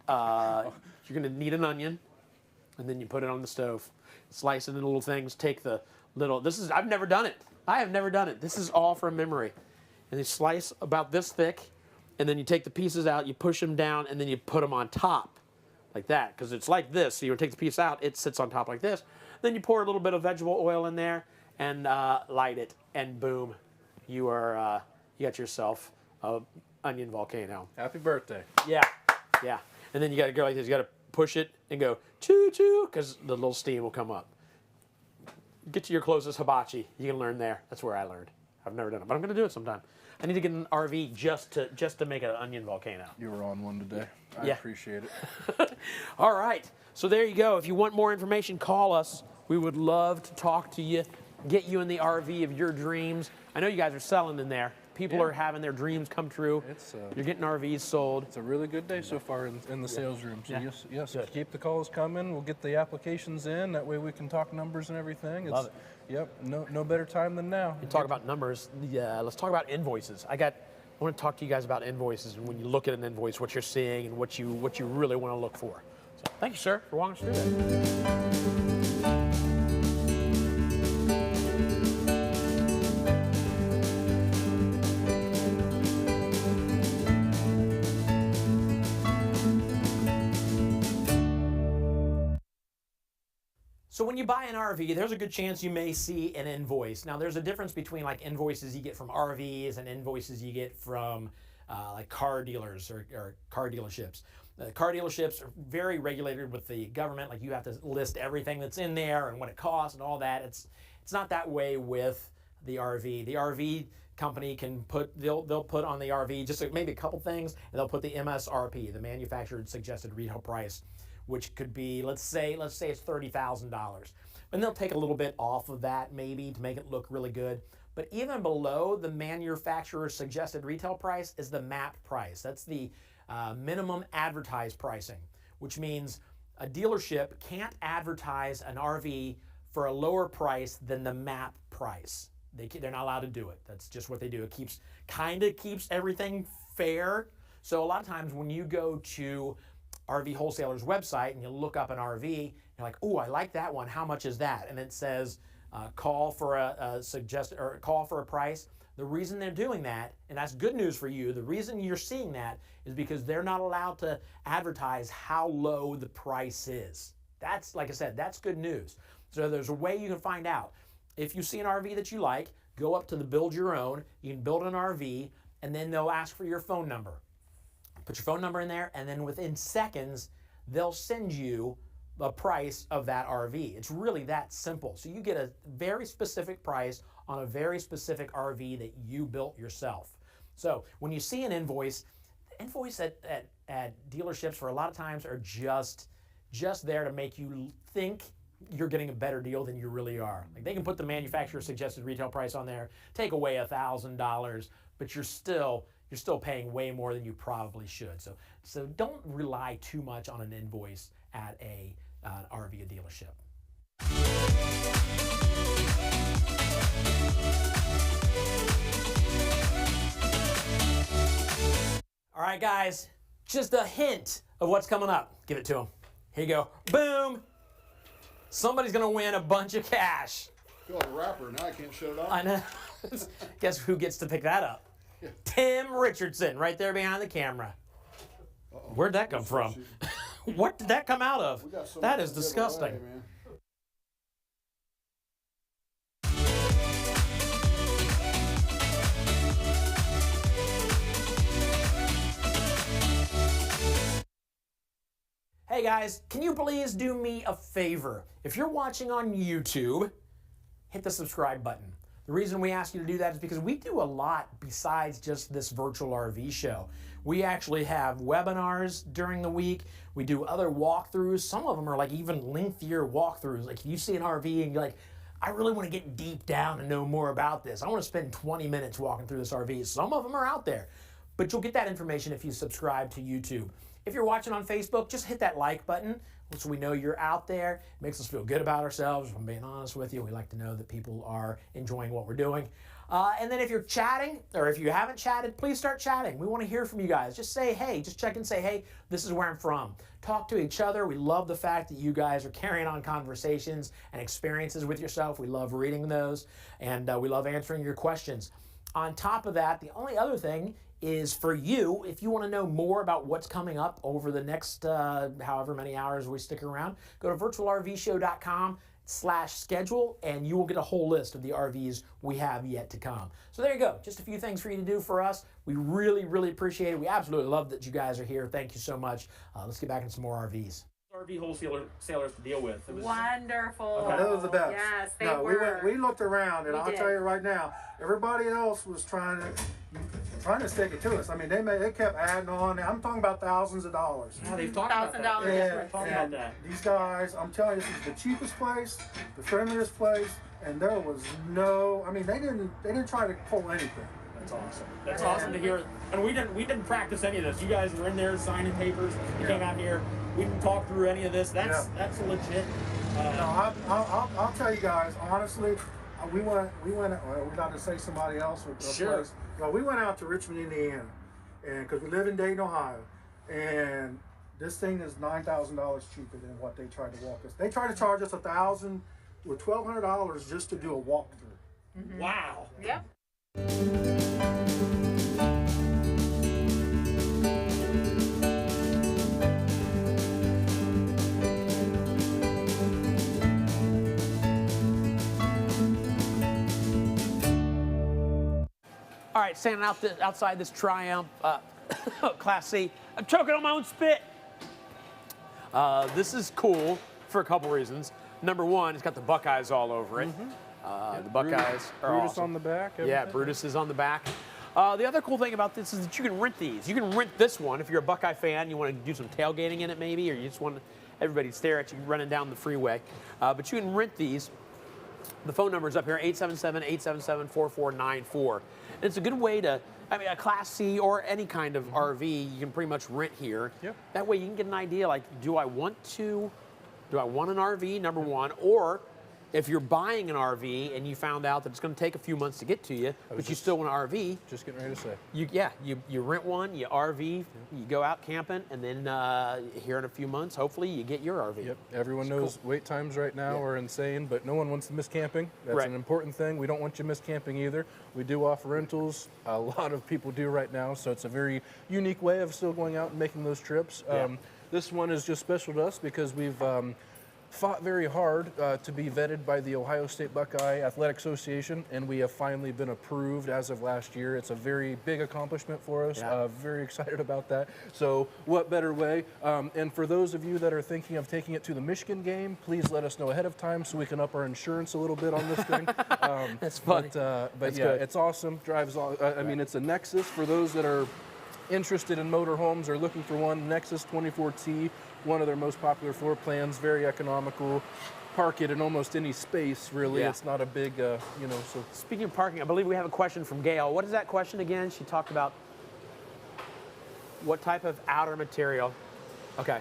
You're gonna need an onion, and then you put it on the stove. Slice it into little things. Take the little. I've never done it. I have never done it. This is all from memory. And you slice about this thick, and then you take the pieces out. You push them down, and then you put them on top, like that, because it's like this. So you take the piece out. It sits on top like this. Then you pour a little bit of vegetable oil in there and light it, and boom, you got yourself a onion volcano. Happy birthday. Yeah. And then you got to go like this. You got to push it and go choo choo, because the little steam will come up. Get to your closest hibachi. You can learn there. That's where I learned. I've never done it, but I'm going to do it sometime. I need to get an RV just to make an onion volcano. You were on one today. I Yeah. appreciate it. All right. So there you go. If you want more information, call us. We would love to talk to you, get you in the RV of your dreams. I know you guys are selling in there. People are having their dreams come true. You're getting RVs sold. It's a really good day so far in the sales room. So Yeah. yes, keep the calls coming. We'll get the applications in. That way we can talk numbers and everything. Love it. Yep. No better time than now. You talk about numbers. Yeah, let's talk about invoices. I want to talk to you guys about invoices, and when you look at an invoice, what you're seeing and what you really want to look for. So thank you, sir, for walking us through that. So when you buy an RV, there's a good chance you may see an invoice. Now, there's a difference between like invoices you get from RVs and invoices you get from like car dealers or car dealerships. Car dealerships are very regulated with the government. Like you have to list everything that's in there and what it costs and all that. It's not that way with the RV. The RV company can they'll put on the RV just maybe a couple things, and they'll put the MSRP, the manufacturer suggested retail price, which could be, let's say it's $30,000. And they'll take a little bit off of that maybe to make it look really good. But even below the manufacturer's suggested retail price is the MAP price. That's the minimum advertised pricing, which means a dealership can't advertise an RV for a lower price than the MAP price. They're not allowed to do it. That's just what they do. It kind of keeps everything fair. So a lot of times when you go to RV wholesaler's website and you look up an RV, you're like, "Oh, I like that one. How much is that?" And it says, "Call for call for a price." The reason they're doing that, and that's good news for you, the reason you're seeing that is because they're not allowed to advertise how low the price is. That's, like I said, that's good news. So there's a way you can find out. If you see an RV that you like, go up to the Build Your Own. You can build an RV, and then they'll ask for your phone number. Put your phone number in there, and then within seconds, they'll send you the price of that RV. It's really that simple. So you get a very specific price on a very specific RV that you built yourself. So when you see an invoice at dealerships for a lot of times are just there to make you think you're getting a better deal than you really are. Like they can put the manufacturer suggested retail price on there, take away $1,000, but you're still paying way more than you probably should. So don't rely too much on an invoice at an RV dealership. All right, guys, just a hint of what's coming up. Give it to them. Here you go. Boom. Somebody's going to win a bunch of cash. I feel like a rapper. Now I can't shut it off. I know. Guess who gets to pick that up? Tim Richardson, right there behind the camera. Where'd that come from? What did that come out of? That is disgusting. Hey guys, can you please do me a favor? If you're watching on YouTube, hit the subscribe button. The reason we ask you to do that is because we do a lot besides just this virtual RV show. We actually have webinars during the week. We do other walkthroughs. Some of them are like even lengthier walkthroughs. Like if you see an RV and you're like, I really want to get deep down and know more about this. I want to spend 20 minutes walking through this RV. Some of them are out there, but you'll get that information if you subscribe to YouTube. If you're watching on Facebook, just hit that like button so we know you're out there. It makes us feel good about ourselves. If I'm being honest with you, we like to know that people are enjoying what we're doing. And then if you're chatting, or if you haven't chatted, please start chatting. We want to hear from you guys. Just say, hey, just check and say, hey, this is where I'm from. Talk to each other. We love the fact that you guys are carrying on conversations and experiences with yourself. We love reading those, and we love answering your questions. On top of that, the only other thing is for you, if you want to know more about what's coming up over the next however many hours we stick around, go to virtualrvshow.com/schedule, and you will get a whole list of the RVs we have yet to come. So there you go. Just a few things for you to do for us. We really, really appreciate it. We absolutely love that you guys are here. Thank you so much. Let's get back into some more RVs. RV wholesalers to deal with. It was Wonderful. Okay. That was the best. Yes, they no, were. We looked around, and We I'll did. tell you right now, everybody else was trying to stick it to us. I mean, they kept adding on. I'm talking about thousands of dollars. Oh, they've talked about that. $1,000. Yes, we're talking about that. These guys, I'm telling you, this is the cheapest place, the friendliest place, and there was no. I mean, they didn't try to pull anything. That's awesome. That's awesome to hear. And we didn't practice any of this. You guys were in there signing papers. You came out here. We didn't talk through any of this. That's legit. No, I'll tell you guys honestly. We went. Well, we got to say somebody else with the place. Well, we went out to Richmond, Indiana, and because we live in Dayton, Ohio, and this thing is $9,000 cheaper than what they tried to walk us. They tried to charge us $1,000 with $1,200 just to do a walkthrough. Mm-hmm. Wow. Yep. All right, standing outside this Triumph Class C. I'm choking on my own spit. This is cool for a couple reasons. Number one, it's got the Buckeyes all over it. The Buckeyes are Brutus awesome. on the back. Yeah, everything. Brutus is on the back. The other cool thing about this is that you can rent these. You can rent this one if you're a Buckeye fan. You want to do some tailgating in it maybe, or you just want everybody to stare at you running down the freeway. But you can rent these. The phone number is up here, 877-877-4494. And it's a good way to, I mean, a Class C or any kind of RV, you can pretty much rent here. Yep. That way you can get an idea, like, do I want an RV, number one, or if you're buying an RV and you found out that it's going to take a few months to get to you, but you still want an RV. Just getting ready to say. You rent one, you RV, you go out camping, and then here in a few months, hopefully you get your RV. Yep. Everyone knows wait times right now are insane, but no one wants to miss camping. That's an important thing. We don't want you to miss camping either. We do offer rentals. A lot of people do right now, so it's a very unique way of still going out and making those trips. This one is just special to us because we've fought very hard to be vetted by the Ohio State Buckeye Athletic Association, and we have finally been approved as of last year. It's a very big accomplishment for us. Very excited about that. So what better way? And for those of you that are thinking of taking it to the Michigan game, please let us know ahead of time so we can up our insurance a little bit on this thing. That's funny. But That's yeah, good. it's awesome. Drives all. I mean, it's a Nexus for those that are interested in motorhomes or looking for one. Nexus 24T, one of their most popular floor plans, very economical. Park it in almost any space, really. Yeah. It's not a big, So Speaking of parking, I believe we have a question from Gail. What is that question again? She talked about what type of outer material. Okay.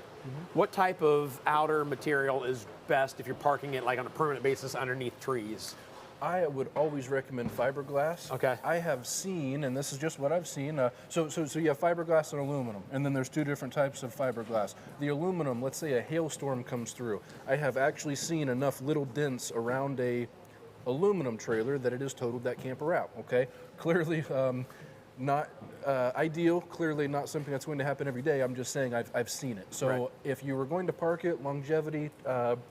What type of outer material is best if you're parking it like on a permanent basis underneath trees? I would always recommend fiberglass. Okay. I have seen, and this is just what I've seen, so you have fiberglass and aluminum, and then there's two different types of fiberglass. The aluminum, let's say a hailstorm comes through, I have actually seen enough little dents around a aluminum trailer that it has totaled that camper out, okay? Clearly not ideal, clearly not something that's going to happen every day. I'm just saying I've seen it. So if you were going to park it, longevity,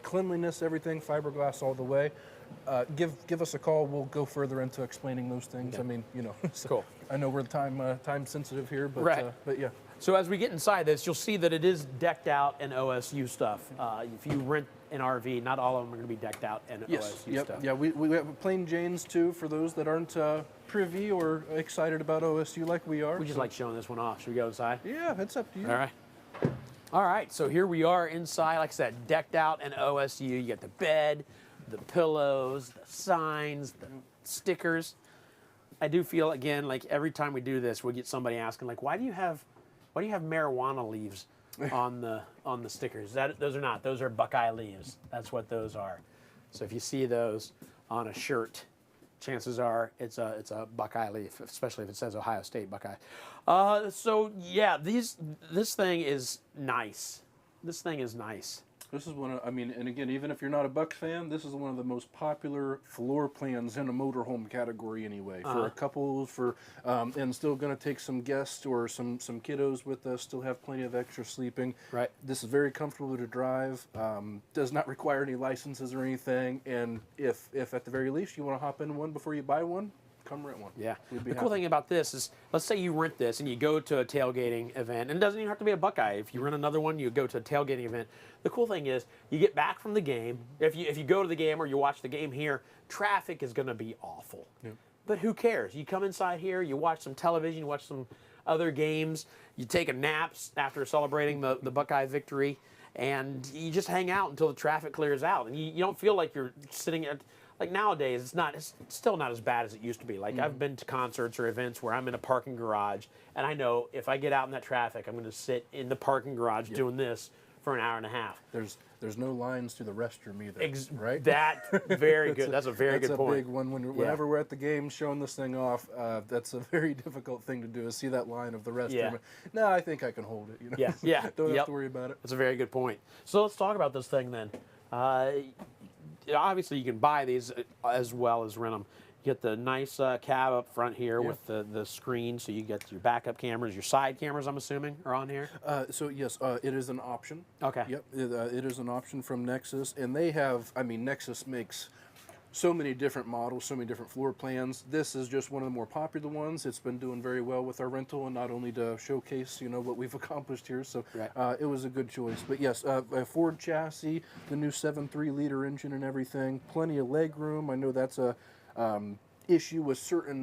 cleanliness, everything, fiberglass all the way, give us a call. We'll go further into explaining those things. I mean, so cool. I know we're time sensitive here, but but yeah. So as we get inside this, you'll see that it is decked out in OSU stuff. If you rent an RV, not all of them are going to be decked out in OSU stuff. Yeah, we have plain Janes too for those that aren't privy or excited about OSU like we are. We just like showing this one off. Should we go inside? Yeah, it's up to you. All right. All right, so here we are inside, like I said, decked out in OSU. You got the bed, the pillows, the signs, the stickers. I do feel, again, like every time we do this, we get somebody asking, like, why do you have marijuana leaves on the stickers? Those are Buckeye leaves. That's what those are. So if you see those on a shirt, chances are it's a Buckeye leaf, especially if it says Ohio State Buckeye. So yeah, this thing is nice. This thing is nice. This is one of, I mean, and again, even if you're not a Buck fan, this is one of the most popular floor plans in a motorhome category anyway. For a couple, and still going to take some guests or some kiddos with us, still have plenty of extra sleeping. Right. This is very comfortable to drive, does not require any licenses or anything, and if at the very least you want to hop in one before you buy one, come rent one. Yeah. We'd be The cool thing about this is, let's say you rent this and you go to a tailgating event, and it doesn't even have to be a Buckeye. If you rent another one, you go to a tailgating event. The cool thing is, you get back from the game. If you go to the game or you watch the game here, traffic is going to be awful. Yeah. But who cares? You come inside here, you watch some television, you watch some other games, you take a nap after celebrating the Buckeye victory, and you just hang out until the traffic clears out. And you don't feel like you're sitting at, like nowadays, it's still not as bad as it used to be. Like I've been to concerts or events where I'm in a parking garage, and I know if I get out in that traffic, I'm going to sit in the parking garage doing this for an hour and a half. There's no lines to the restroom either, right? Very good. That's a very good point. That's a big one. Whenever we're at the game showing this thing off, that's a very difficult thing to do, is see that line of the restroom. Yeah. No, I think I can hold it. You know? Yeah. Don't have to worry about it. That's a very good point. So let's talk about this thing then. Obviously, you can buy these as well as rent them. You get the nice cab up front here with the screen, so you get your backup cameras, your side cameras, I'm assuming, are on here? So yes, it is an option. Okay. Yep, it is an option from Nexus, and they have, I mean, Nexus makes so many different models, so many different floor plans. This is just one of the more popular ones. It's been doing very well with our rental, and not only to showcase, what we've accomplished here. So it was a good choice. But yes, a Ford chassis, the new 7.3 liter engine and everything. Plenty of leg room. I know that's a issue with certain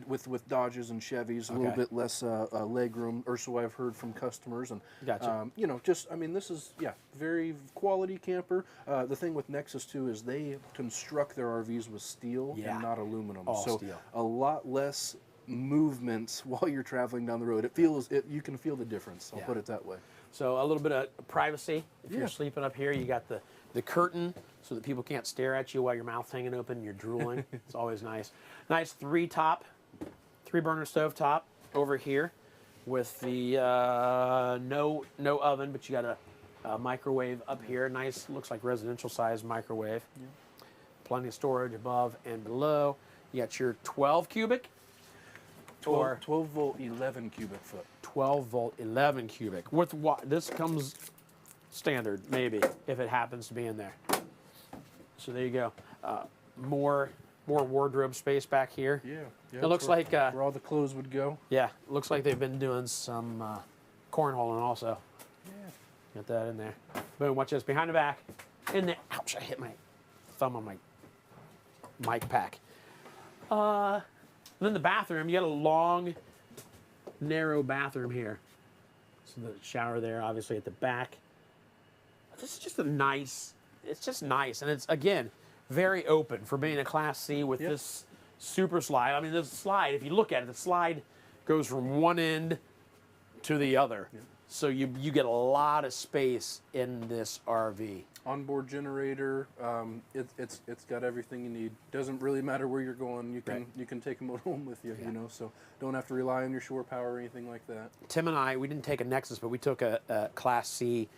with Dodges and Chevys, a little bit less leg room, or so I've heard from customers. And Gotcha. this is very quality camper. The thing with Nexus too is they construct their RVs with steel and not aluminum, all steel. A lot less movement while you're traveling down the road. You can feel the difference. I'll put it that way. So a little bit of privacy. If you're sleeping up here, you got the curtain so that people can't stare at you while your mouth's hanging open and you're drooling. It's always nice. Nice three burner stove top over here with the no oven, but you got a microwave up here. Nice, looks like residential size microwave. Yeah. Plenty of storage above and below. You got your 12 cubic. 12 volt, 11 cubic foot. 12 volt, 11 cubic. With what? This comes standard, maybe, if it happens to be in there. So there you go. More wardrobe space back here. Yeah. It looks like where all the clothes would go. Yeah, looks like they've been doing some cornholing also. Yeah. Got that in there. Boom, watch this. Behind the back. In there. Ouch, I hit my thumb on my mic pack. Then the bathroom, you got a long, narrow bathroom here. So the shower there, obviously at the back. This is just it's just nice. And it's, again, very open for being a Class C with this super slide. I mean, this slide, if you look at it, the slide goes from one end to the other. Yeah. So you get a lot of space in this RV. Onboard generator, it's got everything you need. Doesn't really matter where you're going. You can take them home with you, so don't have to rely on your shore power or anything like that. Tim and I, we didn't take a Nexus, but we took a Class C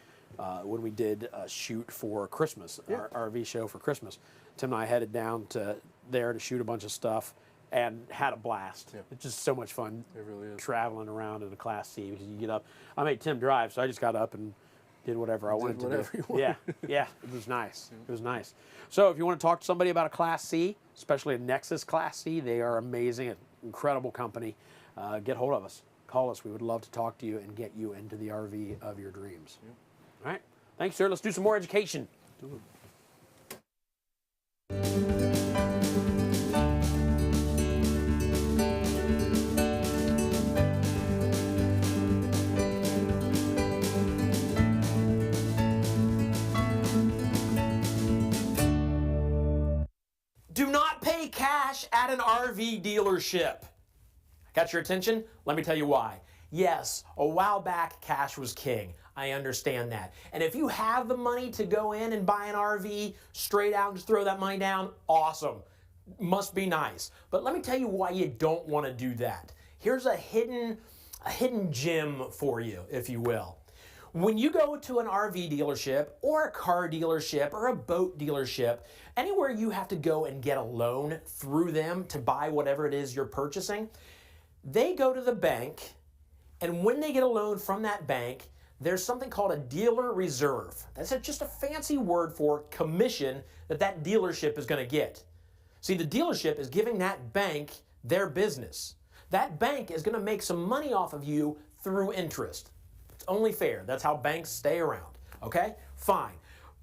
when we did a shoot for Christmas, our RV show for Christmas. Tim and I headed down to there to shoot a bunch of stuff and had a blast. Yeah. It's just so much fun. It really is. Traveling around in a Class C, because you get up. I made Tim drive, so I just got up and did whatever I wanted to do. Yeah, it was nice. It was nice. So if you want to talk to somebody about a Class C, especially a Nexus Class C, they are amazing, an incredible company. Get hold of us. call us. We would love to talk to you and get you into the RV of your dreams. All right. Thanks, sir. Let's do some more education. Do not pay cash at an RV dealership. Got your attention? Let me tell you why. Yes, a while back, cash was king. I understand that. And if you have the money to go in and buy an RV straight out and just throw that money down, awesome. Must be nice. But let me tell you why you don't want to do that. Here's a hidden gem for you, if you will. When you go to an RV dealership or a car dealership or a boat dealership, anywhere you have to go and get a loan through them to buy whatever it is you're purchasing, they go to the bank, and when they get a loan from that bank, there's something called a dealer reserve. That's just a fancy word for commission that dealership is going to get. See, the dealership is giving that bank their business. That bank is going to make some money off of you through interest. It's only fair. That's how banks stay around. Okay? Fine.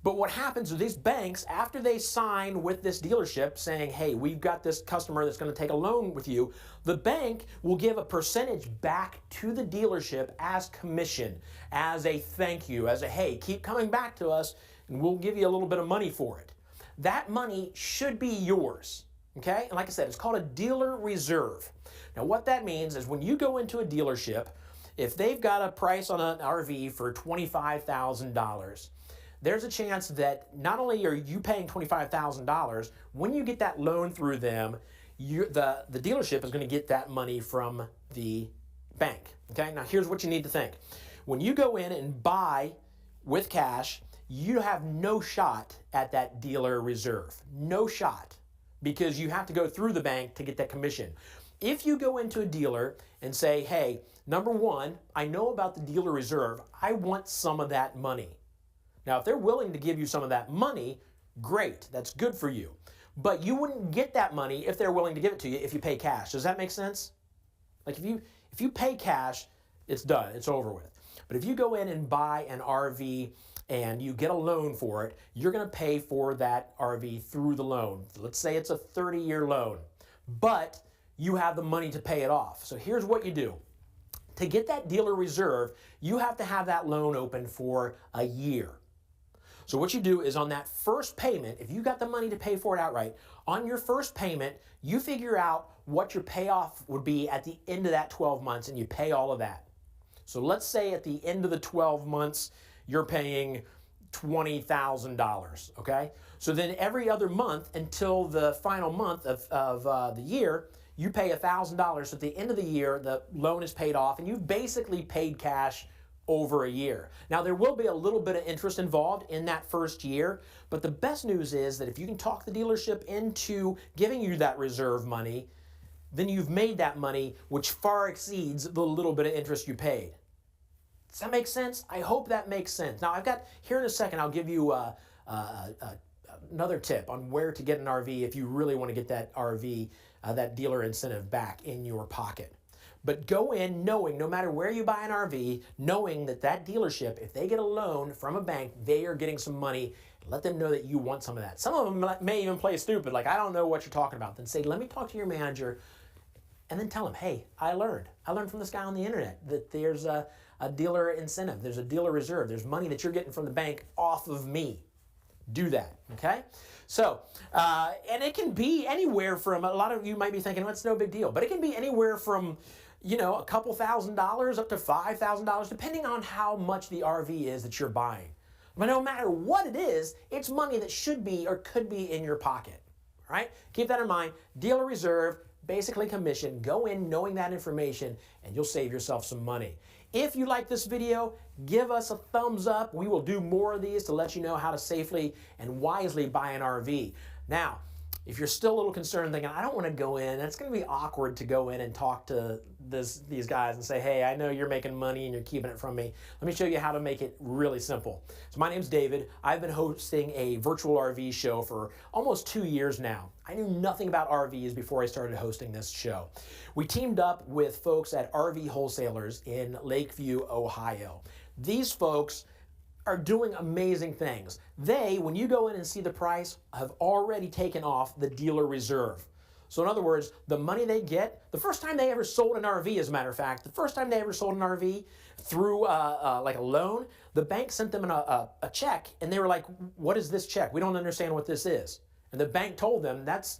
But what happens with these banks, after they sign with this dealership saying, hey, we've got this customer that's going to take a loan with you, the bank will give a percentage back to the dealership as commission, as a thank you, as a, hey, keep coming back to us, and we'll give you a little bit of money for it. That money should be yours. Okay? And like I said, it's called a dealer reserve. Now, what that means is when you go into a dealership, if they've got a price on an RV for $25,000, there's a chance that not only are you paying $25,000, when you get that loan through them, the dealership is going to get that money from the bank. Okay, now here's what you need to think. When you go in and buy with cash, you have no shot at that dealer reserve. No shot, because you have to go through the bank to get that commission. If you go into a dealer and say, hey, number one, I know about the dealer reserve, I want some of that money. Now, if they're willing to give you some of that money, great, that's good for you. But you wouldn't get that money if they're willing to give it to you if you pay cash. Does that make sense? Like if you pay cash, it's done, it's over with. But if you go in and buy an RV and you get a loan for it, you're gonna pay for that RV through the loan. Let's say it's a 30-year loan, but you have the money to pay it off. So here's what you do. To get that dealer reserve, you have to have that loan open for a year. So what you do is on that first payment, if you got the money to pay for it outright, on your first payment, you figure out what your payoff would be at the end of that 12 months and you pay all of that. So let's say at the end of the 12 months, you're paying $20,000, okay? So then every other month until the final month of the year, you pay $1,000. So at the end of the year, the loan is paid off and you've basically paid cash over a year. Now, there will be a little bit of interest involved in that first year, but the best news is that if you can talk the dealership into giving you that reserve money, then you've made that money, which far exceeds the little bit of interest you paid. Does that make sense? I hope that makes sense. Now, I've got, here in a second, I'll give you another tip on where to get an RV if you really want to get that RV, that dealer incentive back in your pocket. But go in knowing, no matter where you buy an RV, knowing that dealership, if they get a loan from a bank, they are getting some money. Let them know that you want some of that. Some of them may even play stupid, like, I don't know what you're talking about. Then say, let me talk to your manager, and then tell them, hey, I learned from this guy on the internet that there's a dealer incentive, there's a dealer reserve, there's money that you're getting from the bank off of me. Do that, okay? So, and it can be anywhere from, a lot of you might be thinking, well, it's no big deal, but it can be anywhere from, you know, a couple $1,000s up to $5,000, depending on how much the RV is that you're buying. But no matter what it is, it's money that should be or could be in your pocket, all right? Keep that in mind. Dealer reserve, basically commission. Go in knowing that information, and you'll save yourself some money. If you like this video, give us a thumbs up. We will do more of these to let you know how to safely and wisely buy an RV. Now, if you're still a little concerned thinking, I don't want to go in, it's going to be awkward to go in and talk to these guys and say, hey, I know you're making money and you're keeping it from me. Let me show you how to make it really simple. So my name's David. I've been hosting a virtual RV show for almost 2 years now. I knew nothing about RVs before I started hosting this show. We teamed up with folks at RV Wholesalers in Lakeview, Ohio. These folks are doing amazing things. They, when you go in and see the price, have already taken off the dealer reserve. So in other words, the money they get, the first time they ever sold an RV, as a matter of fact, the first time they ever sold an RV through like a loan, the bank sent them a check, and they were like, what is this check? We don't understand what this is. And the bank told them, that's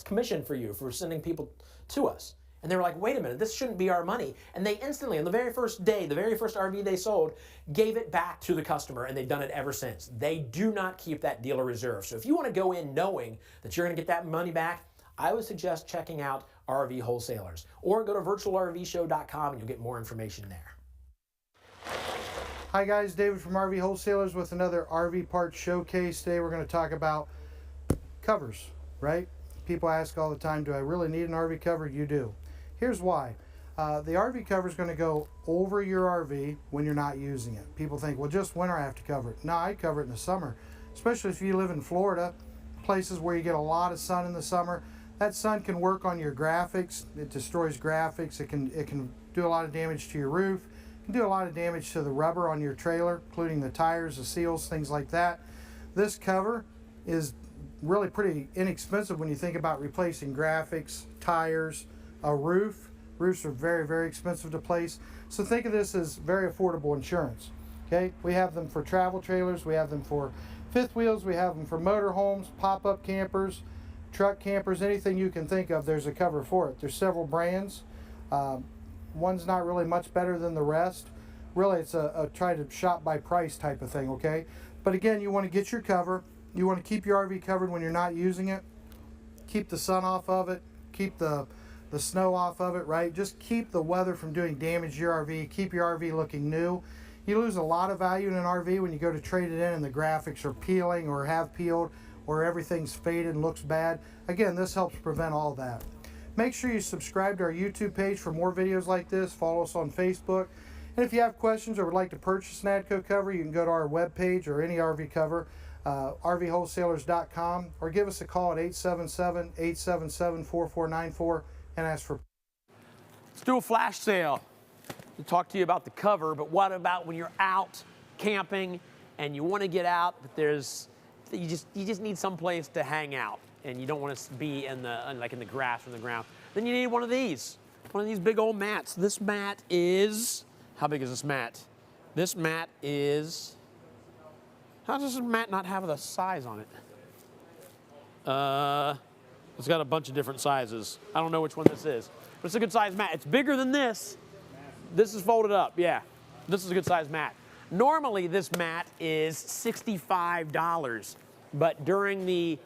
commission for you for sending people to us. And they were like, wait a minute, this shouldn't be our money. And they instantly, on the very first day, the very first RV they sold, gave it back to the customer, and they've done it ever since. They do not keep that dealer reserve. So if you want to go in knowing that you're going to get that money back, I would suggest checking out RV Wholesalers, or go to virtualrvshow.com and you'll get more information there. Hi guys, David from RV Wholesalers with another RV parts showcase. Today we're going to talk about covers, right? People ask all the time, do I really need an RV cover? You do. Here's why. The RV cover is going to go over your RV when you're not using it. People think, well, just winter I have to cover it. No, I cover it in the summer, especially if you live in Florida, places where you get a lot of sun in the summer. That sun can work on your graphics. It destroys graphics. It can do a lot of damage to your roof. It can do a lot of damage to the rubber on your trailer, including the tires, the seals, things like that. This cover is really pretty inexpensive when you think about replacing graphics, tires, a roof. Roofs are very, very expensive to place. So think of this as very affordable insurance. Okay, we have them for travel trailers. We have them for fifth wheels. We have them for motorhomes, pop-up campers, truck campers, anything you can think of, there's a cover for it. There's several brands. One's not really much better than the rest. Really, it's a try to shop by price type of thing, okay? But again, you want to get your cover. You want to keep your RV covered when you're not using it. Keep the sun off of it. Keep the snow off of it, right? Just keep the weather from doing damage to your RV. Keep your RV looking new. You lose a lot of value in an RV when you go to trade it in and the graphics are peeling or have peeled, or everything's faded and looks bad. Again, this helps prevent all that. Make sure you subscribe to our YouTube page for more videos like this. Follow us on Facebook. And if you have questions or would like to purchase an ADCO cover, you can go to our webpage or any RV cover, rvwholesalers.com, or give us a call at 877-877-4494 and ask for. Let's do a flash sale. We'll talk to you about the cover, but what about when you're out camping and you want to get out, but you just need some place to hang out, and you don't want to be in the grass or the ground. Then you need one of these big old mats. This mat is, how big is this mat? This mat is, how does this mat not have the size on it? It's got a bunch of different sizes. I don't know which one this is, but it's a good size mat. It's bigger than this. This is folded up, yeah. This is a good size mat. Normally, this mat is $65, but during the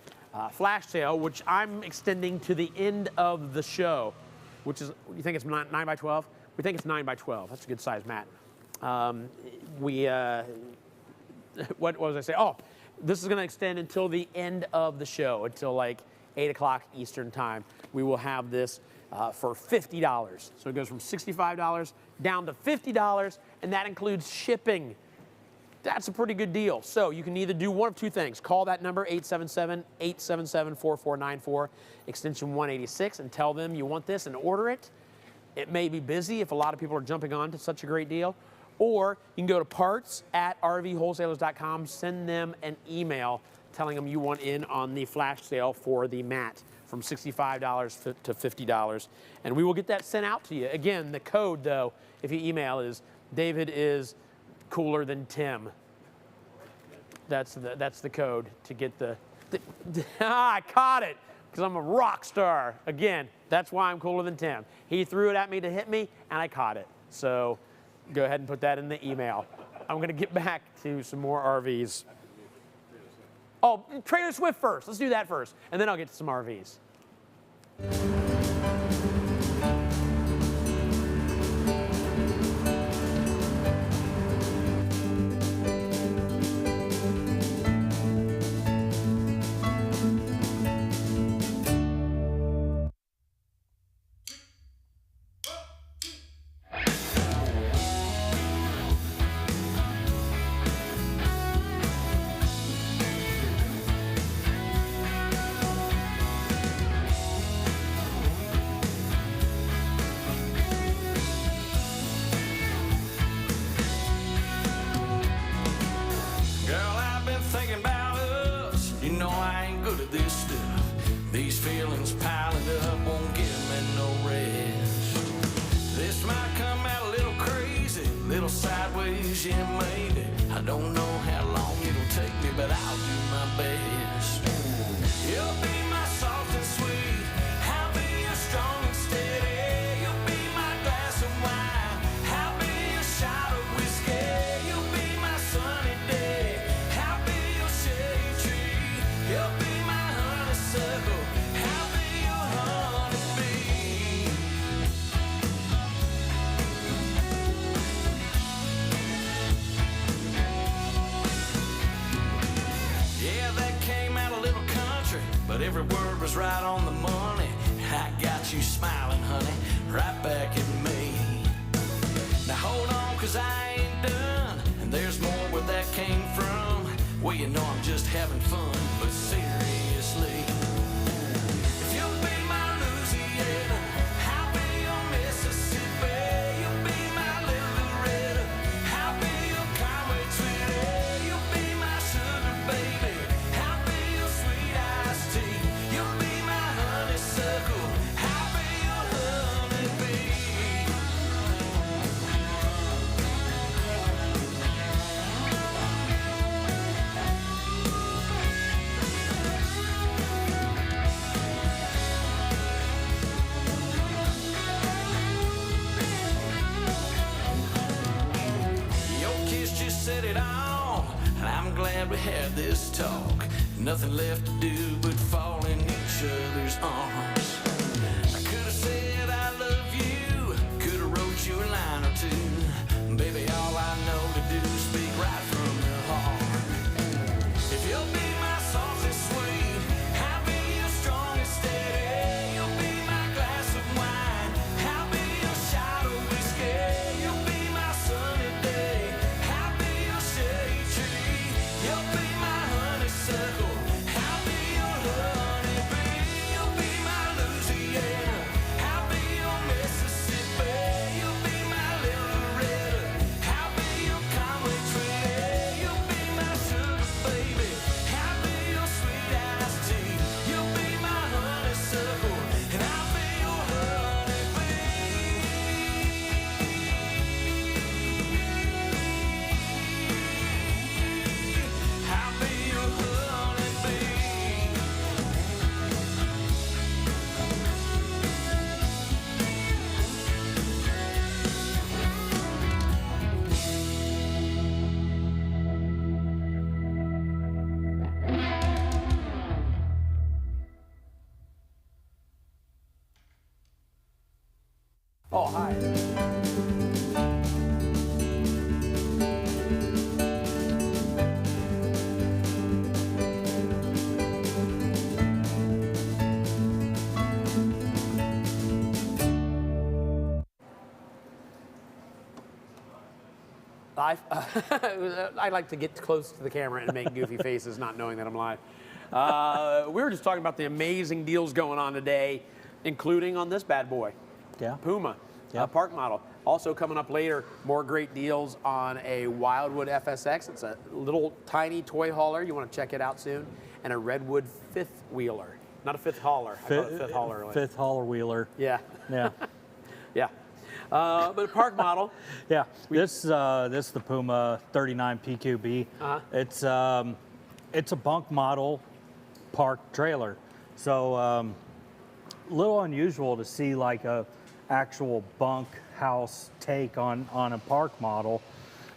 flash sale, which I'm extending to the end of the show, which is, you think it's 9 by 12? We think it's 9 by 12. That's a good size mat. What was I say? Oh, this is going to extend until the end of the show, until like 8 o'clock Eastern time. We will have this for $50. So it goes from $65 down to $50, and that includes shipping. That's a pretty good deal. So you can either do one of two things. Call that number, 877-877-4494, extension 186, and tell them you want this and order it. It may be busy if a lot of people are jumping on to such a great deal. Or you can go to parts@rvwholesalers.com, send them an email telling them you want in on the flash sale for the mat from $65 to $50, and we will get that sent out to you. Again, the code, though, if you email, is David is cooler than Tim. That's the code to get I caught it, because I'm a rock star. Again, that's why I'm cooler than Tim. He threw it at me to hit me, and I caught it. So go ahead and put that in the email. I'm going to get back to some more RVs. Oh, Trailer Swift first. Let's do that first, and then I'll get to some RVs. lose you, maybe. I don't know how long it'll take me, but I'll do my best. You'll be my soft and sweet, I'll be your strong and steady. You'll be my glass of wine, I'll be your shot of whiskey. You'll be my sunny day, I'll be your shade tree. You'll be my honeysuckle, I'll be your honeybee. Yeah, that came out a little country, but every word was right on the money. I got you smiling, honey, right back at me. Now hold on, cause I ain't done, and there's more where that came from. Well, you know I'm just having fun, but seriously. If you'll be my Louisiana, I'll be your Mississippi. You'll be my little Loretta, I'll be your Conway Twitty. You'll be my sugar baby, I'll be your sweet iced tea. You'll be my honeysuckle, I'll be your honeybee. Your kiss just set it on, and I'm glad we had this talk. Nothing left to do but fall in each other's arms. I could have said I love you, could have wrote you a line or two. Baby, all I know to do is speak right from the heart. If you'll be my soft and sweet, I'll be your strong and steady. You'll be my glass of wine, I'll be your shot of whiskey. You'll be my sunny day, I'll be your shade tree. You'll be my honeysuckle, I'll be your honeybee. You'll be my Louisiana, I'll be your Mississippi. You'll be my little Loretta, I'll be your Conway Twitty. You'll be my sugar baby, I'll be your sweet iced tea. You'll be my honeysuckle, and I'll be your honeybee. I'll be your honeybee. Oh, hi. I like to get close to the camera and make goofy faces, not knowing that I'm live. We were just talking about the amazing deals going on today, including on this bad boy. Yeah. Puma, Park Model. Also coming up later, more great deals on a Wildwood FSX. It's a little tiny toy hauler. You want to check it out soon. And a Redwood fifth wheeler. Not a fifth hauler. I call it fifth hauler. Fifth hauler wheeler. Yeah. Yeah. Yeah. But a Park Model. Yeah. This is the Puma 39 PQB. It's a bunk model park trailer. So a little unusual to see like a actual bunk house take on a park model,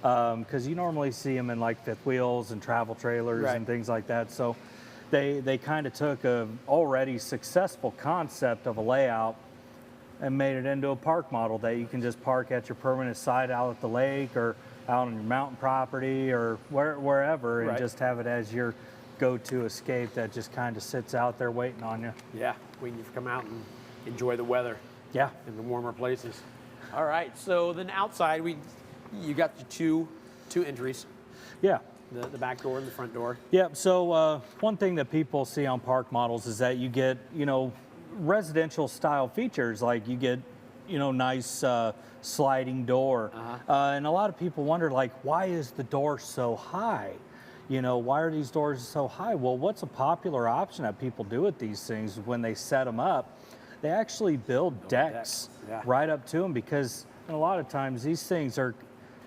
because you normally see them in like fifth wheels and travel trailers and things like that. So they kind of took a already successful concept of a layout and made it into a park model that you can just park at your permanent site out at the lake or out on your mountain property or wherever, and just have it as your go-to escape that just kind of sits out there waiting on you. Yeah, when you come out and enjoy the weather. Yeah. In the warmer places. All right, so then outside, you got the two entries. Yeah. The back door and the front door. Yeah, so one thing that people see on park models is that you get, residential style features, like you get, nice sliding door. And a lot of people wonder, like, why is the door so high? Why are these doors so high? Well, what's a popular option that people do with these things when they set them up? They actually build decks right up to them, because a lot of times these things are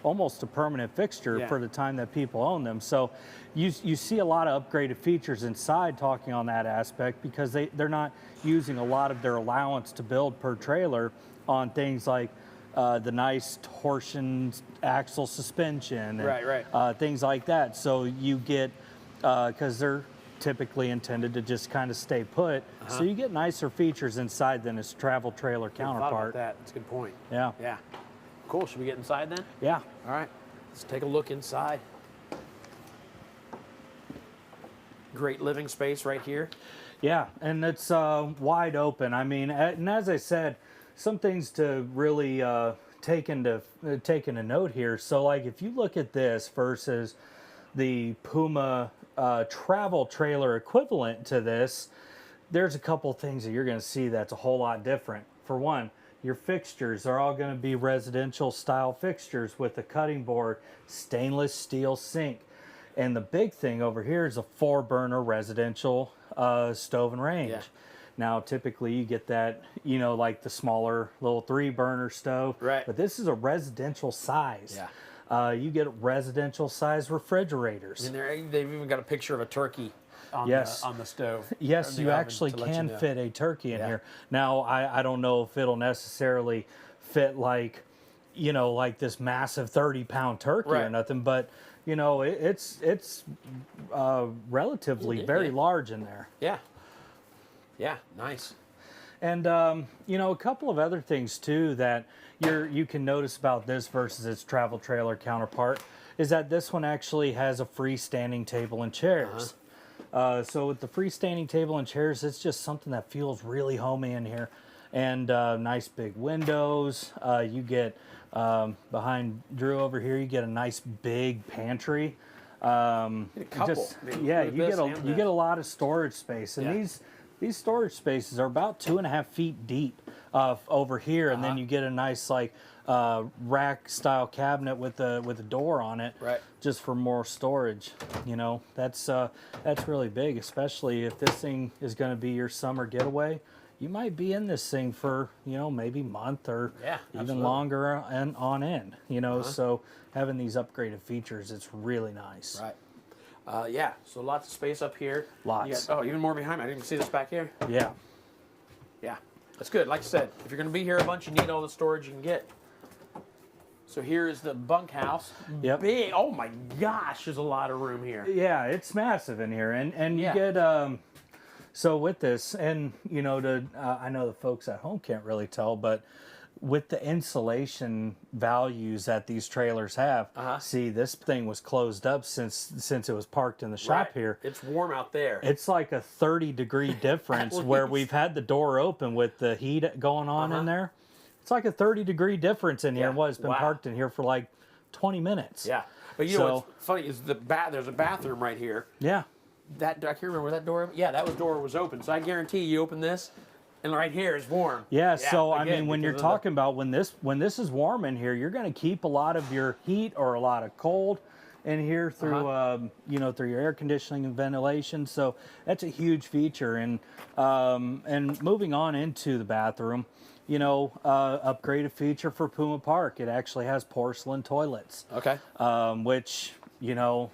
almost a permanent fixture Yeah. for the time that people own them. So you see a lot of upgraded features inside talking on that aspect, because they're not using a lot of their allowance to build per trailer on things like the nice torsion axle suspension and things like that. So you get, because they're typically intended to just kind of stay put, so you get nicer features inside than its travel trailer counterpart. Thought about that. That's a good point. Yeah. Yeah. Cool. Should we get inside then? Yeah. All right. Let's take a look inside. Great living space right here. Yeah, and it's wide open. I mean, and as I said, some things to really take into note here. So, like, if you look at this versus the Puma travel trailer equivalent to this, there's a couple things that you're going to see that's a whole lot different. For one, your fixtures are all going to be residential style fixtures with a cutting board, stainless steel sink. And the big thing over here is a 4-burner residential stove and range. Yeah. Now, typically you get that, you know, like the smaller little 3-burner stove. Right. But this is a residential size. Yeah. You get residential size refrigerators. And they've even got a picture of a turkey on, on the stove. Yes, the you oven actually to let you can know. fit a turkey in here. Now, I don't know if it'll necessarily fit like, you know, like this massive 30-pound turkey or nothing, but you know, it's relatively very large in there. Yeah. Yeah, nice. And you know, a couple of other things too that you can notice about this versus its travel trailer counterpart is that this one actually has a freestanding table and chairs. So with the freestanding table and chairs, it's just something that feels really homey in here. And nice big windows. You get behind Drew over here, you get a nice big pantry. A couple. You get a lot of storage space, and these storage spaces are about 2.5 feet deep over here, and then you get a nice like rack style cabinet with a door on it, just for more storage. You know, that's really big, especially if this thing is going to be your summer getaway. You might be in this thing for, you know, maybe a month or even longer and on end, you know, so having these upgraded features, it's really nice. Right. Yeah, so lots of space up here. Lots. Even more behind me. I didn't even see this back here. Yeah. Yeah, that's good. Like I said, if you're going to be here a bunch, you need all the storage you can get. So here is the bunkhouse. Yep. Big. Oh my gosh, there's a lot of room here. Yeah, it's massive in here. And you get... So with this, and you know, I know the folks at home can't really tell, but with the insulation values that these trailers have, see, this thing was closed up since it was parked in the shop here. It's warm out there. It's like a 30-degree difference where we've had the door open with the heat going on in there. It's like a 30-degree difference in here. What, it's been parked in here for like 20 minutes. Yeah, but you know what's funny is there's a bathroom right here. Yeah. I can't remember where that door. Yeah, that door was open. So I guarantee you open this, and right here is warm. Yeah. So I mean, when you're talking about when this is warm in here, you're going to keep a lot of your heat or a lot of cold in here through you know, through your air conditioning and ventilation. So that's a huge feature. And moving on into the bathroom, you know, upgraded feature for Puma Park. It actually has porcelain toilets. Okay. Which you know,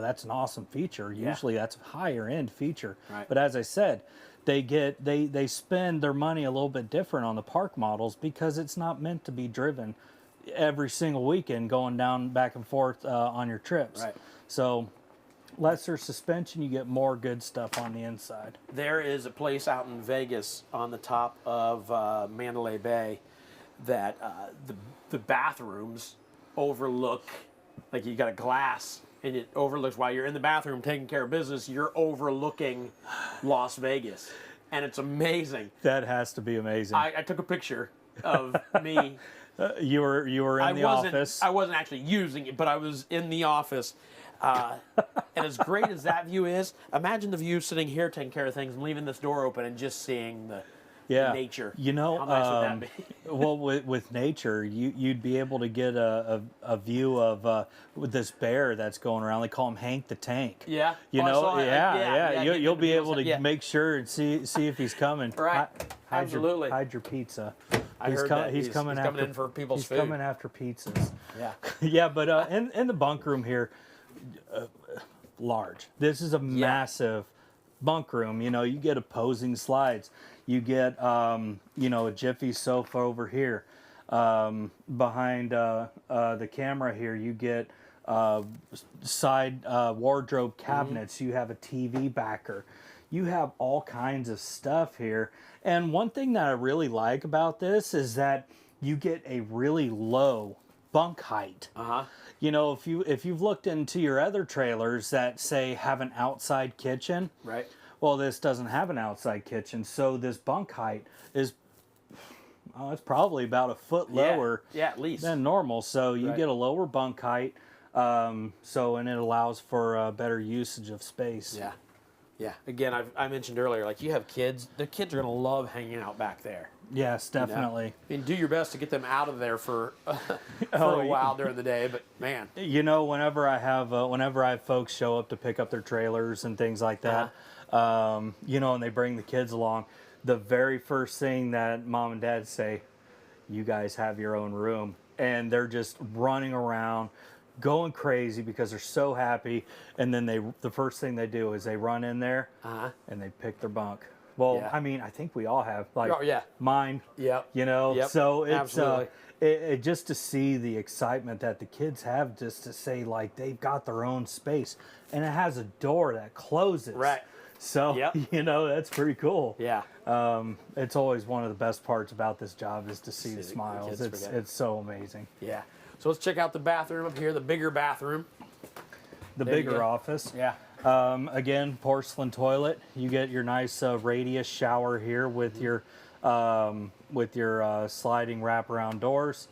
that's an awesome feature. Usually that's a higher end feature. Right. But as I said, they spend their money a little bit different on the park models because it's not meant to be driven every single weekend going down back and forth on your trips. Right. So lesser suspension, you get more good stuff on the inside. There is a place out in Vegas on the top of Mandalay Bay that the bathrooms overlook, like you got a glass and it overlooks, while you're in the bathroom taking care of business, you're overlooking Las Vegas. And it's amazing. That has to be amazing. I took a picture of me. You were in the office. I wasn't actually using it, but I was in the office. And as great as that view is, imagine the view sitting here taking care of things and leaving this door open and just seeing the nature. You know, how nice would that be? Well, with nature, you'd be able to get a view of with this bear that's going around. They call him Hank the Tank. Yeah. You know, you'll be able to Yeah. make sure and see if he's coming. Right. Absolutely. Hide your pizza. I heard that. He's coming after, in for people's he's food. coming after pizzas. Yeah. Yeah, but in the bunk room here, large. This is a massive bunk room. You know, you get opposing slides. You get, you know, a Jiffy sofa over here. Behind the camera here, you get side wardrobe cabinets. You have a TV backer. You have all kinds of stuff here. And one thing that I really like about this is that you get a really low bunk height. You know, if you've looked into your other trailers that say have an outside kitchen, right? Well, this doesn't have an outside kitchen, so this bunk height is it's probably about a foot lower at least than normal. So you get a lower bunk height, and it allows for better usage of space. Yeah. Yeah. Again, I mentioned earlier, like you have kids, the kids are going to love hanging out back there. Yes, definitely. You know? I mean, do your best to get them out of there for a while during the day, but man. You know, whenever I have folks show up to pick up their trailers and things like that, you know, and they bring the kids along, the very first thing that mom and dad say, you guys have your own room. And they're just running around, going crazy because they're so happy. And then the first thing they do is they run in there and they pick their bunk. Well, I mean, I think we all have, like, mine, you know, so it's, it just to see the excitement that the kids have, just to say, like, they've got their own space, and it has a door that closes. Right. So, you know, that's pretty cool. Yeah. It's always one of the best parts about this job is to see the smiles. It's so amazing. Yeah. So let's check out the bathroom up here, the bigger bathroom. The bigger office. Yeah. Again, porcelain toilet. You get your nice radius shower here with your sliding wraparound doors.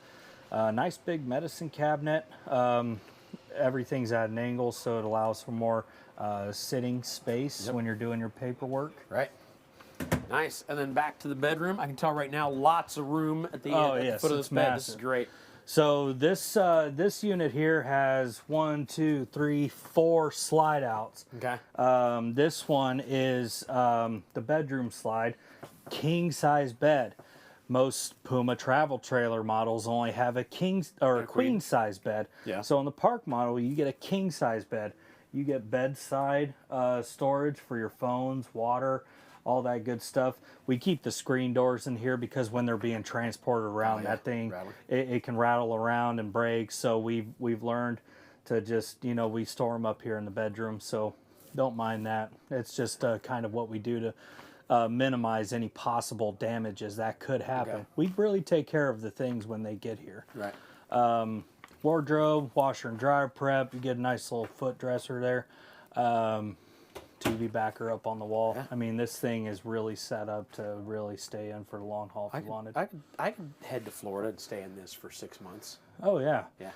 Nice big medicine cabinet. Everything's at an angle, so it allows for more sitting space when you're doing your paperwork. Right. Nice. And then back to the bedroom. I can tell right now, lots of room at the end, at the foot of this bed. This is great. So this unit here has 1, 2, 3, 4 slide outs. Okay. This one is the bedroom slide, king size bed. Most Puma travel trailer models only have a king or a queen size bed. Yeah. So on the Park model, you get a king size bed. You get bedside storage for your phones, water, all that good stuff. We keep the screen doors in here because when they're being transported around, that thing, it can rattle around and break. So we've learned to just, you know, we store them up here in the bedroom. So don't mind that. It's just kind of what we do to minimize any possible damages that could happen. Okay. We really take care of the things when they get here. Right. Wardrobe, washer and dryer prep. You get a nice little foot dresser there. TV backer up on the wall. I mean, this thing is really set up to really stay in for the long haul if you wanted. I could head to Florida and stay in this for 6 months. Oh yeah. Yeah.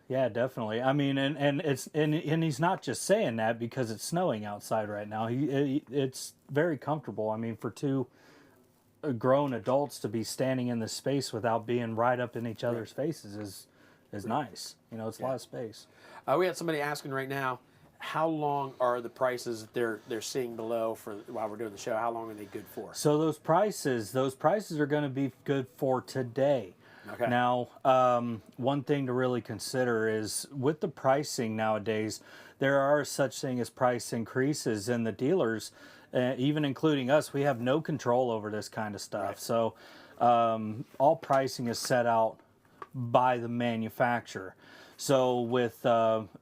Yeah, definitely. I mean, and he's not just saying that because it's snowing outside right now. It's very comfortable. I mean, for two grown adults to be standing in this space without being right up in each other's faces is nice. You know, it's a lot of space. We had somebody asking right now, how long are the prices that they're seeing below for while we're doing the show? How long are they good for? So those prices are going to be good for today. Okay. Now, one thing to really consider is with the pricing nowadays, there are such thing as price increases, and the dealers, even including us, we have no control over this kind of stuff. Right. So all pricing is set out by the manufacturer. So with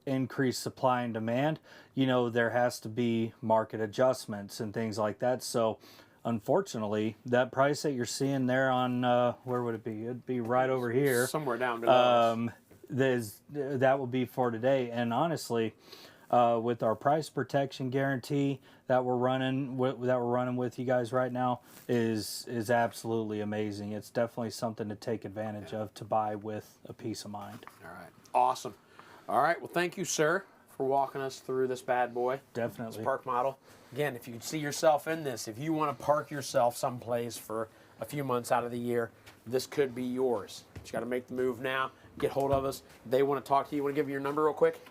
increased supply and demand, you know, there has to be market adjustments and things like that. So unfortunately, that price that you're seeing there on, where would it be? It'd be right over here. Somewhere down below. That will be for today. And honestly, with our price protection guarantee that we're running with you guys right now is absolutely amazing. It's definitely something to take advantage of, to buy with a peace of mind. All right. Awesome. All right. Well, thank you, sir, for walking us through this bad boy. Definitely. This Park model. Again, if you can see yourself in this, if you want to park yourself someplace for a few months out of the year, this could be yours. But you got to make the move now. Get hold of us. They want to talk to you. Want to give your number real quick?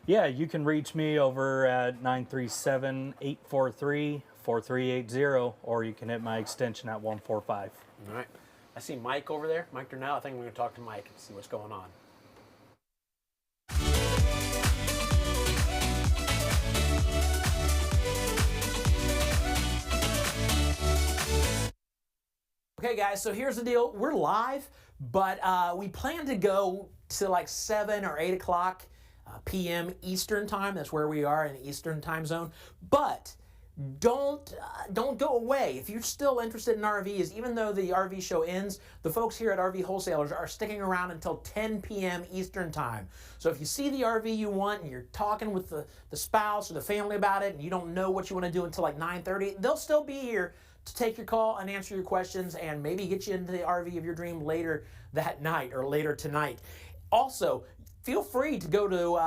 Yeah, you can reach me over at 937-843-4380, or you can hit my extension at 145. All right. I see Mike over there, Mike Durnell. I think we're going to talk to Mike and see what's going on. Okay, guys, so here's the deal. We're live, but we plan to go to like 7 or 8 o'clock p.m. Eastern time. That's where we are in Eastern time zone. But don't go away. If you're still interested in RVs, even though the RV show ends, the folks here at RV Wholesalers are sticking around until 10 p.m. Eastern time. So if you see the RV you want and you're talking with the spouse or the family about it and you don't know what you want to do until like 9:30, they'll still be here to take your call and answer your questions and maybe get you into the RV of your dream later that night or later tonight. Also, feel free to go to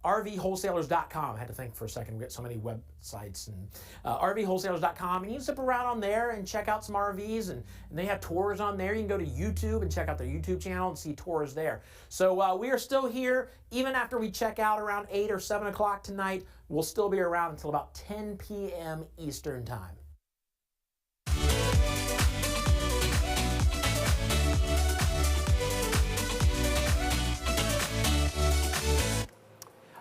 rvwholesalers.com. I had to think for a second. We got so many websites. And rvwholesalers.com, and you can zip around on there and check out some RVs, and they have tours on there. You can go to YouTube and check out their YouTube channel and see tours there. So we are still here. Even after we check out around 8 or 7 o'clock tonight, we'll still be around until about 10 p.m. Eastern time.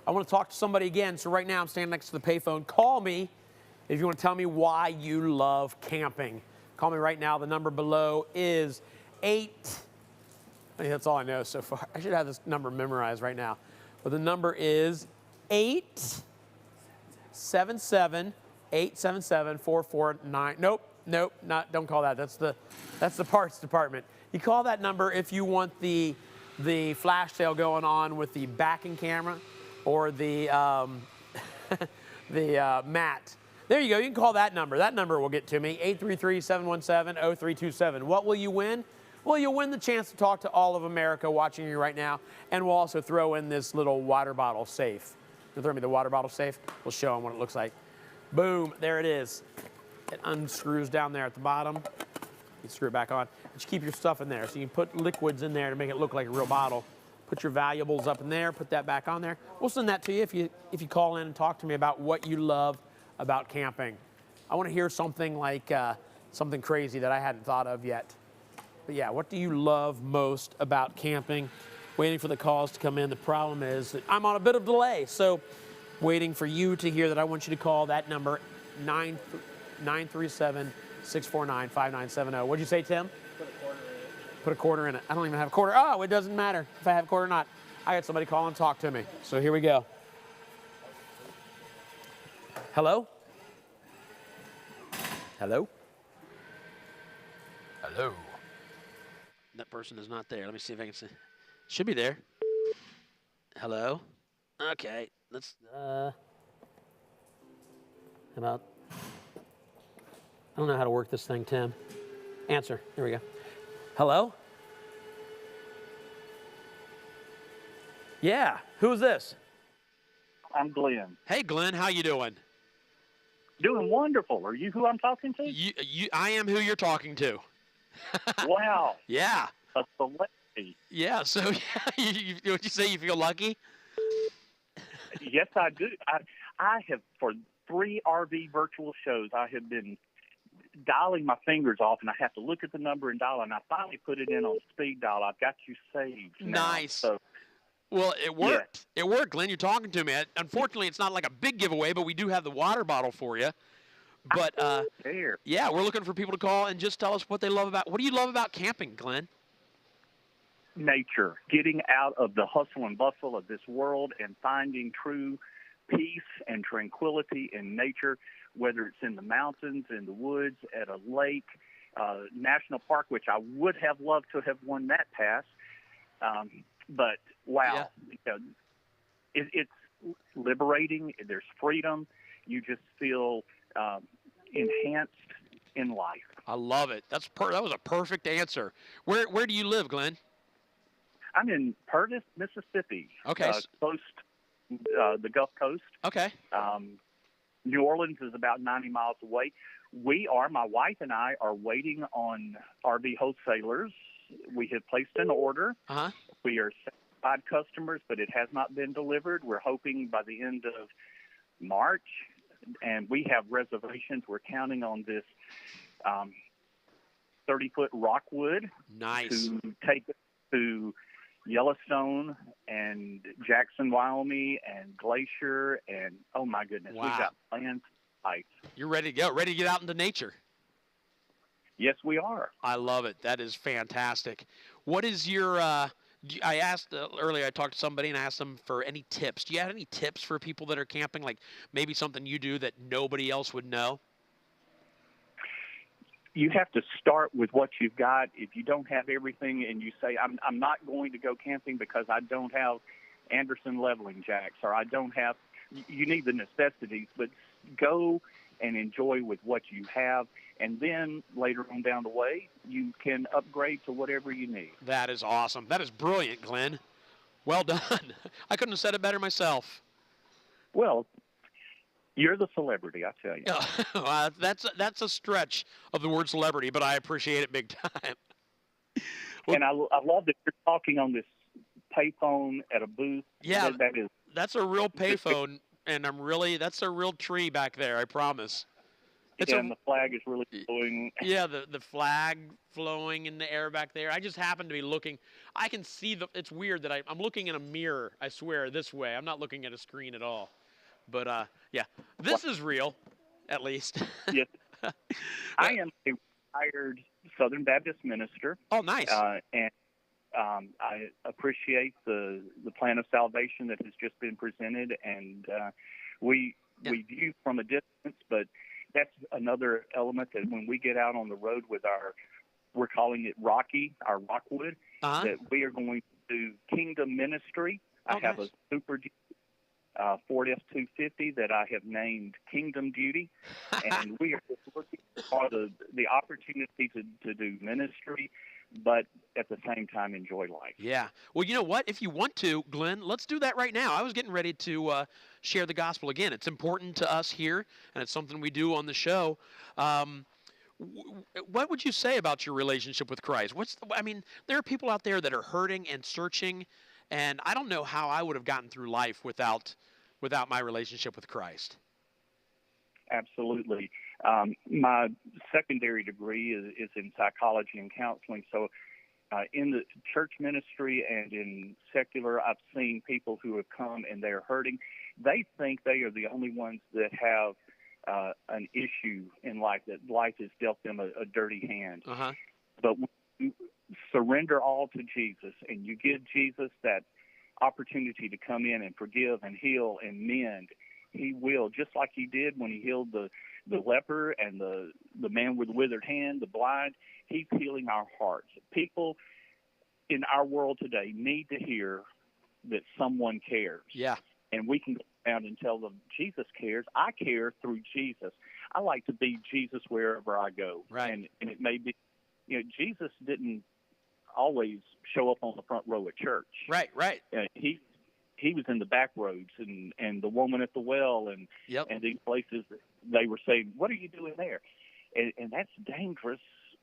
I want to talk to somebody again, so right now I'm standing next to the payphone. Call me if you want to tell me why you love camping. Call me right now. The number below is 8. I think that's all I know so far. I should have this number memorized right now. But the number is 877-877-449. Nope, don't call that. That's the parts department. You call that number if you want the flash sale going on with the backing camera or the mat. There you go. You can call that number. That number will get to me, 833-717-0327. What will you win? Well, you'll win the chance to talk to all of America watching you right now, and we'll also throw in this little water bottle safe. You'll throw me the water bottle safe. We'll show them what it looks like. Boom, there it is. It unscrews down there at the bottom. You screw it back on. Just keep your stuff in there. So you can put liquids in there to make it look like a real bottle. Put your valuables up in there, put that back on there. We'll send that to you if you call in and talk to me about what you love about camping. I want to hear something like something crazy that I hadn't thought of yet. But yeah, what do you love most about camping? Waiting for the calls to come in. The problem is that I'm on a bit of delay, so waiting for you to hear that. I want you to call that number, 937-649-5970. What'd you say, Tim? Put a quarter in it. I don't even have a quarter. Oh, it doesn't matter if I have a quarter or not. I got somebody call and talk to me. So here we go. Hello? Hello? Hello? That person is not there. Let me see if I can see. Should be there. Hello? Okay. Let's, how about, I don't know how to work this thing, Tim. Answer. There we go. Hello? Yeah. Who's this? I'm Glen. Hey, Glenn. How you doing? Doing wonderful. Are you who I'm talking to? I am who you're talking to. Wow. Yeah. A celebrity. Yeah. So, would you say you feel lucky? Yes, I do. I have, for 3 RV virtual shows, I have been dialing my fingers off, and I have to look at the number and dial, and I finally put it in on speed dial. I've got you saved now. Nice. So, well, it worked. Yeah. It worked, Glenn. You're talking to me. Unfortunately, it's not like a big giveaway, but we do have the water bottle for you. But yeah, we're looking for people to call and just tell us what they love about. What do you love about camping, Glenn? Nature, getting out of the hustle and bustle of this world and finding true peace and tranquility in nature, whether it's in the mountains, in the woods, at a lake, national park, which I would have loved to have won that pass. But wow, it's liberating. There's freedom. You just feel enhanced in life. I love it. That was a perfect answer. Where do you live, Glenn? I'm in Purvis, Mississippi. Okay. Close to the Gulf Coast. Okay. New Orleans is about 90 miles away. My wife and I are waiting on RV Wholesalers. We have placed an order. Uh-huh. We are satisfied customers, but it has not been delivered. We're hoping by the end of March, and we have reservations. We're counting on this 30-foot Rockwood. Nice. To take it to Yellowstone and Jackson, Wyoming, and Glacier, and oh my goodness, Wow. we got plans. You're ready to go, ready to get out into nature. Yes, we are. I love it. That is fantastic. What is your, I asked earlier, I talked to somebody and asked them for any tips. Do you have any tips for people that are camping, like maybe something you do that nobody else would know? You have to start with what you've got. If you don't have everything and you say, I'm not going to go camping because I don't have Anderson leveling jacks, or I don't have, you need the necessities, but go and enjoy with what you have. And then later on down the way, you can upgrade to whatever you need. That is awesome. That is brilliant, Glenn. Well done. I couldn't have said it better myself. Well, you're the celebrity, I tell you. That's a stretch of the word celebrity, but I appreciate it big time. And I love that you're talking on this payphone at a booth. Yeah, that's a real payphone, and that's a real tree back there, I promise. And the flag is really flowing. Yeah, the flag flowing in the air back there. I just happen to be looking. I can see it's weird that I'm looking in a mirror, I swear, this way. I'm not looking at a screen at all. But, yeah, this is real, at least. Yes. I am a retired Southern Baptist minister. Oh, nice. And I appreciate the plan of salvation that has just been presented. And we view from a distance, but that's another element that when we get out on the road with we're calling it Rocky, our Rockwood, that we are going to do kingdom ministry. I have a Super Ford F-250 that I have named Kingdom Duty, and we are just looking for the opportunity to do ministry, but at the same time enjoy life. Yeah. Well, you know what? If you want to, Glenn, let's do that right now. I was getting ready to share the gospel again. It's important to us here, and it's something we do on the show. What would you say about your relationship with Christ? There are people out there that are hurting and searching, and I don't know how I would have gotten through life without my relationship with Christ. Absolutely. My secondary degree is in psychology and counseling. So in the church ministry and in secular, I've seen people who have come and they're hurting. They think they are the only ones that have an issue in life, that life has dealt them a dirty hand. But when you surrender all to Jesus and you give Jesus that opportunity to come in and forgive and heal and mend, he will, just like he did when he healed the leper and the man with the withered hand, the blind. He's healing our hearts. People in our world today need to hear that someone cares. Yeah. And we can go around and tell them, Jesus cares. I care through Jesus. I like to be Jesus wherever I go. Right. And it may be, Jesus didn't always show up on the front row at church. Right. He was in the back roads and the woman at the well and these places that they were saying, what are you doing there? And that's dangerous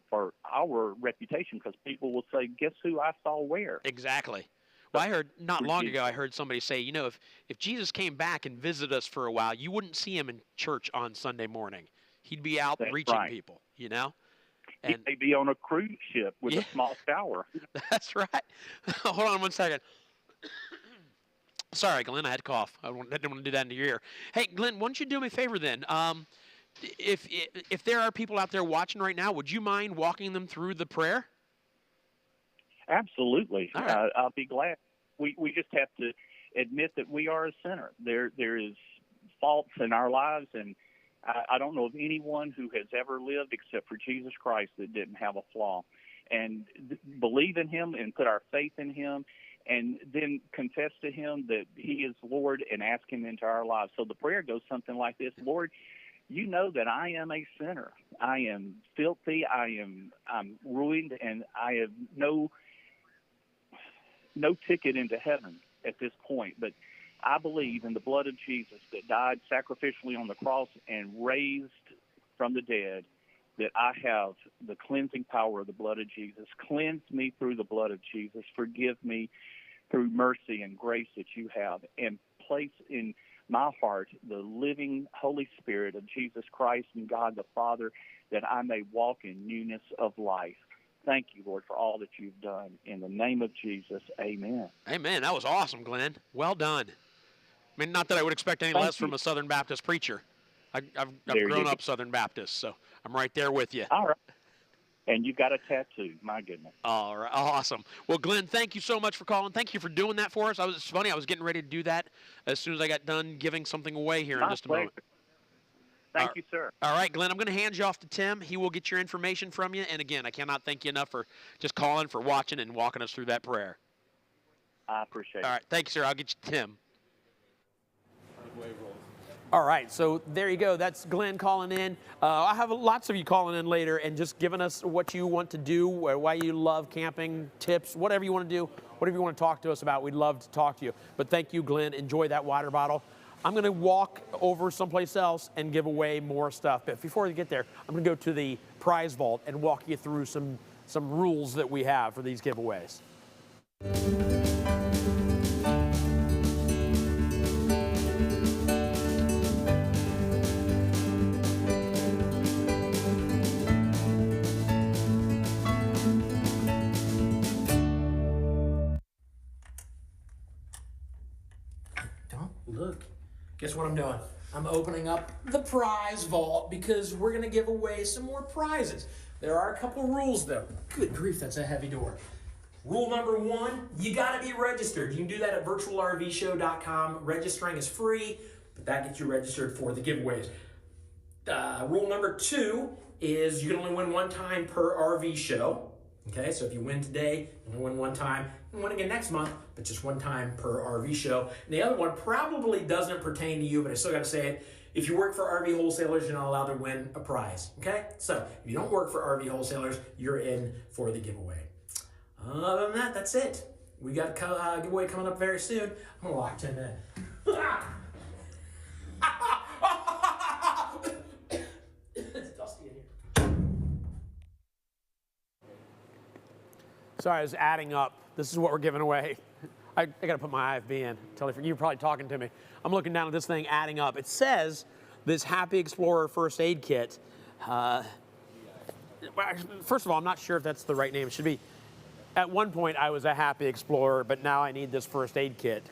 for our reputation, because people will say, guess who I saw where? Exactly. Well, I heard not long ago, I heard somebody say, if Jesus came back and visited us for a while, you wouldn't see him in church on Sunday morning. He'd be out reaching people, And he may be on a cruise ship with a small shower. That's right. Hold on one second. Sorry, Glenn, I had to cough. I didn't want to do that into your ear. Hey, Glenn, why don't you do me a favor then? If there are people out there watching right now, would you mind walking them through the prayer? Absolutely. All right. I'll be glad. We just have to admit that we are a sinner. There is faults in our lives, and I don't know of anyone who has ever lived except for Jesus Christ that didn't have a flaw. And believe in him and put our faith in him, and then confess to him that he is Lord and ask him into our lives. So the prayer goes something like this: Lord, you know that I am a sinner. I am filthy. I'm ruined, and I have no ticket into heaven at this point. But I believe in the blood of Jesus that died sacrificially on the cross and raised from the dead, that I have the cleansing power of the blood of Jesus. Cleanse me through the blood of Jesus. Forgive me through mercy and grace that you have, and place in my heart the living Holy Spirit of Jesus Christ and God the Father, that I may walk in newness of life. Thank you, Lord, for all that you've done. In the name of Jesus, amen. Amen. That was awesome, Glenn. Well done. I mean, not that I would expect any less from a Southern Baptist preacher. I've There grown you up Southern Baptist, so I'm right there with you. All right. And you got a tattoo. My goodness. All right. Awesome. Well, Glenn, thank you so much for calling. Thank you for doing that for us. It's funny. I was getting ready to do that as soon as I got done giving something away here in just a moment. Thank you, sir. All right, Glenn, I'm going to hand you off to Tim. He will get your information from you. And again, I cannot thank you enough for just calling, for watching, and walking us through that prayer. I appreciate it. All right. Thank you, sir. I'll get you Tim. All right, so there you go. That's Glenn calling in. I have lots of you calling in later and just giving us what you want to do, why you love camping, tips, whatever you want to do, whatever you want to talk to us about. We'd love to talk to you. But thank you, Glenn. Enjoy that water bottle. I'm going to walk over someplace else and give away more stuff. But before we get there, I'm going to go to the prize vault and walk you through some rules that we have for these giveaways. Look, guess what I'm doing? I'm opening up the prize vault because we're going to give away some more prizes. There are a couple rules, though. Good grief, that's a heavy door. Rule number 1, you got to be registered. You can do that at virtualrvshow.com. Registering is free, but that gets you registered for the giveaways. Rule number 2 is you can only win one time per RV show. Okay, so if you win today, you only win one time. You can win again next month, but just one time per RV show. And the other one probably doesn't pertain to you, but I still got to say it. If you work for RV wholesalers, you're not allowed to win a prize. Okay, so if you don't work for RV wholesalers, you're in for the giveaway. Other than that, that's it. We got a giveaway coming up very soon. I'm gonna lock Tim in. It's dusty in here. Sorry, I was adding up. This is what we're giving away. I got to put my IFB in. You're probably talking to me. I'm looking down at this thing adding up. It says this Happy Explorer first aid kit. First of all, I'm not sure if that's the right name. It should be. At one point, I was a Happy Explorer, but now I need this first aid kit.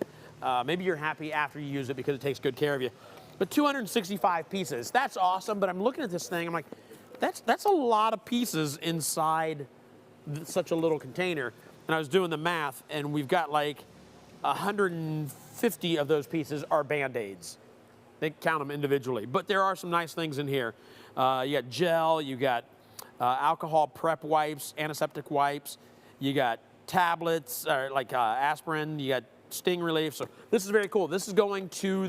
Maybe you're happy after you use it because it takes good care of you. But 265 pieces. That's awesome. But I'm looking at this thing. I'm like, that's a lot of pieces inside such a little container. And I was doing the math, and we've got like 150 of those pieces are Band-Aids. They count them individually. But there are some nice things in here. You got gel, you got alcohol prep wipes, antiseptic wipes, you got tablets, like aspirin, you got sting relief. So this is very cool. This is going to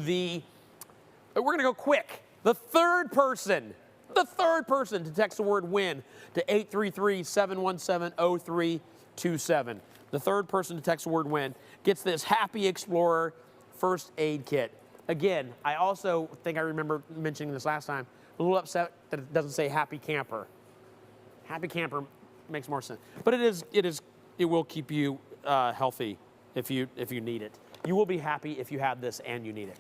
we're going to go quick. The third person to text the word WIN to 833-717-0327. The third person to text the word WIN gets this Happy Explorer first aid kit. Again, I also think I remember mentioning this last time. A little upset that it doesn't say Happy Camper. Happy Camper makes more sense. But it will keep you healthy if you need it. You will be happy if you have this and you need it.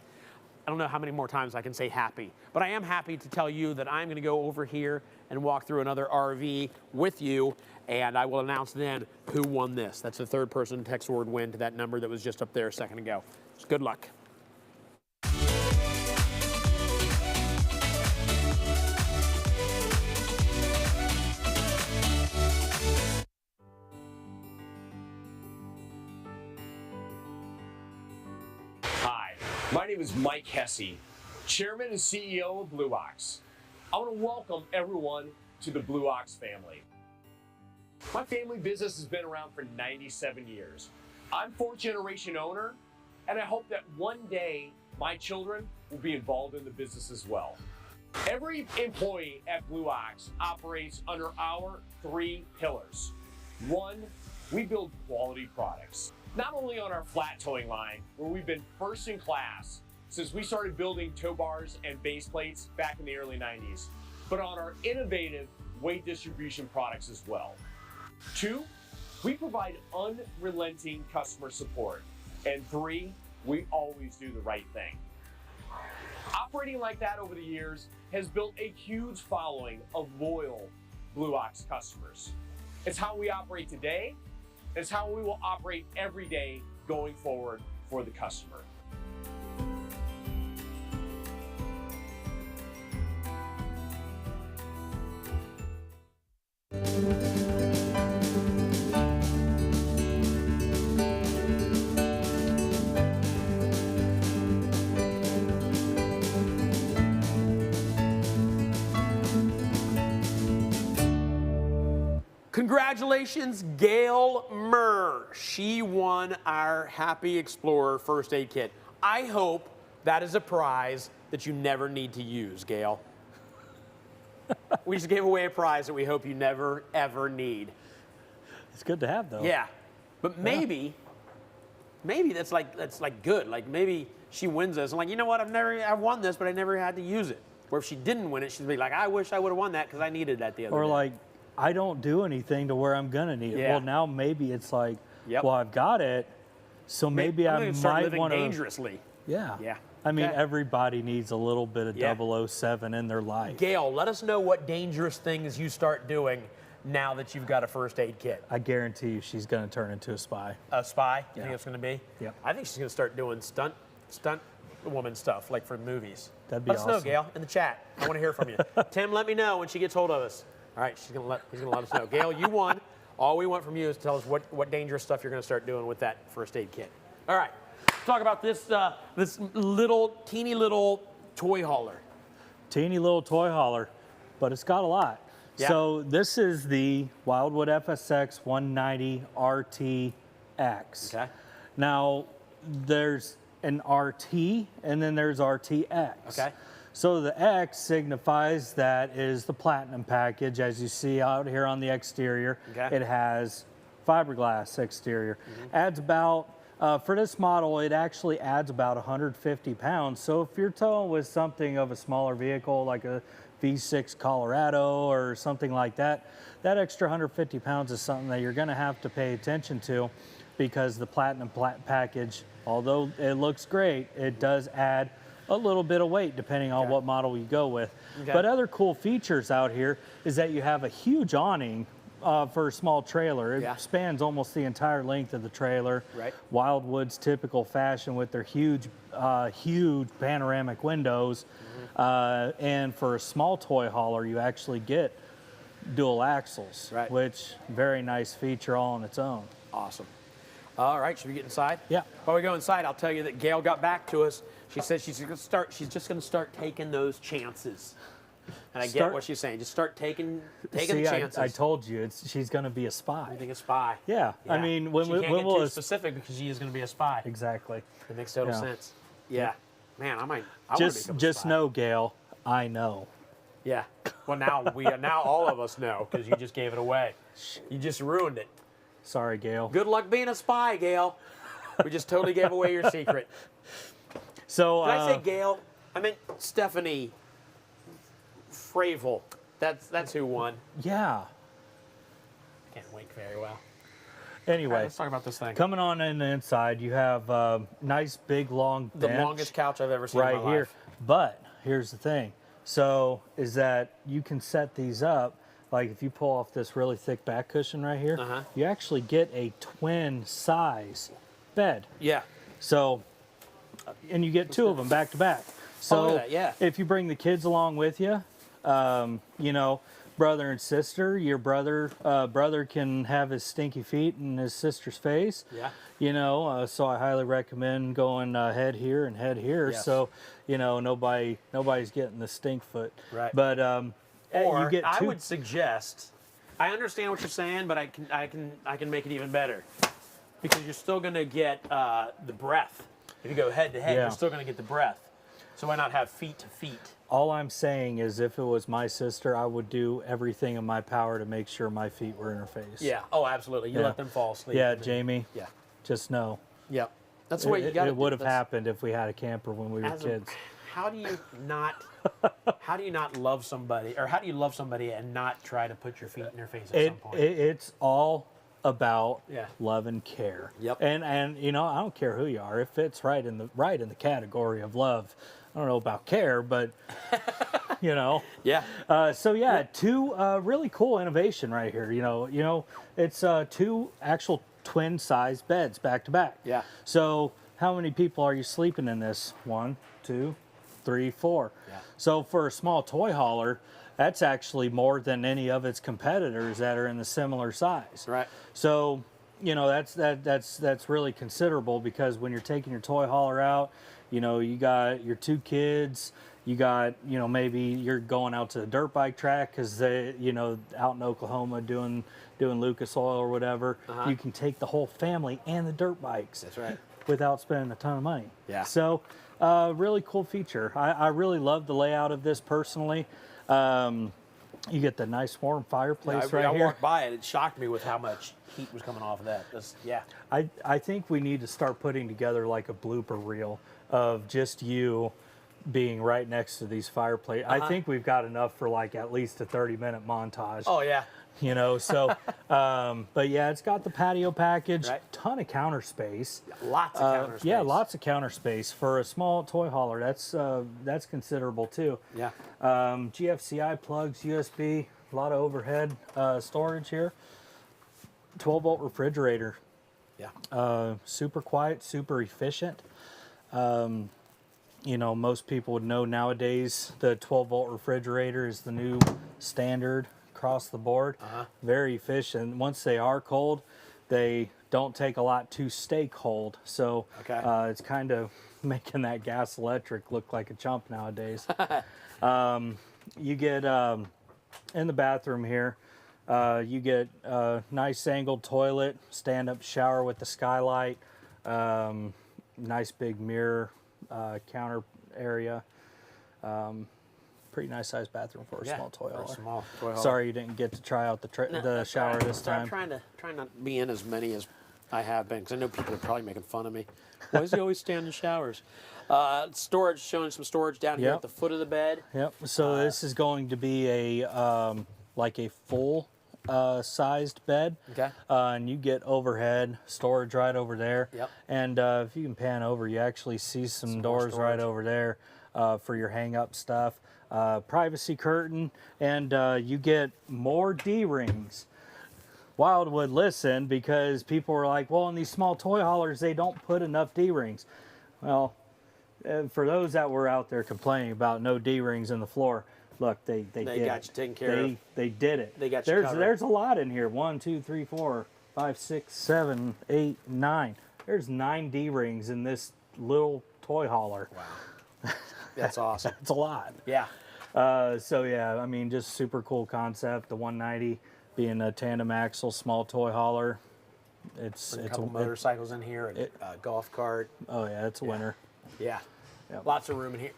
I don't know how many more times I can say happy, but I am happy to tell you that I'm going to go over here and walk through another RV with you, and I will announce then who won this. That's the third person to text the word WIN to that number that was just up there a second ago. So good luck. Hi, my name is Mike Hesse, Chairman and CEO of Blue Ox. I want to welcome everyone to the Blue Ox family. My family business has been around for 97 years. I'm fourth generation owner, and I hope that one day my children will be involved in the business as well. Every employee at Blue Ox operates under our 3 pillars. 1, we build quality products. Not only on our flat towing line, where we've been first in class since we started building tow bars and base plates back in the early 90s, but on our innovative weight distribution products as well. 2, we provide unrelenting customer support. And 3, we always do the right thing. Operating like that over the years has built a huge following of loyal Blue Ox customers. It's how we operate today. It's how we will operate every day going forward for the customer. Congratulations, Gail Murr. She won our Happy Explorer first aid kit. I hope that is a prize that you never need to use, Gail. We just gave away a prize that we hope you never, ever need. It's good to have, though. Yeah, but maybe that's like good. Like maybe she wins this. I'm like, you know what? I've won this, but I never had to use it. Or if she didn't win it, she'd be like, I wish I would have won that because I needed that the other day. Or like, I don't do anything to where I'm gonna need it. Yeah. Well, now maybe it's like, well, I've got it, so maybe I'm I gonna start might living want to. dangerously. Yeah. Yeah. I mean, Okay. everybody needs a little bit of Yeah. 007 in their life. Gail, let us know what dangerous things you start doing now that you've got a first aid kit. I guarantee you she's going to turn into a spy. A spy? You Yeah. think it's going to be? Yep. I think she's going to start doing stunt woman stuff, like for movies. That'd be Let us know, awesome. Gail, in the chat. I want to hear from you. Tim, let me know when she gets hold of us. All right, he's going to let us know. Gail, you won. All we want from you is to tell us what dangerous stuff you're going to start doing with that first aid kit. All right. Let's talk about this this teeny little toy hauler. Teeny little toy hauler, but it's got a lot. Yeah. So this is the Wildwood FSX 190 RTX. Okay. Now, there's an RT and then there's RTX. Okay. So the X signifies that is the platinum package, as you see out here on the exterior. Okay. It has fiberglass exterior. Adds about, for this model, it actually adds about 150 pounds. So if you're towing with something of a smaller vehicle, like a V6 Colorado or something like that, that extra 150 pounds is something that you're gonna have to pay attention to, because the platinum package, although it looks great, it does add a little bit of weight depending on what model you go with. Okay. But other cool features out here is that you have a huge awning for a small trailer. It spans almost the entire length of the trailer. Right. Wildwood's typical fashion with their huge panoramic windows. And for a small toy hauler, you actually get dual axles, which very nice feature all on its own. Awesome. All right, should we get inside? Yeah. While we go inside, I'll tell you that Gail got back to us. She said she's just going to start taking those chances. And I get what she's saying. Just start taking the chances. I told you, she's going to be a spy. You think a spy? Yeah. I mean, when she can't get too specific because she is going to be a spy. Exactly. It makes total sense. Yeah. Man, I want to become a just spy. know, Gail, I know. Yeah. Well, now all of us know because you just gave it away. You just ruined it. Sorry, Gail. Good luck being a spy, Gail. We just totally gave away your secret. So Did I say Gail? I meant Stephanie Fravel. That's who won. Yeah. Can't wink very well. Anyway, All right, let's talk about this thing. Coming on in the inside, you have a nice, big, long bench. The longest couch I've ever seen right in my here. life. But here's the thing. So is that you can set these up, like if you pull off this really thick back cushion right here, you actually get a twin size bed. Yeah. So, and you get two of them back to back. So look at that, yeah. if you bring the kids along with you, you know, brother and sister, your brother can have his stinky feet in his sister's face. Yeah. You know, so I highly recommend going head here and head here. Yes. So, you know, nobody's getting the stink foot. Right. But Or you get I two. would suggest, I understand what you're saying, but I can make it even better, because you're still going to get the breath. If you go head to head, Yeah. you're still going to get the breath. So why not have feet to feet? All I'm saying is, if it was my sister, I would do everything in my power to make sure my feet were in her face. Yeah. Oh, absolutely. You let them fall asleep. Yeah, and then- Jamie. Yeah. Just know. Yeah. That's the way you got It would have happened if we had a camper when we were As a- kids. How do you not love somebody, or how do you love somebody and not try to put your feet in their face at some point? It's all about Yeah. love and care. Yep. And you know, I don't care who you are. It fits right in the category of love. I don't know about care, but you know. Yeah. So yeah, two really cool innovation right here. You know, it's two actual twin-sized beds back to back. Yeah. So how many people are you sleeping in this? 1, 2, 3, 4. Yeah. So for a small toy hauler, that's actually more than any of its competitors that are in the similar size. Right. So, you know, that's really considerable, because when you're taking your toy hauler out, you know, you got your 2 kids, you got, you know, maybe you're going out to the dirt bike track because they, you know, out in Oklahoma doing Lucas Oil or whatever. You can take the whole family and the dirt bikes. That's right. Without spending a ton of money. Yeah. So, really cool feature. I really love the layout of this personally. You get the nice warm fireplace right I here. walked by it. It shocked me with how much heat was coming off of that. Yeah. I think we need to start putting together like a blooper reel of just you being right next to these fireplaces. I think we've got enough for like at least a 30-minute montage. Oh, yeah. You know, so, but yeah, it's got the patio package, Right. ton of counter space. Lots of counter space. Yeah, lots of counter space. For a small toy hauler, that's considerable too. Yeah. GFCI plugs, USB, a lot of overhead storage here. 12-volt refrigerator. Yeah. Super quiet, super efficient. You know, most people would know nowadays the 12-volt refrigerator is the new standard across the board. Very efficient. Once they are cold, they don't take a lot to stay cold. So it's kind of making that gas electric look like a chump nowadays. You get in the bathroom here, you get a nice angled toilet, stand-up shower with the skylight, nice big mirror, counter area. Pretty nice sized bathroom for a small toy hauler. Small toy hauler. Sorry you didn't get to try out the shower this time. I'm trying not to be in as many as I have been, because I know people are probably making fun of me. Why does he always stand in showers? Storage, showing some storage down here at the foot of the bed. Yep. So this is going to be a like a full sized bed. Okay. And you get overhead storage right over there. Yep. And if you can pan over, you actually see some doors right over there for your hang up stuff. Privacy curtain, and you get more D-rings. Wildwood listened, because people were like, well, in these small toy haulers, they don't put enough D-rings. Well, for those that were out there complaining about no D-rings in the floor, look, they did got it. you taken care of. They did it. They got you covered. There's a lot in here. 1, 2, 3, 4, 5, 6, 7, 8, 9. There's 9 D-rings in this little toy hauler. Wow. That's awesome. It's a lot. Yeah. So yeah, I mean, just super cool concept. The 190 being a tandem axle small toy hauler. It's a couple motorcycles in here, and a golf cart. Oh yeah, it's a winner. Yeah. Lots of room in here.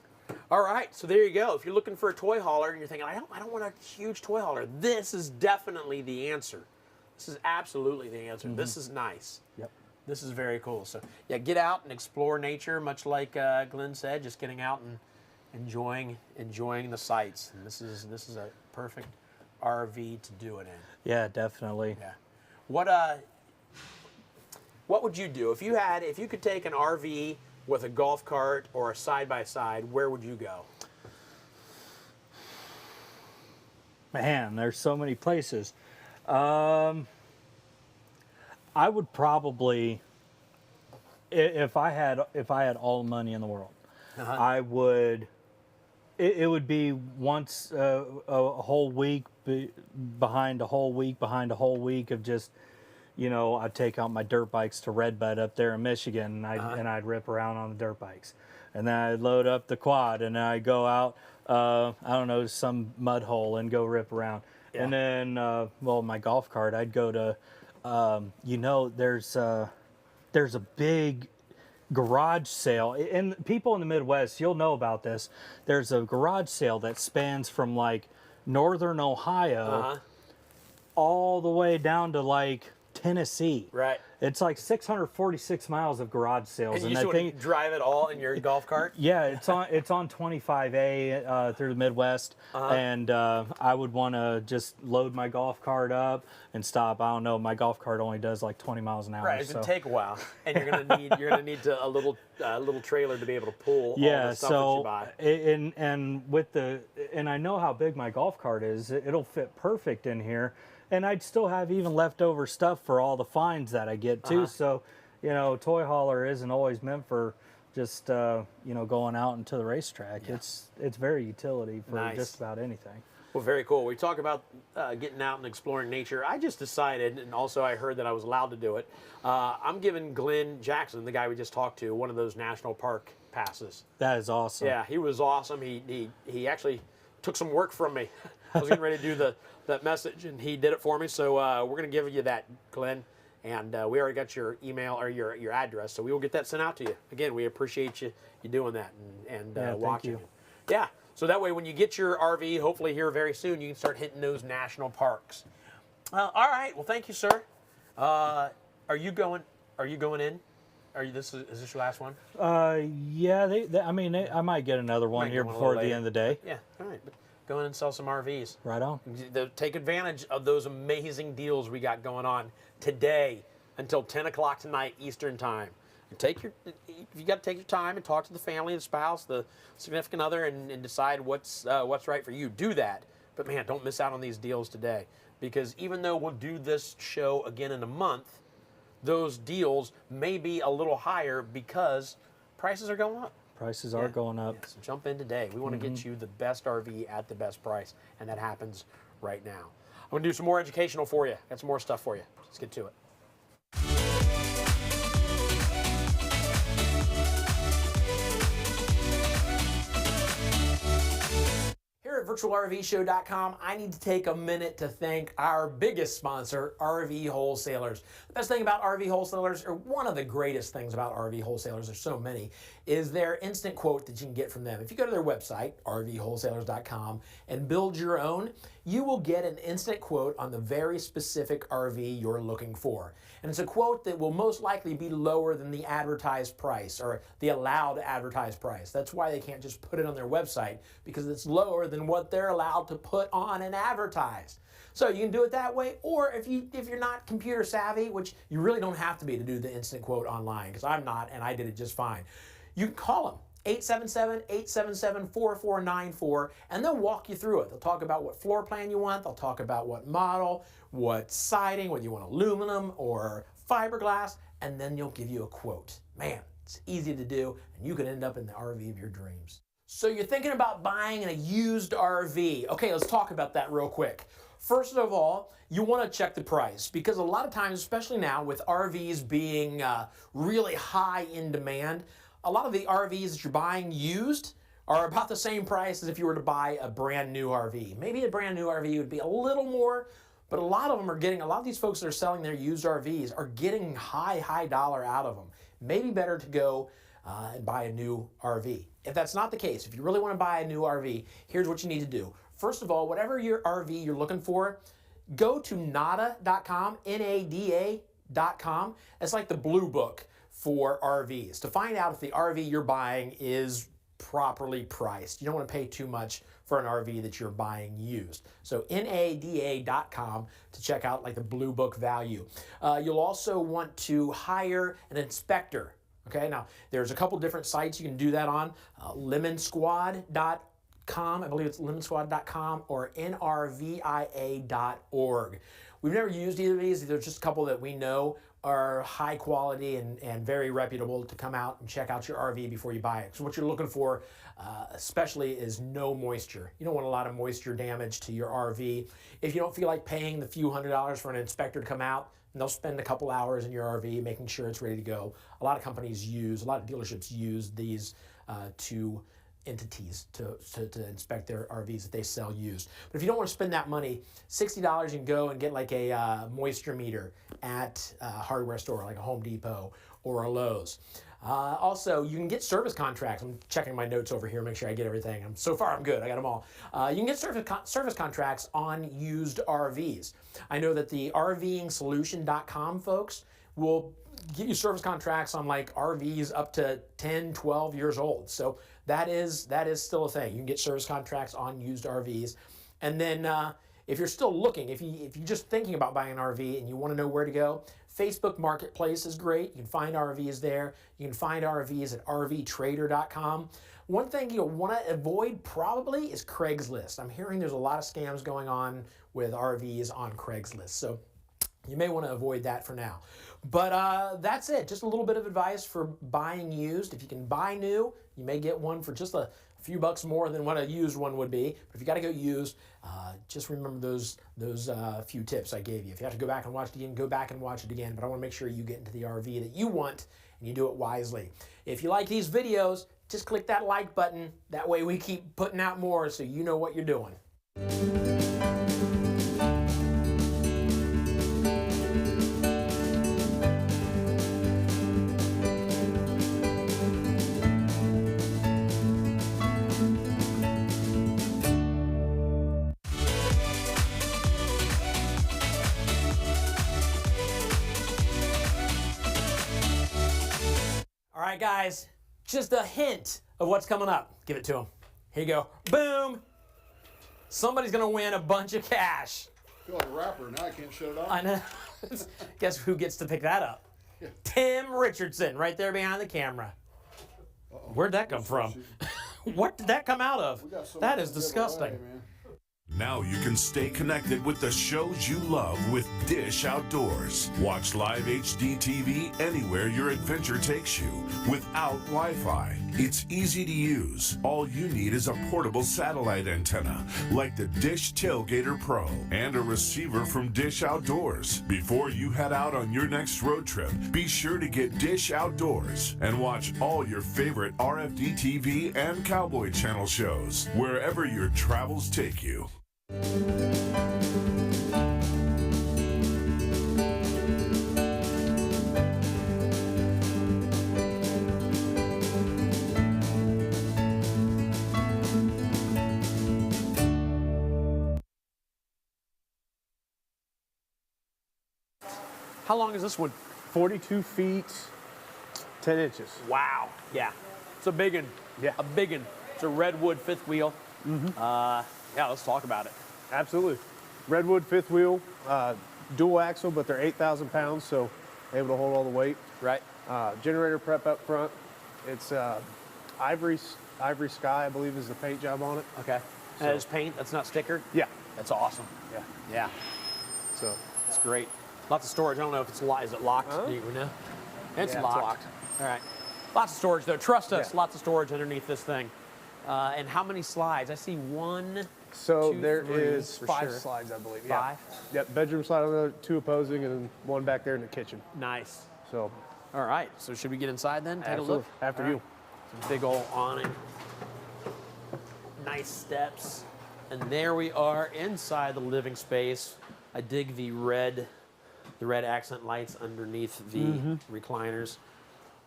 All right, so there you go. If you're looking for a toy hauler and you're thinking, I don't want a huge toy hauler, this is definitely the answer. This is absolutely the answer. This is nice. Yep. This is very cool. So yeah, get out and explore nature, much like Glenn said, just getting out and enjoying the sights. And this is a perfect RV to do it in. Yeah, definitely. Yeah. What would you do if you could take an RV with a golf cart or a side-by-side? Where would you go? Man, there's so many places. I would probably, if I had all the money in the world, I would. It would be once a whole week behind a whole week of just, you know, I'd take out my dirt bikes to Redbud up there in Michigan, and I'd rip around on the dirt bikes, and then I'd load up the quad, and then I'd go out, I don't know, some mud hole and go rip around, and then my golf cart, I'd go to, you know, there's a big garage sale, and people in the Midwest, you'll know about this. There's a garage sale that spans from like northern Ohio all the way down to like Tennessee. Right. It's like 646 miles of garage sales. And you just want to drive it all in your golf cart? Yeah, it's on 25A through the Midwest, and I would want to just load my golf cart up and stop. I don't know, my golf cart only does like 20 miles an hour. Right, it's gonna take a while, and you're gonna need a little trailer to be able to pull all the stuff that you buy. And I know how big my golf cart is. It'll fit perfect in here. And I'd still have even leftover stuff for all the finds that I get too. So, toy hauler isn't always meant for just going out into the racetrack. Yeah. It's very utility for just about anything. Well, very cool. We talk about getting out and exploring nature. I just decided, and also I heard that I was allowed to do it. I'm giving Glen Jackson, the guy we just talked to, one of those national park passes. That is awesome. Yeah, he was awesome. He actually took some work from me. I was getting ready to do that message, and he did it for me. So we're going to give you that, Glenn. And we already got your email or your address, so we will get that sent out to you. Again, we appreciate you doing that and watching. Thank you. Yeah. So that way, when you get your RV, hopefully here very soon, you can start hitting those national parks. All right. Well, thank you, sir. Are you going in? Is this your last one? Yeah. I might get another one here before the end of the day. Yeah. All right. But go in and sell some RVs. Right on. Take advantage of those amazing deals we got going on today until 10 o'clock tonight Eastern time. And you got to take your time and talk to the family, the spouse, the significant other, and decide what's right for you. Do that. But man, don't miss out on these deals today, because even though we'll do this show again in a month, those deals may be a little higher because prices are going up. Prices are going up. Yeah, so jump in today. We want to get you the best RV at the best price, and that happens right now. I'm going to do some more educational for you. Got some more stuff for you. Let's get to it. Here at virtualrvshow.com, I need to take a minute to thank our biggest sponsor, RV Wholesalers. The best thing about RV Wholesalers, or one of the greatest things about RV Wholesalers, there's so many, is their instant quote that you can get from them. If you go to their website, rvwholesalers.com, and build your own, you will get an instant quote on the very specific RV you're looking for. And it's a quote that will most likely be lower than the advertised price, or the allowed advertised price. That's why they can't just put it on their website, because it's lower than what they're allowed to put on and advertise. So you can do it that way, or if you're not computer savvy, which you really don't have to be to do the instant quote online, because I'm not, and I did it just fine. You can call them, 877-877-4494, and they'll walk you through it. They'll talk about what floor plan you want, they'll talk about what model, what siding, whether you want aluminum or fiberglass, and then they'll give you a quote. Man, it's easy to do, and you can end up in the RV of your dreams. So you're thinking about buying a used RV. Okay, let's talk about that real quick. First of all, you want to check the price, because a lot of times, especially now with RVs being really high in demand, a lot of the RVs that you're buying used are about the same price as if you were to buy a brand new RV. Maybe a brand new RV would be a little more, but a lot of them are getting, a lot of these folks that are selling their used RVs are getting high dollar out of them. Maybe better to go and buy a new RV. If that's not the case, if you really want to buy a new RV, here's what you need to do. First of all, whatever your RV you're looking for, go to nada.com, NADA.com. It's like the blue book for RVs, to find out if the RV you're buying is properly priced. You don't want to pay too much for an RV that you're buying used. So NADA.com to check out like the blue book value. You'll also want to hire an inspector. Okay, now there's a couple different sites you can do that on. LemonsQuad.com, I believe it's lemonsquad.com, or nrvia.org. We've never used either of these. There's just a couple that we know are high quality and very reputable to come out and check out your RV before you buy it. So what you're looking for especially is no moisture. You don't want a lot of moisture damage to your RV. If you don't feel like paying the few $100s for an inspector to come out, and they'll spend a couple hours in your RV making sure it's ready to go. A lot of dealerships use these two entities to inspect their RVs that they sell used. But if you don't want to spend that money, $60 you can go and get like a moisture meter at a hardware store like a Home Depot or a Lowe's. Also, you can get service contracts. I'm checking my notes over here, make sure I get everything. So far, I'm good. I got them all. You can get service contracts on used RVs. I know that the RVingsolution.com folks will give you service contracts on like RVs up to 10, 12 years old. So that is still a thing. You can get service contracts on used RVs. And then if you're still looking, if you're just thinking about buying an RV and you want to know where to go, Facebook Marketplace is great. You can find RVs there. You can find RVs at rvtrader.com. One thing you'll want to avoid probably is Craigslist. I'm hearing there's a lot of scams going on with RVs on Craigslist. So you may want to avoid that for now. But that's it. Just a little bit of advice for buying used. If you can buy new, you may get one for just a few bucks more than what a used one would be. But if you got to go used, just remember those few tips I gave you. If you have to go back and watch it again, go back and watch it again. But I want to make sure you get into the RV that you want and you do it wisely. If you like these videos, just click that like button. That way we keep putting out more so you know what you're doing. All right, guys, just a hint of what's coming up. Give it to them. Here you go. Boom. Somebody's going to win a bunch of cash. I feel like a rapper. Now I can't shut it off. I know. Guess who gets to pick that up? Yeah. Tim Richardson, right there behind the camera. Where'd that come from? What did that come out of? That is disgusting. Now you can stay connected with the shows you love with Dish Outdoors. Watch live HD TV anywhere your adventure takes you without Wi-Fi. It's easy to use. All you need is a portable satellite antenna like the Dish Tailgater Pro and a receiver from Dish Outdoors. Before you head out on your next road trip, be sure to get Dish Outdoors and watch all your favorite RFD TV and Cowboy Channel shows wherever your travels take you. How long is this one? 42 feet, 10 inches. Wow. Yeah. It's a big one. Yeah. A big one. It's a redwood fifth wheel. Yeah, let's talk about it. Absolutely. Redwood fifth wheel, dual axle, but they're 8,000 pounds, so able to hold all the weight. Right. Generator prep up front. It's ivory sky, I believe, is the paint job on it. Okay. And it's paint. That's not stickered. Yeah. That's awesome. Yeah. Yeah. So it's great. Lots of storage. I don't know if it's locked. Is it locked? Do you know? It's locked. All right. Lots of storage though. Trust us. Yeah. Lots of storage underneath this thing. And how many slides? I see one. So two, there three, is for 5 sure. slides, I believe. Five? Yeah. Yep. Bedroom slide on the 2 opposing, and then 1 back there in the kitchen. Nice. So. All right. So should we get inside then? Take a look. After All you. right. Some big old awning. Nice steps. And there we are inside the living space. I dig the red accent lights underneath the recliners.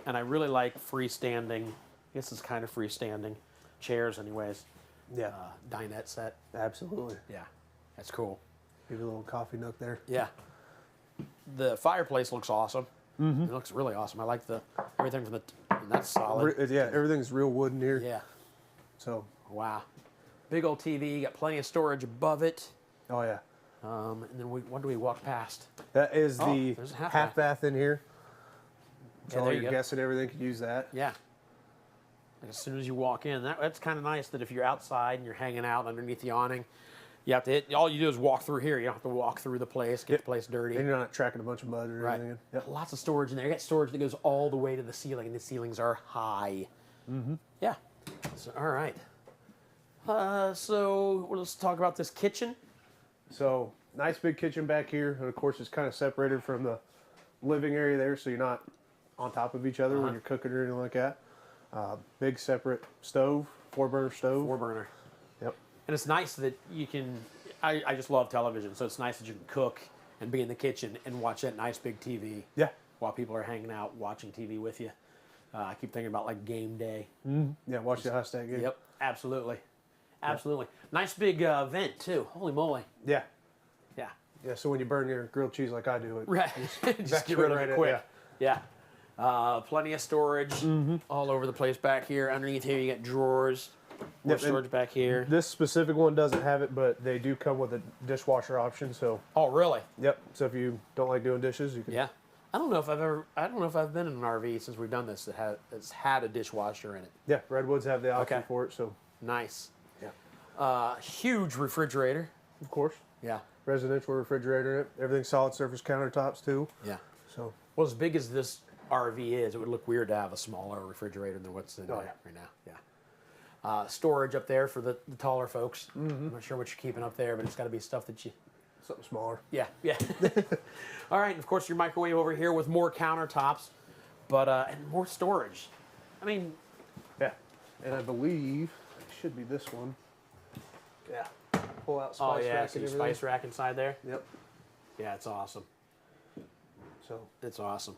And I really like freestanding, I guess it's kind of freestanding chairs anyways. Yeah. Dinette set. Absolutely. Yeah. That's cool. Give you a little coffee nook there. Yeah. The fireplace looks awesome. It looks really awesome. I like everything from that's solid. Yeah, everything's real wood in here. Yeah. So. Wow. Big old TV, got plenty of storage above it. Oh yeah. And then what do we walk past? That is the there's a half bath in here. So Yeah, all there you your go. guests and everything could use that. Yeah. And as soon as you walk in, that's kind of nice that if you're outside and you're hanging out underneath the awning, you have to all you do is walk through here. You don't have to walk through the place, get the place dirty. And you're not tracking a bunch of mud or anything. Yep. Lots of storage in there. You got storage that goes all the way to the ceiling, and the ceilings are high. Yeah. So, all right. So let's talk about this kitchen. So nice big kitchen back here, and of course it's kind of separated from the living area there, so you're not on top of each other when you're cooking or anything like that. Big separate stove, 4-burner stove. 4-burner. Yep. And it's nice that you can, I just love television, so it's nice that you can cook and be in the kitchen and watch that nice big TV. Yeah. While people are hanging out watching TV with you. I keep thinking about like game day. Yeah, watch the Hostag game. Yep, absolutely. Absolutely. Nice big vent, too. Holy moly. Yeah. Yeah. Yeah, so when you burn your grilled cheese like I do, it Right. Just get rid of it quick. Yeah. Plenty of storage all over the place back here. Underneath here, you got drawers. More Yep, storage back here. This specific one doesn't have it, but they do come with a dishwasher option. So. Oh, really? Yep. So if you don't like doing dishes, you can. Yeah. I don't know if I've been in an RV since we've done this that's had a dishwasher in it. Yeah, Redwoods have the option for it. So. Nice. Yeah. Huge refrigerator. Of course. Yeah. Residential refrigerator in it. Everything's solid surface countertops too. Yeah. So. Well, as big as this RV is, it would look weird to have a smaller refrigerator than what's in there right now. Yeah. Storage up there for the taller folks. I'm not sure what you're keeping up there, but it's got to be stuff that you. Something smaller. Yeah. Yeah. All right, and of course your microwave over here with more countertops, but and more storage. I mean. Yeah. And I believe it should be this one. Yeah. Pull out Oh spice yeah, rack see and the everything. spice rack inside there. Yep. Yeah, it's awesome. So it's awesome.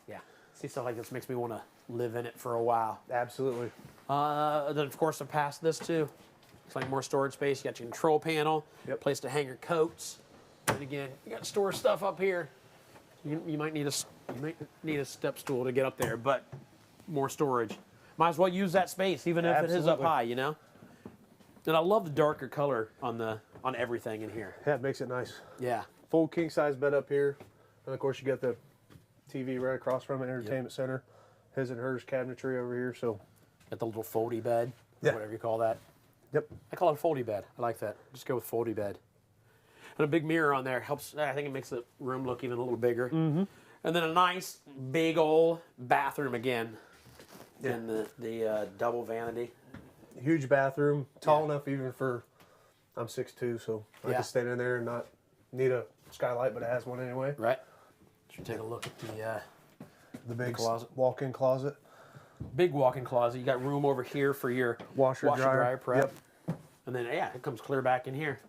Yeah, see stuff like this makes me want to live in it for a while. Absolutely. Then of course I'm past this too. It's like more storage space. You got your control panel, place to hang your coats, and again you got to store stuff up here. You might need a step stool to get up there, but more storage. Might as well use that space even if it is up high, you know. And I love the darker color on everything in here. Yeah, it makes it nice. Yeah. Full king size bed up here, and of course you got the TV right across from it, entertainment center, his and hers cabinetry over here. So got the little foldy bed, whatever you call that. Yep. I call it a foldy bed. I like that. Just go with foldy bed. And a big mirror on there helps. I think it makes the room look even a little bigger. And then a nice big old bathroom again. In the double vanity. Huge bathroom, tall enough even for. I'm 6'2", so I can stand in there and not need a skylight, but it has one anyway. Right. Should take a look at the big closet. Walk-in closet. Big walk-in closet. You got room over here for your washer dryer prep. Yep. And then it comes clear back in here.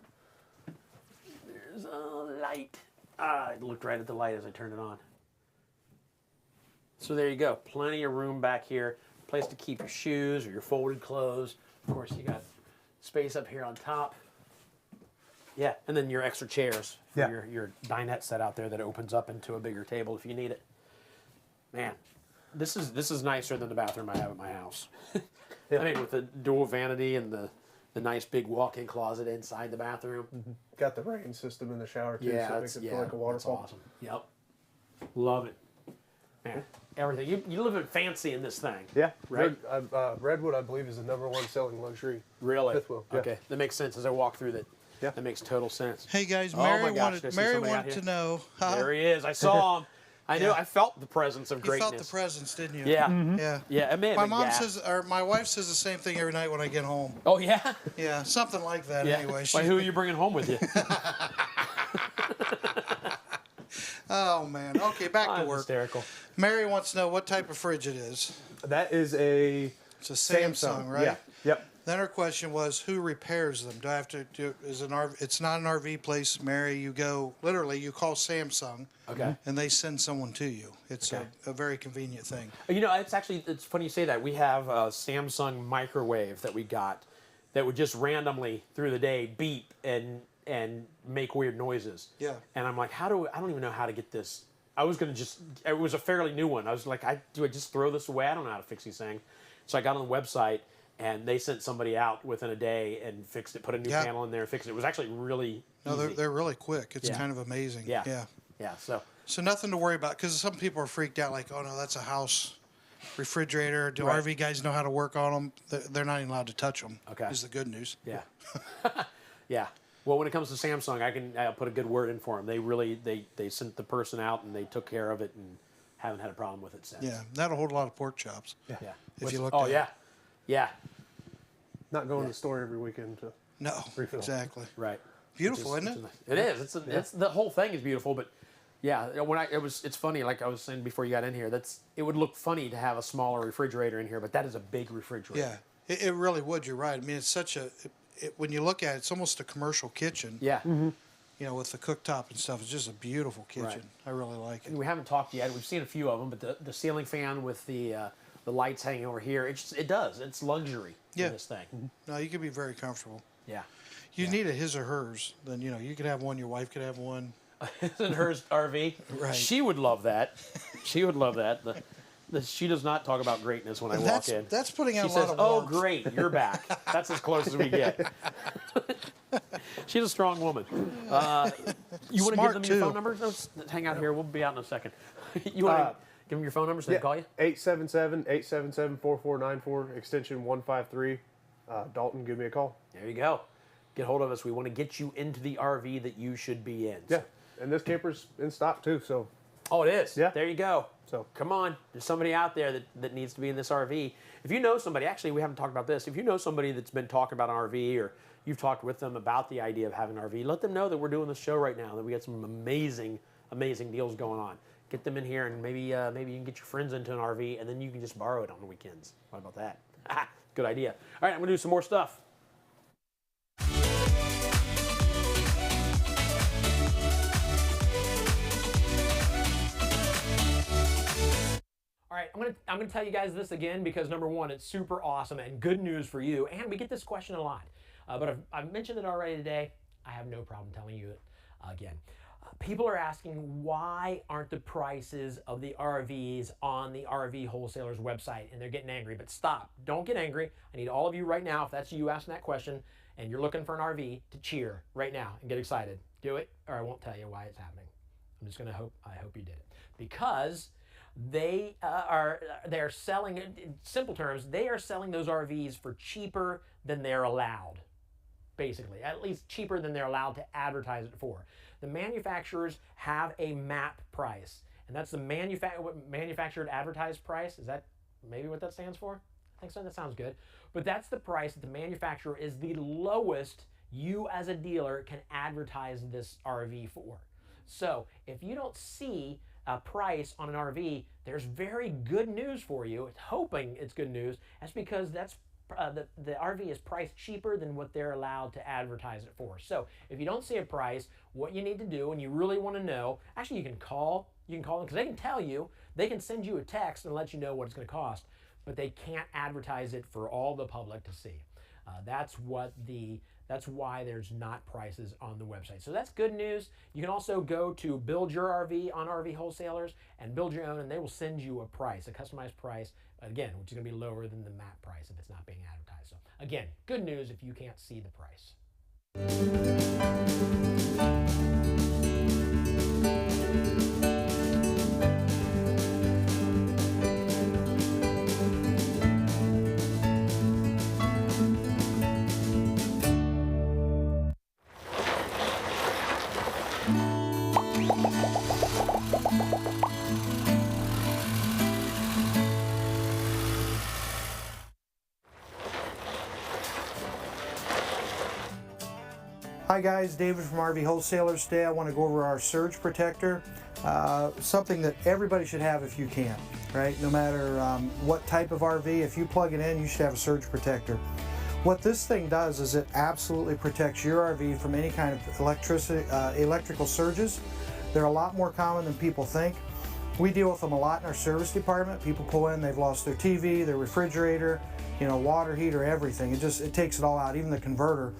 There's a light. I looked right at the light as I turned it on. So there you go. Plenty of room back here. Place to keep your shoes or your folded clothes. Of course, you got space up here on top. Yeah, and then your extra chairs for your dinette set out there that opens up into a bigger table if you need it. Man, this is nicer than the bathroom I have at my house. I mean, with the dual vanity and the nice big walk-in closet inside the bathroom. Got the rain system in the shower too, so it makes it feel like a waterfall. That's awesome. Yep. Love it. Man, everything. You live in fancy in this thing. Yeah. Right? Redwood, I believe, is the #1 selling luxury. Really? Fifth wheel. Yeah. Okay. That makes sense as I walk through that. Yeah. That makes total sense. Hey guys, Oh Mary my gosh, did I see Mary somebody out wanted here? to know. There he is. I saw him. I knew. I felt the presence of You greatness. felt the presence, didn't you? Yeah. Yeah. Yeah. It may have My been mom gas. says, or my wife says the same thing every night when I get home. Oh yeah. Yeah, something like that. Yeah. Anyway. Why, who are you bringing home with you? Oh man. Okay, back to work. Hysterical. Mary wants to know what type of fridge it is. That is a. It's a Samsung, right? Yeah. Yep. Then her question was, who repairs them? Do I have to do? Is an RV? It's not an RV place, Mary. You go literally. You call Samsung. Okay. And they send someone to you. It's a very convenient thing. You know, it's funny you say that. We have a Samsung microwave that we got that would just randomly through the day beep and make weird noises. Yeah. And I'm like, I don't even know how to get this. I was gonna it was a fairly new one. I was like, do I just throw this away? I don't know how to fix these things. So I got on the website and they sent somebody out within a day and fixed it, put a new panel in there and fixed it. It was actually really easy. They're really quick. It's kind of amazing. Yeah. Yeah. Yeah. So nothing to worry about, because some people are freaked out like, oh no, that's a house refrigerator. Do Right. RV guys know how to work on them? They're not even allowed to touch them. Okay. Is the good news. Yeah. Yeah. Well, when it comes to Samsung, I'll put a good word in for them. They really they sent the person out and they took care of it and haven't had a problem with it since. Yeah, that'll hold a lot of pork chops. Yeah. If you look. Oh at yeah. it. Yeah. Not going to the store every weekend to. No. Refill. Exactly. Right. Beautiful, isn't it? It is. It's the whole thing is beautiful, but yeah, it's funny. Like I was saying before you got in here, it would look funny to have a smaller refrigerator in here, but that is a big refrigerator. Yeah, it really would. You're right. I mean, it's such a. When you look at it, it's almost a commercial kitchen. Yeah. You you know, with the cooktop and stuff. It's just a beautiful kitchen. Right. I really like it. And we haven't talked yet. We've seen a few of them, but the ceiling fan with the lights hanging over here, it does. It's luxury in this thing. No, you can be very comfortable. Yeah. You need a his or hers. Then, you know, you could have one, your wife could have one. His and hers RV? Right. She would love that. She would love that. She does not talk about greatness when I walk in. That's putting out she a lot says, of "Oh, warmth." great, you're back." That's as close as we get. She's a strong woman. You want to give them your phone numbers? No, hang out here. We'll be out in a second. You want to give them your phone number so they call you? 877-877-4494, extension 153. Dalton, give me a call. There you go. Get hold of us. We want to get you into the RV that you should be in. Yeah, and this camper's in stock too, so. Oh, it is? Yeah. There you go. So come on. There's somebody out there that needs to be in this RV. If you know somebody, actually we haven't talked about this, if you know somebody that's been talking about an RV or you've talked with them about the idea of having an RV, let them know that we're doing this show right now, that we got some amazing, amazing deals going on. Get them in here and maybe you can get your friends into an RV and then you can just borrow it on the weekends. What about that? Good idea. All right, I'm going to do some more stuff. All right, I'm gonna tell you guys this again because number one, it's super awesome and good news for you, and we get this question a lot. But I've mentioned it already today. I have no problem telling you it again. People are asking why aren't the prices of the RVs on the RV wholesalers website, and they're getting angry. But stop, don't get angry. I need all of you right now, if that's you asking that question, and you're looking for an RV, to cheer right now and get excited. Do it, or I won't tell you why it's happening. I'm just gonna I hope you did it because they're selling, in simple terms, they are selling those RVs for cheaper than they're allowed, basically, at least cheaper than they're allowed to advertise it for. The manufacturers have a MAP price, and that's the manufactured advertised price. Is that maybe what that stands for? I think so, that sounds good. But that's the price that the manufacturer is the lowest you as a dealer can advertise this RV for. So if you don't see a price on an RV, there's very good news for you. It's hoping it's good news. That's because that's the RV is priced cheaper than what they're allowed to advertise it for. So if you don't see a price, what you need to do, and you really want to know, actually you can call them because they can tell you, they can send you a text and let you know what it's going to cost, but they can't advertise it for all the public to see. That's why there's not prices on the website. So that's good news. You can also go to Build Your RV on RV Wholesalers and build your own, and they will send you a price, a customized price, again, which is going to be lower than the MAP price if it's not being advertised. So again, good news if you can't see the price. Hi guys, David from RV Wholesalers. Today I want to go over our surge protector, something that everybody should have if you can, right? No matter what type of RV, if you plug it in, you should have a surge protector. What this thing does is it absolutely protects your RV from any kind of electrical surges. They're a lot more common than people think. We deal with them a lot in our service department. People pull in, they've lost their TV, their refrigerator, you know, water heater, everything. It takes it all out, even the converter.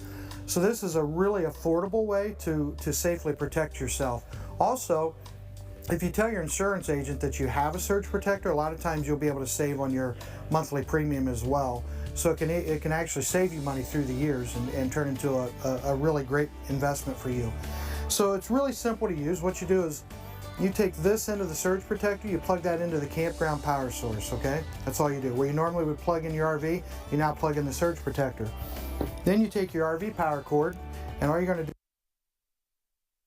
So this is a really affordable way to safely protect yourself. Also, if you tell your insurance agent that you have a surge protector, a lot of times you'll be able to save on your monthly premium as well. So it can actually save you money through the years and turn into a really great investment for you. So it's really simple to use. What you do is you take this end of the surge protector, you plug that into the campground power source, okay? That's all you do. Where you normally would plug in your RV, you now plug in the surge protector. Then you take your RV power cord, and all you're going to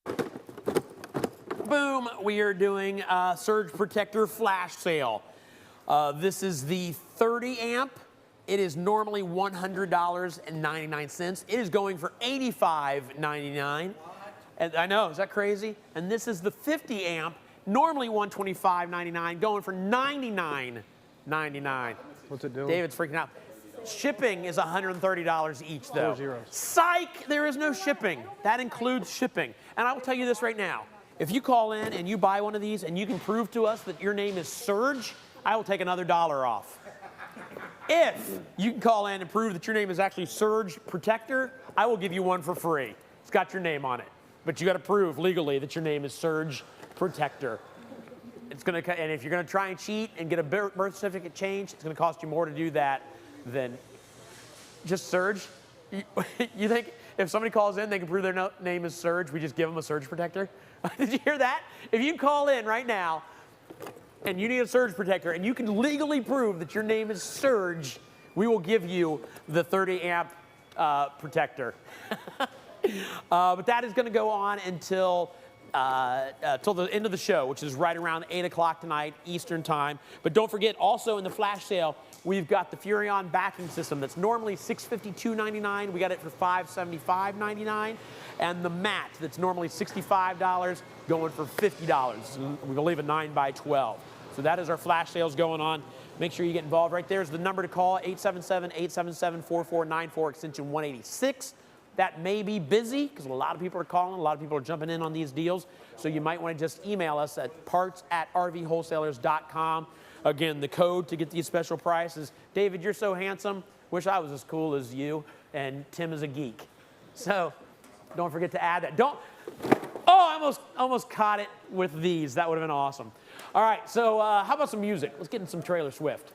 do... Boom, we are doing a surge protector flash sale. This is the 30 amp. It is normally $100.99. It is going for $85.99. And I know, is that crazy? And this is the 50 amp, normally $125.99, going for $99.99. What's it doing? David's freaking out. Shipping is $130 each, though. 4 zeros. Psych! There is no shipping. That includes shipping. And I will tell you this right now. If you call in and you buy one of these and you can prove to us that your name is Surge, I will take another $1 off. If you can call in and prove that your name is actually Surge Protector, I will give you one for free. It's got your name on it. But you got to prove legally that your name is Surge Protector. It's gonna, and if you're going to try and cheat and get a birth certificate changed, it's going to cost you more to do that than just Surge. You think if somebody calls in, they can prove their name is Surge, we just give them a Surge Protector? Did you hear that? If you call in right now and you need a Surge Protector and you can legally prove that your name is Surge, we will give you the 30 amp protector. But that is going to go on until the end of the show, which is right around 8 o'clock tonight, Eastern time. But don't forget, also in the flash sale, we've got the Furrion backing system that's normally $652.99. We got it for $575.99. And the mat that's normally $65 going for $50. We can leave a 9x12. So that is our flash sales going on. Make sure you get involved. Right there's the number to call, 877-877-4494, extension 186. That may be busy because a lot of people are calling, a lot of people are jumping in on these deals. So you might want to just email us at parts@rvwholesalers.com. Again, the code to get these special prices. David, you're so handsome. Wish I was as cool as you. And Tim is a geek. So don't forget to add that. Oh, I almost caught it with these. That would have been awesome. All right, so how about some music? Let's get in some Trailer Swift.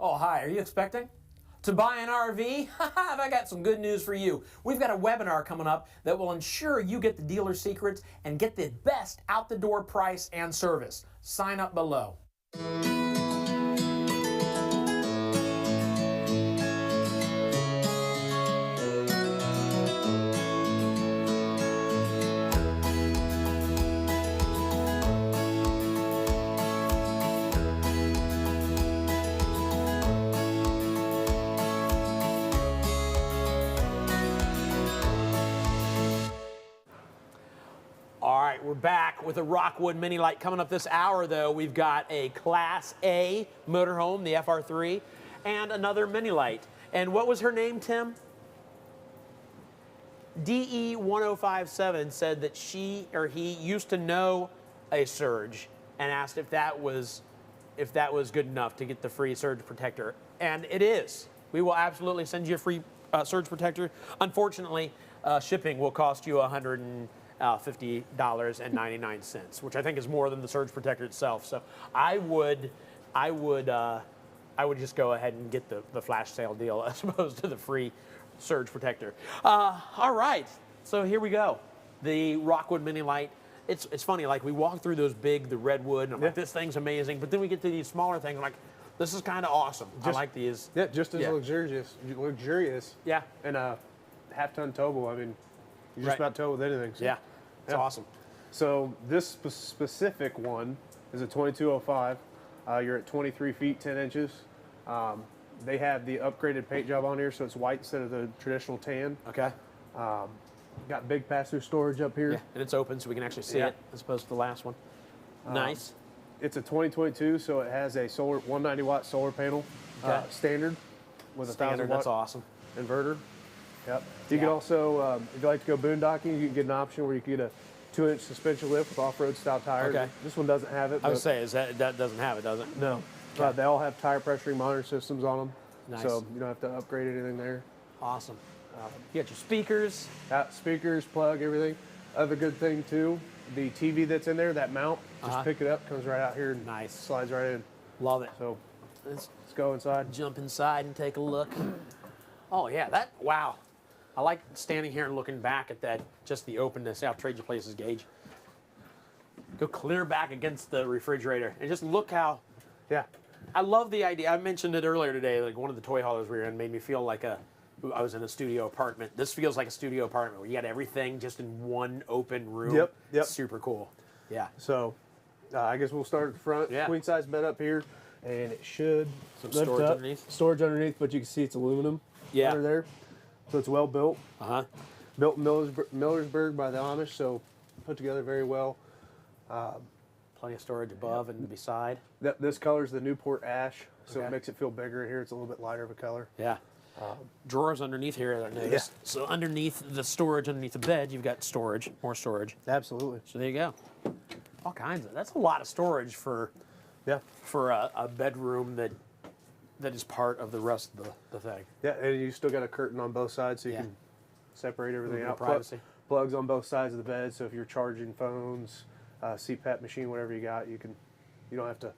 Oh, hi, are you expecting to buy an RV? I got some good news for you. We've got a webinar coming up that will ensure you get the dealer secrets and get the best out-the-door price and service. Sign up below. All right, we're back with a Rockwood Mini Light. Coming up this hour, though, we've got a Class A motorhome, the FR3, and another Mini Light. And what was her name, Tim? DE1057 said that she or he used to know a Surge and asked if that was good enough to get the free Surge protector. And it is. We will absolutely send you a free Surge protector. Unfortunately, shipping will cost you $150.99, which I think is more than the Surge protector itself. So I would just go ahead and get the flash sale deal as opposed to the free Surge protector. All right, so here we go. The Rockwood Mini Light. It's funny, like we walk through those big, the redwood, and I'm like, this thing's amazing. But then we get to these smaller things, I'm like, this is kind of awesome. I like these. Yeah, just as luxurious. Yeah. And a half-ton towable. I mean, you just about tow with anything. So. Yeah, it's awesome. So this specific one is a 2205. You're at 23 feet 10 inches. They have the upgraded paint job on here, so it's white instead of the traditional tan. Okay. Got big pass-through storage up here. Yeah, and it's open so we can actually see it as opposed to the last one. Nice. It's a 2022, so it has a 190 watt solar panel standard with a 1,000 watt That's awesome. inverter. Yep. You can also, if you like to go boondocking, you can get an option where you can get a 2-inch suspension lift with off-road style tires. Okay. This one doesn't have it. I would say that doesn't have it, does it? No. They all have tire pressuring monitor systems on them. Nice. So you don't have to upgrade anything there. Awesome. You got your speakers. Speakers, plug, everything. Other good thing too, the TV that's in there, that mount, just pick it up, comes right out here and slides right in. Love it. So let's go inside. Jump inside and take a look. Oh yeah, wow. I like standing here and looking back at that, just the openness. I'll trade you places, Gage. Go clear back against the refrigerator and just look how. Yeah. I love the idea. I mentioned it earlier today. Like one of the toy haulers we were in made me feel like I was in a studio apartment. This feels like a studio apartment where you got everything just in one open room. Yep. Super cool. Yeah. So I guess we'll start at the front. Yeah. Queen size bed up here, and it should some lift storage up. underneath. Storage underneath, but you can see it's aluminum. Yeah. Under there, so it's well built. Built in Millersburg by the Amish, so put together very well. Plenty of storage above and beside. This color is the Newport Ash, so it makes it feel bigger in here. It's a little bit lighter of a color. Yeah. Drawers underneath here, I noticed. Yeah. So underneath the storage, underneath the bed, you've got storage, more storage. Absolutely. So there you go. All kinds of. That's a lot of storage for a bedroom that is part of the rest of the thing. Yeah, and you still got a curtain on both sides, so you can separate everything out. Privacy. Plugs on both sides of the bed, so if you're charging phones, CPAP machine, whatever you got, you don't have to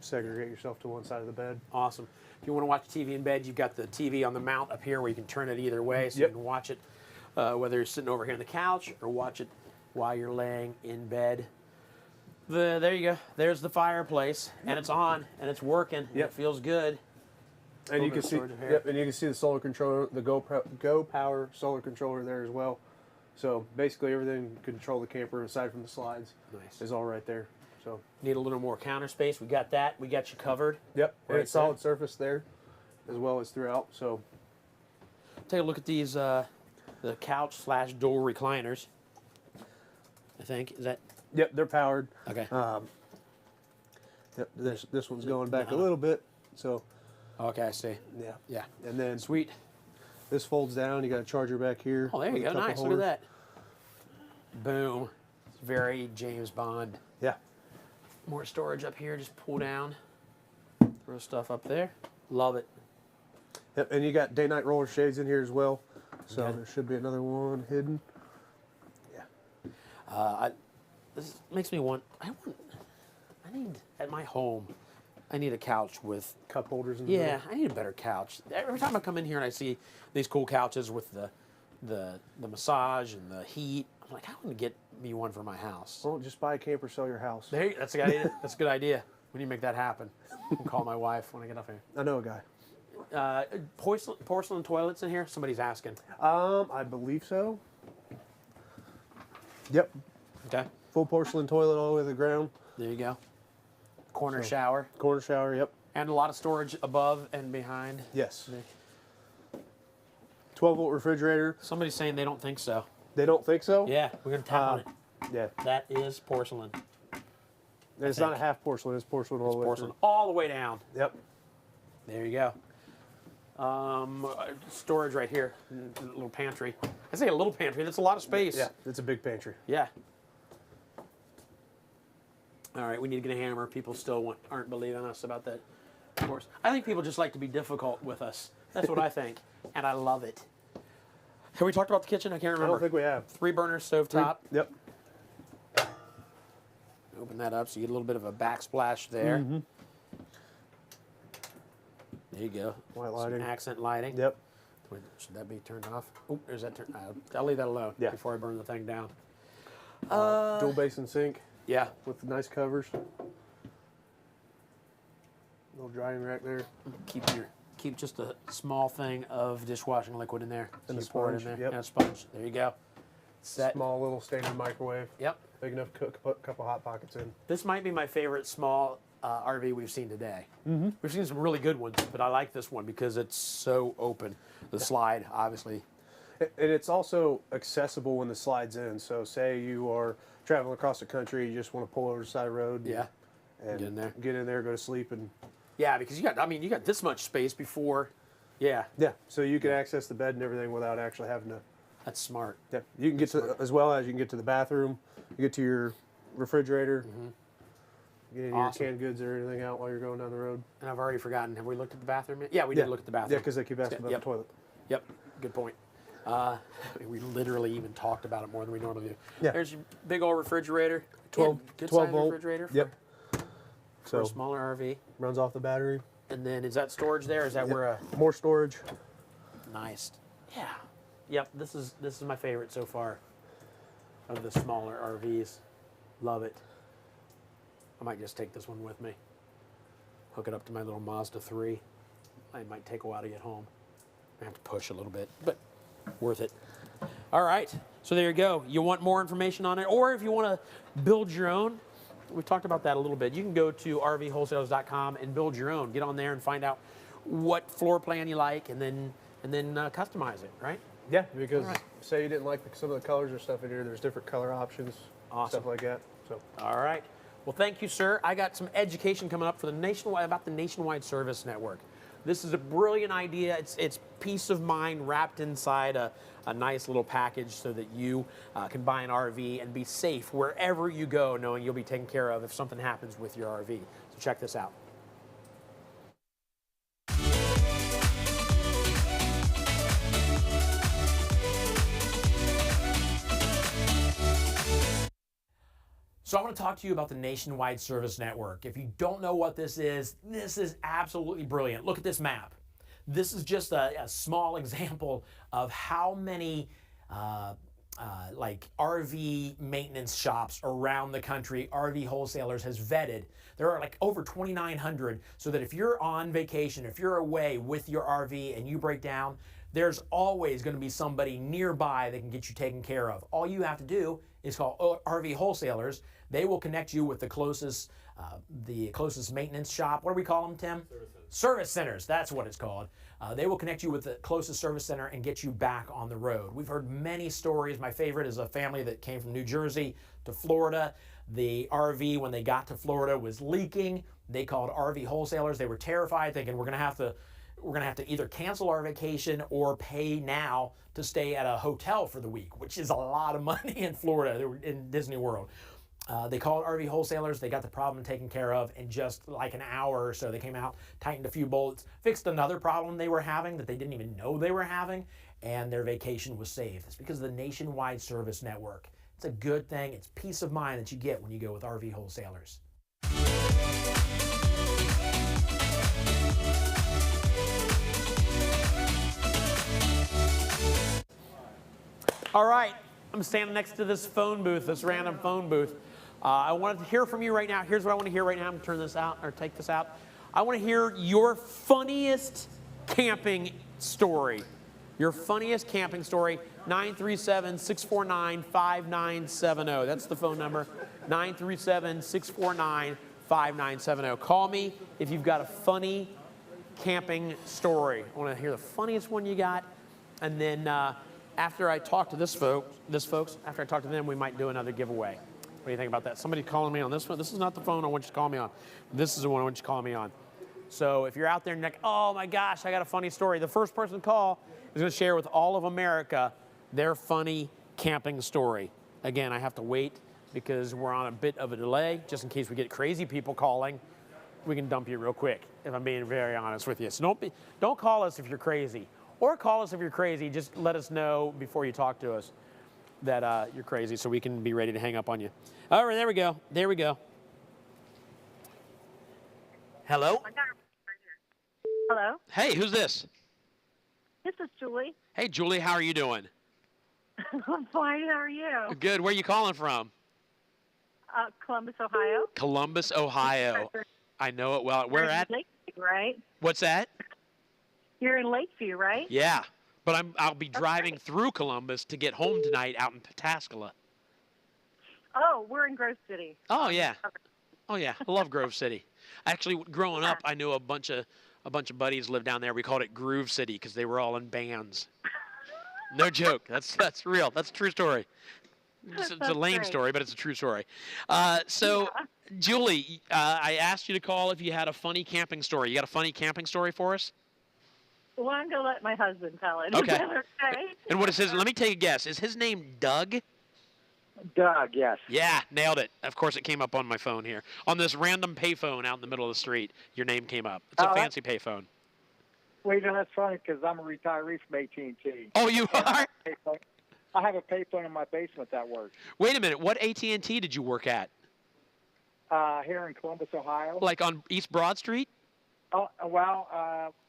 segregate yourself to one side of the bed. Awesome. If you want to watch TV in bed, you've got the TV on the mount up here where you can turn it either way, so you can watch it whether you're sitting over here on the couch or watch it while you're laying in bed. There you go. There's the fireplace, and it's on, and it's working. It feels good. And you can see, and you can see the solar controller, the Go Power solar controller there as well. So basically, everything to control the camper aside from the slides is all right there. So need a little more counter space. We got that. We got you covered. Yep. Right, and it's solid surface there, as well as throughout. So take a look at these the couch / dual recliners. I think is that. Yep, they're powered. Okay. Yep, this one's going back a little bit. So. Okay, I see. Yeah. Yeah. And then sweet. This folds down. You got a charger back here. Oh, there you go. Nice. Look at that. Boom. It's very James Bond. Yeah. More storage up here. Just pull down. Throw stuff up there. Love it. Yep. And you got day-night roller shades in here as well. So there should be another one hidden. Yeah. This makes me want. I need at my home I need a couch with cup holders in the Yeah, middle. I need a better couch. Every time I come in here and I see these cool couches with the massage and the heat, I'm like, I want to get me one for my house. Well, just buy a camper, sell your house. That's a good idea. That's a good idea. We need to make that happen. I'll call my wife when I get up here. I know a guy. Porcelain toilets in here? Somebody's asking. I believe so. Yep. Okay. Full porcelain toilet all the way to the ground. There you go. Corner shower. Corner shower, yep. And a lot of storage above and behind. Yes. 12-volt refrigerator. Somebody's saying they don't think so. They don't think so? Yeah, we're going to tap on it. Yeah. That is porcelain. And it's not a half porcelain, it's porcelain all the way Porcelain through. all the way down. Yep. There you go. Storage right here. A little pantry. I say a little pantry. That's a lot of space. Yeah, it's a big pantry. Yeah. All right, we need to get a hammer. People still aren't believing us about that. Of course, I think people just like to be difficult with us. That's what I think, and I love it. Have we talked about the kitchen? I can't remember. I don't think we have. 3-burner stovetop. Yep. Open that up so you get a little bit of a backsplash there. Mm-hmm. There you go. White lighting. Some accent lighting. Yep. Wait, should that be turned off? Oh, there's that turn. I'll leave that alone before I burn the thing down. Dual basin sink. Yeah. With nice covers. Little drying rack there. Keep just a small thing of dishwashing liquid in there. And So a you pour it in sponge, there. yep. And a sponge. There you go. Set. Small little standard microwave. Yep. Big enough to cook, put a couple hot pockets in. This might be my favorite small RV we've seen today. Mm-hmm. We've seen some really good ones, but I like this one because it's so open. The slide, obviously. And it's also accessible when the slide's in. So say you are traveling across the country, you just want to pull over the side of the road. Yeah. And Get in there. go to sleep. And Yeah, because you got this much space before. Yeah. yeah, so you can access the bed and everything without actually having to. That's smart. Yeah, you can get to, as well as you can get to the bathroom, you get to your refrigerator, get any of your canned goods or anything out while you're going down the road. And I've already forgotten. Have we looked at the bathroom yet? Yeah, we did look at the bathroom. Yeah, because they keep asking about Yep. the toilet. Yep. Good point. We literally even talked about it more than we normally do. Yeah. There's your big old refrigerator. 12 good 12 size volt. refrigerator. Yep. For a smaller RV. Runs off the battery. And then is that storage there? Is that where more storage? Nice. Yeah. Yep. This is my favorite so far of the smaller RVs. Love it. I might just take this one with me. Hook it up to my little Mazda 3. I might take a while to get home. I have to push a little bit, but worth it. All right. So there you go. You want more information on it, or if you want to build your own, we've talked about that a little bit. You can go to rvwholesalers.com and build your own. Get on there and find out what floor plan you like, and then customize it. Right? Yeah, because say you didn't like some of the colors or stuff in here, there's different color options, Awesome. stuff like that. So All right. Well, thank you, sir. I got some education coming up for the nationwide service network. This is a brilliant idea. It's peace of mind wrapped inside a nice little package so that you can buy an RV and be safe wherever you go, knowing you'll be taken care of if something happens with your RV. So check this out. So I want to talk to you about the Nationwide Service Network. If you don't know what this is absolutely brilliant. Look at this map. This is just a small example of how many like RV maintenance shops around the country RV Wholesalers has vetted. There are like over 2,900, so that if you're on vacation, if you're away with your RV and you break down, there's always going to be somebody nearby that can get you taken care of. All you have to do is call RV Wholesalers. They will connect you with the closest maintenance shop. What do we call them, Tim? Service centers. That's what it's called. They will connect you with the closest service center and get you back on the road. We've heard many stories. My favorite is a family that came from New Jersey to Florida. The RV, when they got to Florida, was leaking. They called RV Wholesalers. They were terrified, thinking we're going to have to either cancel our vacation or pay now to stay at a hotel for the week, which is a lot of money in Florida. They were in Disney World. They called RV Wholesalers. They got the problem taken care of in just like an hour or so. They came out, tightened a few bolts, fixed another problem they were having that they didn't even know they were having, and their vacation was saved. It's because of the Nationwide Service Network. It's a good thing. It's peace of mind that you get when you go with RV Wholesalers. All right, I'm standing next to this phone booth, this random phone booth. I want to hear from you right now. Here's what I want to hear right now. I'm going to turn this out or take this out. I want to hear your funniest camping story. Your funniest camping story, 937-649-5970. That's the phone number, 937-649-5970. Call me if you've got a funny camping story. I want to hear the funniest one you got. And then after I talk to this folks, after I talk to them, we might do another giveaway. What do you think about that? Somebody calling me on this one. This is not the phone I want you to call me on. This is the one I want you to call me on. So if you're out there and you're like, oh my gosh, I got a funny story. The first person to call is going to share with all of America their funny camping story. Again, I have to wait because we're on a bit of a delay, just in case we get crazy people calling. We can dump you real quick, if I'm being very honest with you. So don't call us if you're crazy. Or call us if you're crazy. Just let us know before you talk to us that you're crazy so we can be ready to hang up on you. All right, there we go. There we go. Hello? Hello? Hey, who's this? This is Julie. Hey, Julie, how are you doing? I'm fine. How are you? Good. Where are you calling from? Columbus, Ohio. Columbus, Ohio. I know it well. Where You're in at? Lakeview, right? What's that? You're in Lakeview, right? Yeah, but I'll be driving through Columbus to get home tonight out in Pataskala. Oh, we're in Grove City. Oh yeah. Oh yeah. I love Grove City. Actually, growing up, I knew a bunch of buddies lived down there. We called it Groove City because they were all in bands. No joke. That's real. That's a true story. It's a lame story, but it's a true story. Julie, I asked you to call if you had a funny camping story. You got a funny camping story for us? Well, I'm going to let my husband tell it. Okay. Okay. And what is his? Let me take a guess. Is his name Doug? Doug, yes. Yeah, nailed it. Of course, it came up on my phone here. On this random payphone out in the middle of the street, your name came up. It's a fancy payphone. Well, that's funny because I'm a retiree from AT&T. Oh, you are? I have a payphone in my basement that works. Wait a minute. What AT&T did you work at? Here in Columbus, Ohio. Like on East Broad Street? Oh, well,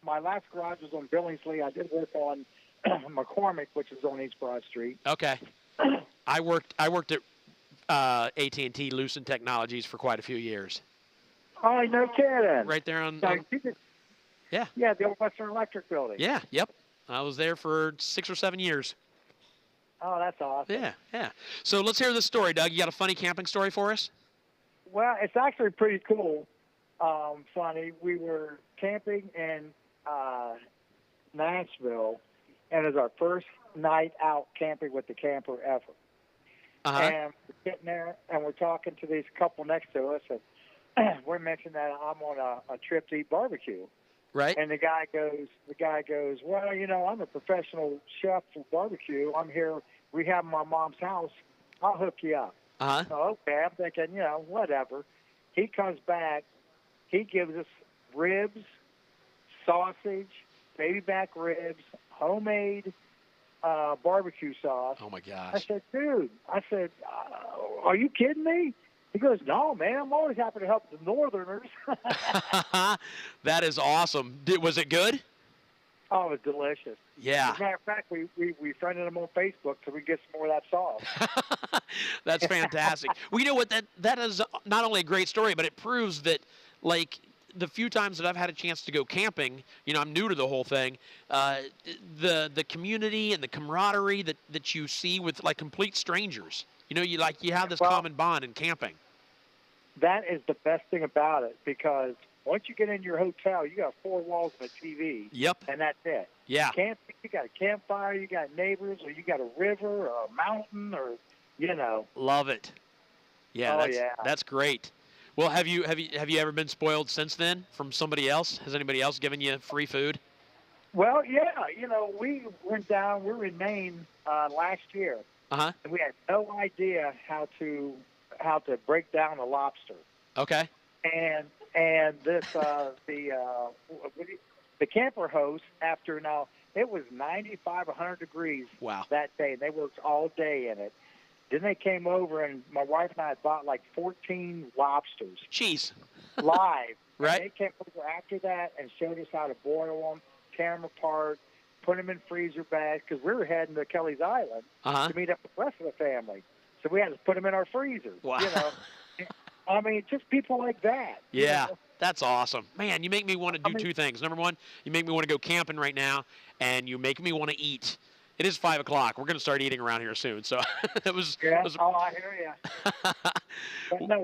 my last garage was on Billingsley. I did work on McCormick, which is on East Broad Street. Okay. I worked at AT&T Lucent Technologies for quite a few years. Oh, no kidding. Right there on yeah. Yeah, the old Western Electric building. Yeah, yep. I was there for 6 or 7 years. Oh, that's awesome. Yeah, yeah. So let's hear this story, Doug. You got a funny camping story for us? Well, it's actually pretty cool. Funny. We were camping in Nashville, and it was our first night out camping with the camper ever. And we're sitting there, and we're talking to these couple next to us, and we're mentioning that I'm on a trip to eat barbecue. Right. And the guy goes, well, I'm a professional chef for barbecue. I'm here rehabbing my mom's house. I'll hook you up. So, okay, I'm thinking, whatever. He comes back. He gives us ribs, sausage, baby back ribs, homemade barbecue sauce. Oh, my gosh. I said, dude, are you kidding me? He goes, no, man, I'm always happy to help the Northerners. That is awesome. Was it good? Oh, it was delicious. Yeah. As a matter of fact, we friended him on Facebook so we get some more of that sauce. That's fantastic. Well, you know what? That is not only a great story, but it proves that, like, the few times that I've had a chance to go camping, I'm new to the whole thing, the community and the camaraderie that you see with, like, complete strangers. You have this common bond in camping. That is the best thing about it, because once you get in your hotel, you got 4 walls and a TV. Yep. And that's it. Yeah. Camping, you got a campfire, you got neighbors, or you got a river or a mountain, or Love it. Yeah. Oh, That's great. Well, have you ever been spoiled since then from somebody else? Has anybody else given you free food? Well, yeah. We went down. We were in Maine last year. And we had no idea how to break down a lobster. Okay. And this the camper host, after it was 95, 100 degrees that day. They worked all day in it. Then they came over, and my wife and I had bought like 14 lobsters. Jeez. Live. Right. And they came over after that and showed us how to boil them, tear them apart, put them in freezer bags because we were heading to Kelly's Island to meet up with the rest of the family. So we had to put them in our freezer. Wow. You know, I mean, just people like that. you Yeah, know. that's awesome. Man, you make me want to do two things. Number one, you make me want to go camping right now, and you make me want to eat. It is 5 o'clock. We're going to start eating around here soon. So it was. Yeah. It was Oh, I hear you. But no,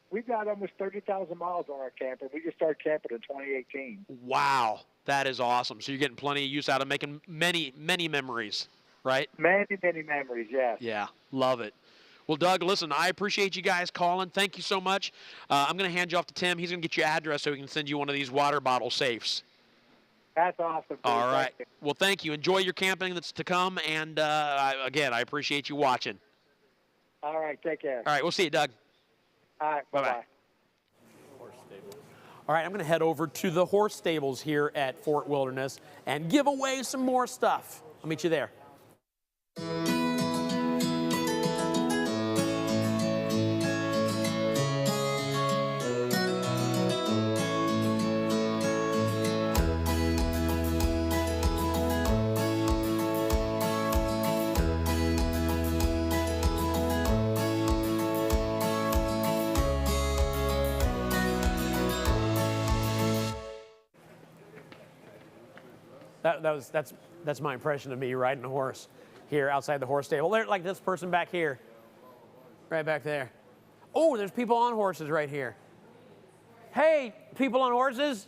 we've got almost 30,000 miles on our camper. We just started camping in 2018. wow, that is awesome. So you're getting plenty of use out of making many, many memories, right? Many, many memories. Yes. Yeah, love it. Well, Doug, listen, I appreciate you guys calling. Thank you so much. I'm going to hand you off to Tim. He's going to get your address so he can send you one of these water bottle safes. That's awesome. All right. Thank you. Well, thank you. Enjoy your camping that's to come. And, again, I appreciate you watching. All right. Take care. All right. We'll see you, Doug. All right. Bye-bye. All right. I'm going to head over to the horse stables here at Fort Wilderness and give away some more stuff. I'll meet you there. That's my impression of me riding a horse here outside the horse stable. They're like this person back here, right back there. Oh, there's people on horses right here. Hey, people on horses,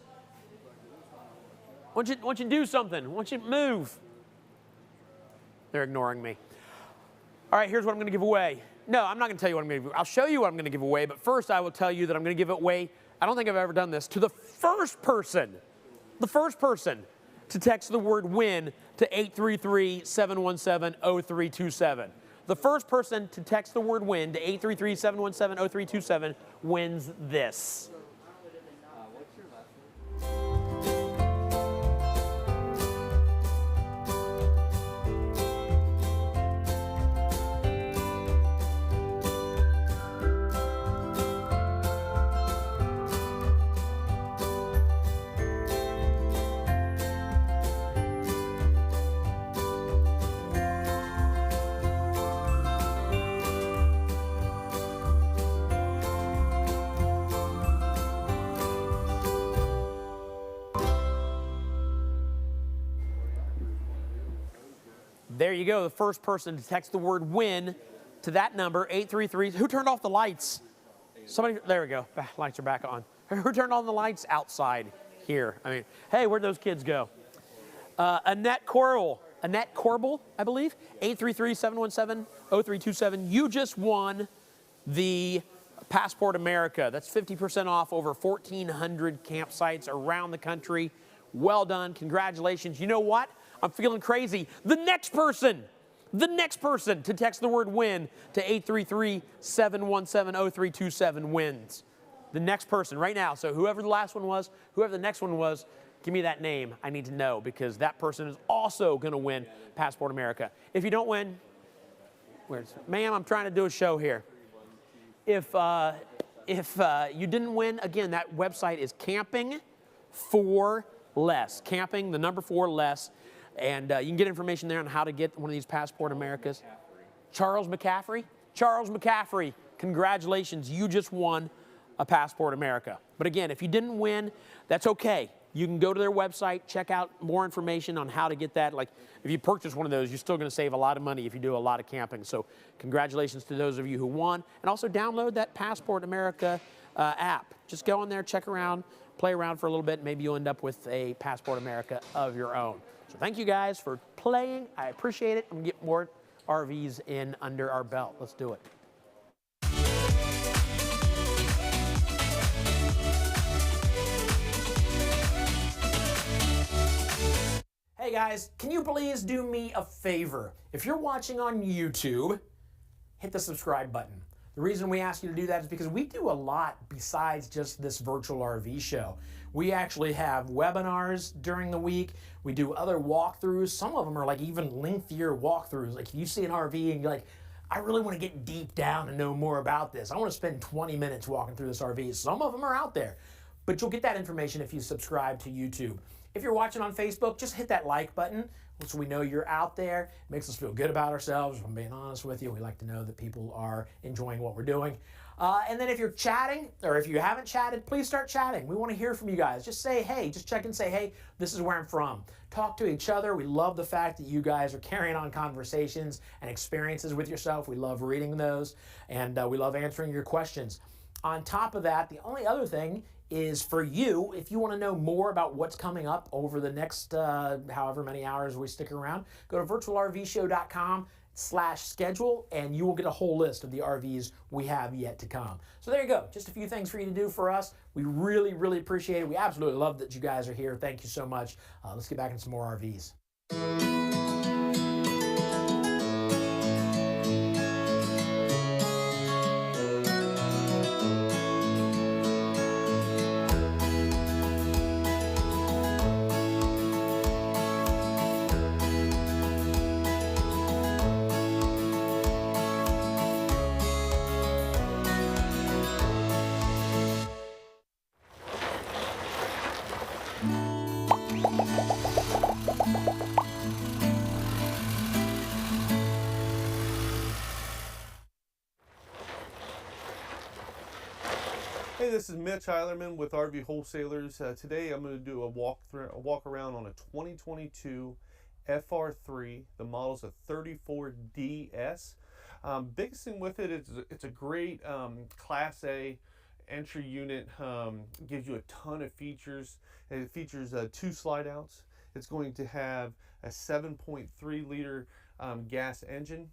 why don't you do something? Why don't you move? They're ignoring me. All right, here's what I'm going to give away. No, I'm not going to tell you what I'm going to give away. I'll show you what I'm going to give away, but first I will tell you that I'm going to give it away. I don't think I've ever done this to the first person to text the word WIN to 833-717-0327. The first person to text the word WIN to 833-717-0327 wins this. There you go, the first person to text the word WIN to that number, 833. Who turned off the lights? Somebody, there we go, lights are back on. Who turned on the lights outside here? I mean, hey, where'd those kids go? Annette Corbel, I believe, 833-717-0327. You just won the Passport America. That's 50% off over 1,400 campsites around the country. Well done, congratulations. You know what? I'm feeling crazy. The next person to text the word WIN to 833-717-0327 wins. The next person right now. So whoever the last one was, whoever the next one was, give me that name. I need to know because that person is also going to win Passport America. If you don't win, ma'am, I'm trying to do a show here. If you didn't win, again, that website is Camping for Less. Camping, the number 4 less. And you can get information there on how to get one of these Passport Americas. Charles McCaffrey, congratulations. You just won a Passport America. But again, if you didn't win, that's okay. You can go to their website, check out more information on how to get that. Like if you purchase one of those, you're still going to save a lot of money if you do a lot of camping. So congratulations to those of you who won. And also download that Passport America app. Just go in there, check around, play around for a little bit. Maybe you'll end up with a Passport America of your own. So thank you guys for playing. I appreciate it. I'm going to get more RVs in under our belt. Let's do it. Hey guys, can you please do me a favor? If you're watching on YouTube, hit the subscribe button. The reason we ask you to do that is because we do a lot besides just this virtual RV show. We actually have webinars during the week. We do other walkthroughs. Some of them are like even lengthier walkthroughs. Like if you see an RV and you're like, I really want to get deep down and know more about this. I want to spend 20 minutes walking through this RV. Some of them are out there. but you'll get that information if you subscribe to YouTube. If you're watching on Facebook, just hit that like button so we know you're out there. It makes us feel good about ourselves. If I'm being honest with you, we like to know that people are enjoying what we're doing. And then if you're chatting, or if you haven't chatted, please start chatting. We want to hear from you guys. Just say, hey, just check and say, hey, this is where I'm from. Talk to each other. We love the fact that you guys are carrying on conversations and experiences with yourself. We love reading those, and we love answering your questions. On top of that, the only other thing is for you, if you want to know more about what's coming up over the next however many hours we stick around, go to virtualrvshow.com/schedule, and you will get a whole list of the RVs we have yet to come. So there you go. Just a few things for you to do for us. We really, really appreciate it. We absolutely love that you guys are here. Thank you so much. Let's get back into some more RVs. Hey, this is Mitch Eilerman with RV Wholesalers. Today I'm going to do a walk around on a 2022 FR3. The model's a 34DS. Biggest thing with it is it's a great Class A entry unit. Gives you a ton of features. It features 2 slide outs. It's going to have a 7.3 liter gas engine.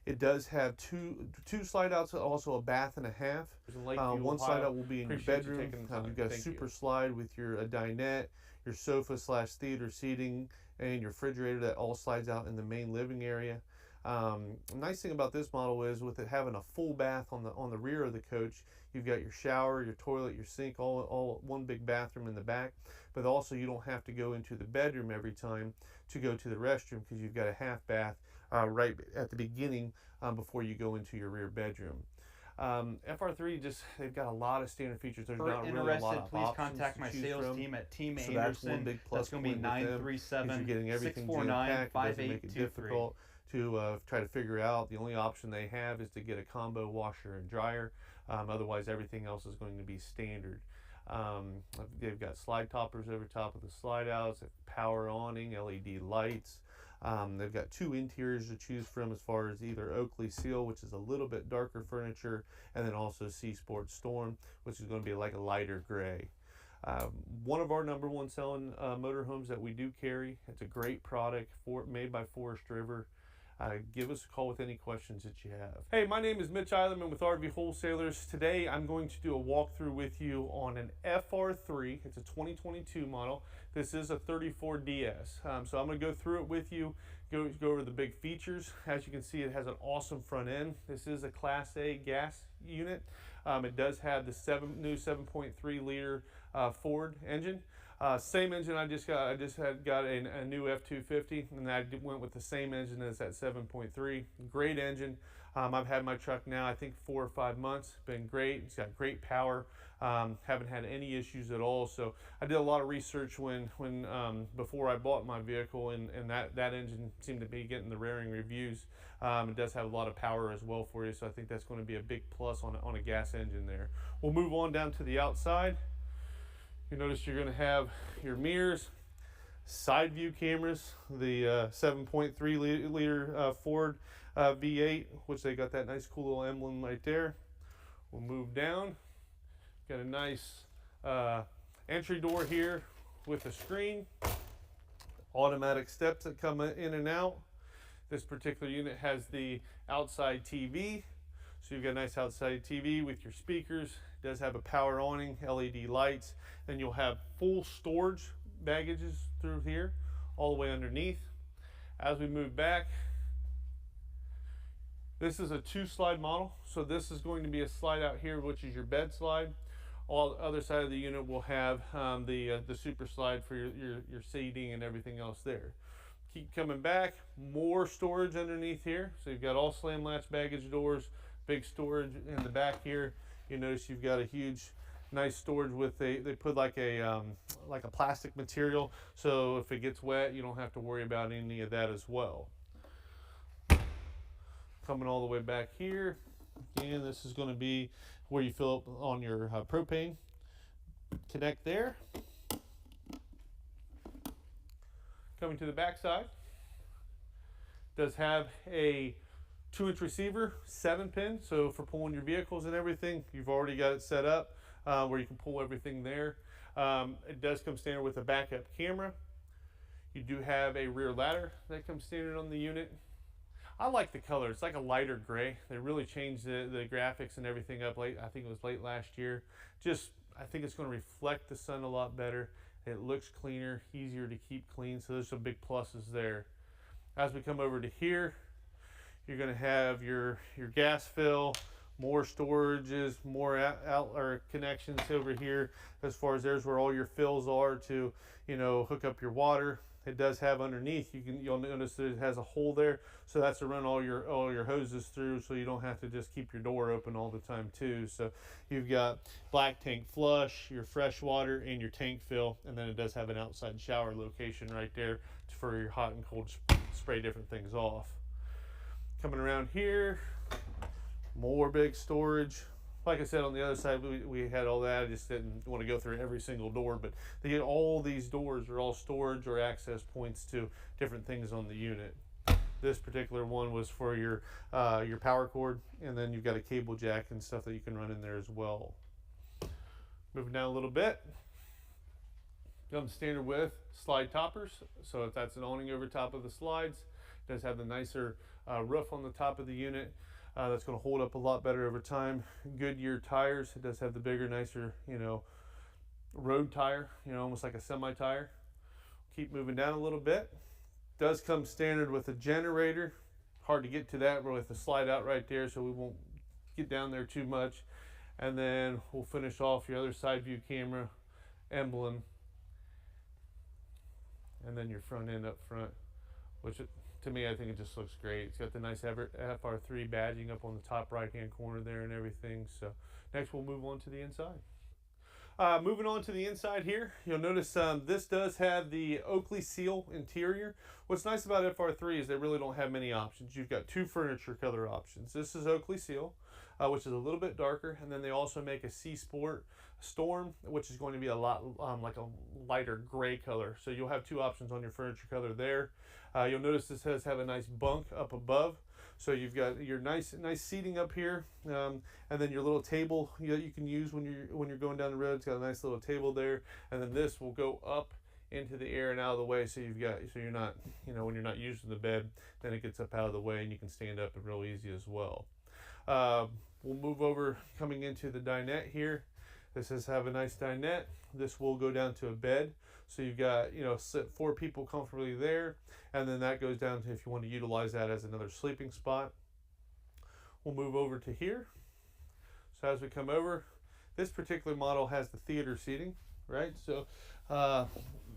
It does have two slide outs, also a bath and a half. One slide out will be in your bedroom. You've got a super slide with your dinette, your sofa / theater seating, and your refrigerator that all slides out in the main living area. Nice thing about this model is with it having a full bath on the rear of the coach, you've got your shower, your toilet, your sink, all one big bathroom in the back. But also you don't have to go into the bedroom every time to go to the restroom because you've got a half bath right at the beginning before you go into your rear bedroom. FR3 they've got a lot of standard features. There's not really a lot of please options contact to my choose sales from. team at Team So Anderson. that's one big plus going to be point with them, is you're getting everything jam-packed. It doesn't make it difficult to try to figure out. The only option they have is to get a combo washer and dryer. Otherwise, everything else is going to be standard. They've got slide toppers over top of the slide outs, power awning, LED lights. They've got 2 interiors to choose from as far as either Oakley Seal, which is a little bit darker furniture, and then also Sea Sport Storm, which is going to be like a lighter gray. One of our #1 selling motorhomes that we do carry. It's a great product made by Forest River. Give us a call with any questions that you have. Hey, my name is Mitch Eilerman with RV Wholesalers. Today I'm going to do a walkthrough with you on an FR3. It's a 2022 model. This is a 34DS. So I'm going to go through it with you, go over the big features. As you can see, it has an awesome front end. This is a Class A gas unit. It does have the new 7.3 liter Ford engine. Same engine I just got. I just got a new F250, and I went with the same engine as that 7.3. Great engine. I've had my truck now, I think 4 or 5 months. Been great. It's got great power. Haven't had any issues at all. So I did a lot of research before I bought my vehicle, and that engine seemed to be getting the raring reviews. It does have a lot of power as well for you, so I think that's going to be a big plus on a gas engine there. We'll move on down to the outside. You notice you're going to have your mirrors, side view cameras, the 7.3 liter Ford V8, which they got that nice cool little emblem right there. We'll move down. Got a nice entry door here with a screen. Automatic steps that come in and out. This particular unit has the outside TV. So you've got a nice outside TV with your speakers. It does have a power awning, LED lights. Then you'll have full storage baggages through here, all the way underneath. As we move back, this is a 2 slide model. So this is going to be a slide out here, which is your bed slide. All the other side of the unit will have the super slide for your seating and everything else there. Keep coming back, more storage underneath here. So you've got all slam latch baggage doors, big storage in the back here. You notice you've got a huge Nice storage with they put like a plastic material, so if it gets wet, you don't have to worry about any of that as well. Coming all the way back here, again, this is going to be where you fill up on your propane. Connect there. Coming to the back side, does have a 2-inch receiver, 7-pin, so for pulling your vehicles and everything, you've already got it set up where you can pull everything there. It does come standard with a backup camera. You do have a rear ladder that comes standard on the unit. I like the color. It's like a lighter gray. They really changed the graphics and everything up late. I think it was late last year. I think it's going to reflect the sun a lot better. It looks cleaner, easier to keep clean, so there's some big pluses there. As we come over to here, you're going to have your gas fill, more storages, more outlet connections over here. As far as there's where all your fills are to, hook up your water. It does have underneath. You'll notice that it has a hole there, so that's to run all your hoses through, so you don't have to just keep your door open all the time too. So you've got black tank flush, your fresh water, and your tank fill, and then it does have an outside shower location right there for your hot and cold spray different things off. Coming around here, more big storage. Like I said, on the other side, we had all that. I just didn't want to go through every single door, but all these doors are all storage or access points to different things on the unit. This particular one was for your power cord, and then you've got a cable jack and stuff that you can run in there as well. Moving down a little bit, comes standard with slide toppers. So if that's an awning over top of the slides, it does have the nicer roof on the top of the unit. That's going to hold up a lot better over time. Goodyear tires. It does have the bigger, nicer, road tire, almost like a semi-tire. Keep moving down a little bit. Does come standard with a generator. Hard to get to that with the slide out right there, so we won't get down there too much. And then we'll finish off your other side view camera, emblem, and then your front end up front, which to me, I think it just looks great. It's got the nice FR3 badging up on the top right-hand corner there and everything. So next we'll move on to the inside. Moving on to the inside here, you'll notice this does have the Oakley seal interior. What's nice about FR3 is they really don't have many options. You've got 2 furniture color options. This is Oakley seal, which is a little bit darker, and then they also make a Sea Sport Storm, which is going to be a lot like a lighter gray color. So you'll have 2 options on your furniture color there. You'll notice this does have a nice bunk up above. So you've got your nice seating up here, and then your little table you can use when you're going down the road. It's got a nice little table there, and then this will go up into the air and out of the way. So you're not, when you're not using the bed, then it gets up out of the way, and you can stand up and real easy as well. We'll move over coming into the dinette here. This does have a nice dinette. This will go down to a bed. So you've got, sit 4 people comfortably there. And then that goes down to if you want to utilize that as another sleeping spot. We'll move over to here. So as we come over, this particular model has the theater seating, right? So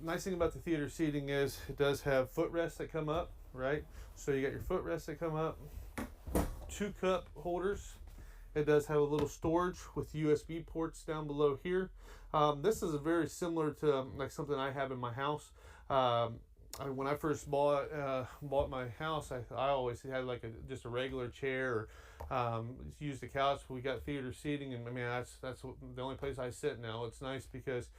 nice thing about the theater seating is it does have footrests that come up, right? So you got your footrests that come up, 2 cup holders. It does have a little storage with USB ports down below here. This is very similar to like something I have in my house. When I first bought my house, I always had like just a regular chair or used the couch. We got theater seating, and I mean that's the only place I sit now. It's nice because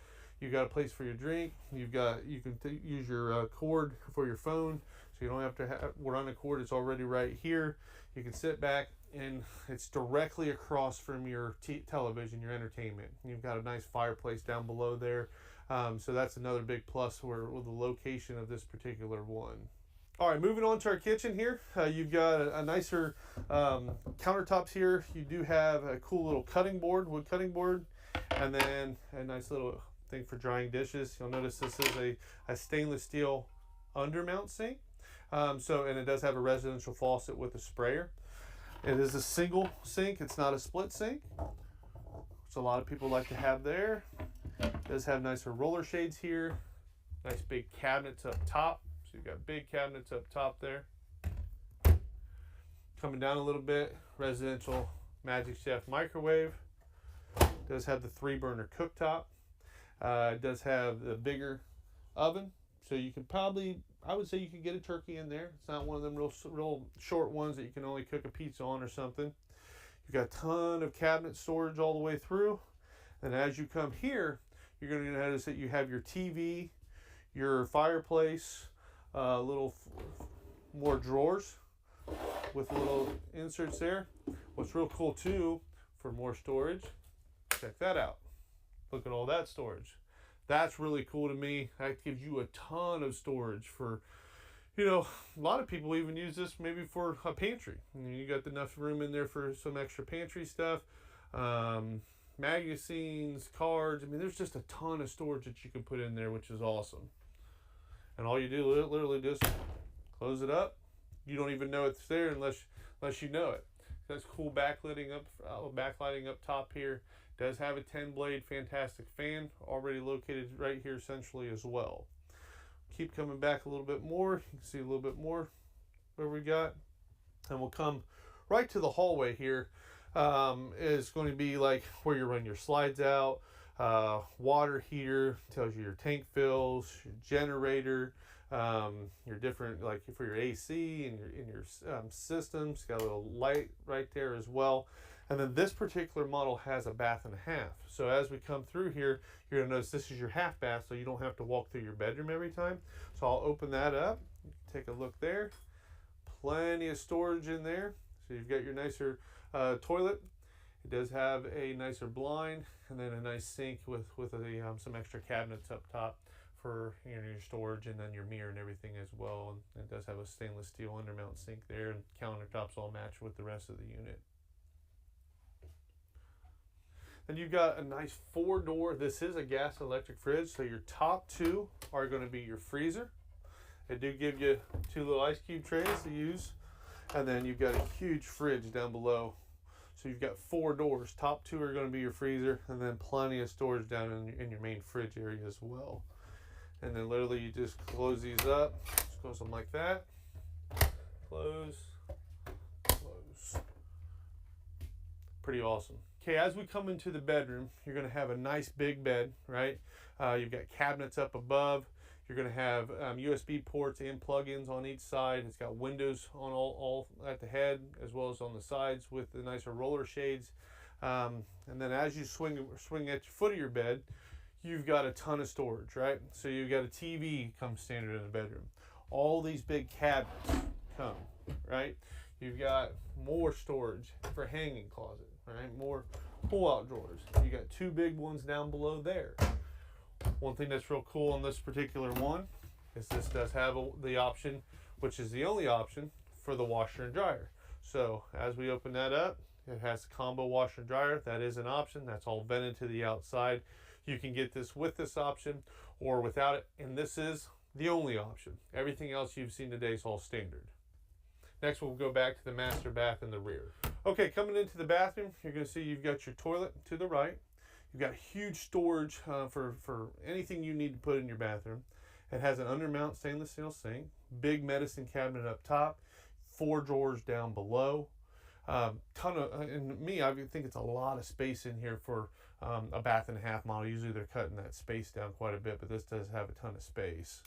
you got a place for your drink. You can use your cord for your phone, so you don't have to run a cord. It's already right here. You can sit back, and it's directly across from your television, your entertainment. You've got a nice fireplace down below there. So that's another big plus with the location of this particular one. All right, moving on to our kitchen here. You've got a nicer countertops here. You do have a cool little wood cutting board, and then a nice little thing for drying dishes. You'll notice this is a stainless steel undermount sink. And it does have a residential faucet with a sprayer. It is a single sink. It's not a split sink, which a lot of people like to have there. It does have nicer roller shades here. Nice big cabinets up top. So you've got big cabinets up top there. Coming down a little bit, residential Magic Chef microwave. It does have the 3-burner cooktop. It does have the bigger oven, so you can probably, I would say you can get a turkey in there. It's not one of them real short ones that you can only cook a pizza on or something. You've got a ton of cabinet storage all the way through. And as you come here, you're going to notice that you have your TV, your fireplace, little more drawers with little inserts there. What's real cool too, for more storage, check that out. Look at all that storage. That's really cool to me. That gives you a ton of storage for, you know, a lot of people even use this maybe for a pantry. You got enough room in there for some extra pantry stuff, magazines, cards. I mean, there's just a ton of storage that you can put in there, which is awesome. And all you do, literally just close it up. You don't even know it's there unless you know it. That's cool backlighting up top here. Does have a 10-blade fantastic fan already located right here centrally as well. Keep coming back a little bit more. You can see a little bit more where we got. And we'll come right to the hallway here. Is going to be like where you run your slides out. Water heater, tells you your tank fills, your generator, your different, like for your AC and your systems. Got a little light right there as well. And then this particular model has a bath and a half. So as we come through here, you're gonna notice this is your half bath, so you don't have to walk through your bedroom every time. So I'll open that up, take a look there. Plenty of storage in there. So you've got your nicer toilet. It does have a nicer blind, and then a nice sink with some extra cabinets up top for your storage, and then your mirror and everything as well. And it does have a stainless steel undermount sink there, and countertops all match with the rest of the unit. Then you've got a nice 4-door. This is a gas electric fridge, so your top two are going to be your freezer. They do give you 2 little ice cube trays to use, and then you've got a huge fridge down below. So you've got 4 doors. Top 2 are going to be your freezer, and then plenty of storage down in your main fridge area as well. And then literally you just close these up. Just close them like that. Close. Close. Pretty awesome. Okay, as we come into the bedroom, you're going to have a nice big bed, right? You've got cabinets up above. You're going to have USB ports and plug-ins on each side. It's got windows on all at the head as well as on the sides with the nicer roller shades. And then as you swing at your foot of your bed, you've got a ton of storage, right? So you've got a TV comes standard in the bedroom. All these big cabinets come, right? You've got more storage for hanging closet, right? More pull-out drawers. You got 2 big ones down below there. One thing that's real cool on this particular one is this does have the option, which is the only option, for the washer and dryer. So as we open that up, it has a combo washer and dryer. That is an option. That's all vented to the outside. You can get this with this option or without it, and this is the only option. Everything else you've seen today is all standard. Next, we'll go back to the master bath in the rear. Okay, coming into the bathroom, you're going to see you've got your toilet to the right. You've got huge storage for anything you need to put in your bathroom. It has an undermount stainless steel sink, big medicine cabinet up top, 4 drawers down below. And me, I think it's a lot of space in here for a bath and a half model. Usually they're cutting that space down quite a bit, but this does have a ton of space.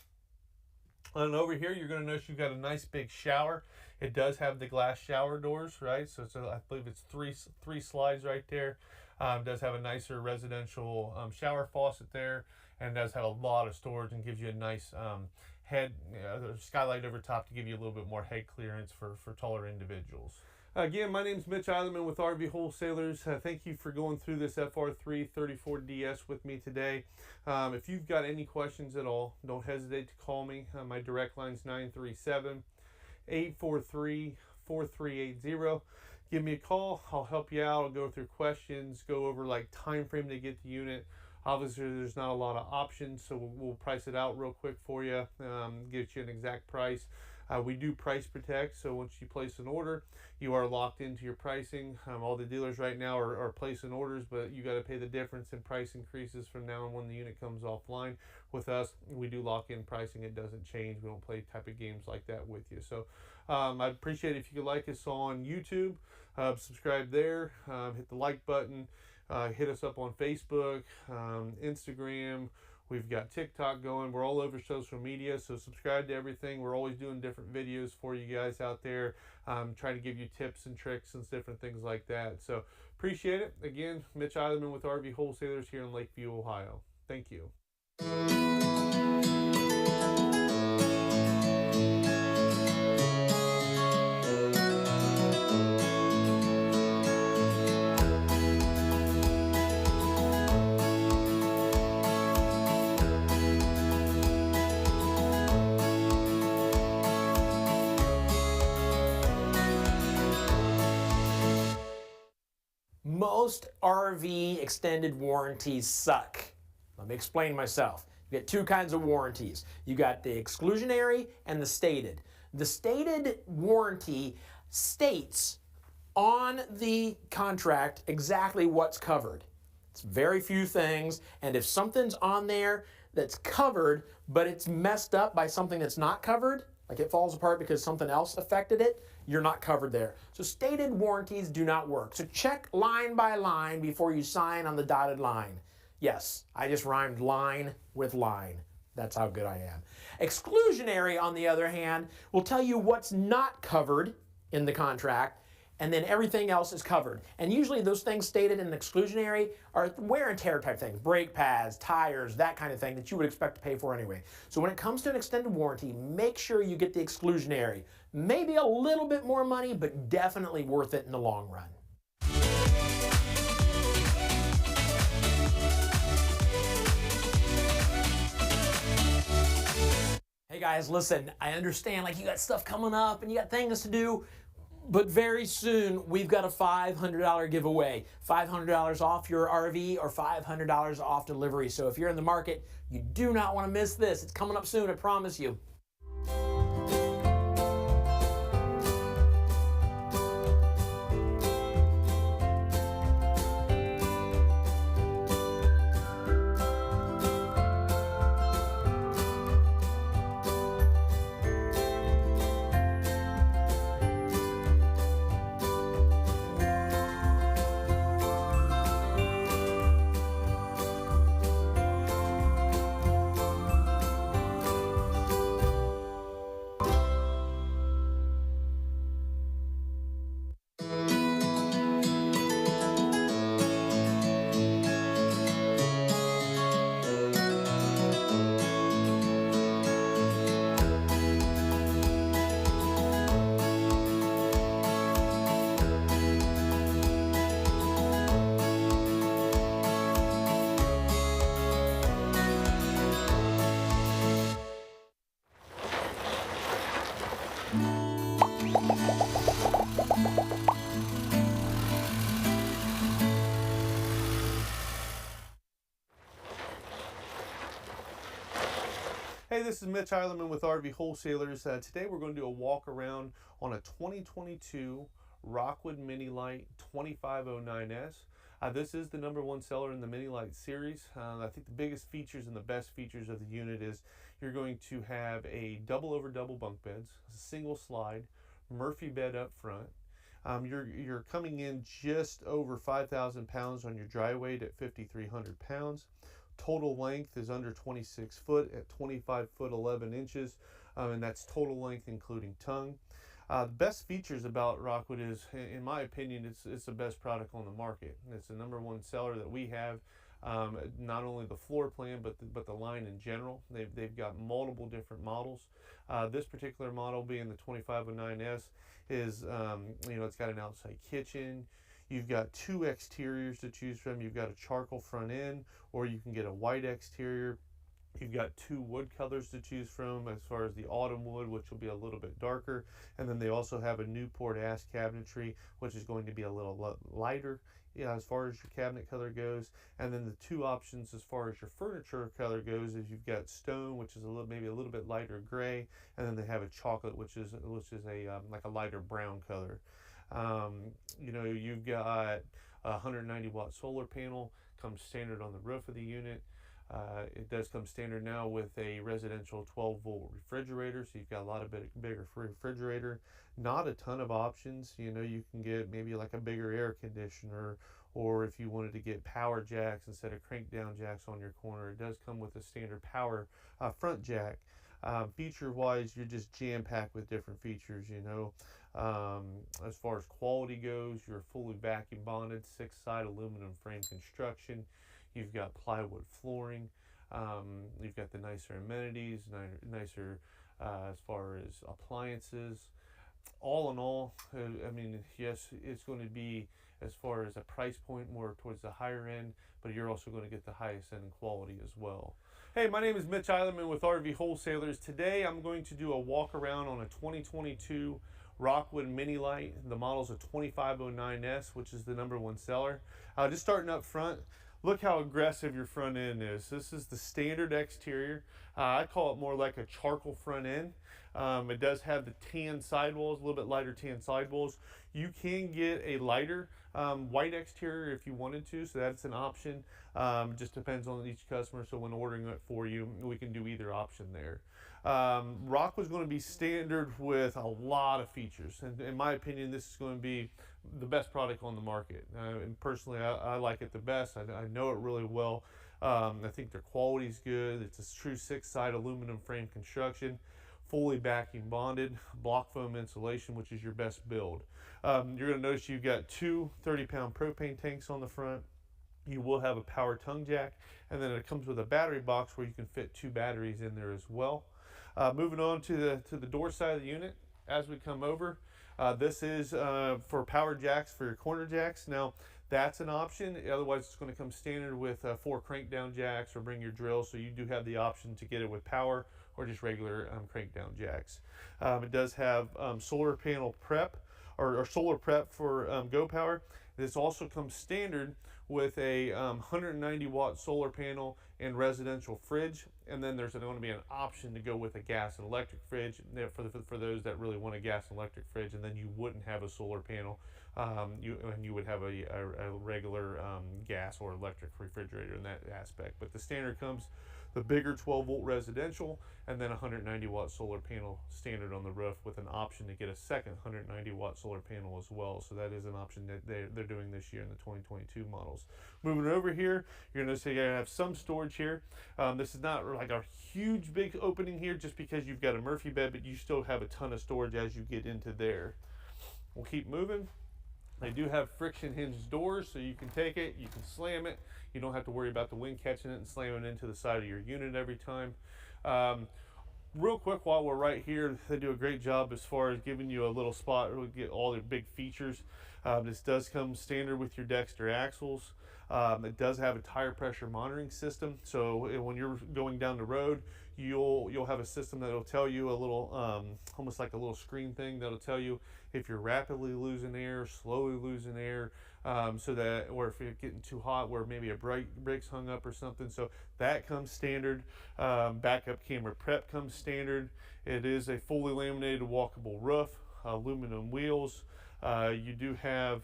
And over here, you're going to notice you've got a nice big shower. It does have the glass shower doors, right? So I believe it's three slides right there. It does have a nicer residential shower faucet there, and does have a lot of storage and gives you a nice head skylight over top to give you a little bit more head clearance for taller individuals. Again, my name is Mitch Eilerman with RV Wholesalers. Thank you for going through this FR3 34DS with me today. If you've got any questions at all, don't hesitate to call me. My direct line is 937-843-4380. Give me a call. I'll help you out. I'll go through questions, go over like time frame to get the unit. Obviously, there's not a lot of options, so we'll price it out real quick for you, get you an exact price. We do price protect, so once you place an order, you are locked into your pricing. All the dealers right now are placing orders, but you got to pay the difference in price increases from now on when the unit comes offline. With us, we do lock in pricing. It doesn't change. We don't play type of games like that with you. So I'd appreciate it if you could like us on YouTube, subscribe there, hit the like button. hit us up on Facebook, Instagram. We've got TikTok going. We're all over social media, so subscribe to everything. We're always doing different videos for you guys out there, trying to give you tips and tricks and different things like that. So appreciate it. Again, Mitch Eilerman with RV Wholesalers here in Lakeview, Ohio. Thank you. Most RV extended warranties suck. Let me explain myself. You get two kinds of warranties. You got the exclusionary and the stated. The stated warranty states on the contract exactly what's covered. It's very few things, and if something's on there that's covered, but it's messed up by something that's not covered, like it falls apart because something else affected it, you're not covered there. So stated warranties do not work. So check line by line before you sign on the dotted line. Yes, I just rhymed line with line. That's how good I am. Exclusionary, on the other hand, will tell you what's not covered in the contract, and then everything else is covered. And usually those things stated in the exclusionary are wear and tear type things, brake pads, tires, that kind of thing that you would expect to pay for anyway. So when it comes to an extended warranty, make sure you get the exclusionary. Maybe a little bit more money, but definitely worth it in the long run. Hey guys, listen, I understand like you got stuff coming up and you got things to do, but very soon we've got a $500 giveaway. $500 off your RV or $500 off delivery. So if you're in the market, you do not want to miss this. It's coming up soon, I promise you. Hey, this is Mitch Eilerman with RV Wholesalers. Today we're going to do a walk around on a 2022 Rockwood Mini Light 2509S. This is the #1 seller in the Mini Light series. I think the biggest features and the best features of the unit is you're going to have a double over double bunk beds, a single slide, Murphy bed up front. You're coming in just over 5,000 pounds on your dry weight at 5,300 pounds. Total length is under 26 foot at 25 foot 11 inches, and that's total length including tongue. The best features about Rockwood is, in my opinion, it's the best product on the market. It's the #1 seller that we have. Not only the floor plan, but the line in general. They've got multiple different models. This particular model, being the 2509S, is it's got an outside kitchen. You've got two exteriors to choose from. You've got a charcoal front end, or you can get a white exterior. You've got two wood colors to choose from, as far as the autumn wood, which will be a little bit darker. And then they also have a Newport ash cabinetry, which is going to be a little lighter as far as your cabinet color goes. And then the two options as far as your furniture color goes is you've got stone, which is maybe a little bit lighter gray, and then they have a chocolate, which is a like a lighter brown color. You've got a 190 watt solar panel, comes standard on the roof of the unit. It does come standard now with a residential 12 volt refrigerator, so you've got a lot of bigger refrigerator. Not a ton of options. You can get maybe like a bigger air conditioner or if you wanted to get power jacks instead of crank down jacks on your corner, it does come with a standard power front jack. Feature-wise, you're just jam-packed with different features, you know. As far as quality goes, you're fully vacuum bonded, 6-side aluminum frame construction. You've got plywood flooring. You've got the nicer amenities, nicer as far as appliances. All in all, I mean, yes, it's going to be, as far as a price point, more towards the higher end, but you're also going to get the highest end quality as well. Hey, my name is Mitch Eilerman with RV Wholesalers. Today I'm going to do a walk around on a 2022 Rockwood Mini Light. The model's a 2509S, which is the #1 seller. Just starting up front, look how aggressive your front end is. This is the standard exterior. I call it more like a charcoal front end. It does have the tan sidewalls, a little bit lighter tan sidewalls. You can get a lighter white exterior if you wanted to, so that's an option. Just depends on each customer, so when ordering it for you, we can do either option there. Rockwood's going to be standard with a lot of features, and in my opinion, this is going to be the best product on the market. And personally, I like it the best. I know it really well. I think their quality is good. It's a true 6-side aluminum frame construction, fully vacuum bonded, block foam insulation, which is your best build. You're going to notice you've got two 30-pound propane tanks on the front. You will have a power tongue jack, and then it comes with a battery box where you can fit 2 batteries in there as well. Moving on to the door side of the unit, as we come over, this is for power jacks for your corner jacks. Now, that's an option. Otherwise, it's going to come standard with 4 crank down jacks, or bring your drill, so you do have the option to get it with power or just regular crank down jacks. It does have solar panel prep, or solar prep for Go Power. This also comes standard with a 190 watt solar panel and residential fridge, and then there's going to be an option to go with a gas and electric fridge for those that really want a gas and electric fridge, and then you wouldn't have a solar panel. You would have a regular gas or electric refrigerator in that aspect. But the standard comes the bigger 12-volt residential, and then 190 watt solar panel standard on the roof, with an option to get a second 190 watt solar panel as well. So that is an option that they're doing this year in the 2022 models. Moving over here, you're going to see you have some storage here. This is not like a huge big opening here, just because you've got a Murphy bed, but you still have a ton of storage as you get into there. We'll keep moving. They do have friction hinge doors, so you can take it, you can slam it. You don't have to worry about the wind catching it and slamming it into the side of your unit every time. Real quick, while we're right here, they do a great job as far as giving you a little spot to get all their big features. This does come standard with your Dexter axles. It does have a tire pressure monitoring system, so when you're going down the road, you'll have a system that'll tell you a little, almost like a little screen thing that'll tell you if you're rapidly losing air, slowly losing air, so that, or if you're getting too hot where maybe a brake's hung up or something. So that comes standard. Backup camera prep comes standard. It is a fully laminated walkable roof, aluminum wheels. You do have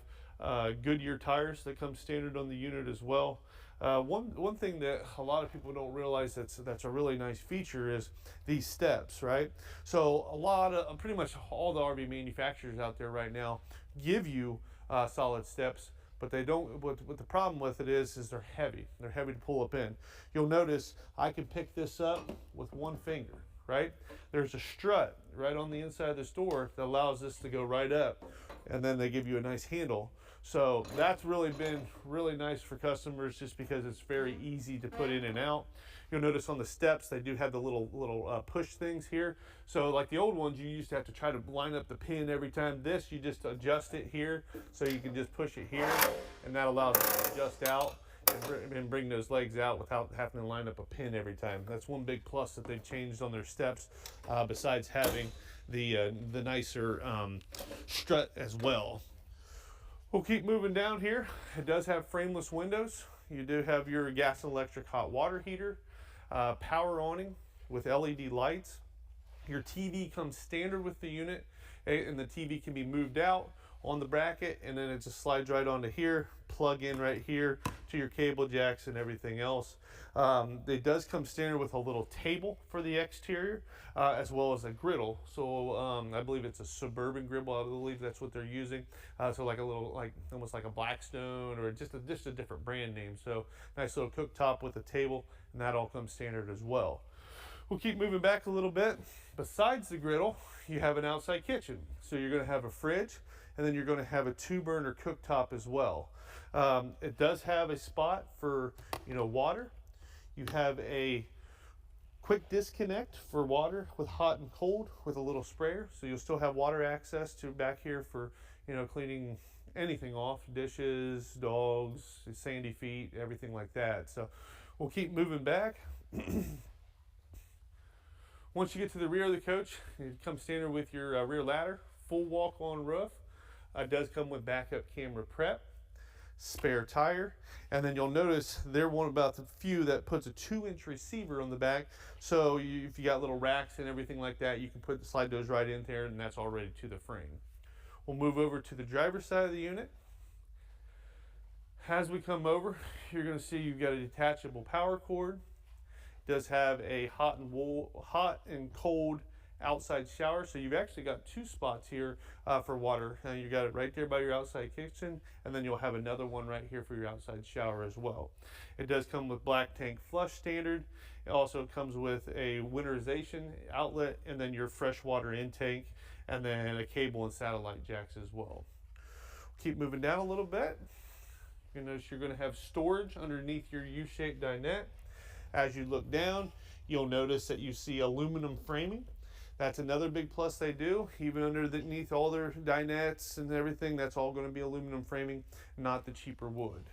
Goodyear tires that come standard on the unit as well. One thing that a lot of people don't realize that's a really nice feature is these steps, right? So pretty much all the RV manufacturers out there right now give you solid steps, but they don't. What the problem with it is they're heavy. They're heavy to pull up in. You'll notice I can pick this up with one finger, right? There's a strut right on the inside of this door that allows this to go right up, and then they give you a nice handle. So that's really been really nice for customers, just because it's very easy to put in and out. You'll notice on the steps they do have the little push things here. So like the old ones, you used to have to try to line up the pin every time. This, you just adjust it here, so you can just push it here, and that allows it to adjust out and bring those legs out without having to line up a pin every time. That's one big plus that they've changed on their steps, besides having the nicer strut as well. We'll keep moving down here. It does have frameless windows. You do have your gas and electric hot water heater, power awning with LED lights. Your TV comes standard with the unit, and the TV can be moved out, on the bracket, and then it just slides right onto here, plug in right here to your cable jacks and everything else. It does come standard with a little table for the exterior, as well as a griddle. So I believe it's a Suburban griddle. I believe that's what they're using. So like a little, like almost like a Blackstone, or just a different brand name. So nice little cooktop with a table, and that all comes standard as well. We'll keep moving back a little bit. Besides the griddle, you have an outside kitchen. So you're going to have a fridge, and then you're going to have a 2-burner cooktop as well. It does have a spot for, you know, water. You have a quick disconnect for water with hot and cold with a little sprayer. So you'll still have water access to back here for, you know, cleaning anything off, dishes, dogs, sandy feet, everything like that. So we'll keep moving back. Once you get to the rear of the coach, it comes standard with your rear ladder, full walk-on roof. It does come with backup camera prep, spare tire, and then you'll notice they're one about the few that puts a 2-inch receiver on the back. So if you got little racks and everything like that, you can slide those right in there, and that's already to the frame. We'll move over to the driver's side of the unit. As we come over, you're going to see you've got a detachable power cord. Does have a hot and cold outside shower, so you've actually got 2 spots here for water. You got it right there by your outside kitchen, and then you'll have another one right here for your outside shower as well. It does come with black tank flush standard. It also comes with a winterization outlet, and then your fresh water intake, and then a cable and satellite jacks as well. Keep moving down a little bit. You notice you're going to have storage underneath your U-shaped dinette. As you look down, you'll notice that you see aluminum framing. That's another big plus they do. Even underneath all their dinettes and everything, that's all going to be aluminum framing, not the cheaper wood.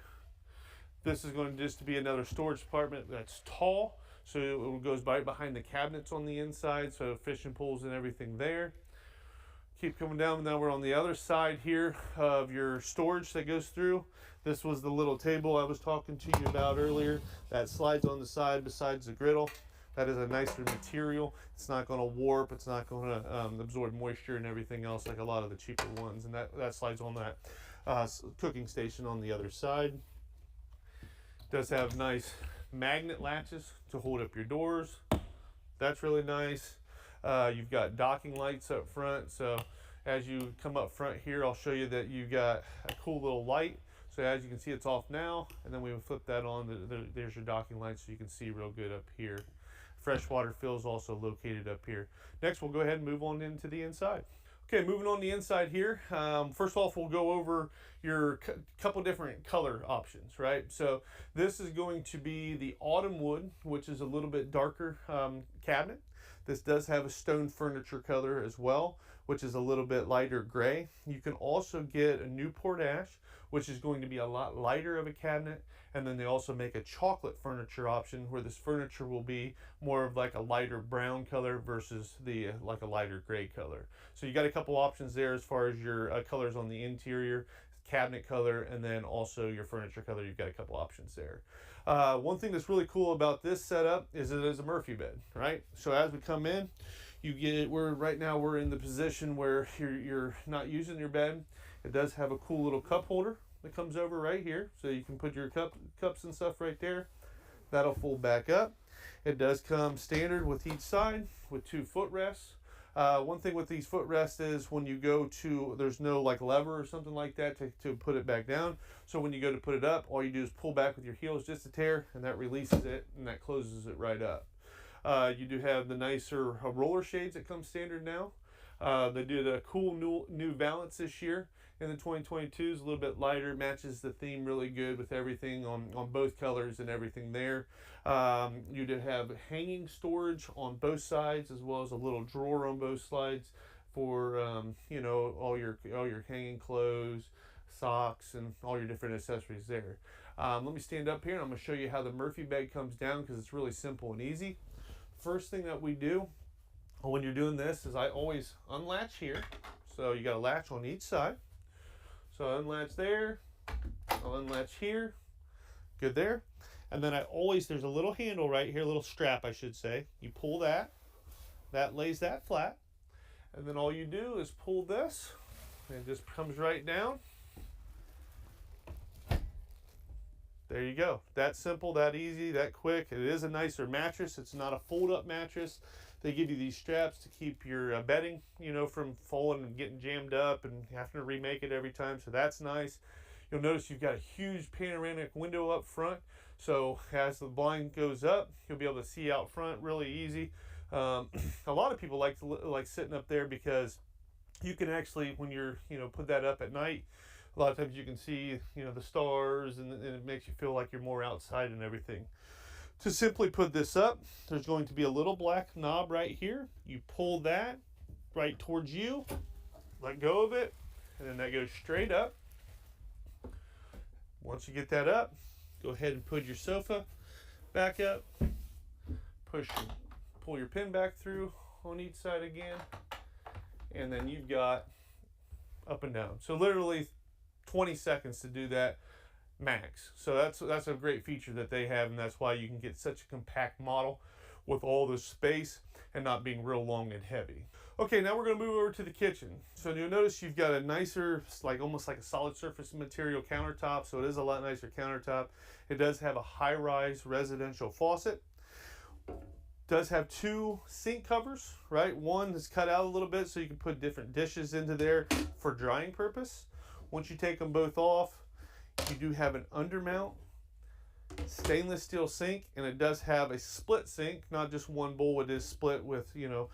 This is going to just be another storage department that's tall, so it goes right behind the cabinets on the inside, so fishing poles and everything there. Keep coming down. Now we're on the other side here of your storage that goes through. This was the little table I was talking to you about earlier that slides on the side besides the griddle. That is a nicer material. It's not going to warp. It's not going to absorb moisture and everything else like a lot of the cheaper ones. And that slides on that cooking station on the other side. It does have nice magnet latches to hold up your doors. That's really nice. You've got docking lights up front. So as you come up front here, I'll show you that you got a cool little light. So as you can see, it's off now, and then we will flip that on. There's your docking light, so you can see real good up here. Freshwater fill is also located up here. Next, we'll go ahead and move on into the inside. Okay, moving on the inside here. First off, we'll go over your couple different color options, right? So this is going to be the autumn wood, which is a little bit darker cabinet. This does have a stone furniture color as well, which is a little bit lighter gray. You can also get a Newport ash, which is going to be a lot lighter of a cabinet. And then they also make a chocolate furniture option where this furniture will be more of like a lighter brown color versus the like a lighter gray color. So you got a couple options there as far as your colors on the interior, cabinet color, and then also your furniture color. You've got a couple options there. One thing that's really cool about this setup is it is a Murphy bed, right? So as we come in, right now we're in the position where you're not using your bed. It does have a cool little cup holder that comes over right here, so you can put your cups and stuff right there. That'll fold back up. It does come standard with each side with 2 footrests. One thing with these footrests is when you go to, there's no like lever or something like that to put it back down. So when you go to put it up, all you do is pull back with your heels just a tear, and that releases it, and that closes it right up. You do have the nicer roller shades that come standard now. They did a cool new valance this year in the 2022s, a little bit lighter, matches the theme really good with everything on both colors and everything there. You did have hanging storage on both sides, as well as a little drawer on both sides for you know, all your hanging clothes, socks, and all your different accessories there. Let me stand up here and I'm going to show you how the Murphy bed comes down, because it's really simple and easy. First thing that we do when you're doing this is I always unlatch here. So you got a latch on each side. So I unlatch there, I'll unlatch here, good there. And then there's a little handle right here, a little strap I should say. You pull that lays that flat. And then all you do is pull this, and it just comes right down. There you go. That simple, that easy, that quick. It is a nicer mattress. It's not a fold-up mattress. They give you these straps to keep your bedding, you know, from falling and getting jammed up and having to remake it every time. So that's nice. You'll notice you've got a huge panoramic window up front. So as the blind goes up, you'll be able to see out front really easy. A lot of people like sitting up there because you can actually, when you're, you know, put that up at night, a lot of times you can see, you know, the stars, and it makes you feel like you're more outside and everything. To simply put this up, there's going to be a little black knob right here. You pull that right towards you, let go of it, and then that goes straight up. Once you get that up, go ahead and put your sofa back up, pull your pin back through on each side again, and then you've got up and down. So literally 20 seconds to do that max. So that's a great feature that they have, and that's why you can get such a compact model with all this space and not being real long and heavy. Okay, now we're going to move over to the kitchen. So you'll notice you've got a nicer, like almost like a solid surface material countertop, so it is a lot nicer countertop. It does have a high-rise residential faucet. Does have two sink covers, right? One is cut out a little bit so you can put different dishes into there for drying purpose. Once you take them both off, you do have an undermount stainless steel sink, and it does have a split sink, not just one bowl. It is split with, you know,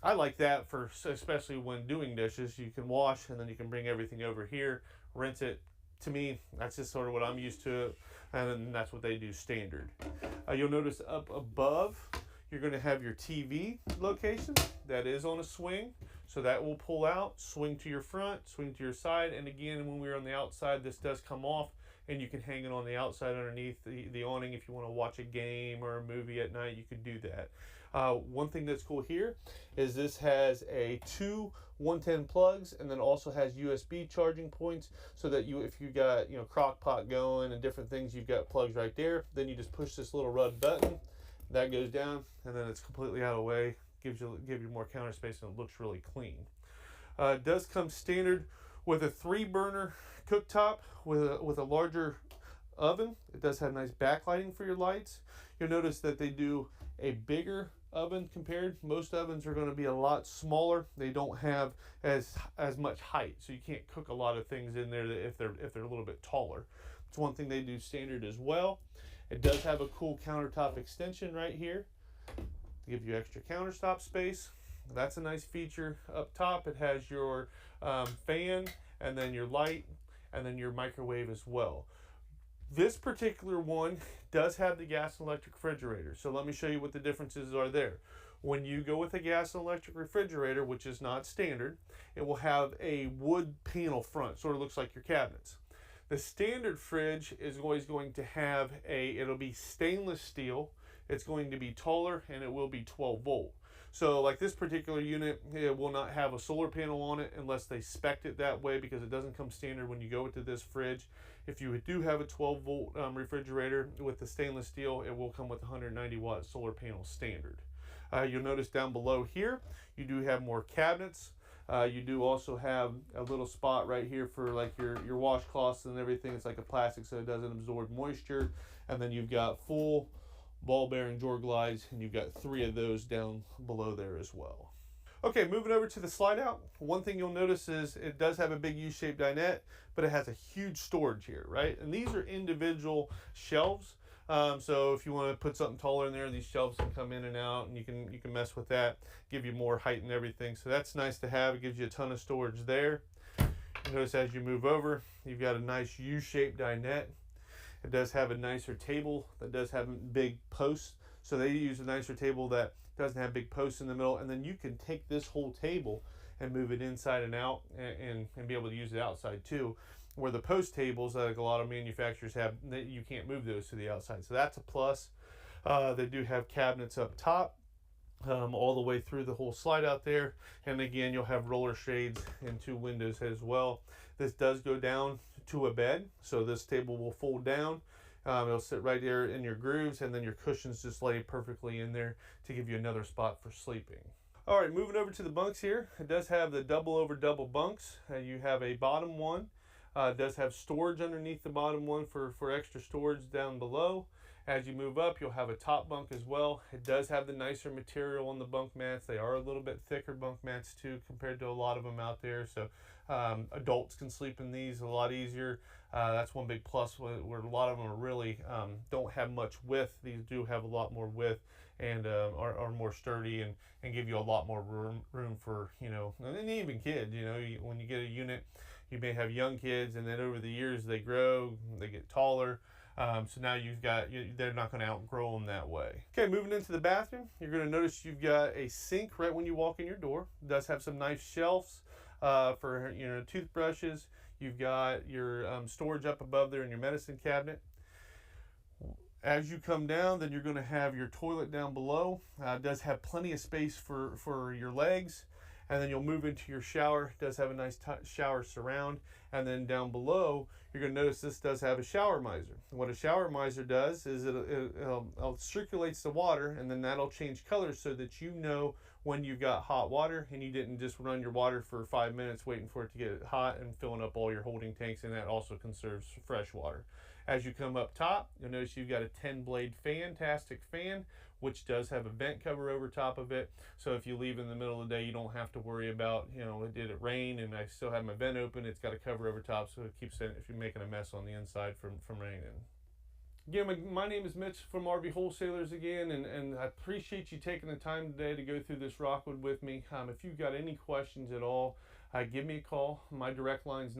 I like that for especially when doing dishes. You can wash and then you can bring everything over here, rinse it. To me, that's just sort of what I'm used to, and that's what they do standard. You'll notice up above, you're going to have your TV location. That is on a swing, so that will pull out, swing to your front, swing to your side, and again, when we're on the outside, this does come off, and you can hang it on the outside underneath the awning if you want to watch a game or a movie at night. You could do that. One thing that's cool here is this has two 110 plugs, and then also has USB charging points, so that if you got, you know, crock pot going and different things, you've got plugs right there. Then you just push this little red button, that goes down, and then it's completely out of the way. Give you more counter space, and it looks really clean. It does come standard with a 3-burner cooktop with a larger oven. It does have nice backlighting for your lights. You'll notice that they do a bigger oven compared. Most ovens are going to be a lot smaller. They don't have as much height, so you can't cook a lot of things in there if they're a little bit taller. It's one thing they do standard as well. It does have a cool countertop extension right here to give you extra countertop space. That's a nice feature. Up top, it has your fan, and then your light, and then your microwave as well. This particular one does have the gas and electric refrigerator. So let me show you what the differences are there. When you go with a gas and electric refrigerator, which is not standard, it will have a wood panel front, sort of looks like your cabinets. The standard fridge is always going to have it'll be stainless steel, it's going to be taller, and it will be 12 volt. So like this particular unit, it will not have a solar panel on it unless they spec'd it that way, because it doesn't come standard when you go into this fridge. If you do have a 12 volt refrigerator with the stainless steel, it will come with 190 watt solar panel standard. You'll notice down below here, you do have more cabinets. You do also have a little spot right here for like your washcloths and everything. It's like a plastic, so it doesn't absorb moisture. And then you've got full ball bearing drawer glides, and you've got 3 of those down below there as well. Okay, moving over to the slide out. One thing you'll notice is it does have a big U-shaped dinette, but it has a huge storage here, right? And these are individual shelves. So if you want to put something taller in there, these shelves can come in and out, and you can mess with that, give you more height and everything. So that's nice to have. It gives you a ton of storage there. Notice as you move over, you've got a nice U-shaped dinette. It does have a nicer table that does have big posts. So they use a nicer table that doesn't have big posts in the middle, and then you can take this whole table and move it inside and out, and be able to use it outside too. Where the post tables, like a lot of manufacturers have, you can't move those to the outside. So that's a plus. They do have cabinets up top, all the way through the whole slide out there. And again, you'll have roller shades and 2 windows as well. This does go down to a bed, so this table will fold down. It'll sit right there in your grooves, and then your cushions just lay perfectly in there to give you another spot for sleeping. All right, moving over to the bunks here. It does have the double over double bunks. You have a bottom one. It does have storage underneath the bottom one for extra storage down below. As you move up, you'll have a top bunk as well. It does have the nicer material on the bunk mats. They are a little bit thicker bunk mats too compared to a lot of them out there. So adults can sleep in these a lot easier. That's one big plus where a lot of them are really don't have much width. These do have a lot more width and are more sturdy and give you a lot more room for, you know, and even kids. You know, when you get a unit, you may have young kids, and then over the years they grow, they get taller. So now they're not going to outgrow them that way. Okay, moving into the bathroom, you're going to notice you've got a sink right when you walk in your door. It does have some nice shelves for toothbrushes. You've got your storage up above there in your medicine cabinet. As you come down, then you're going to have your toilet down below. It does have plenty of space for your legs. And then you'll move into your shower. It does have a nice shower surround. And then down below, you're going to notice this does have a shower miser. What a shower miser does is it circulates the water, and then that'll change colors so that you know when you've got hot water and you didn't just run your water for 5 minutes waiting for it to get hot and filling up all your holding tanks, and that also conserves fresh water. As you come up top, you'll notice you've got a 10-blade fantastic fan, which does have a vent cover over top of it. So if you leave in the middle of the day, you don't have to worry about, you know, did it rain and I still have my vent open. It's got a cover over top, so it keeps it if you're making a mess on the inside from raining. Again, my name is Mitch from RV Wholesalers again, and I appreciate you taking the time today to go through this Rockwood with me. If you've got any questions at all, give me a call. My direct line is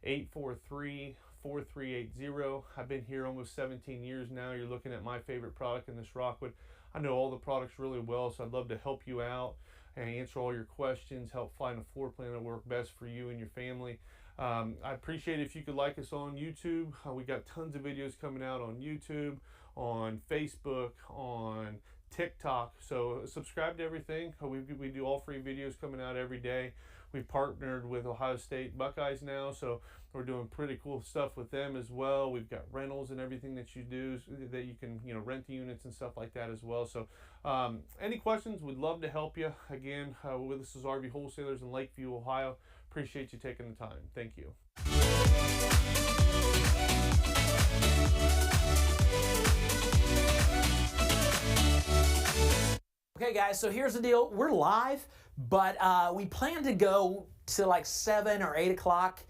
937-843-4380. I've been here almost 17 years now. You're looking at my favorite product in this Rockwood. I know all the products really well, so I'd love to help you out and answer all your questions, help find a floor plan that works best for you and your family. I appreciate it if you could like us on YouTube. We got tons of videos coming out on YouTube, on Facebook, on TikTok. So subscribe to everything. We do all free videos coming out every day. We've partnered with Ohio State Buckeyes now, so we're doing pretty cool stuff with them as well. We've got rentals and everything that you do, that you can, you know, rent the units and stuff like that as well. So any questions, we'd love to help you. Again, this is RV Wholesalers in Lakeview, Ohio. Appreciate you taking the time. Thank you. Okay, guys, so here's the deal. We're live, but we plan to go to like 7 or 8 o'clock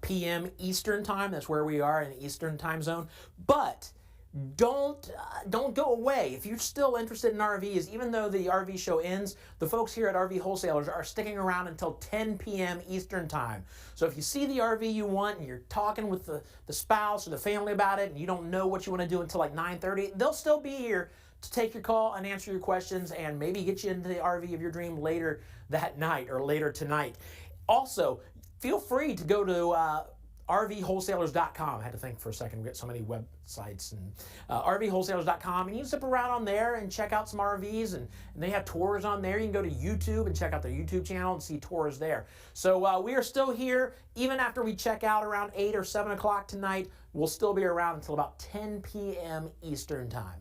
p.m. Eastern time. That's where we are in the Eastern time zone. But don't go away. If you're still interested in RVs, even though the RV show ends, the folks here at RV Wholesalers are sticking around until 10 p.m. Eastern time. So if you see the RV you want and you're talking with the spouse or the family about it and you don't know what you want to do until like 9:30, they'll still be here to take your call and answer your questions and maybe get you into the RV of your dream later that night or later tonight. Also, feel free to go to rvwholesalers.com. I had to think for a second. We got so many websites. And rvwholesalers.com, and you can zip around on there and check out some RVs, and they have tours on there. You can go to YouTube and check out their YouTube channel and see tours there. So we are still here. Even after we check out around 8 or 7 o'clock tonight, we'll still be around until about 10 p.m. Eastern time.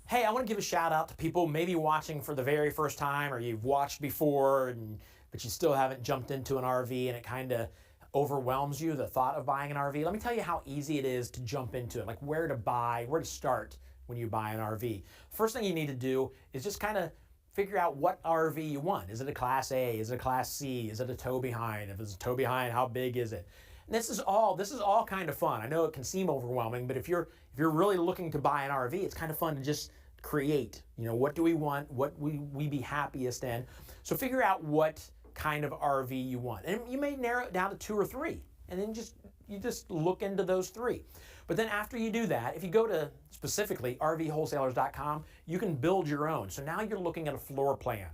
Hey, I want to give a shout out to people maybe watching for the very first time, or you've watched before, but you still haven't jumped into an RV and it kind of overwhelms you, the thought of buying an RV. Let me tell you how easy it is to jump into it, like where to start when you buy an RV. First thing you need to do is just kind of figure out what RV you want. Is it a Class A? Is it a Class C? Is it a tow behind? If it's a tow behind, how big is it? And this is all kind of fun. I know it can seem overwhelming, but if you're really looking to buy an RV, it's kind of fun to just create, what do we want, what we be happiest in. So figure out what kind of RV you want. And you may narrow it down to 2 or 3, and then you just look into those 3. But then after you do that, if you go to specifically rvwholesalers.com, you can build your own. So now you're looking at a floor plan.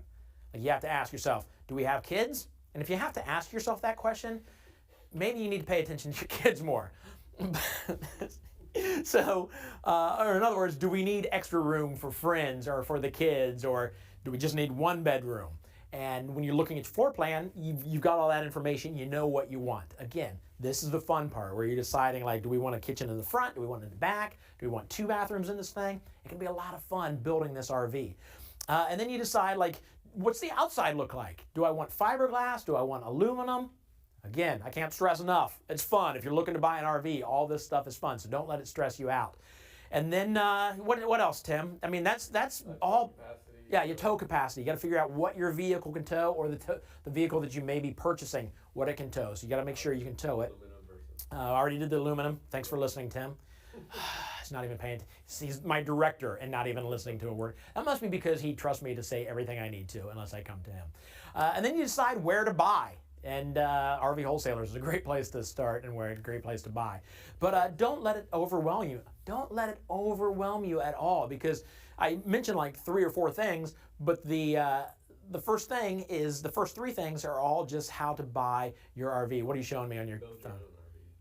Like you have to ask yourself, do we have kids? And if you have to ask yourself that question, maybe you need to pay attention to your kids more. So, or in other words, do we need extra room for friends or for the kids, or do we just need one bedroom? And when you're looking at your floor plan, you've got all that information, you know what you want. Again, this is the fun part where you're deciding, like, do we want a kitchen in the front? Do we want it in the back? Do we want 2 bathrooms in this thing? It can be a lot of fun building this RV. And then you decide, like, what's the outside look like? Do I want fiberglass? Do I want aluminum? Again, I can't stress enough. It's fun. If you're looking to buy an RV, all this stuff is fun, so don't let it stress you out. And then, what else, Tim? I mean, that's all. Yeah, your tow capacity. You got to figure out what your vehicle can tow, or the vehicle that you may be purchasing, what it can tow. So you got to make sure you can tow it. I already did the aluminum. Thanks for listening, Tim. He's not even paying. He's my director and not even listening to a word. That must be because he trusts me to say everything I need to, unless I come to him. And then you decide where to buy. And RV Wholesalers is a great place to start and a great place to buy. But don't let it overwhelm you. Don't let it overwhelm you at all, because I mentioned like 3 or 4 things, but the first thing is, the first 3 things are all just how to buy your RV. What are you showing me on your phone?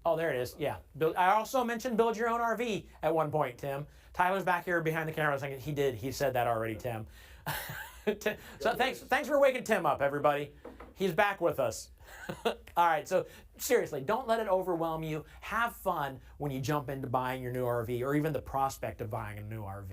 Oh, there it is. Yeah. I also mentioned build your own RV at one point, Tim. Tyler's back here behind the camera saying he did. He said that already, Tim. So thanks for waking Tim up, everybody. He's back with us. All right, so seriously, don't let it overwhelm you. Have fun when you jump into buying your new RV, or even the prospect of buying a new RV.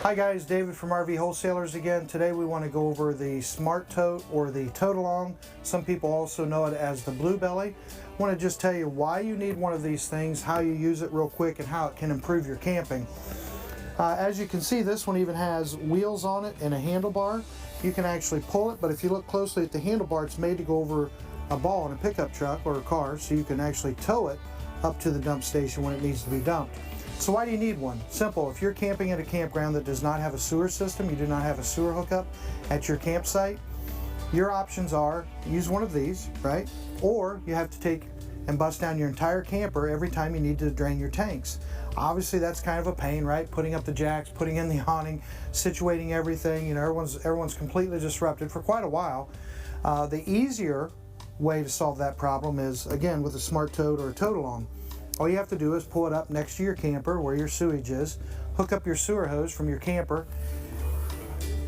Hi guys, David from RV Wholesalers again. Today we want to go over the Smart Tote, or the Tote Along. Some people also know it as the Blue Belly. I want to just tell you why you need one of these things, how you use it real quick, and how it can improve your camping. As you can see, this one even has wheels on it and a handlebar. You can actually pull it, but if you look closely at the handlebar, it's made to go over a ball in a pickup truck or a car, so you can actually tow it up to the dump station when it needs to be dumped. So why do you need one? Simple. If you're camping at a campground that does not have a sewer system, you do not have a sewer hookup at your campsite, your options are use one of these, right? Or you have to take and bust down your entire camper every time you need to drain your tanks. Obviously that's kind of a pain, right? Putting up the jacks, putting in the awning, situating everything, you know, everyone's completely disrupted for quite a while. The easier way to solve that problem is, again, with a Smart Tote or a Tote Along. All you have to do is pull it up next to your camper where your sewage is, hook up your sewer hose from your camper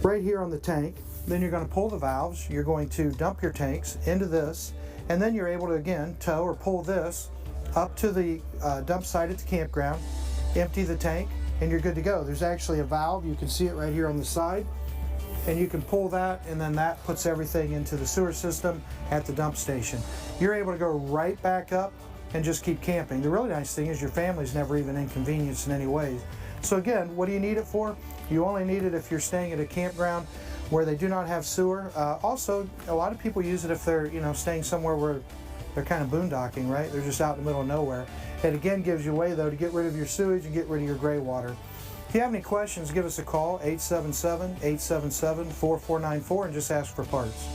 right here on the tank. Then you're going to pull the valves, you're going to dump your tanks into this, and then you're able to, again, tow or pull this up to the dump site at the campground, empty the tank, and you're good to go. There's actually a valve, you can see it right here on the side, and you can pull that, and then that puts everything into the sewer system at the dump station. You're able to go right back up and just keep camping. The really nice thing is your family's never even inconvenienced in any ways. So again, what do you need it for? You only need it if you're staying at a campground where they do not have sewer. Also, a lot of people use it if they're, you know, staying somewhere where they're kind of boondocking, right? They're just out in the middle of nowhere. It again gives you a way, though, to get rid of your sewage and get rid of your gray water. If you have any questions, give us a call, 877-877-4494, and just ask for parts.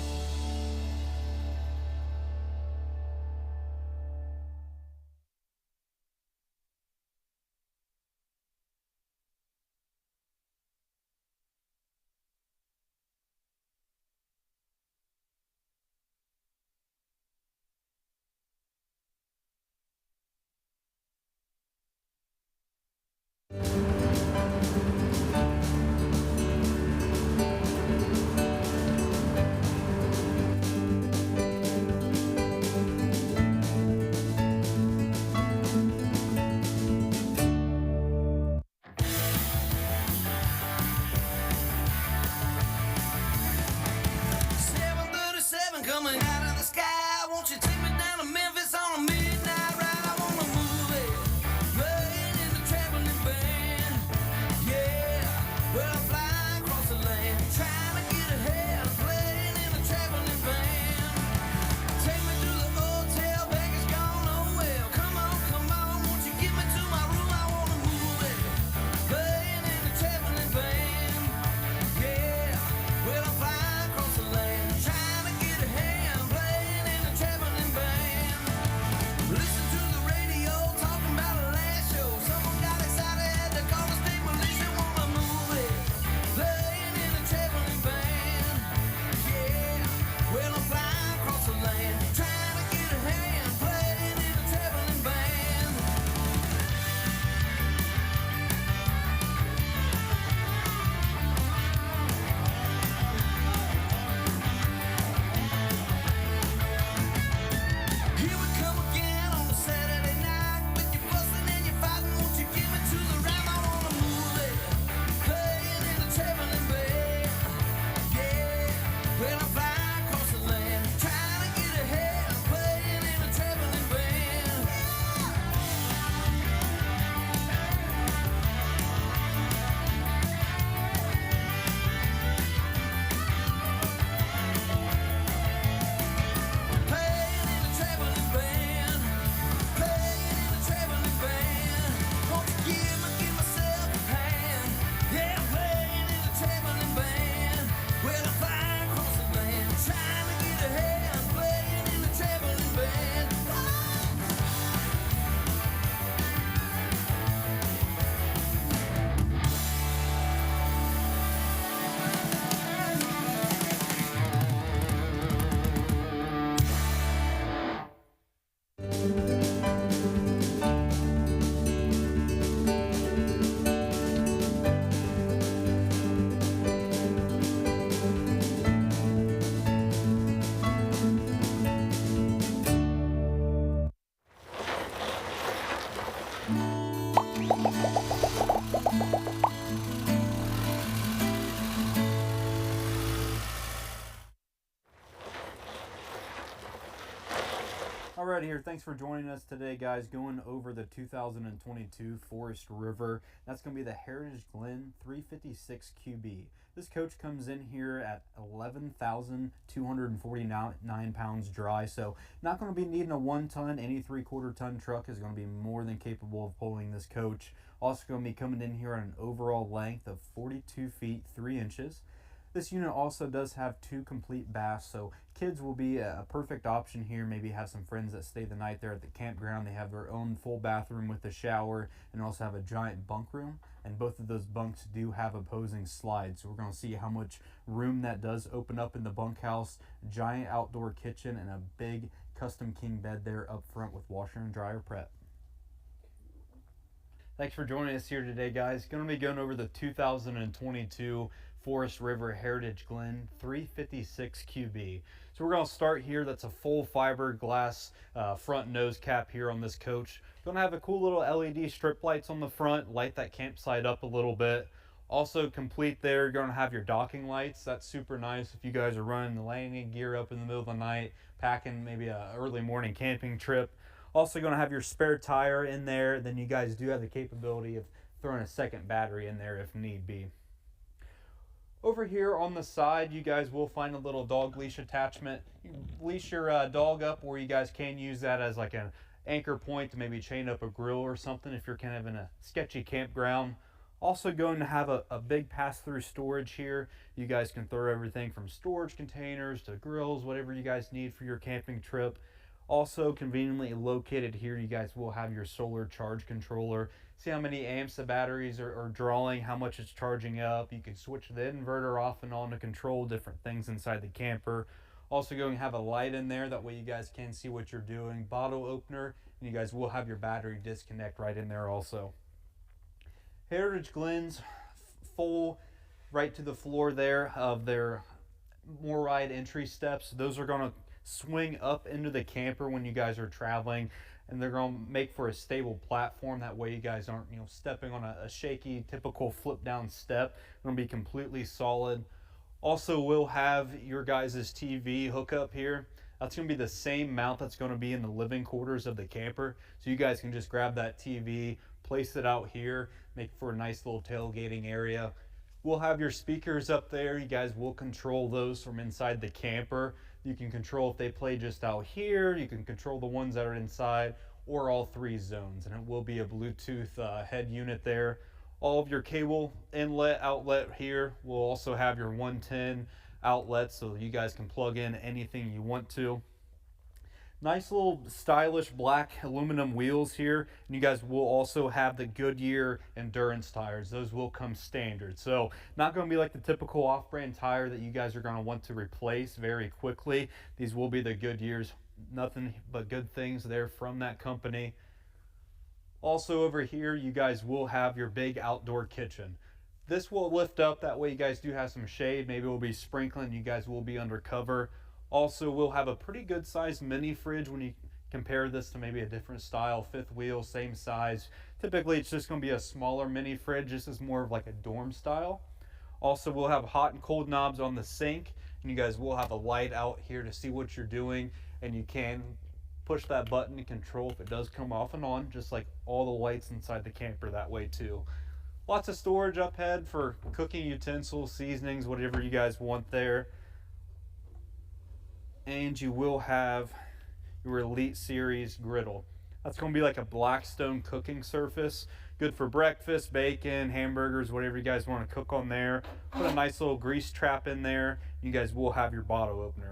Alright here, thanks for joining us today, guys. Going over the 2022 Forest River. That's going to be the Heritage Glen 356 QB. This coach comes in here at 11,249 pounds dry, so not going to be needing a 1-ton. Any 3/4 ton truck is going to be more than capable of pulling this coach. Also going to be coming in here on an overall length of 42 feet 3 inches. This unit also does have 2 complete baths, so kids will be a perfect option here. Maybe have some friends that stay the night there at the campground. They have their own full bathroom with a shower and also have a giant bunk room. And both of those bunks do have opposing slides. So we're going to see how much room that does open up in the bunkhouse. Giant outdoor kitchen and a big custom king bed there up front with washer and dryer prep. Thanks for joining us here today, guys. Going to be going over the 2022 Forest River Heritage Glen 356 QB. So we're going to start here. That's a full fiberglass front nose cap here on this coach. Going to have a cool little LED strip lights on the front, light that campsite up a little bit. Also complete there, you're going to have your docking lights. That's super nice if you guys are running the landing gear up in the middle of the night, packing maybe a early morning camping trip. Also going to have your spare tire in there. Then you guys do have the capability of throwing a second battery in there if need be. Over here on the side, you guys will find a little dog leash attachment. You leash your dog up, or you guys can use that as like an anchor point to maybe chain up a grill or something if you're kind of in a sketchy campground. Also going to have a big pass-through storage here. You guys can throw everything from storage containers to grills, whatever you guys need for your camping trip. Also conveniently located here, you guys will have your solar charge controller. See how many amps the batteries are drawing, how much it's charging up. You can switch the inverter off and on to control different things inside the camper. Also going to have a light in there, that way you guys can see what you're doing. Bottle opener, and you guys will have your battery disconnect right in there also. Heritage Glen's full right to the floor there of their MORryde entry steps. Those are going to swing up into the camper when you guys are traveling, and they're going to make for a stable platform. That way you guys aren't, stepping on a shaky typical flip down step. It's going to be completely solid. Also will have your guys' TV hookup here. That's going to be the same mount that's going to be in the living quarters of the camper, so you guys can just grab that TV, place it out here, make for a nice little tailgating area. We'll have your speakers up there. You guys will control those from inside the camper. You can control if they play just out here. You can control the ones that are inside, or all 3 zones. And it will be a Bluetooth head unit there. All of your cable inlet, outlet here. We'll also have your 110 outlets, so you guys can plug in anything you want to. Nice little stylish black aluminum wheels here, and you guys will also have the Goodyear endurance tires. Those will come standard, so not going to be like the typical off-brand tire that you guys are going to want to replace very quickly. These will be the Goodyears. Nothing but good things there from that company. Also over here, you guys will have your big outdoor kitchen. This will lift up, that way you guys do have some shade. Maybe we'll be sprinkling, you guys will be under cover. Also, we'll have a pretty good sized mini fridge when you compare this to maybe a different style, 5th wheel, same size. Typically, it's just going to be a smaller mini fridge. This is more of like a dorm style. Also, we'll have hot and cold knobs on the sink, and you guys will have a light out here to see what you're doing, and you can push that button to control if it does come off and on, just like all the lights inside the camper that way too. Lots of storage up ahead for cooking utensils, seasonings, whatever you guys want there. And you will have your Elite Series griddle. That's going to be like a Blackstone cooking surface. Good for breakfast, bacon, hamburgers, whatever you guys want to cook on there. Put a nice little grease trap in there. You guys will have your bottle opener.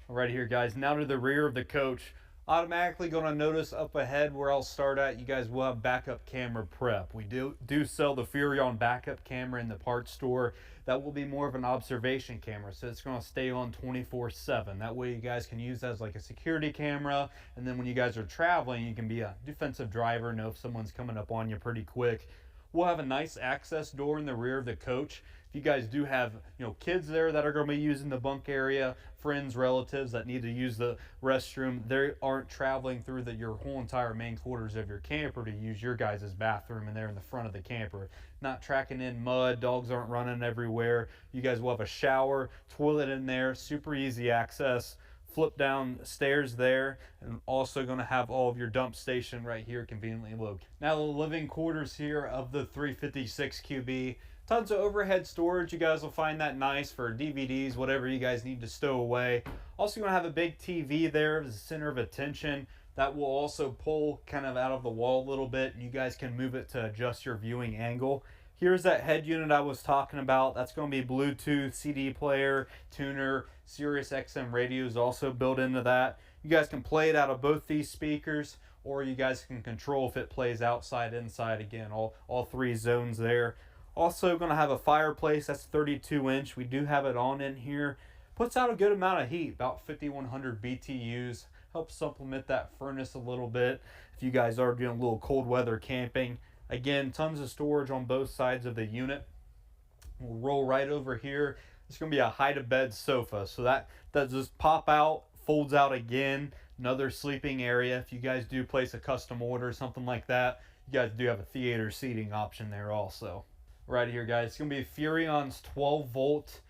All right here, guys, now to the rear of the coach. Automatically going to notice up ahead where I'll start at, you guys will have backup camera prep. We do sell the Furrion backup camera in the parts store. That will be more of an observation camera, so it's going to stay on 24/7. That way you guys can use that as like a security camera, and then when you guys are traveling, you can be a defensive driver, know if someone's coming up on you pretty quick. We'll have a nice access door in the rear of the coach. If you guys do have, kids there that are going to be using the bunk area, friends, relatives that need to use the restroom, they aren't traveling through your whole entire main quarters of your camper to use your guys' bathroom and they're in the front of the camper. Not tracking in mud, dogs aren't running everywhere. You guys will have a shower, toilet in there, super easy access. Flip down stairs there, and also going to have all of your dump station right here conveniently located. Now the living quarters here of the 356 QB. Tons of overhead storage. You guys will find that nice for DVDs, whatever you guys need to stow away. Also going to have a big TV there as a center of attention. That will also pull kind of out of the wall a little bit, and you guys can move it to adjust your viewing angle. Here's that head unit I was talking about. That's going to be Bluetooth, CD player, tuner, Sirius XM radio is also built into that. You guys can play it out of both these speakers, or you guys can control if it plays outside, inside. Again, all three zones there. Also going to have a fireplace. That's 32-inch. We do have it on in here. Puts out a good amount of heat, about 5,100 BTUs. Helps supplement that furnace a little bit if you guys are doing a little cold weather camping. Again, tons of storage on both sides of the unit. We'll roll right over here. It's going to be a hide-a-bed sofa. So that just pop out, folds out again. Another sleeping area. If you guys do place a custom order or something like that, you guys do have a theater seating option there also. Right here, guys. It's going to be Furion's 12-volt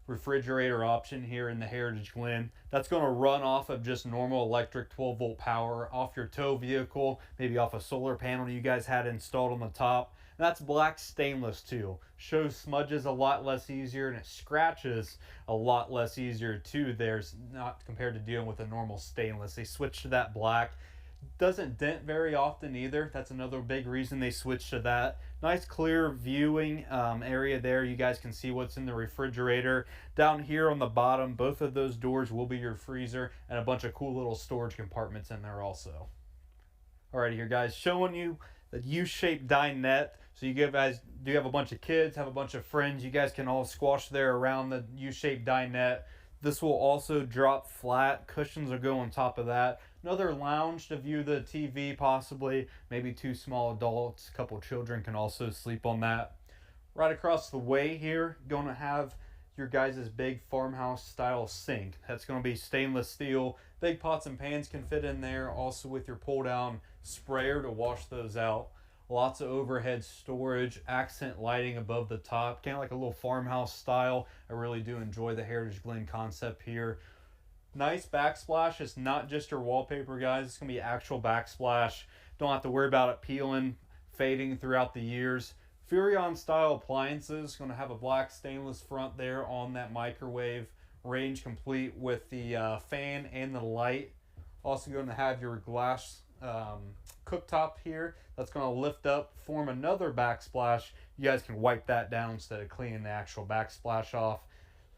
refrigerator option here in the Heritage Glen. That's going to run off of just normal electric 12-volt power off your tow vehicle, maybe off a solar panel you guys had installed on the top. And that's black stainless too. Shows smudges a lot less easier, and it scratches a lot less easier too. There's not compared to dealing with a normal stainless. They switched to that black. Doesn't dent very often either. That's another big reason they switched to that. Nice clear viewing area there. You guys can see what's in the refrigerator. Down here on the bottom, both of those doors will be your freezer, and a bunch of cool little storage compartments in there also. Alrighty here, guys, showing you the U-shaped dinette. So you guys do have a bunch of kids, have a bunch of friends. You guys can all squash there around the U-shaped dinette. This will also drop flat. Cushions will go on top of that. Another lounge to view the TV possibly. Maybe two small adults, a couple children can also sleep on that. Right across the way here, going to have your guys' big farmhouse style sink. That's going to be stainless steel. Big pots and pans can fit in there. Also with your pull down sprayer to wash those out. Lots of overhead storage, accent lighting above the top, kind of like a little farmhouse style. I really do enjoy the Heritage Glen concept here. Nice backsplash. It's not just your wallpaper, guys. It's going to be actual backsplash. Don't have to worry about it peeling, fading throughout the years. Furion style appliances. Going to have a black stainless front there on that microwave range, complete with the fan and the light. Also going to have your glass cooktop here. That's going to lift up, form another backsplash. You guys can wipe that down instead of cleaning the actual backsplash off.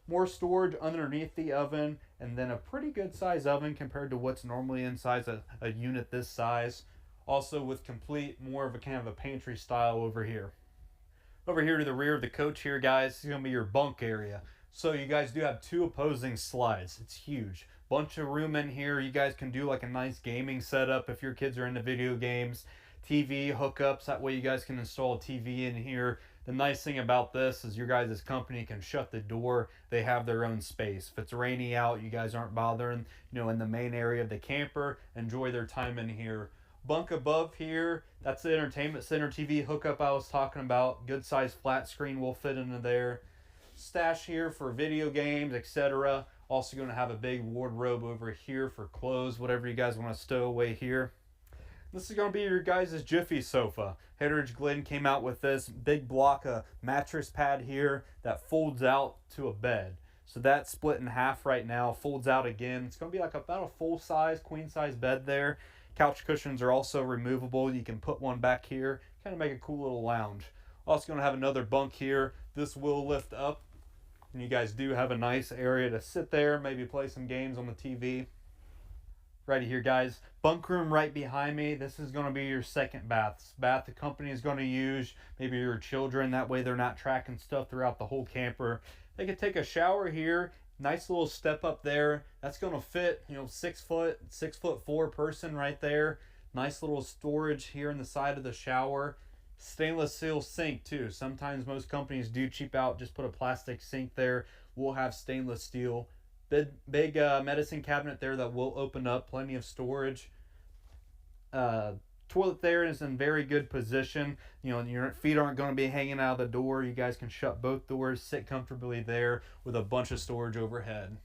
More storage underneath the oven, and then a pretty good size oven compared to what's normally inside a unit this size. Also with complete, more of a kind of a pantry style over here. Over here to the rear of the coach here, guys, this is going to be your bunk area. So you guys do have two opposing slides. It's huge. Bunch of room in here. You guys can do like a nice gaming setup if your kids are into video games. TV hookups, that way you guys can install a TV in here. The nice thing about this is your guys' company can shut the door. They have their own space. If it's rainy out, you guys aren't bothering, in the main area of the camper. Enjoy their time in here. Bunk above here, that's the entertainment center TV hookup I was talking about. Good size flat screen will fit into there. Stash here for video games, etc. Also going to have a big wardrobe over here for clothes, whatever you guys want to stow away here. This is going to be your guys' Jiffy sofa. Heritage Glen came out with this big block of mattress pad here that folds out to a bed. So that's split in half right now, folds out again. It's going to be like about a full-size, queen-size bed there. Couch cushions are also removable. You can put one back here, kind of make a cool little lounge. Also going to have another bunk here. This will lift up, and you guys do have a nice area to sit there, maybe play some games on the TV. Right here, guys, bunk room right behind me. This is going to be your second bath. Bath the company is going to use, maybe your children, that way they're not tracking stuff throughout the whole camper. They can take a shower here. Nice little step up there. That's going to fit, 6'4" person right there. Nice little storage here in the side of the shower. Stainless steel sink too. Sometimes most companies do cheap out, just put a plastic sink there. We'll have stainless steel. Big medicine cabinet there that will open up, plenty of storage. Toilet there is in very good position. You know, your feet aren't going to be hanging out of the door. You guys can shut both doors, sit comfortably there with a bunch of storage overhead.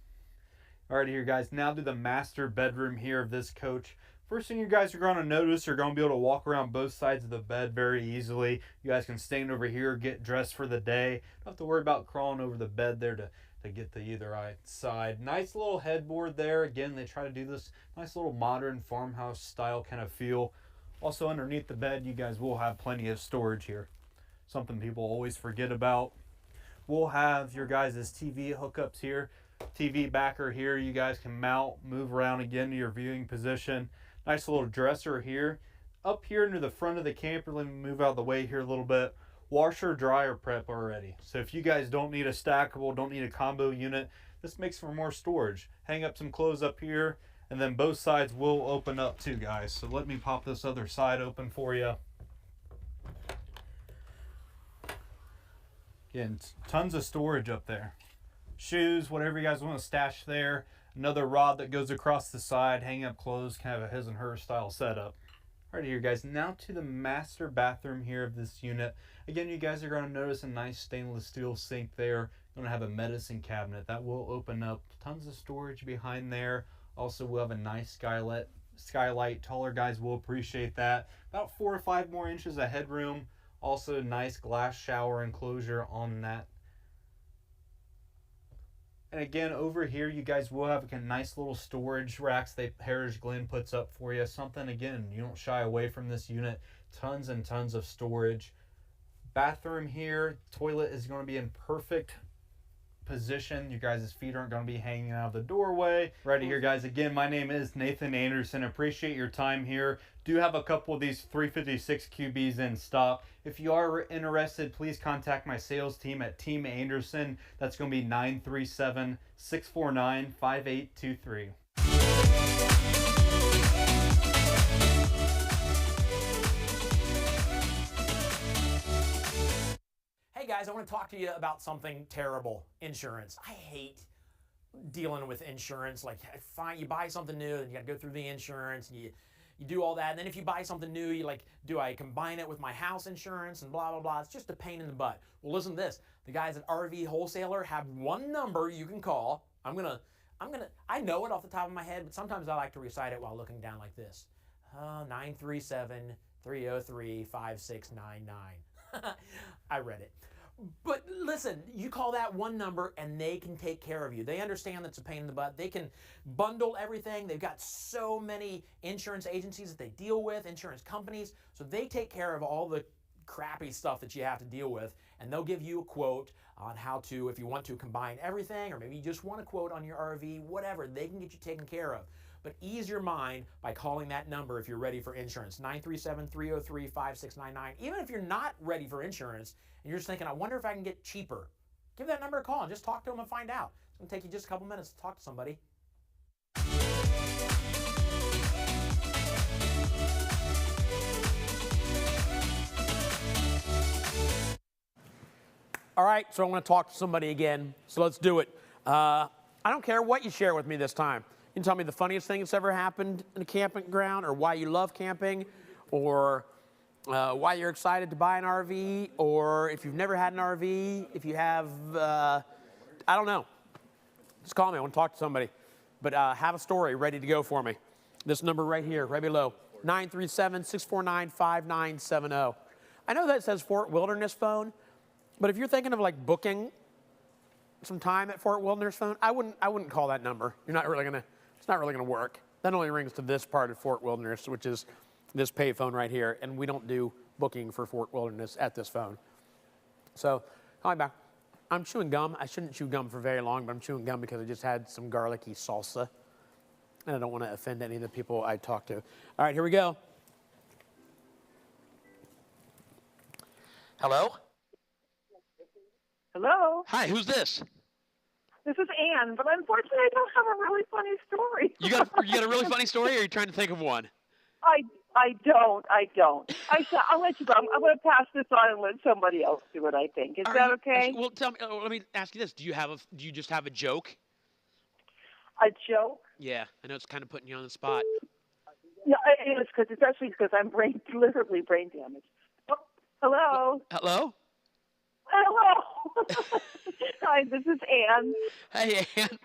Alright here guys, now to the master bedroom here of this coach. First thing you guys are going to notice, you're going to be able to walk around both sides of the bed very easily. You guys can stand over here, get dressed for the day. Don't have to worry about crawling over the bed there to get to either side. Nice little headboard there. Again, they try to do this nice little modern farmhouse style kind of feel. Also underneath the bed, you guys will have plenty of storage here. Something people always forget about. We'll have your guys' TV hookups here. TV backer here. You guys can mount, move around again to your viewing position. Nice little dresser here. Up here near the front of the camper, let me move out of the way here a little bit. Washer dryer prep already. So if you guys don't need a stackable, don't need a combo unit, this makes for more storage. Hang up some clothes up here, and then both sides will open up too, guys. So let me pop this other side open for you. Again, tons of storage up there. Shoes, whatever you guys want to stash there. Another rod that goes across the side, hang up clothes, kind of a his and her style setup. Alright here guys, now to the master bathroom here of this unit. Again, you guys are going to notice a nice stainless steel sink there. Going to have a medicine cabinet that will open up. Tons of storage behind there. Also, we'll have a nice skylight. Taller guys will appreciate that. About 4 or 5 more inches of headroom. Also, nice glass shower enclosure on that. And again, over here, you guys will have a nice little storage racks that Heritage Glen puts up for you. Something, again, you don't shy away from this unit. Tons and tons of storage. Bathroom here. Toilet is going to be in perfect position. You guys' feet aren't going to be hanging out of the doorway. Right here, guys. Again, my name is Nathan Anderson. Appreciate your time here. Do have a couple of these 356 QBs in stock. If you are interested, please contact my sales team at Team Anderson. That's going to be 937-649-5823. Hey guys, I want to talk to you about something terrible. Insurance. I hate dealing with insurance. Like, fine, you buy something new, and you got to go through the insurance, and you do all that. And then if you buy something new, you like, do I combine it with my house insurance and blah, blah, blah. It's just a pain in the butt. Well, listen to this. The guys at RV Wholesaler have one number you can call. I know it off the top of my head, but sometimes I like to recite it while looking down like this. 937-303-5699. I read it. But listen, you call that one number and they can take care of you. They understand that's a pain in the butt. They can bundle everything. They've got so many insurance agencies that they deal with, insurance companies. So they take care of all the crappy stuff that you have to deal with, and they'll give you a quote on how to, if you want to combine everything, or maybe you just want a quote on your RV, whatever, they can get you taken care of. But ease your mind by calling that number if you're ready for insurance, 937-303-5699. Even if you're not ready for insurance and you're just thinking, I wonder if I can get cheaper, give that number a call and just talk to them and find out. It's going to take you just a couple minutes to talk to somebody. All right, so I'm going to talk to somebody again, so let's do it. I don't care what you share with me this time. You can tell me the funniest thing that's ever happened in a camping ground, or why you love camping, or why you're excited to buy an RV, or if you've never had an RV, if you have, I don't know. Just call me. I want to talk to somebody. But have a story ready to go for me. This number right here, right below, 937-649-5970. I know that says Fort Wilderness phone, but if you're thinking of like booking some time at Fort Wilderness phone, I wouldn't call that number. It's not really gonna work. That only rings to this part of Fort Wilderness, which is this pay phone right here, and we don't do booking for Fort Wilderness at this phone. So call me back. I'm chewing gum. I shouldn't chew gum for very long, but I'm chewing gum because I just had some garlicky salsa, and I don't want to offend any of the people I talk to. All right, here we go. Hello? Hello? Hi, who's this? This is Ann, but unfortunately I don't have a really funny story. You got a really funny story, or are you trying to think of one? I don't. I'll let you go. I'm going to pass this on and let somebody else do it, I think. Is that okay? Well, tell me. Let me ask you this: Do you just have a joke? A joke? Yeah, I know it's kind of putting you on the spot. Yeah, it is, especially because I'm literally brain damaged. Oh, hello? Hello? Hello. Hi, this is Ann. Hey, Ann.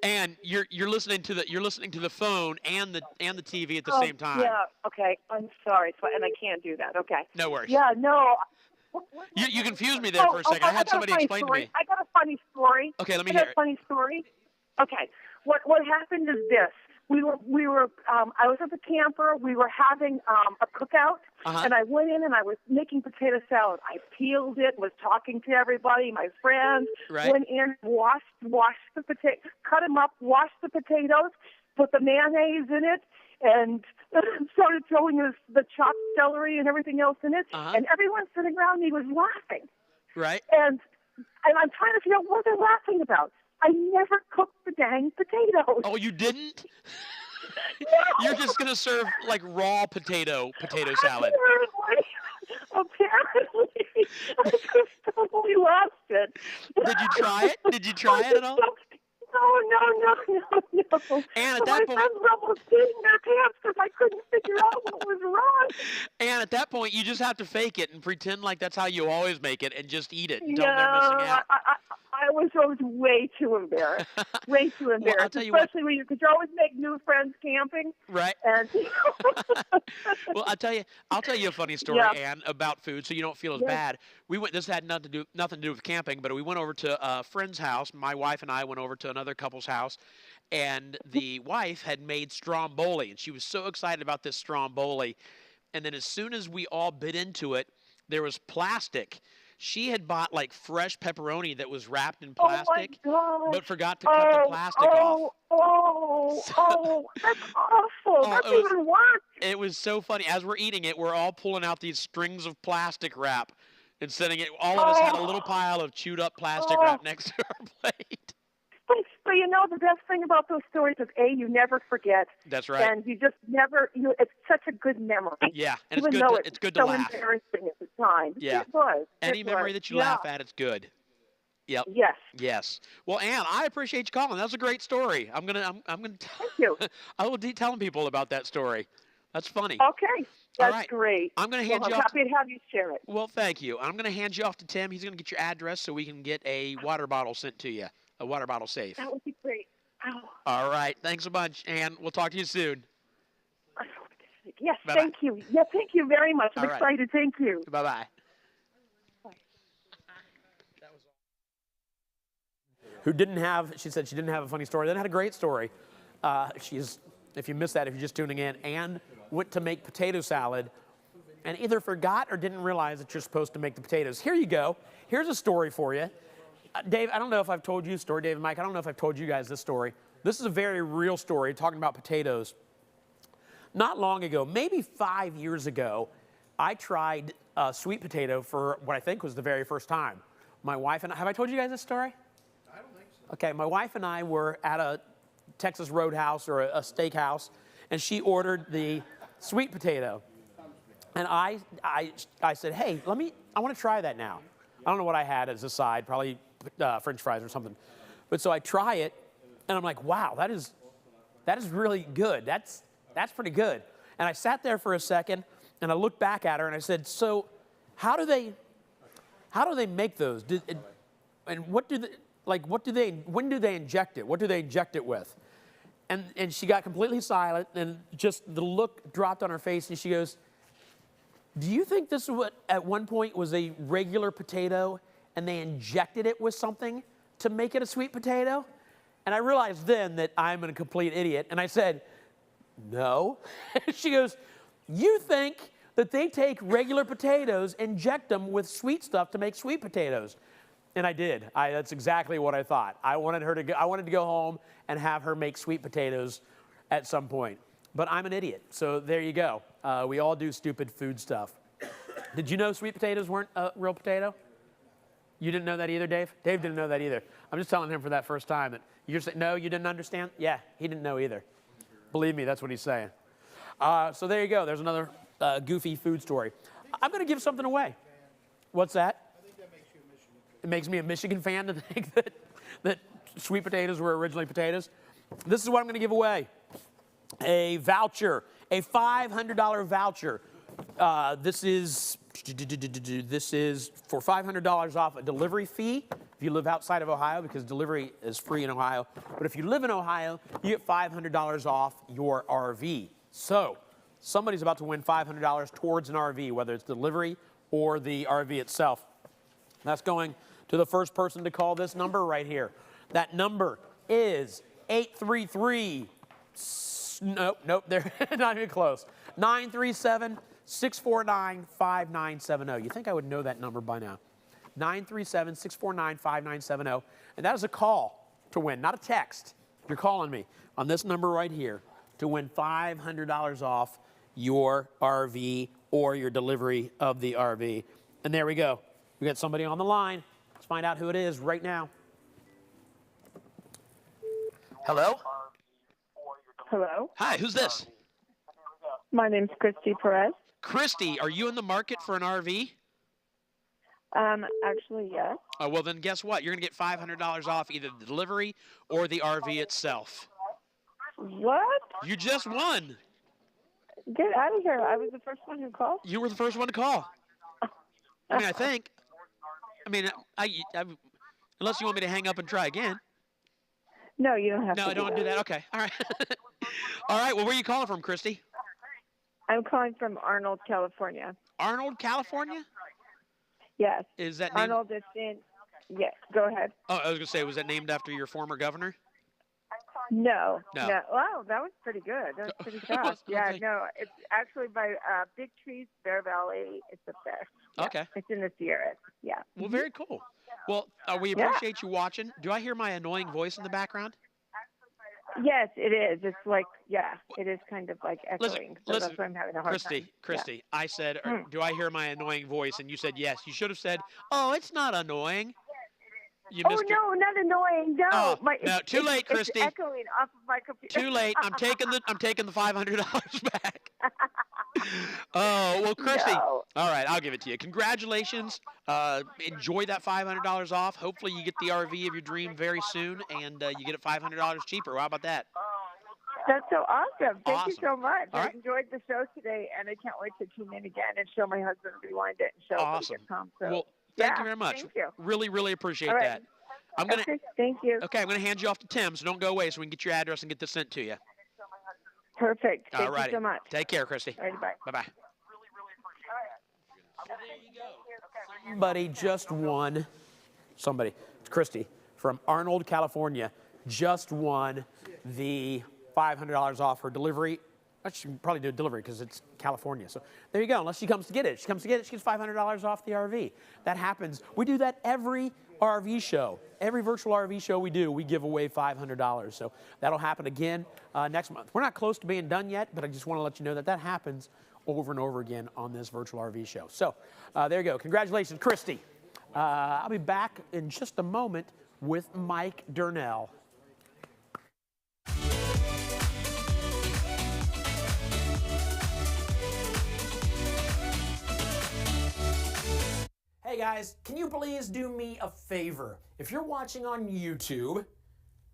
Ann, you're listening to the phone and the TV at the same time. Yeah. Okay. I'm sorry, and I can't do that. Okay. No worries. Yeah. No. You confused me there for a second. I had somebody explain to me. I got a funny story. Okay, let me hear it. A funny story. Okay. What happened is this. We were I was at the camper. We were having a cookout, and I went in and I was making potato salad. I peeled it, was talking to everybody, my friends. Right. Went in, washed the potato, cut them up, washed the potatoes, put the mayonnaise in it, and started throwing the chopped celery and everything else in it. And everyone sitting around me was laughing. Right. And I'm trying to figure out what they're laughing about. I never cooked the dang potatoes. Oh, you didn't? No. You're just gonna serve like raw potato salad. Apparently, I just totally lost it. Did you try it? Did you try it at all? No. And at that my point, friends were almost peeing their pants because I couldn't figure out what was wrong. And at that point, you just have to fake it and pretend like that's how you always make it, and just eat it until they're missing out. I was way too embarrassed. Way too embarrassed. Well, I'll tell you what. Especially because you always make new friends camping. Right. And Well, I'll tell you a funny story, Ann, about food, so you don't feel as bad. This had nothing to do with camping, but we went over to a friend's house. My wife and I went over to another couple's house, and the wife had made stromboli, and she was so excited about this stromboli. And then as soon as we all bit into it, there was plastic. She had bought like fresh pepperoni that was wrapped in plastic, but forgot to cut the plastic off. That's awful. That's even worse. It was so funny. As we're eating it, we're all pulling out these strings of plastic wrap and setting it. All of us had a little pile of chewed up plastic wrap next to our plate. But you know, the best thing about those stories is you never forget. That's right. And you just never, it's such a good memory. Yeah, and Even it's good to laugh. So embarrassing at the time. Yeah. It was. Any memory that you laugh at, it's good. Yep. Yes. Yes. Well, Ann, I appreciate you calling. That was a great story. I'm gonna. Thank you. I will be telling people about that story. That's funny. Okay. That's All right. great. I'm gonna hand you I'm off. happy to have you share it. Well, thank you. I'm gonna hand you off to Tim. He's gonna get your address so we can get a water bottle sent to you. A water bottle safe. That would be great. Ow. All right. Thanks a bunch, Ann. We'll talk to you soon. Yes, Bye-bye. thank you. Yeah, thank you very much. I'm All right. excited. Thank you. Bye-bye. She said she didn't have a funny story. Then had a great story. If you missed that, if you're just tuning in, Ann went to make potato salad and either forgot or didn't realize that you're supposed to make the potatoes. Here you go. Here's a story for you. Dave, I don't know if I've told you a story. Dave and Mike, I don't know if I've told you guys this story. This is a very real story talking about potatoes. Not long ago, maybe 5 years ago, I tried sweet potato for what I think was the very first time. My wife and I, have I told you guys this story? I don't think so. Okay, my wife and I were at a Texas Roadhouse or a steakhouse, and she ordered the sweet potato. And I said, hey, I want to try that now. I don't know what I had as a side, probably French fries or something. But so I try it, and I'm like, wow, that is really good. That's pretty good. And I sat there for a second, and I looked back at her, and I said, so how do they make those? And when do they inject it? What do they inject it with? And she got completely silent, and just the look dropped on her face, and she goes, do you think this is what at one point was a regular potato and they injected it with something to make it a sweet potato? And I realized then that I'm a complete idiot. And I said, no. She goes, you think that they take regular potatoes, inject them with sweet stuff to make sweet potatoes? And I did. That's exactly what I thought. I wanted to go home and have her make sweet potatoes at some point. But I'm an idiot, so there you go. We all do stupid food stuff. Did you know sweet potatoes weren't a real potato? You didn't know that either, Dave? Dave didn't know that either. I'm just telling him for that first time that you're saying, no, you didn't understand? Yeah, he didn't know either. Believe me, that's what he's saying. So there you go. There's another goofy food story. I'm going to give something away. What's that? I think that makes you a Michigan fan. It makes me a Michigan fan to think that sweet potatoes were originally potatoes. This is what I'm going to give away. A voucher, a $500 voucher. This is for $500 off a delivery fee if you live outside of Ohio, because delivery is free in Ohio. But if you live in Ohio, you get $500 off your RV. So somebody's about to win $500 towards an RV, whether it's delivery or the RV itself. That's going to the first person to call this number right here. That number is 833. Nope, they're not even close. 937-649-5970. You think I would know that number by now. 937-649-5970. And that is a call to win, not a text. You're calling me on this number right here to win $500 off your RV or your delivery of the RV. And there we go. We got somebody on the line. Let's find out who it is right now. Hello? Hello. Hi, who's this? My name's Christy Perez. Christy, are you in the market for an RV? Actually, yes. Oh, well, then guess what? You're going to get $500 off either the delivery or the RV itself. What? You just won. Get out of here. I was the first one who called. You were the first one to call. I mean, I think. I mean, I unless you want me to hang up and try again. No, you don't have to. No, I don't want to do that. Okay. All right. All right. Well, where are you calling from, Christy? I'm calling from Arnold, California. Arnold, California? Yes. Is that named? Arnold is in. Yes. Go ahead. Oh, I was going to say, was that named after your former governor? No. No. Wow, that was pretty good. That was pretty fast. Yeah. No, it's actually by Big Trees, Bear Valley. It's up there. Yeah. Okay. It's in the Sierras. Yeah. Well, very cool. Well, we appreciate you watching. Do I hear my annoying voice in the background? Yes, it is. It's like, yeah, it is kind of like echoing. So Listen, that's why I'm having a hard time. Christy, Yeah. I said, do I hear my annoying voice? And you said yes. You should have said, oh, it's not annoying. You Oh, no, not annoying. No. Oh, no, too late, Christy. It's echoing off of my computer. Too late. I'm taking the $500 back. Oh, well, Christy. No. All right, I'll give it to you. Congratulations. Enjoy that $500 off. Hopefully you get the RV of your dream very soon, and you get it $500 cheaper. How about that? That's so awesome. Thank you so much. All I right. enjoyed the show today, and I can't wait to tune in again and show my husband rewind it and show Awesome. it home. So, Well, thank yeah, you very much. Thank you. Really, really appreciate All right. that. I'm gonna. Okay, thank you. Okay, I'm gonna hand you off to Tim, so don't go away, so we can get your address and get this sent to you. Perfect. Thank All righty. you so much. Take care, Christy. All right, bye. Bye-bye. Somebody just won. Somebody, it's Christy from Arnold, California, just won the $500 off her delivery. She can probably do a delivery because it's California. So there you go. Unless she comes to get it. She comes to get it, she gets $500 off the RV. That happens. We do that every RV show. Every virtual RV show we do, we give away $500. So that'll happen again next month. We're not close to being done yet, but I just want to let you know that that happens over and over again on this virtual RV show. So there you go. Congratulations, Christy. I'll be back in just a moment with Mike Durnell. Hey guys, can you please do me a favor? If you're watching on YouTube,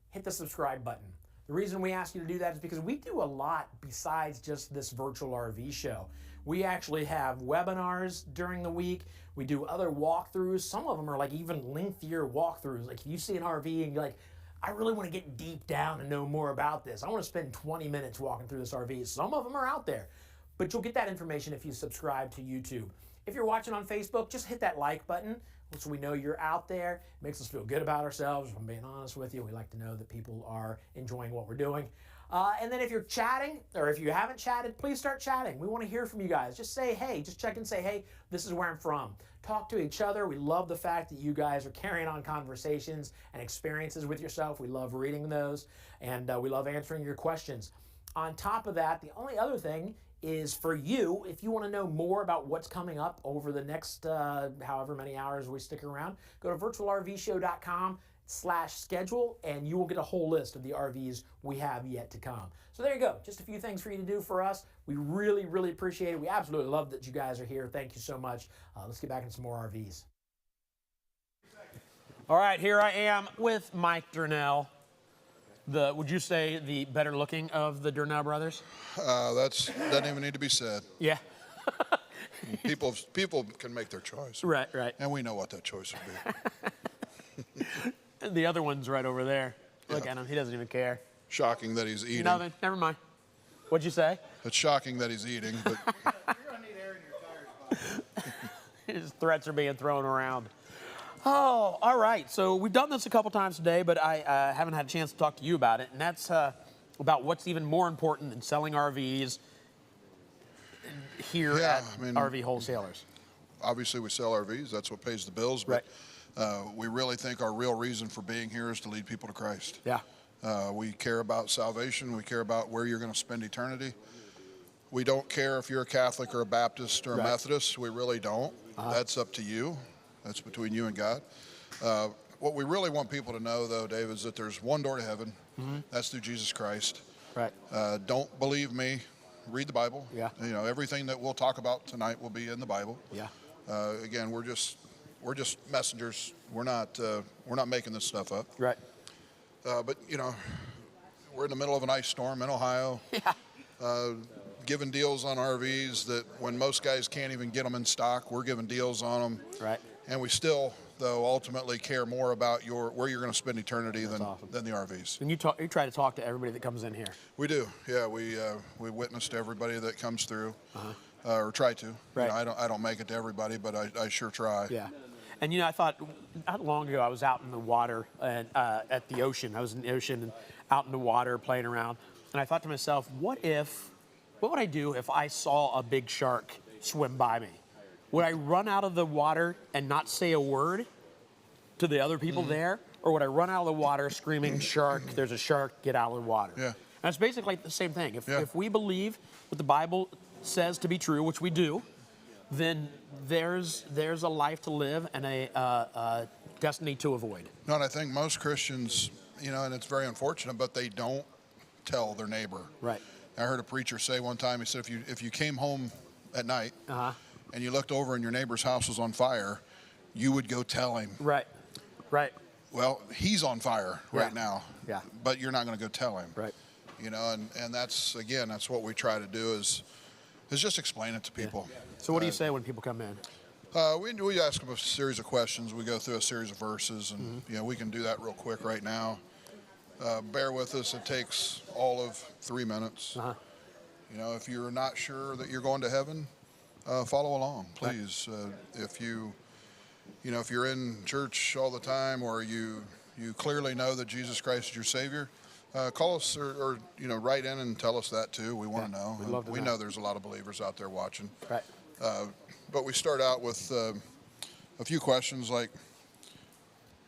hit the subscribe button. The reason we ask you to do that is because we do a lot besides just this virtual RV show. We actually have webinars during the week. We do other walkthroughs. Some of them are like even lengthier walkthroughs. Like if you see an RV and you're like, I really want to get deep down and know more about this. I want to spend 20 minutes walking through this RV. Some of them are out there, but you'll get that information if you subscribe to YouTube. If you're watching on Facebook, just hit that like button so we know you're out there. It makes us feel good about ourselves. If I'm being honest with you, we like to know that people are enjoying what we're doing. And then if you're chatting, or if you haven't chatted, please start chatting. We want to hear from you guys. Just say, hey, just check and say, hey, this is where I'm from. Talk to each other. We love the fact that you guys are carrying on conversations and experiences with yourself. We love reading those, and we love answering your questions. On top of that, the only other thing is for you, if you want to know more about what's coming up over the next however many hours we stick around, go to virtualrvshow.com RVs.com/schedule, and you will get a whole list of the RVs we have yet to come. So there you go. Just a few things for you to do for us. We really, really appreciate it. We absolutely love that you guys are here. Thank you so much. Let's get back into some more RVs. All right, here I am with Mike Durnell. Would you say the better looking of the Durnell brothers? Doesn't even need to be said. Yeah. People can make their choice. Right. And we know what that choice would be. And the other one's right over there. Look at him. He doesn't even care. Shocking that he's eating. Nothing. Never mind. What'd you say? It's shocking that he's eating, but You're gonna need air in your tires, Bob. His threats are being thrown around. Oh, all right. So we've done this a couple times today, but I haven't had a chance to talk to you about it, and that's about what's even more important than selling RVs here at RV Wholesalers. Obviously, we sell RVs. That's what pays the bills. But we really think our real reason for being here is to lead people to Christ. Yeah. We care about salvation. We care about where you're going to spend eternity. We don't care if you're a Catholic or a Baptist or a Methodist. We really don't. That's up to you. That's between you and God. What we really want people to know, though, Dave, is that there's one door to heaven. That's through Jesus Christ. Right. Don't believe me. Read the Bible. Yeah. You know, everything that we'll talk about tonight will be in the Bible. Yeah. Again, we're just messengers. We're not making this stuff up. Right. But you know, we're in the middle of an ice storm in Ohio. Yeah. Giving deals on RVs that when most guys can't even get them in stock, we're giving deals on them. Right. And we still, though, ultimately care more about where you're going to spend eternity than the RVs. And you try to talk to everybody that comes in here. We do. Yeah, we witness to everybody that comes through, or try to. Right. You know, I don't make it to everybody, but I sure try. Yeah. And you know, I thought not long ago I was out in the water and at the ocean. I was in the ocean and out in the water playing around, and I thought to myself, what would I do if I saw a big shark swim by me? Would I run out of the water and not say a word to the other people there? Or would I run out of the water screaming, shark, there's a shark, get out of the water? Yeah. And it's basically the same thing. If we believe what the Bible says to be true, which we do, then there's a life to live and a destiny to avoid. No, and I think most Christians, you know, and it's very unfortunate, but they don't tell their neighbor. Right. I heard a preacher say one time, he said, if you came home at night and you looked over and your neighbor's house was on fire, you would go tell him. Right. Right. Well, he's on fire right now. Yeah. But you're not going to go tell him. Right. You know, and that's what we try to do is just explain it to people. Yeah. So what do you say when people come in? We ask them a series of questions. We go through a series of verses, and you know, we can do that real quick right now. Bear with us. It takes all of 3 minutes. You know, if you're not sure that you're going to heaven, follow along, please. If if you're in church all the time, or you clearly know that Jesus Christ is your Savior, call us or write in and tell us that too. We want to know. We'd love to we know. know there's a lot of believers out there watching. Right. But we start out with a few questions like,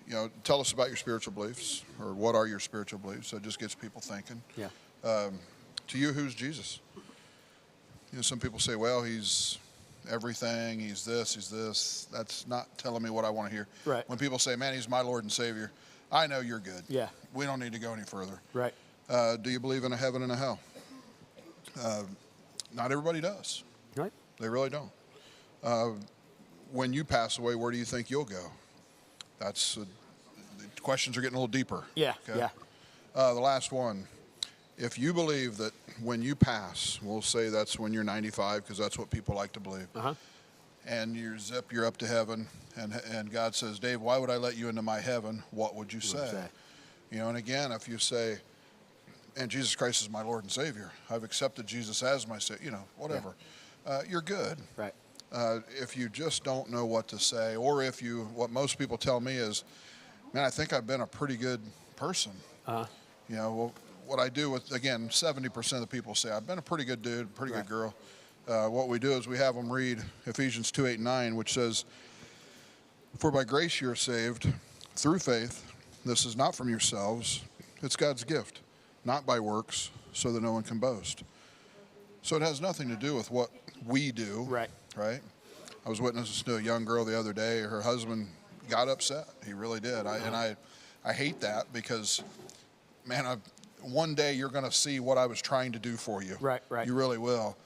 you know, tell us about your spiritual beliefs, or what are your spiritual beliefs? So it just gets people thinking. Yeah. To you, who's Jesus? You know, some people say, well, he's everything, he's this, he's this. That's not telling me what I want to hear. Right. When people say, man, he's my Lord and Savior, I know you're good. Yeah. We don't need to go any further. Right. Do you believe in a heaven and a hell? Not everybody does. Right. They really don't. When you pass away, where do you think you'll go? That's the questions are getting a little deeper. Yeah. Okay? Yeah. The last one. If you believe that when you pass, we'll say that's when you're 95, because that's what people like to believe, and you're up to heaven, and God says, Dave, why would I let you into my heaven? What would you say? You know, and again, if you say, and Jesus Christ is my Lord and Savior, I've accepted Jesus as my Savior, you know, whatever, you're good. Right. If you just don't know what to say, or what most people tell me is, man, I think I've been a pretty good person. You know, well, what I do with, again, 70% of the people say, I've been a pretty good dude, pretty good girl. What we do is we have them read Ephesians 2:8-9, which says, for by grace you're saved through faith. This is not from yourselves. It's God's gift, not by works, so that no one can boast. So it has nothing to do with what we do. Right. Right? I was witnessing to a young girl the other day. Her husband got upset. He really did. I I hate that because, man, one day you're going to see what I was trying to do for you. Right, right. You really will.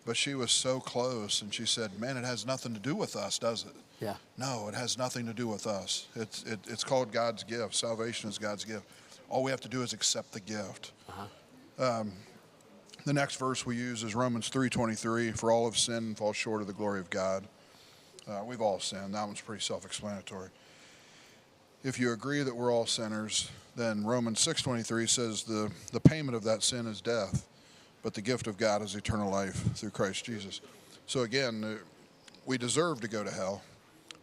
But she was so close, and she said, man, it has nothing to do with us, does it? Yeah. No, it has nothing to do with us. It's called God's gift. Salvation is God's gift. All we have to do is accept the gift. The next verse we use is Romans 3:23. For all have sinned and fall short of the glory of God. We've all sinned. That one's pretty self-explanatory. If you agree that we're all sinners, then Romans 6:23 says the payment of that sin is death, but the gift of God is eternal life through Christ Jesus. So again, we deserve to go to hell,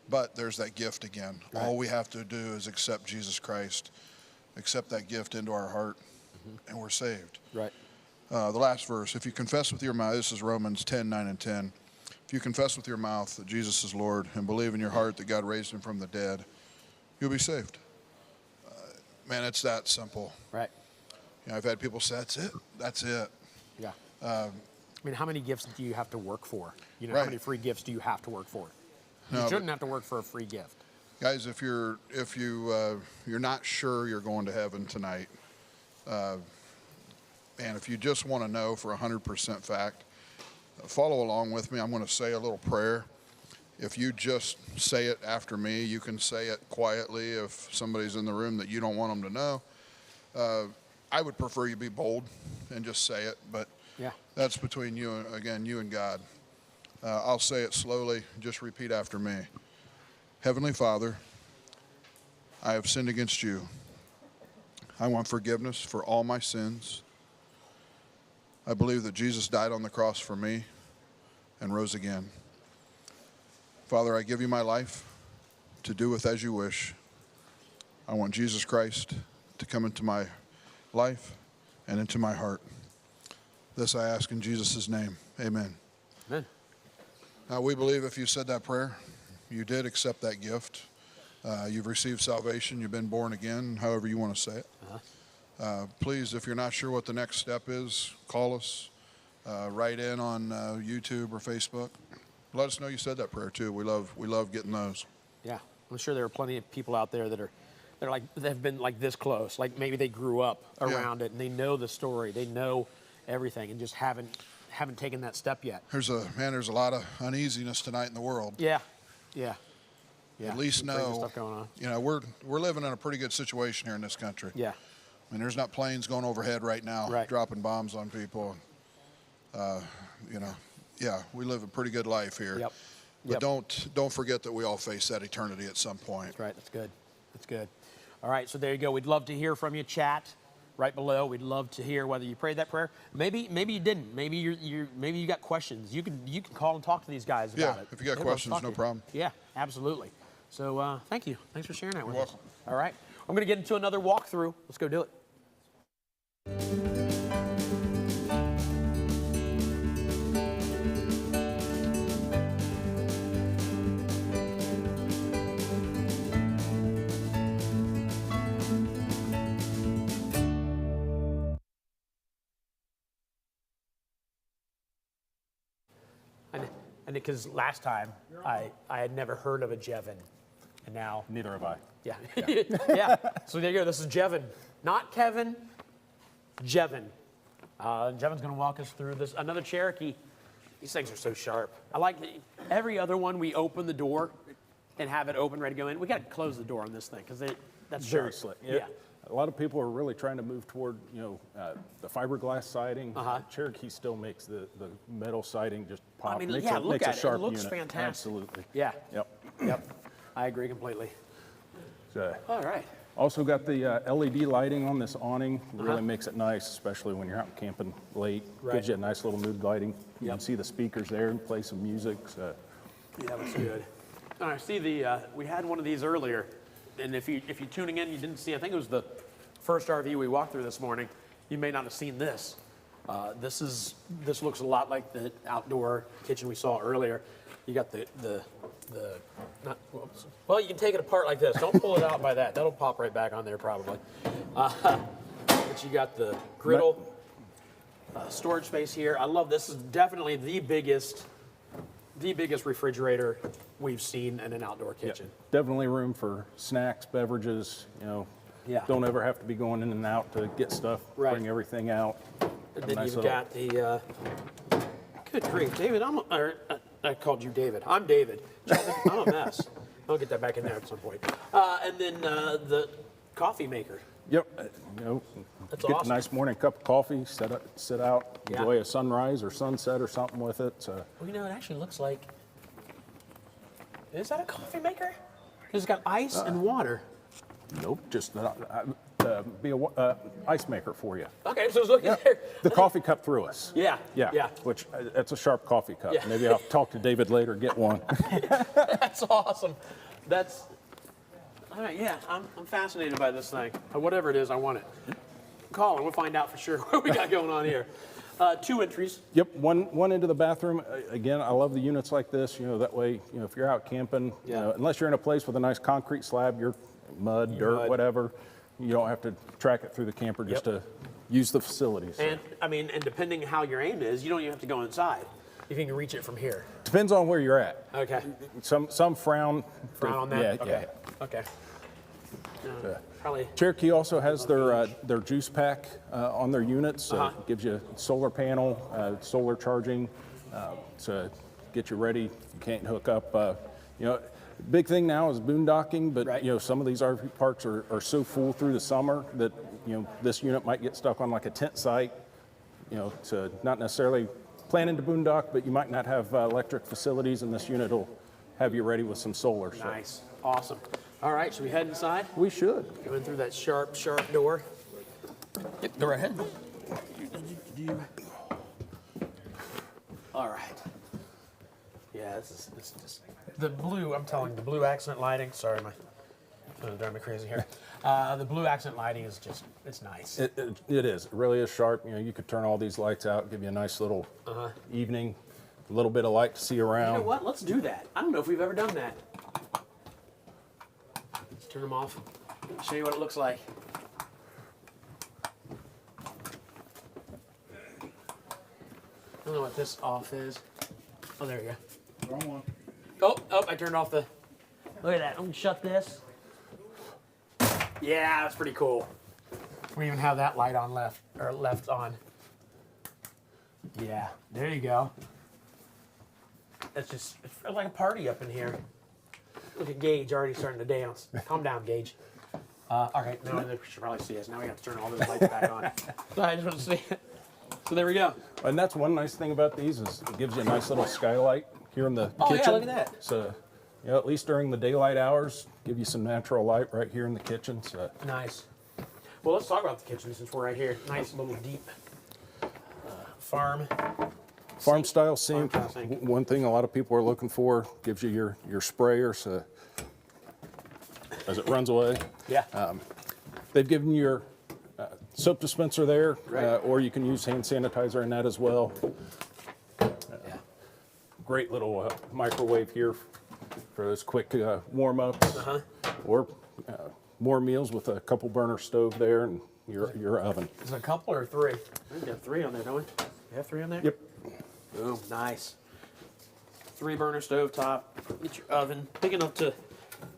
but there's that gift again. Right. All we have to do is accept Jesus Christ, accept that gift into our heart, and we're saved. Right. The last verse, if you confess with your mouth, this is Romans 10:9 and 10. If you confess with your mouth that Jesus is Lord and believe in your heart that God raised him from the dead, you'll be saved. Man, it's that simple. Right. You know, I've had people say, that's it. That's it. Yeah. I mean, how many gifts do you have to work for? You know, Right. how many free gifts do you have to work for? No, You shouldn't have to work for a free gift. Guys, if you're not sure you're going to heaven tonight, and if you just want to know for 100% fact, follow along with me. I'm going to say a little prayer. If you just say it after me, you can say it quietly if somebody's in the room that you don't want them to know. I would prefer you be bold and just say it, but yeah, that's between you and God. I'll say it slowly. Just repeat after me. Heavenly Father, I have sinned against you. I want forgiveness for all my sins. I believe that Jesus died on the cross for me and rose again. Father, I give you my life to do with as you wish. I want Jesus Christ to come into my life and into my heart. This I ask in Jesus' name. Amen. Amen. Now, we believe if you said that prayer, you did accept that gift. You've received salvation. You've been born again, however you want to say it. Please, if you're not sure what the next step is, call us. Write in on YouTube or Facebook. Let us know you said that prayer too. We love getting those. Yeah, I'm sure there are plenty of people out there that have been like this close. Like maybe they grew up around it and they know the story, they know everything, and just haven't taken that step yet. There's a lot of uneasiness tonight in the world. Yeah, yeah, yeah. At least Some crazy know, stuff going on. you know, we're living in a pretty good situation here in this country. Yeah. I mean, there's not planes going overhead right now, dropping bombs on people. You know, yeah, we live a pretty good life here. Yep. But don't forget that we all face that eternity at some point. That's right. That's good. That's good. All right. So there you go. We'd love to hear from you. Chat right below. We'd love to hear whether you prayed that prayer. Maybe you didn't. Maybe you got questions. You can call and talk to these guys about it. If you got questions, no problem. Yeah, absolutely. So thank you. Thanks for sharing that with us. welcome. All right. I'm going to get into another walkthrough. Let's go do it. And because last time I had never heard of a Jevin, and now neither have I. Yeah, yeah. So there you go. This is Jevin, not Kevin. Jevin. Jevin's going to walk us through this. Another Cherokee. These things are so sharp. I like every other one. We open the door and have it open, ready to go in. We got to close the door on this thing because that's very sharp. slick. Yeah. A lot of people are really trying to move toward, the fiberglass siding. Cherokee still makes the metal siding just pop. I mean, makes yeah, it, look makes at a sharp it. It looks unit. fantastic. Absolutely. Yeah. Yep. I agree completely. So, all right. Also got the LED lighting on this awning. Really makes it nice, especially when you're out camping late. Right. Gives you a nice little mood lighting. You can see the speakers there and play some music. So. Yeah, that's good. I see we had one of these earlier, and if you're tuning in, you didn't see. I think it was the first RV we walked through this morning. You may not have seen this. This looks a lot like the outdoor kitchen we saw earlier. You got well, you can take it apart like this. Don't pull it out by that. That'll pop right back on there probably. But you got the griddle, storage space here. I love this. Is definitely the biggest refrigerator we've seen in an outdoor kitchen. Definitely room for snacks, beverages, Yeah. Don't ever have to be going in and out to get stuff, bring everything out. And then you've got the, good grief, David, I called you David. I'm David. I'm a mess. I'll get that back in there at some point. And then the coffee maker. Yep. You know, That's get awesome. a nice morning cup of coffee, sit out, enjoy a sunrise or sunset or something with it. So. Well, you know, it actually looks like, is that a coffee maker? It's got ice and water. Nope, just be a ice maker for you. Okay, so it's looking there. The coffee cup threw us. Yeah. Which it's a sharp coffee cup. Yeah. Maybe I'll talk to David later, get one. That's awesome. That's, all right, yeah, I'm fascinated by this thing. Whatever it is, I want it. Colin, we'll find out for sure what we got going on here. 2 entries. Yep, one into the bathroom. Again, I love the units like this. You know, that way, you know, if you're out camping, you know, unless you're in a place with a nice concrete slab, you're dirt, whatever, you don't have to track it through the camper just to use the facilities. And I mean, and depending how your aim is, you don't even have to go inside. You can reach it from here. Depends on where you're at. Okay. Some frown on that. Yeah, Okay. Probably. Cherokee also has their juice pack on their units. It gives you solar panel, solar charging to get you ready if you can't hook up. You know, big thing now is boondocking, but you know, some of these RV parks are so full through the summer that, you know, this unit might get stuck on like a tent site, you know, to not necessarily planning to boondock, but you might not have electric facilities, and this unit will have you ready with some solar. So. Nice. Awesome. All right, should we head inside? We should. Go in through that sharp door. Go right ahead. All right. Yeah, this is just the blue. I'm telling you, the blue accent lighting. Sorry, my phone is driving me crazy here. The blue accent lighting is just, it's nice. It is. It really is sharp. You know, you could turn all these lights out, give you a nice little evening, a little bit of light to see around. You know what? Let's do that. I don't know if we've ever done that. Let's turn them off. Show you what it looks like. I don't know what this off is. Oh, there you go. Wrong one. Oh, I turned off the. Look at that. I'm gonna shut this. Yeah, that's pretty cool. We even have that light on left on. Yeah, there you go. It's like a party up in here. Look at Gage already starting to dance. Calm down, Gage. All right, now they should probably see us. Now we have to turn all those lights back on. So I just want to see it. So there we go. And that's one nice thing about these is it gives you a nice little skylight here in the kitchen. Oh yeah, look at that. So, you know, at least during the daylight hours, give you some natural light right here in the kitchen. So. Nice. Well, let's talk about the kitchen since we're right here. Nice little deep farm style sink. One thing a lot of people are looking for, gives you your sprayer so as it runs away. Yeah. They've given you your soap dispenser there, or you can use hand sanitizer in that as well. Great little microwave here for those quick warm-ups, or more meals with a couple burner stove there and your oven. Is it a couple or three? I think we have three on there, don't we? You have three on there? Yep. Boom, nice. 3-burner stove top. Get your oven big enough to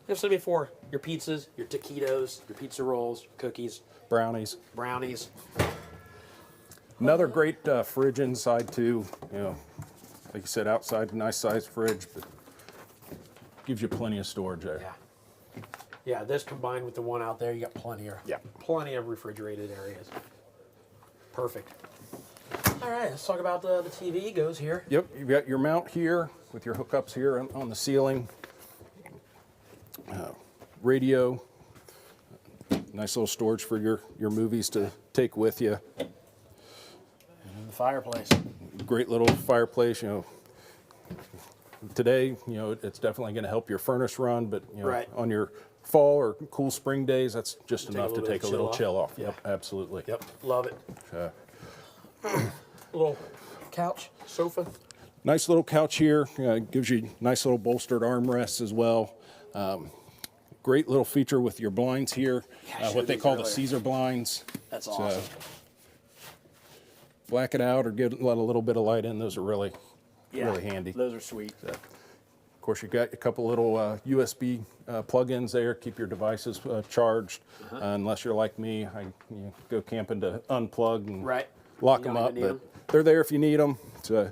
have something for your pizzas, your taquitos, your pizza rolls, cookies, brownies. Another great fridge inside too. You know, like you said, outside, nice sized fridge, but gives you plenty of storage there. Yeah. Yeah, this combined with the one out there, you got plenty of refrigerated areas. Perfect. All right, let's talk about the TV goes here. Yep, you've got your mount here with your hookups here on the ceiling. Radio, nice little storage for your movies to take with you. And the fireplace. Great little fireplace, you know. Today, you know, it's definitely going to help your furnace run, but you know, on your fall or cool spring days, that's just enough to take a little chill off. Yep, absolutely. Yep, love it. Little couch, sofa. Nice little couch here. Gives you nice little bolstered armrests as well. Great little feature with your blinds here, what they call the Caesar blinds. That's awesome. Black it out or let a little bit of light in. Those are really handy. Those are sweet. Of course, you've got a couple little USB plug-ins there. Keep your devices charged. Unless you're like me, I go camping to unplug and lock them up. But they're there if you need them. It's a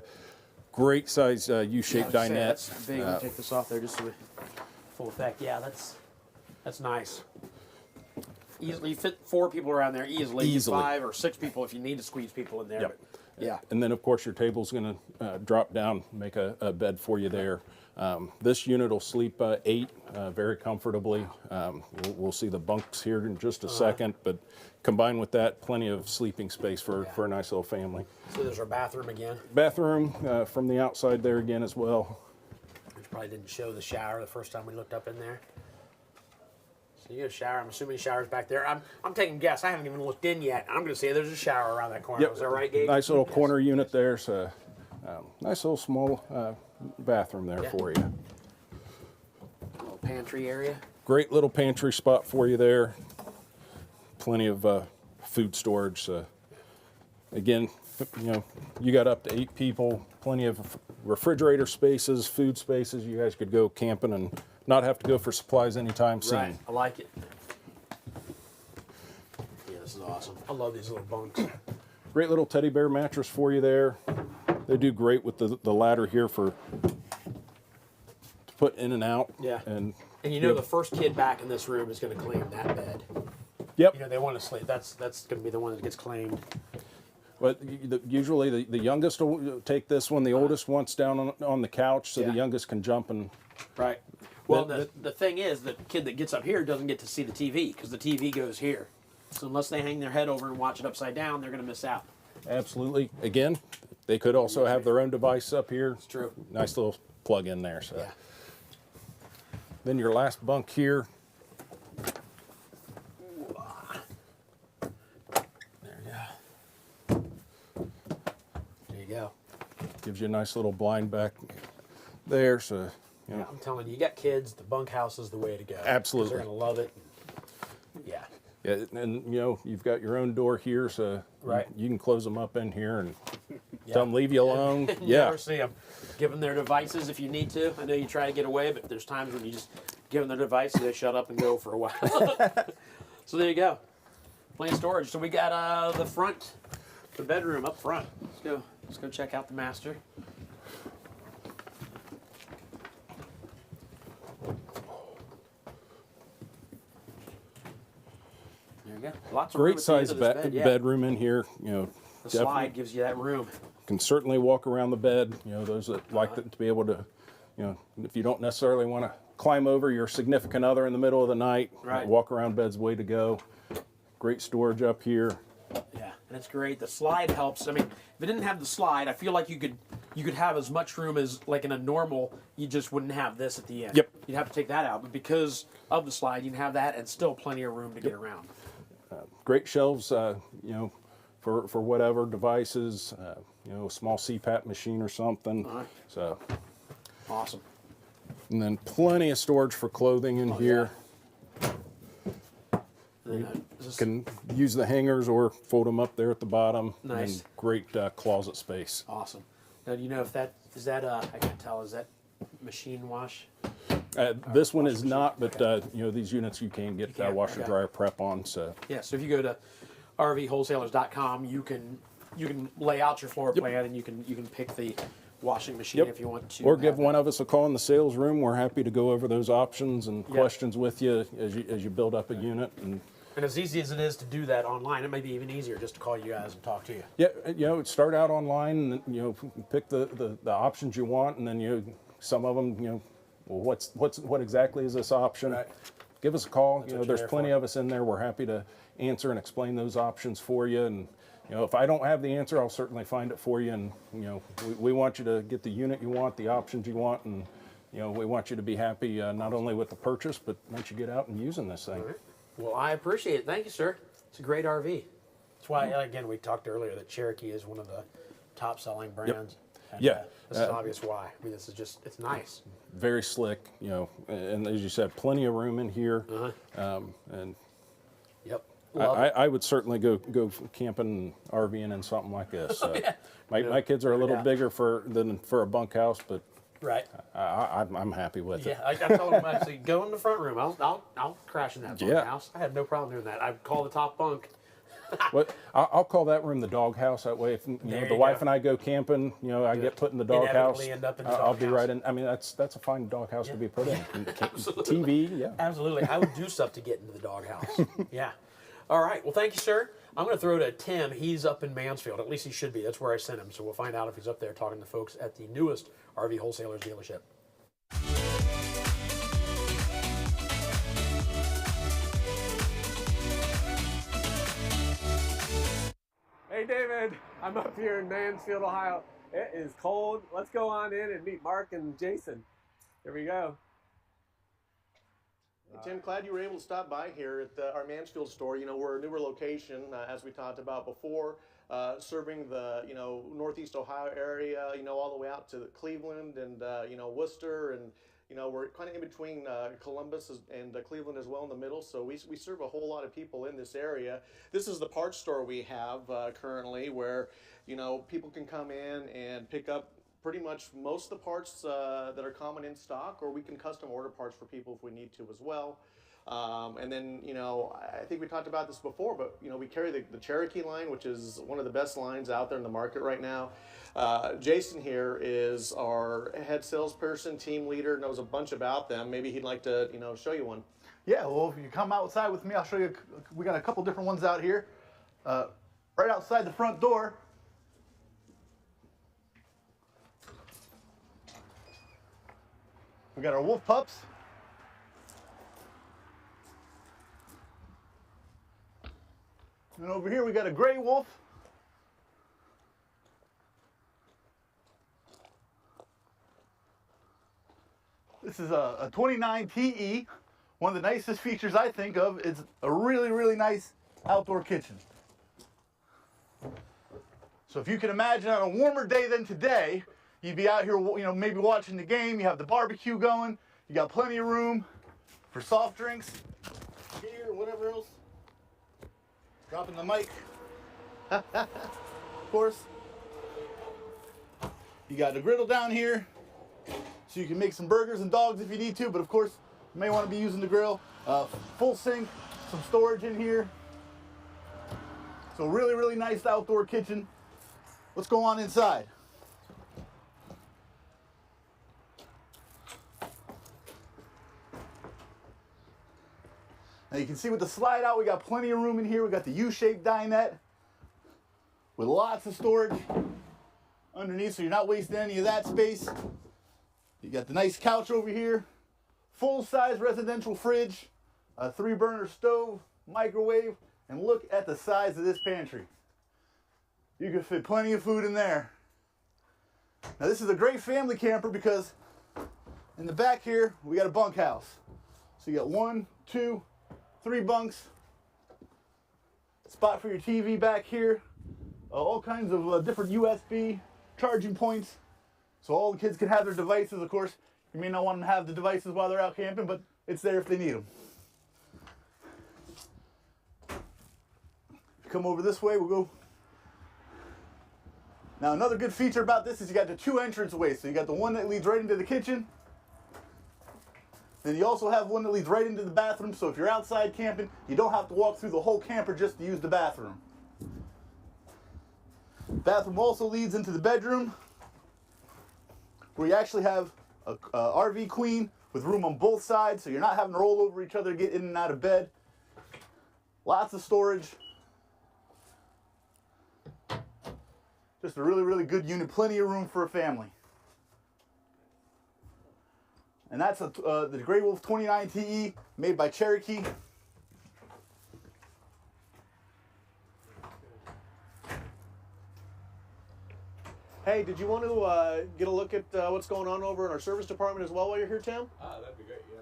great size U-shaped dinette. That's big. I'll take this off there just so we full effect. Yeah, that's nice. Easily, you fit 4 people around there easily. 5 or 6 people if you need to squeeze people in there. Yep. But, yeah. And then, of course, your table's going to drop down, make a bed for you there. This unit will sleep 8 very comfortably. We'll see the bunks here in just a second, but combined with that, plenty of sleeping space for a nice little family. So there's our bathroom again. Bathroom from the outside there again as well. Which probably didn't show the shower the first time we looked up in there. So you got a shower. I'm assuming the shower's back there. I'm taking a guess. I haven't even looked in yet. I'm going to say there's a shower around that corner. Yep. Is that right, Gabe? Nice little corner unit there. So nice little small bathroom there for you. Little pantry area. Great little pantry spot for you there. Plenty of food storage. Again, you got up to 8 people. Plenty of refrigerator spaces, food spaces. You guys could go camping and not have to go for supplies anytime soon. Right, I like it. Yeah, this is awesome. I love these little bunks. Great little teddy bear mattress for you there. They do great with the ladder here to put in and out. Yeah. And you know the first kid back in this room is going to claim that bed. Yep. You know, they want to sleep. That's going to be the one that gets claimed. But usually the youngest will take this one. The oldest wants down on the couch, so the youngest can jump and. Right. Well, the thing is, the kid that gets up here doesn't get to see the TV because the TV goes here. So unless they hang their head over and watch it upside down, they're going to miss out. Absolutely. Again, they could also have their own device up here. It's true. Nice little plug in there. So. Yeah. Then your last bunk here. Go. Gives you a nice little blind back there. So, yeah, I'm telling you, you got kids, the bunkhouse is the way to go. Absolutely. They're going to love it. Yeah. Yeah, and you've got your own door here, so you can close them up in here and tell them leave you alone. Never see them. Give them their devices if you need to. I know you try to get away, but there's times when you just give them their device and they shut up and go for a while. So there you go. Plenty of storage. So we got the bedroom up front. Let's go check out the master. There you go. Lots of room great size bedroom in here. The slide gives you that room. Can certainly walk around the bed. Those that like to be able to, if you don't necessarily want to climb over your significant other in the middle of the night, walk around bed's way to go. Great storage up here. Yeah, and it's great. The slide helps. I mean, if it didn't have the slide, I feel like you could have as much room as like in a normal. You just wouldn't have this at the end. Yep. You'd have to take that out, but because of the slide, you can have that and still plenty of room to get around. Great shelves, for whatever devices. A small CPAP machine or something. So awesome. And then plenty of storage for clothing in here. You can use the hangers or fold them up there at the bottom. Nice. And great closet space. Awesome. Now, do you know if I can't tell, is that machine wash? This one is not, but these units you can get washer dryer prep on. So yeah. So if you go to rvwholesalers.com, you can lay out your floor plan and you can pick the washing machine if you want to. Or give one of us a call in the sales room. We're happy to go over those options and questions with you as you build up a unit. And as easy as it is to do that online, it may be even easier just to call you guys and talk to you. Yeah, start out online and pick the options you want, and then some of them what exactly is this option? Right. Give us a call. There's plenty of us in there. We're happy to answer and explain those options for you. And if I don't have the answer, I'll certainly find it for you. And we want you to get the unit you want, the options you want, and we want you to be happy not only with the purchase, but once you get out and using this thing. Right. Well, I appreciate it. Thank you, sir. It's a great RV. That's why, again, we talked earlier that Cherokee is one of the top-selling brands. Yep. And, this is obvious why. I mean, this is it's nice. Very slick, and as you said, plenty of room in here. And yep. I would certainly go camping, RVing in something like this. My kids are a little bigger for a bunkhouse, but Right. I'm happy with it. Yeah, I told him actually go in the front room. I'll crash in that bunkhouse. I had no problem doing that. I'd call the top bunk. What I'll call that room the doghouse. That way, if the wife and I go camping, I get put in the doghouse. I'll be right in. I mean, that's a fine doghouse to be put in. TV, yeah. Absolutely. I would do stuff to get into the doghouse. Yeah. All right. Well, thank you, sir. I'm going to throw to Tim. He's up in Mansfield. At least he should be. That's where I sent him. So we'll find out if he's up there talking to folks at the newest RV Wholesalers dealership. Hey David, I'm up here in Mansfield, Ohio. It is cold. Let's go on in and meet Mark and Jason. Here we go. Tim, glad you were able to stop by here at our Mansfield store. We're a newer location, as we talked about before, serving the Northeast Ohio area, all the way out to Cleveland and Worcester, and we're kind of in between Columbus and Cleveland as well in the middle. So we serve a whole lot of people in this area. This is the parts store we have currently, where people can come in and pick up pretty much most of the parts that are common in stock, or we can custom order parts for people if we need to as well. And then, I think we talked about this before, but, we carry the Cherokee line, which is one of the best lines out there in the market right now. Jason here is our head salesperson, team leader, knows a bunch about them. Maybe he'd like to, show you one. Yeah, well, if you come outside with me, I'll show you. We got a couple different ones out here. Right outside the front door. We got our wolf pups. And over here we got a gray wolf. This is a 29 TE. One of the nicest features I think of is a really, really nice outdoor kitchen. So if you can imagine on a warmer day than today, you'd be out here, maybe watching the game, you have the barbecue going, you got plenty of room for soft drinks, beer, whatever else. Dropping the mic. Of course. You got the griddle down here, so you can make some burgers and dogs if you need to, but of course, you may want to be using the grill. Full sink, some storage in here. So really, really nice outdoor kitchen. Let's go on inside. Now you can see with the slide out, we got plenty of room in here. We got the U-shaped dinette with lots of storage underneath, so you're not wasting any of that space. You got the nice couch over here, full-size residential fridge, a 3-burner stove, microwave, and look at the size of this pantry. You can fit plenty of food in there. Now this is a great family camper because in the back here, we got a bunkhouse. So you got 1, 2, 3 bunks, spot for your TV back here, all kinds of different USB charging points, so all the kids can have their devices. Of course, you may not want them to have the devices while they're out camping, but it's there if they need them. Come over this way, we'll go. Now another good feature about this is you got the 2 entranceways. So you got the one that leads right into the kitchen. Then you also have one that leads right into the bathroom, so if you're outside camping, you don't have to walk through the whole camper just to use the bathroom. Bathroom also leads into the bedroom, where you actually have a RV queen with room on both sides, so you're not having to roll over each other to get in and out of bed. Lots of storage. Just a really, really good unit, plenty of room for a family. And that's the Grey Wolf 29 TE made by Cherokee. Hey, did you want to get a look at what's going on over in our service department as well while you're here, Tim? That'd be great, yeah.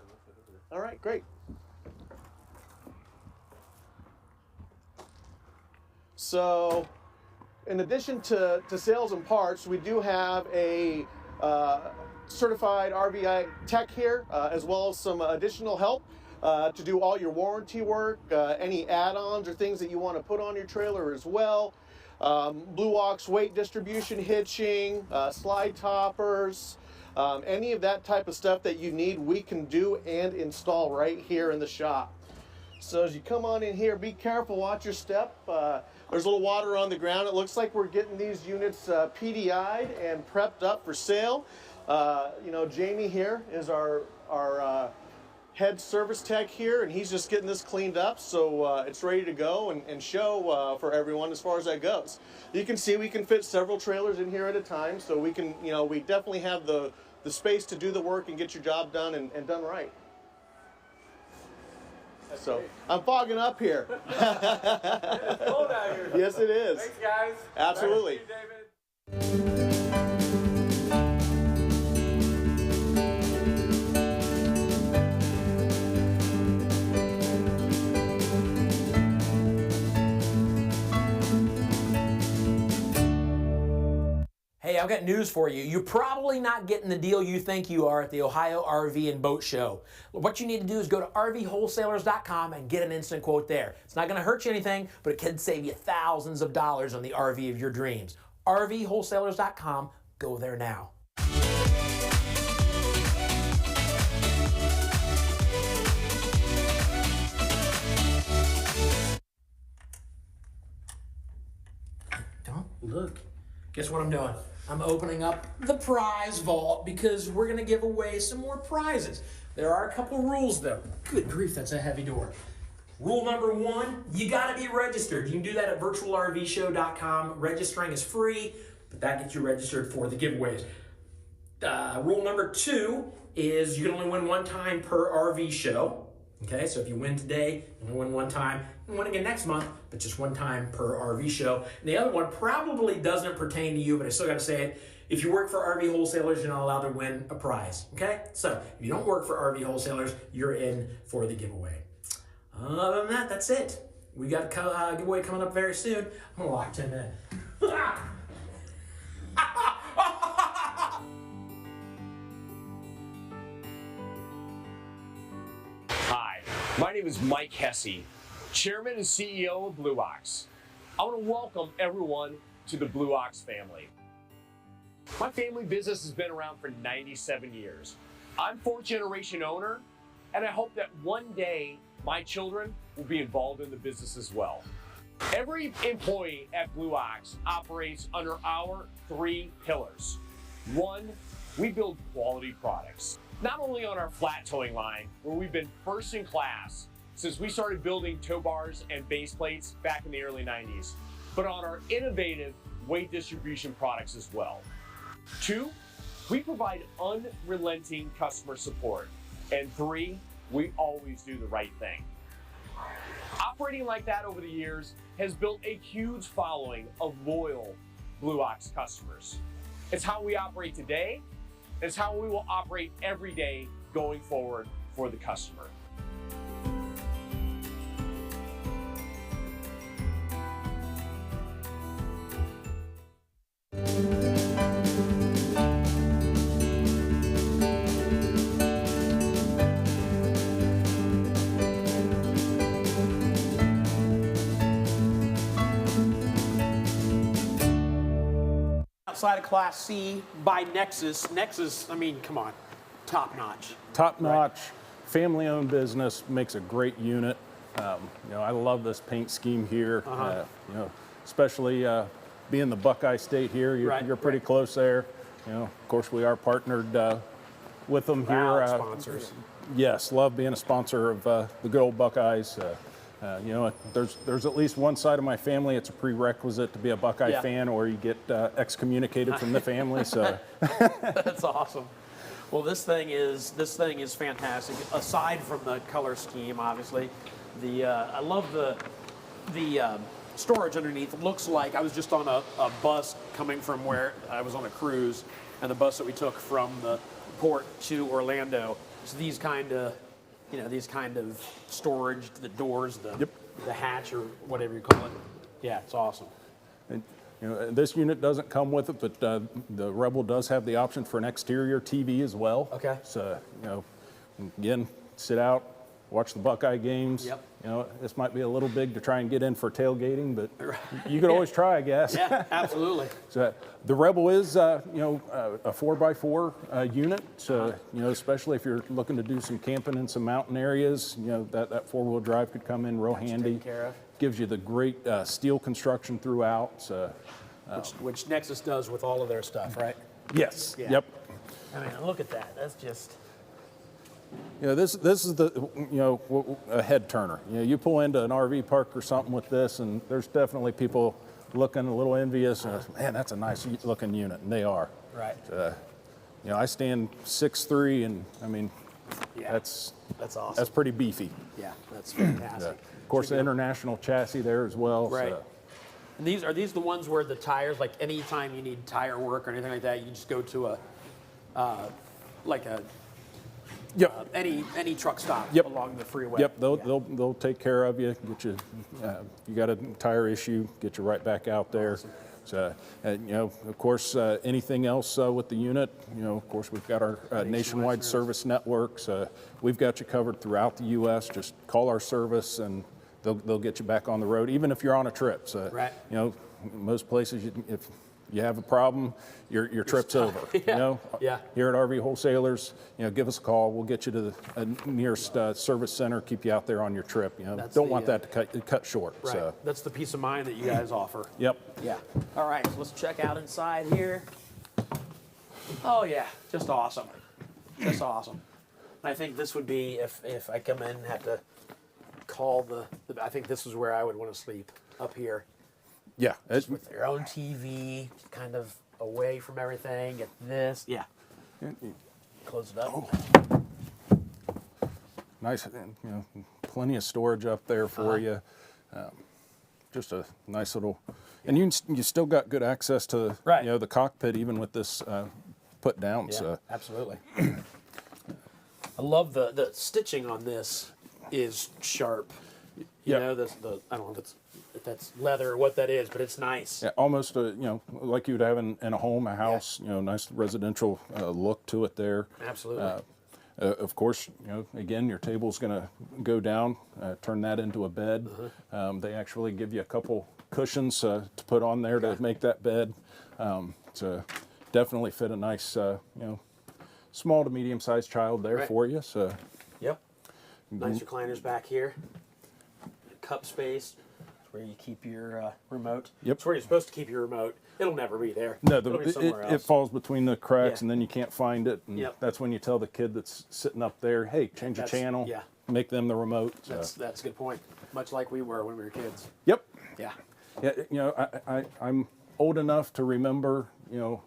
All right, great. So, in addition to sales and parts, we do have a certified RVI tech here, as well as some additional help to do all your warranty work, any add-ons or things that you want to put on your trailer as well. Blue Ox weight distribution, hitching, slide toppers, Any of that type of stuff that you need, we can do and install right here in the shop. So as you come on in here, be careful, watch your step. There's a little water on the ground. It looks like we're getting these units PDI'd and prepped up for sale. You know, Jamie here is our head service tech here, and he's just getting this cleaned up, so it's ready to go and show for everyone as far as that goes. You can see we can fit several trailers in here at a time, so we can, you know, we definitely have the space to do the work and get your job done and done right. So I'm fogging up here. It's cold out here. Yes, it is. Thanks, guys. Absolutely. Nice to see you, David. Hey, I've got news for you. You're probably not getting the deal you think you are at the Ohio RV and Boat Show. What you need to do is go to rvwholesalers.com and get an instant quote there. It's not going to hurt you anything, but it can save you thousands of dollars on the RV of your dreams. rvwholesalers.com. Go there now. Don't look. Guess what I'm doing? I'm opening up the prize vault because we're going to give away some more prizes. There are a couple rules though. Good grief, that's a heavy door. Rule number 1, you got to be registered. You can do that at virtualrvshow.com. Registering is free, but that gets you registered for the giveaways. Rule number 2 is you can only win one time per RV show. Okay, so if you win today, you win one time, you win again next month, but just one time per RV show. And the other one probably doesn't pertain to you, but I still got to say it. If you work for RV wholesalers, you're not allowed to win a prize. Okay, so if you don't work for RV wholesalers, you're in for the giveaway. Other than that, that's it. We got a giveaway coming up very soon. I'm gonna lock 10 minutes. Hi, my name is Mike Hesse, Chairman and CEO of Blue Ox. I want to welcome everyone to the Blue Ox family. My family business has been around for 97 years. I'm 4th generation owner, and I hope that one day my children will be involved in the business as well. Every employee at Blue Ox operates under our 3 pillars. 1, we build quality products. Not only on our flat towing line, where we've been first in class since we started building tow bars and base plates back in the early 90s, but on our innovative weight distribution products as well. 2, we provide unrelenting customer support. And 3, we always do the right thing. Operating like that over the years has built a huge following of loyal Blue Ox customers. It's how we operate today. It's how we will operate every day going forward for the customer. Outside of Class C by Nexus. Nexus, I mean, come on, top notch. Top notch, family-owned business, makes a great unit. You know, I love this paint scheme here. You know, especially being the Buckeye State here, you're pretty close there. You know, of course, we are partnered with them here. Sponsors. Yes, love being a sponsor of the good old Buckeyes. You know, there's at least one side of my family, it's a prerequisite to be a Buckeye fan, or you get excommunicated from the family. So that's awesome. Well, this thing is fantastic. Aside from the color scheme, obviously, I love the storage underneath. It looks like I was just on a bus coming from where I was on a cruise, and the bus that we took from the port to Orlando. So these kind of storage, the doors, the hatch, or whatever you call it. Yeah, it's awesome. And, you know, this unit doesn't come with it, but the Rebel does have the option for an exterior TV as well. Okay. So, you know, again, sit out, watch the Buckeye games. Yep. You know, this might be a little big to try and get in for tailgating, but you could always try, I guess. Yeah, absolutely. So the Rebel is, you know, a 4x4 unit. So, you know, especially if you're looking to do some camping in some mountain areas, you know, that four-wheel drive could come in real handy. Taken care of. Gives you the great steel construction throughout. So, which Nexus does with all of their stuff, right? yes. Yeah. Yep. I mean, look at that. That's just. You know, this is the, you know, a head turner. You know, you pull into an RV park or something with this, and there's definitely people looking a little envious. Man, that's a nice looking unit, and they are. Right. You know, I stand 6'3", and I mean, Yeah. that's awesome. That's pretty beefy. Yeah, that's fantastic. Of course, the international chassis there as well. Right. So. And are these the ones where the tires, like anytime you need tire work or anything like that, you just go to Yep. any truck stop Yep. along the freeway. Yep, they'll take care of you. Get you, you got a tire issue, get you right back out there. Awesome. So, you know, of course, anything else with the unit, you know, of course, we've got our nationwide service networks. We've got you covered throughout the U.S. Just call our service, and they'll get you back on the road, even if you're on a trip. So, right. you know, most places, if you have a problem, your trip's over. Yeah. You know, Yeah. Here at RV Wholesalers, you know, give us a call. We'll get you to the nearest service center, keep you out there on your trip. You know, don't want that to cut short. Right. So. That's the peace of mind that you guys offer. Yep. Yeah. All right. So let's check out inside here. Oh yeah, just awesome. Just awesome. I think this would be if I come in and have to call I think this is where I would want to sleep, up here. Yeah. Just with their own TV, kind of away from everything. Get this. Yeah. Close it up. Nice, you know, plenty of storage up there for you. Just a nice little, and you still got good access to you know, the cockpit even with this put down. Yeah, so absolutely. I love the stitching on this is sharp. You know, I don't know if that's leather or what that is, but it's nice. Yeah, almost you know, like you would have in a home, a house. You know, nice residential look to it there. Absolutely. Of course, you know, again, your table's going to go down, turn that into a bed. They actually give you a couple cushions to put on there to make that bed. To definitely fit a nice, you know, small to medium-sized child there for you. So. Yep. Nice recliners back here. Cup space. It's where you keep your remote. Yep. It's where you're supposed to keep your remote. It'll never be there. No, It'll be somewhere it else. falls between the cracks, Yeah. and then you can't find it. And that's when you tell the kid that's sitting up there, hey, change the channel. Yeah. Make them the remote. So. That's a good point. Much like we were when we were kids. Yep. Yeah. Yeah. You know, I'm old enough to remember. You know,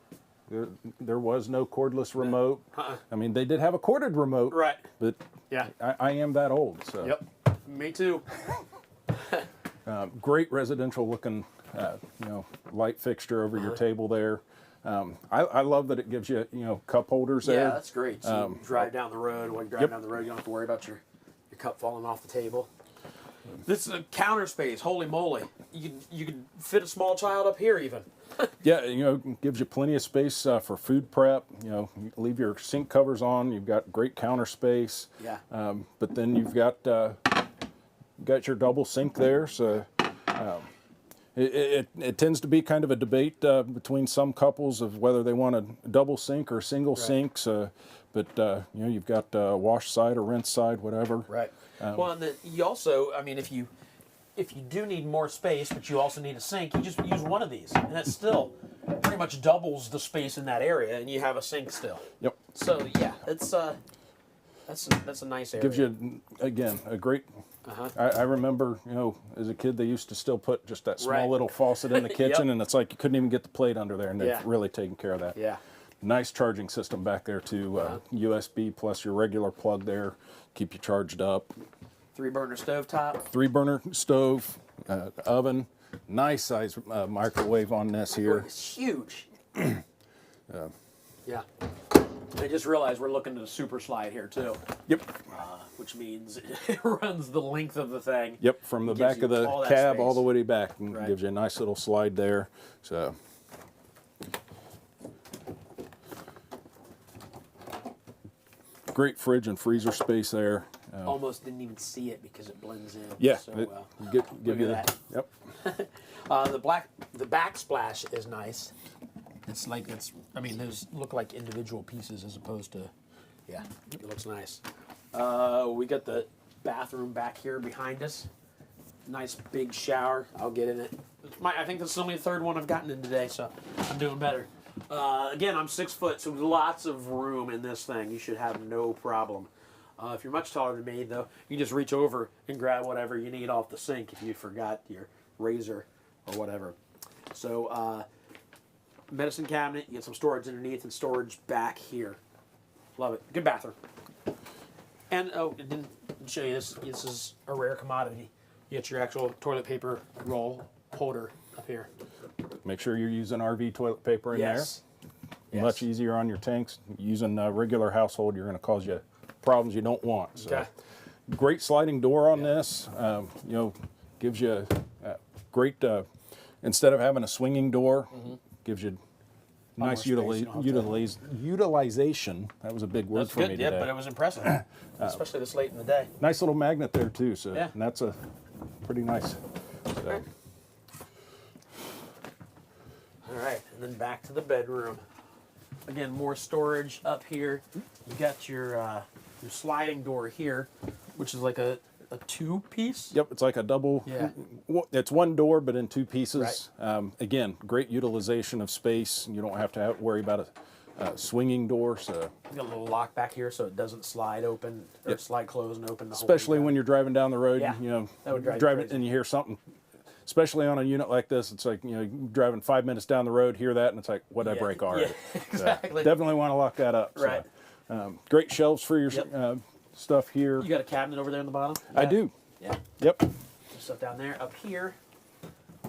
there was no cordless remote. I mean, they did have a corded remote. Right. But yeah, I am that old. So. Yep. Me too. Great residential looking, you know, light fixture over your table there. I love that it gives you, you know, cup holders there. Yeah, that's great. So you drive down the road. While you drive down the road, you don't have to worry about your cup falling off the table. This is a counter space. Holy moly! You can fit a small child up here even. Yeah, you know, gives you plenty of space for food prep. You know, you leave your sink covers on. You've got great counter space. Yeah. But then you've got your double sink there. So it tends to be kind of a debate between some couples of whether they want a double sink or a single sink. So, but you know, you've got wash side or rinse side, whatever. Right. Well, and you also, I mean, if you do need more space, but you also need a sink, you just use one of these, and that still pretty much doubles the space in that area, and you have a sink still. Yep. So yeah, that's a nice area. Gives you again a great. I remember, you know, as a kid, they used to still put just that small little faucet in the kitchen, and it's like you couldn't even get the plate under there, and they've really taken care of that. Yeah. Nice charging system back there too. USB plus your regular plug there, keep you charged up. 3-burner stove top. 3-burner stove, oven, nice size microwave on this here. It's huge. Yeah. I just realized we're looking at a super slide here too. Yep. Which means it runs the length of the thing. Yep, from the back of the cab all the way back, and gives you a nice little slide there. So. Great fridge and freezer space there. almost didn't even see it because it blends in Yeah, so it- well. give Look you at the, that. yep. The backsplash is nice. It's like those look like individual pieces as opposed to, yeah, it looks nice. We got the bathroom back here behind us. Nice big shower. I'll get in it. I think this is only the third one I've gotten in today, so I'm doing better. Again, I'm 6 foot, so lots of room in this thing. You should have no problem. If you're much taller than me, though, you just reach over and grab whatever you need off the sink if you forgot your razor or whatever. So, medicine cabinet, you get some storage underneath and storage back here. Love it. Good bathroom. And, oh, I didn't show you this. This is a rare commodity. You get your actual toilet paper roll holder up here. Make sure you're using RV toilet paper in Yes. there. Much easier on your tanks. Using regular household, you're going to cause you problems you don't want. So, Okay. great sliding door on this. You know, gives you great. Instead of having a swinging door, gives you nice utilization. That was a big word That's for good, me yeah, today. but it was impressive, especially this late in the day. Nice little magnet there too. So, Yeah. and that's a pretty nice. So, All right, and then back to the bedroom. Again, more storage up here. You got your sliding door here, which is like a two-piece. Yep, it's like a double. Yeah. It's one door, but in two pieces. Again, great utilization of space. You don't have to worry about a swinging door. So, You got a little lock back here so it doesn't slide open or slide close and open the whole especially way when you're driving down the road, Yeah, you know, that would drive you driving crazy. and you hear something. Especially on a unit like this, it's like, you know, you're driving 5 minutes down the road, hear that, and it's like, what did I break already? Yeah, exactly. So, definitely want to lock that up. So, Right. great shelves for your stuff here. You got a cabinet over there in the bottom? I do. Yeah. Yep. Stuff down there. Up here,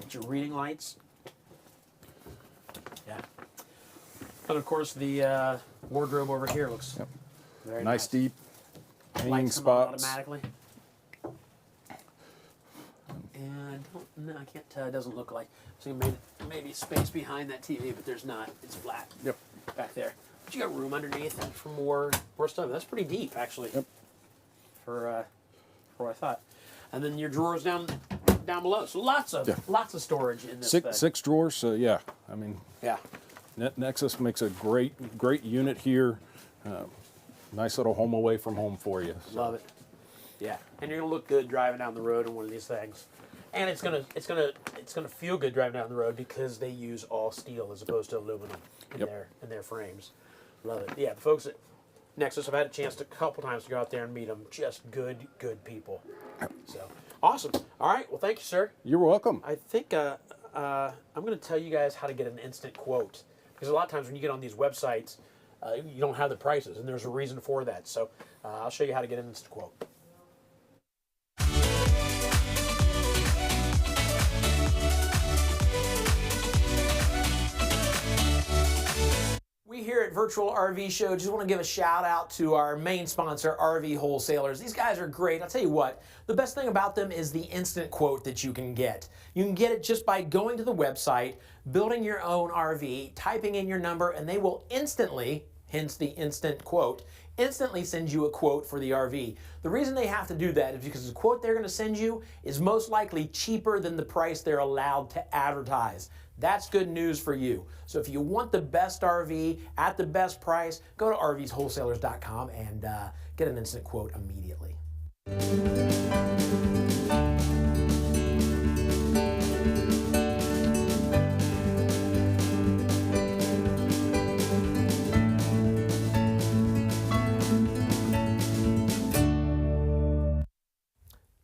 get your reading lights. Yeah. And of course, the wardrobe over here looks very Nice deep hanging Lights come on spots. automatically. And I don't know, I can't tell. It doesn't look like. So maybe space behind that TV, but there's not. It's flat. Yep. Back there. But you got room underneath for more stuff. That's pretty deep, actually. Yep. For what I thought. And then your drawers down below. So lots of storage in this thing. Six drawers. So yeah, I mean. Yeah. Nexus makes a great unit here. Nice little home away from home for you. So. Love it. Yeah, and you're gonna look good driving down the road in one of these things, and it's gonna feel good driving down the road because they use all steel as opposed to aluminum in their frames. Love it. Yeah, the folks at Nexus, I've had a chance a couple times to go out there and meet them. Just good people. So awesome. All right. Well, thank you, sir. You're welcome. I think I'm going to tell you guys how to get an instant quote because a lot of times when you get on these websites, you don't have the prices, and there's a reason for that. So I'll show you how to get an instant quote. We here at Virtual RV Show just want to give a shout out to our main sponsor, RV Wholesalers. These guys are great. I'll tell you what, the best thing about them is the instant quote that you can get. You can get it just by going to the website, building your own RV, typing in your number, and they will instantly, hence the instant quote, instantly send you a quote for the RV. The reason they have to do that is because the quote they're going to send you is most likely cheaper than the price they're allowed to advertise. That's good news for you. So if you want the best RV at the best price, go to rvswholesalers.com and get an instant quote immediately.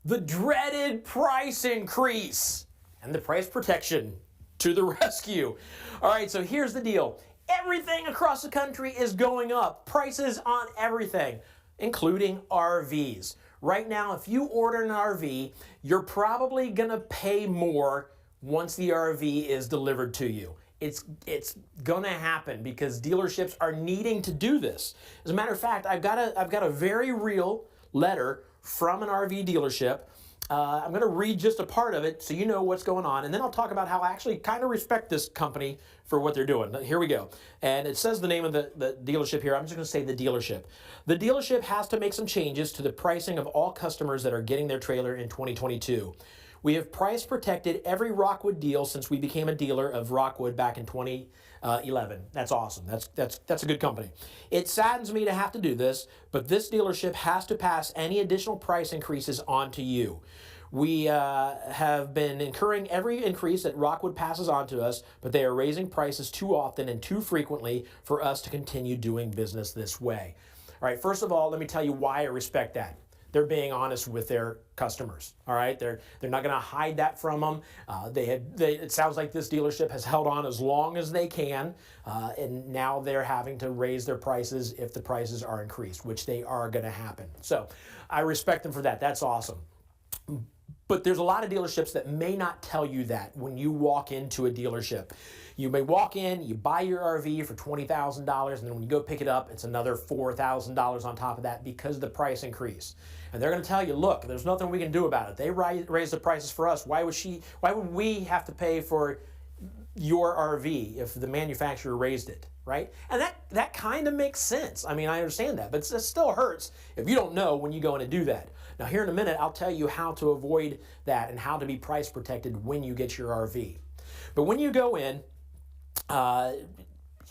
The dreaded price increase and the price protection to the rescue. All right, so here's the deal. Everything across the country is going up. Prices on everything, including RVs. Right now, if you order an RV, you're probably gonna pay more once the RV is delivered to you. It's gonna happen because dealerships are needing to do this. As a matter of fact, I've got a very real letter from an RV dealership I'm going to read just a part of it so you know what's going on, and then I'll talk about how I actually kind of respect this company for what they're doing. Here we go. And it says the name of the dealership here. I'm just going to say the dealership. The dealership has to make some changes to the pricing of all customers that are getting their trailer in 2022. We have price protected every Rockwood deal since we became a dealer of Rockwood back in 2011. That's awesome. That's a good company. It saddens me to have to do this, but this dealership has to pass any additional price increases on to you. We have been incurring every increase that Rockwood passes on to us, but they are raising prices too often and too frequently for us to continue doing business this way. All right, first of all, let me tell you why I respect that. They're being honest with their customers. All right, they're not going to hide that from them. It sounds like this dealership has held on as long as they can, and now they're having to raise their prices if the prices are increased, which they are going to happen. So I respect them for that. That's awesome. But there's a lot of dealerships that may not tell you that when you walk into a dealership. You may walk in, you buy your RV for $20,000, and then when you go pick it up, it's another $4,000 on top of that because of the price increase. And they're going to tell you, look, there's nothing we can do about it. They raised the prices for us. Why would we have to pay for your RV if the manufacturer raised it, right? And that kind of makes sense. I mean, I understand that, but it still hurts if you don't know when you go in and do that. Now, here in a minute, I'll tell you how to avoid that and how to be price protected when you get your RV. But when you go in,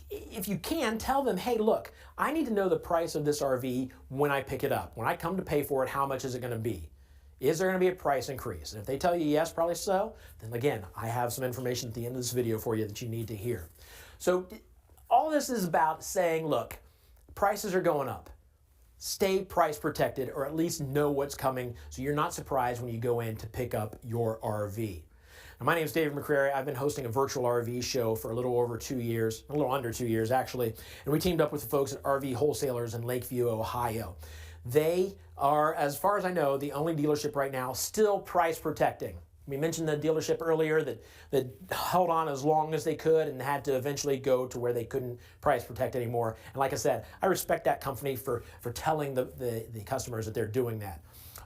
if you can, tell them, hey, look, I need to know the price of this RV when I pick it up. When I come to pay for it, how much is it going to be? Is there going to be a price increase? And if they tell you yes, probably so, then again, I have some information at the end of this video for you that you need to hear. So all this is about saying, look, prices are going up. Stay price protected, or at least know what's coming so you're not surprised when you go in to pick up your RV. Now, my name is David McCrary. I've been hosting a virtual RV show for a little over 2 years, a little under 2 years actually, and we teamed up with the folks at RV Wholesalers in Lakeview, Ohio. They are, as far as I know, the only dealership right now still price protecting. We mentioned the dealership earlier that held on as long as they could and had to eventually go to where they couldn't price protect anymore. And like I said, I respect that company for telling the customers that they're doing that.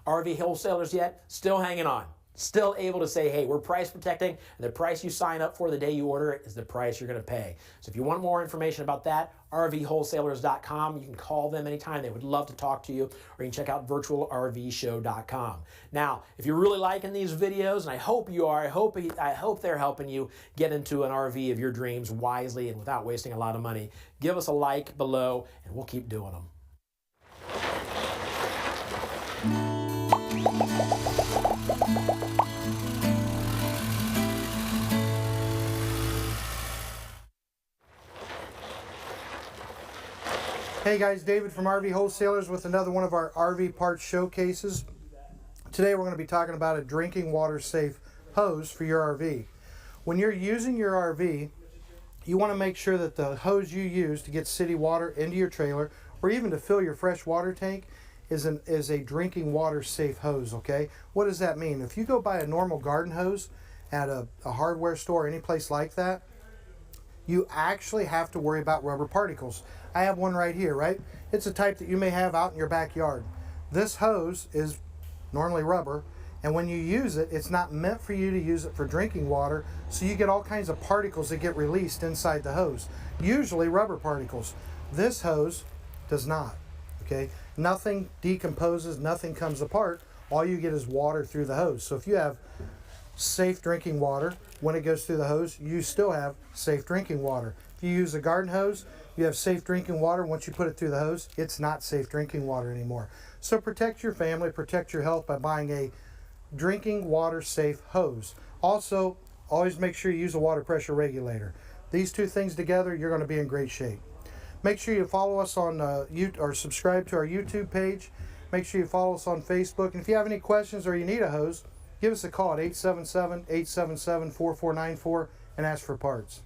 RV Wholesalers yet, still hanging on. Still able to say, hey, we're price protecting, and the price you sign up for the day you order it is the price you're going to pay. So if you want more information about that, rvwholesalers.com. You can call them anytime. They would love to talk to you, or you can check out virtualrvshow.com. Now, if you're really liking these videos, and I hope you are, I hope they're helping you get into an RV of your dreams wisely and without wasting a lot of money, give us a like below, and we'll keep doing them. Hey guys, David from RV Wholesalers with another one of our RV parts showcases. Today we're going to be talking about a drinking water safe hose for your RV. When you're using your RV, you want to make sure that the hose you use to get city water into your trailer, or even to fill your fresh water tank, is a drinking water safe hose, okay? What does that mean? If you go buy a normal garden hose at a hardware store or any place like that, you actually have to worry about rubber particles. I have one right here, right? It's a type that you may have out in your backyard. This hose is normally rubber, and when you use it, it's not meant for you to use it for drinking water, so you get all kinds of particles that get released inside the hose, usually rubber particles. This hose does not, okay? Nothing decomposes, nothing comes apart. All you get is water through the hose. So if you have safe drinking water, when it goes through the hose, you still have safe drinking water. If you use a garden hose, you have safe drinking water. Once you put it through the hose, it's not safe drinking water anymore. So protect your family, protect your health by buying a drinking water safe hose. Also, always make sure you use a water pressure regulator. These two things together, you're going to be in great shape. Make sure you follow us on or subscribe to our YouTube page. Make sure you follow us on Facebook. And if you have any questions or you need a hose, give us a call at 877-877-4494 and ask for parts.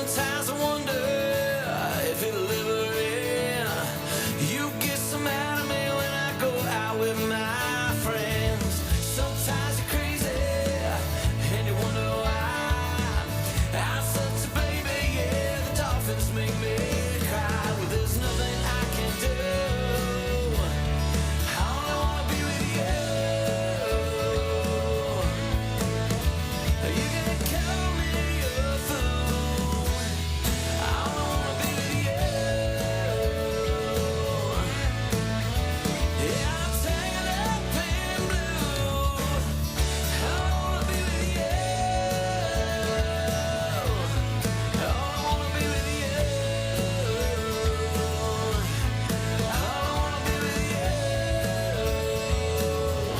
Sometimes I wonder if it'll ever end. You get some out of me when I go out with my friends. Sometimes you're crazy and you wonder why. I'm such a baby, yeah, the dolphins make me cry. Well, there's nothing I can do. I only wanna be with you. You can call me a fool. I only wanna be with you. Yeah, I'm tangled up in blue. I only wanna be with you. I only wanna be with you. I only wanna be with you. I only wanna be with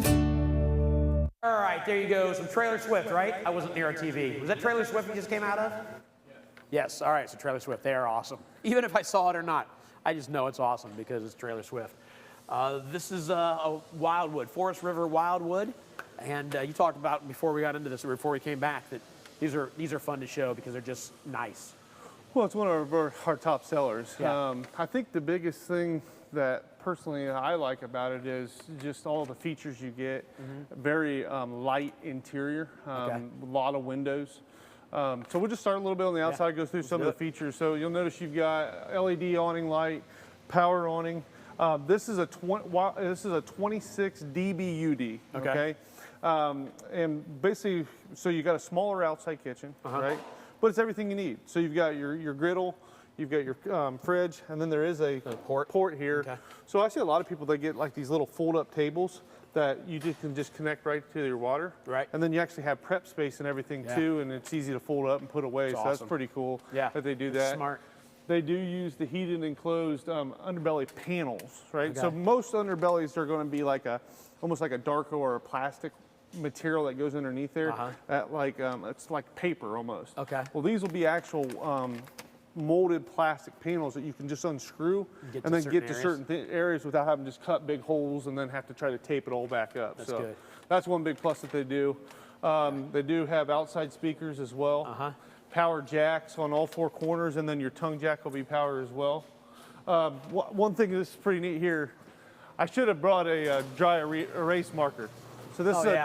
you. All right, there you go. Some Trailer Swift, right? I wasn't near our TV. Was that Trailer Swift you just came out of? Yes. All right, so Trailer Swift, they are awesome. Even if I saw it or not, I just know it's awesome because it's Trailer Swift. This is a Wildwood, Forest River Wildwood. And you talked about before we got into this, or before we came back, that these are fun to show because they're just nice. Well, it's one of our top sellers. Yeah. I think the biggest thing that personally I like about it is just all the features you get. Very light interior, a lot of windows. So we'll just start a little bit on the outside, go through some of the features. So you'll notice you've got LED awning light, power awning. This is a 26 dBUD. Okay. And basically, so you got a smaller outside kitchen, right? But it's everything you need. So you've got your griddle, you've got your fridge, and then there is a port here. Okay. So I see a lot of people, they get like these little fold-up tables that you can just connect right to your water. Right. And then you actually have prep space and everything too, and it's easy to fold up and put away. It's so that's awesome. pretty cool that they do It's that. smart. They do use the heated enclosed underbelly panels, right? Okay. So most underbellies are going to be like almost like a Darko or a plastic material that goes underneath there. It's like paper almost. Okay. Well, these will be actual molded plastic panels that you can just unscrew and then get to certain areas without having to just cut big holes and then have to try to tape it all back up. That's so good. that's one big plus that they do. They do have outside speakers as well. Power jacks on all four corners, and then your tongue jack will be powered as well. One thing that's pretty neat here, I should have brought a dry erase marker. So this is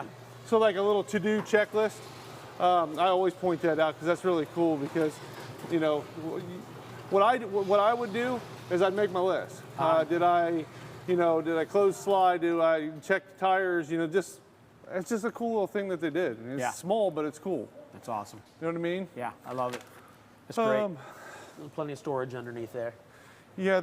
so like a little to-do checklist. I always point that out because that's really cool because, you know, what I would do is I'd make my list. Did I close slide? Do I check the tires? You know, it's just a cool little thing that they did. And it's small, but it's cool. That's awesome. You know what I mean? Yeah, I love it. It's great. Plenty of storage underneath there. Yeah,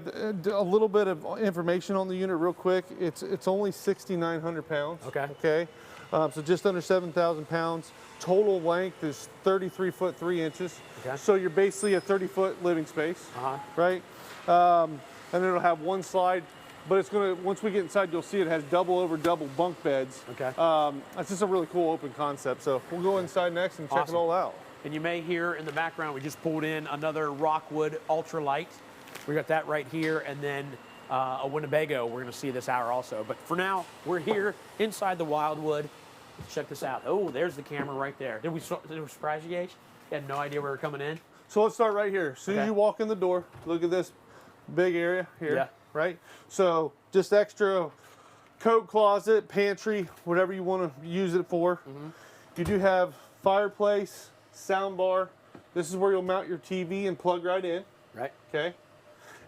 a little bit of information on the unit real quick. It's only 6,900 pounds. Okay. So just under 7,000 pounds. Total length is 33 foot 3 inches. Okay. So you're basically a 30-foot living space, right? And then it'll have one slide, but it's gonna, once we get inside, you'll see it has double over double bunk beds. Okay. It's just a really cool open concept. So we'll go inside next and check it all out. And you may hear in the background, we just pulled in another Rockwood ultralight. We got that right here, and then a Winnebago. We're gonna see this hour also. But for now, we're here inside the Wildwood. Let's check this out. Oh, there's the camera right there. Did we surprise you, Gage? You had no idea we were coming in? So let's start right here. As soon as you walk in the door, look at this big area here, right? So just extra coat closet, pantry, whatever you want to use it for. You do have fireplace, sound bar. This is where you'll mount your TV and plug right in. Right. Okay.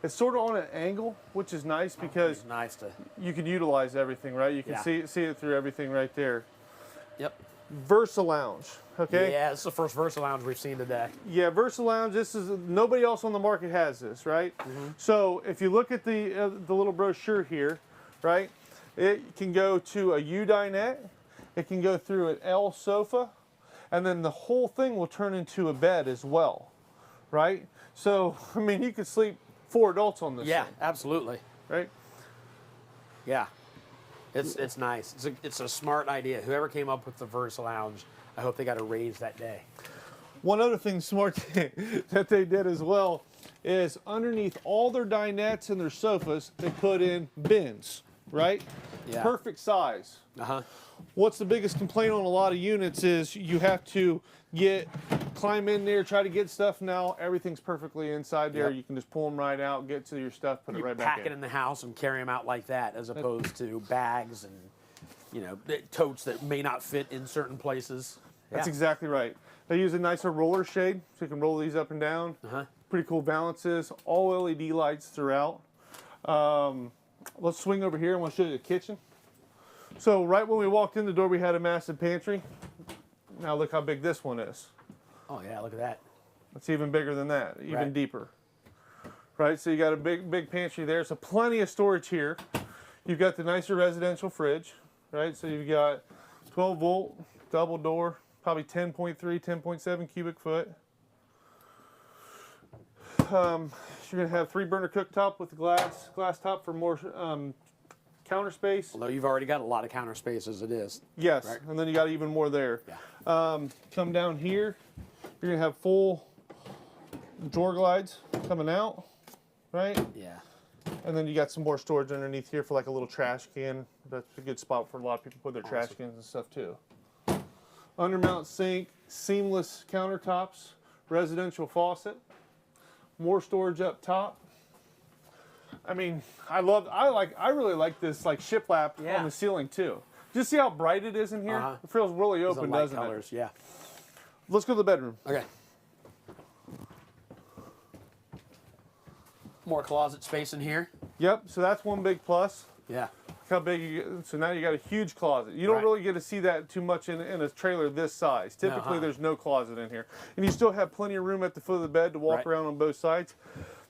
It's sort of on an angle, which is nice because you can utilize everything, right? You can see it through everything right there. Yep. Versa Lounge. Okay. Yeah, this is the first Versa Lounge we've seen today. Yeah, Versa Lounge. This is nobody else on the market has this, right? So if you look at the little brochure here, right, it can go to a U dinette, it can go through an L sofa, and then the whole thing will turn into a bed as well, right? So, I mean, you could sleep 4 adults on this Yeah, thing. absolutely. Right? Yeah. It's nice. It's a smart idea. Whoever came up with the Versa Lounge, I hope they got a raise that day. One other thing smart that they did as well is underneath all their dinettes and their sofas, they put in bins, right? Yeah. Perfect size. Uh-huh. What's the biggest complaint on a lot of units is you have to climb in there, try to get stuff. Now everything's perfectly inside there. Yep. You can just pull them right out, get to your stuff, put it right back in. Pack it in the house and carry them out like that, as opposed to bags and, you know, totes that may not fit in certain places. That's Yeah. exactly right. They use a nicer roller shade, so you can roll these up and down. Uh-huh. Pretty cool balances. All LED lights throughout. Let's swing over here and we'll show you the kitchen. So right when we walked in the door, we had a massive pantry. Now look how big this one is. Oh yeah, look at that. It's even bigger than that, even Right. deeper. Right, so you got a big pantry there. So plenty of storage here. You've got the nicer residential fridge, right? So you've got 12 volt, double door, probably 10.3, 10.7 cubic foot. You're gonna have 3-burner cooktop with the glass top for more counter space. Although you've already got a lot of counter space as it is. Yes, Right. and then you got even more there. Yeah. Come down here, you're gonna have full drawer glides coming out, right? Yeah. And then you got some more storage underneath here for like a little trash can. That's a good spot for a lot of people to put their trash cans and stuff too. Undermount sink, seamless countertops, residential faucet, more storage up top. I mean, I really like this like shiplap on the ceiling too. Just see how bright it is in here? Uh-huh. It feels really Those open, are light doesn't colors, it? yeah. Let's go to the bedroom. Okay. More closet space in here. Yep, so that's one big plus. Yeah. Look how big you get. So now you got a huge closet. You don't Right. really get to see that too much in a trailer this size. No, Typically, huh. there's no closet in here. And you still have plenty of room at the foot of the bed to walk Right. around on both sides.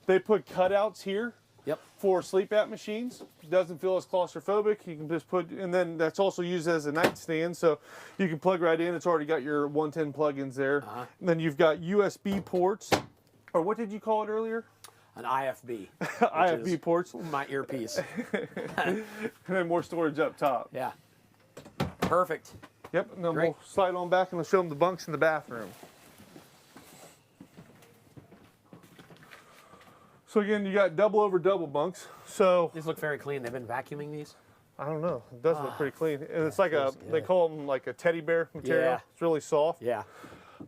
They put cutouts here Yep. for sleep app machines. It doesn't feel as claustrophobic. You can just put, and then that's also used as a nightstand, so you can plug right in. It's already got your 110 plugins there. Uh-huh. And then you've got USB ports, or what did you call it earlier? An IFB. IFB is ports. My earpiece. And then more storage up top. Yeah. Perfect. Yep, and then Great. we'll slide on back and we'll show them the bunks in the bathroom. So again, you got double over double bunks. So These look very clean. They've been vacuuming these? I don't know. It does look pretty clean. And it's like feels they good. call them like a teddy bear material. Yeah. It's really soft. Yeah.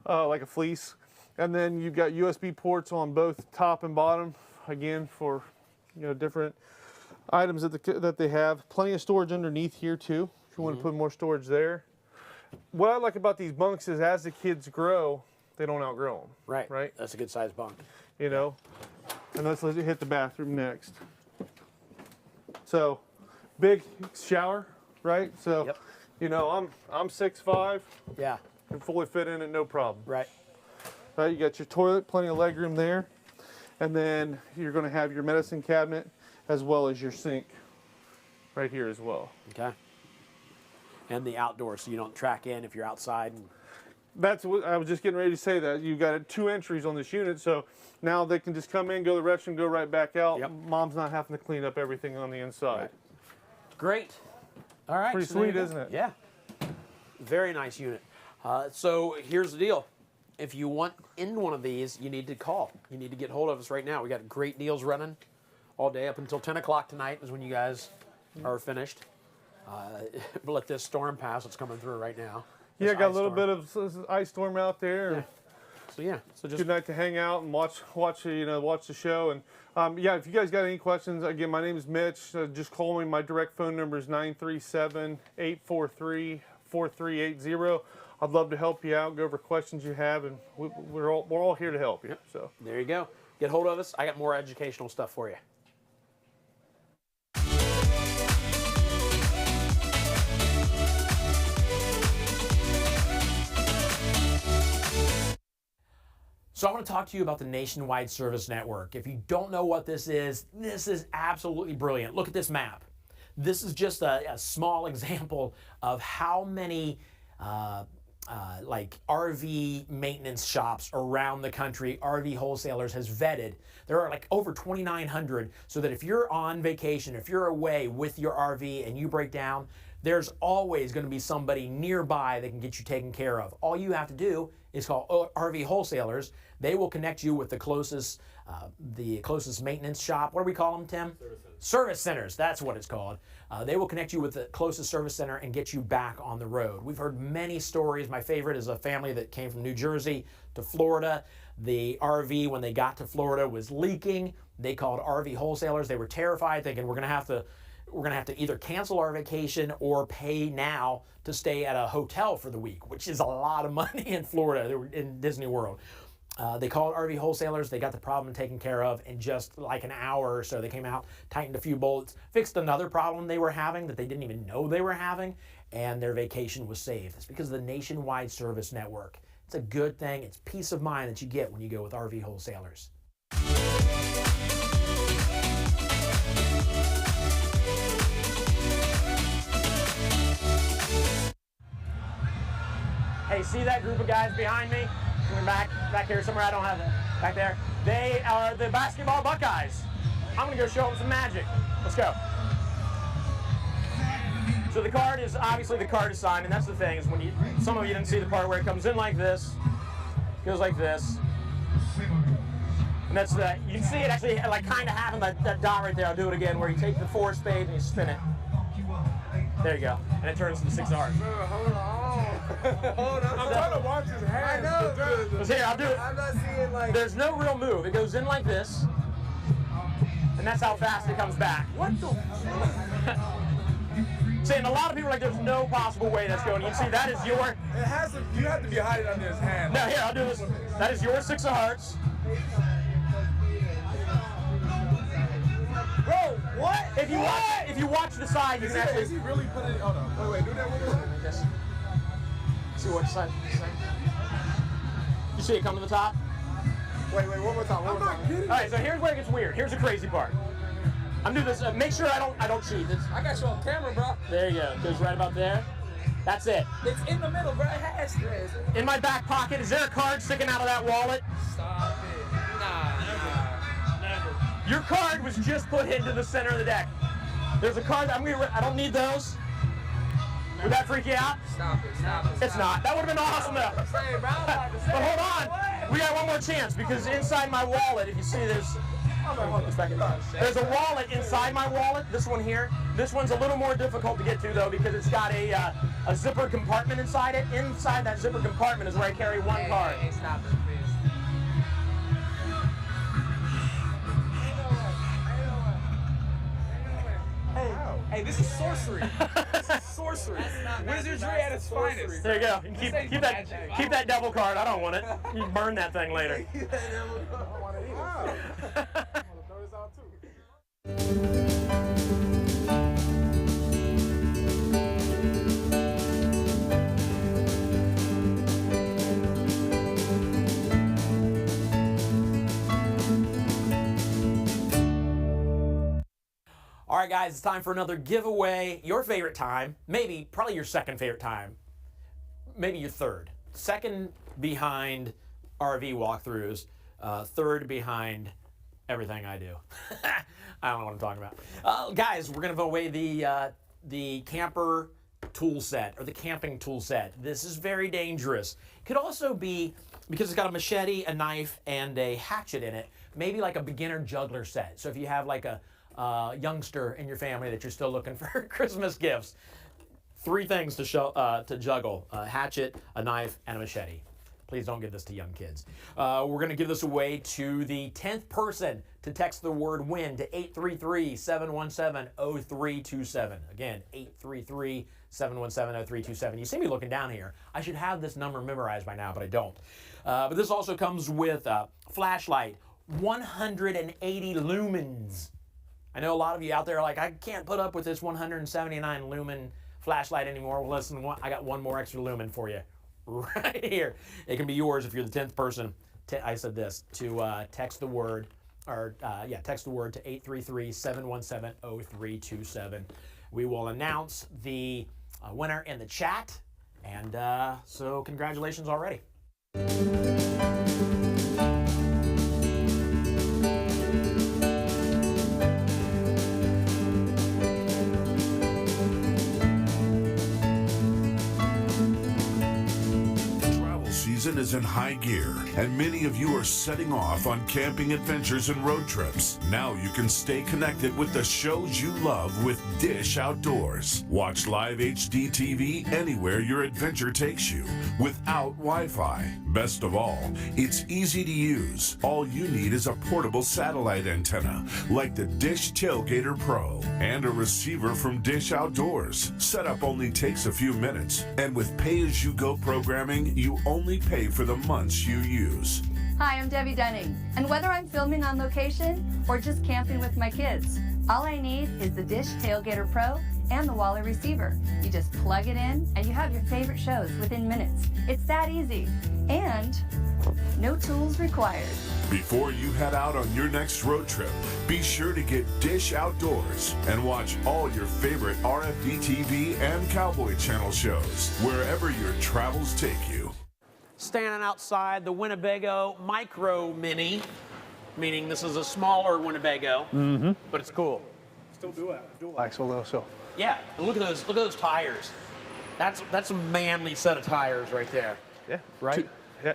Like a fleece. And then you've got USB ports on both top and bottom, again for different items that they have. Plenty of storage underneath here too, if you want to put more storage there. What I like about these bunks is as the kids grow, they don't outgrow them. Right. Right. That's a good sized bunk. And let's hit the bathroom next. So, big shower, right? So, Yep. I'm 6'5". Yeah. Can fully fit in it, no problem. Right. Right, you got your toilet, plenty of leg room there. And then you're going to have your medicine cabinet as well as your sink right here as well. Okay. And the outdoors, so you don't track in if you're outside. And That's what I was just getting ready to say, that you've got 2 entries on this unit, so now they can just come in, go to the restroom, go right back out. Yep. Mom's not having to clean up everything on the inside. Right. Great. All right. Pretty so there you sweet, go. isn't it? Yeah. Very nice unit. So here's the deal. If you want in one of these, you need to call. You need to get hold of us right now. We got great deals running all day up until 10 o'clock tonight is when you guys are finished. Let this storm pass. It's coming through right now. Yeah, This got a ice little storm. bit of ice storm out there. Yeah. So yeah, so just Good night to hang out and watch the show. And yeah, if you guys got any questions, again, my name is Mitch. Just call me. My direct phone number is 937-843-4380. I'd love to help you out, go over questions you have, and we're all here to help you. Yep. So there you go. Get hold of us. I got more educational stuff for you. So I want to talk to you about the Nationwide Service Network. If you don't know what this is absolutely brilliant. Look at this map. This is just a small example of how many like RV maintenance shops around the country, RV wholesalers has vetted. There are like over 2,900, so that if you're on vacation, if you're away with your RV and you break down, there's always going to be somebody nearby that can get you taken care of. All you have to do is call RV wholesalers. They will connect you with the closest maintenance shop. What do we call them, Tim? Service centers, that's what it's called. They will connect you with the closest service center and get you back on the road. We've heard many stories. My favorite is a family that came from New Jersey to Florida. The RV, when they got to Florida, was leaking. They called RV wholesalers. They were terrified, thinking we're gonna have to either cancel our vacation or pay now to stay at a hotel for the week, which is a lot of money in Florida. They were in Disney World. They called RV wholesalers. They got the problem taken care of in just like an hour or so. They came out, tightened a few bolts, fixed another problem they were having that they didn't even know they were having, and their vacation was saved. It's because of the nationwide service network. It's a good thing. It's peace of mind that you get when you go with RV wholesalers. Hey, see that group of guys behind me? Coming back here somewhere. I don't have it. Back there. They are the basketball Buckeyes. I'm going to go show them some magic. Let's go. So the card is, obviously the card is signed, and that's the thing, is when you, some of you didn't see the part where it comes in like this, goes like this, and that's the, you can see it actually like kind of having that dot right there. I'll do it again, where you take the 4 spade and you spin it. There you go, and it turns into 6 hearts. Hold on. I'm trying to watch his hands. I know. Here, I'll do it. I'm not seeing like. There's no real move. It goes in like this, and that's how fast it comes back. What the? See, and a lot of people are like, there's no possible way that's going. You see, that is your. It has to. You have to be hiding under his hand. No, here, I'll do this. That is your 6 of hearts. Bro, what? If you watch the side, you can actually. Is he really putting it? Hold on. Wait, do that one more time. Yes. See what side? You see it come to the top? Wait, one more time. I'm not kidding. All right, so here's where it gets weird. Here's the crazy part. I'm doing this. Make sure I don't cheat. I got you on camera, bro. There you go. It goes right about there. That's it. It's in the middle, bro. It has to. In my back pocket, is there a card sticking out of that wallet? Stop it. Nah. Never. Your card was just put into the center of the deck. There's a card. I don't need those. Would that freak you out? Stop it. It's not. That would have been awesome though. But hold on. We got one more chance, because inside my wallet, if you see there's a wallet inside my wallet. This one here. This one's a little more difficult to get to though, because it's got a zipper compartment inside it. Inside that zipper compartment is where I carry one card. Hey, stop it, please. Hey, this is sorcery. This is sorcery. Wizardry at its finest. There you go. Keep that devil card. I don't want it. You can burn that thing later. I don't want it either. I'm gonna throw this out All right, guys, it's time for another giveaway. Your favorite time, probably your second favorite time, maybe your third. Second behind RV walkthroughs, third behind everything I do. I don't know what I'm talking about. Guys, we're going to give away the camper tool set, or the camping tool set. This is very dangerous. It could also be, because it's got a machete, a knife, and a hatchet in it, maybe like a beginner juggler set. So if you have like a youngster in your family that you're still looking for Christmas gifts, 3 things to juggle: a hatchet, a knife, and a machete. Please don't give this to young kids. We're going to give this away to the 10th person to text the word WIN to 833-717-0327. Again, 833-717-0327. You see me looking down here. I should have this number memorized by now, but I don't. But this also comes with a flashlight, 180 lumens. I know a lot of you out there are like, I can't put up with this 179 lumen flashlight anymore. Well, listen, I got one more extra lumen for you right here. It can be yours if you're the 10th person. I said this, to text the word, text the word to 833-717-0327. We will announce the winner in the chat, And so congratulations already. Season is in high gear, and many of you are setting off on camping adventures and road trips. Now you can stay connected with the shows you love with Dish Outdoors. Watch live HD TV anywhere your adventure takes you without Wi-Fi. Best of all, it's easy to use. All you need is a portable satellite antenna like the Dish Tailgater Pro and a receiver from Dish Outdoors. Setup only takes a few minutes, and with pay-as-you-go programming, you only pay for the months you use. Hi, I'm Debbie Dunning, and whether I'm filming on location or just camping with my kids, all I need is the Dish Tailgater Pro and the Wally receiver. You just plug it in and you have your favorite shows within minutes. It's that easy, and no tools required. Before you head out on your next road trip, be sure to get Dish Outdoors and watch all your favorite RFD TV and Cowboy Channel shows wherever your travels take you. Standing outside the Winnebago Micro Mini, meaning this is a smaller Winnebago, but it's cool. Still dual axle though, so. Yeah, and look at those tires. That's a manly set of tires right there. Yeah, right.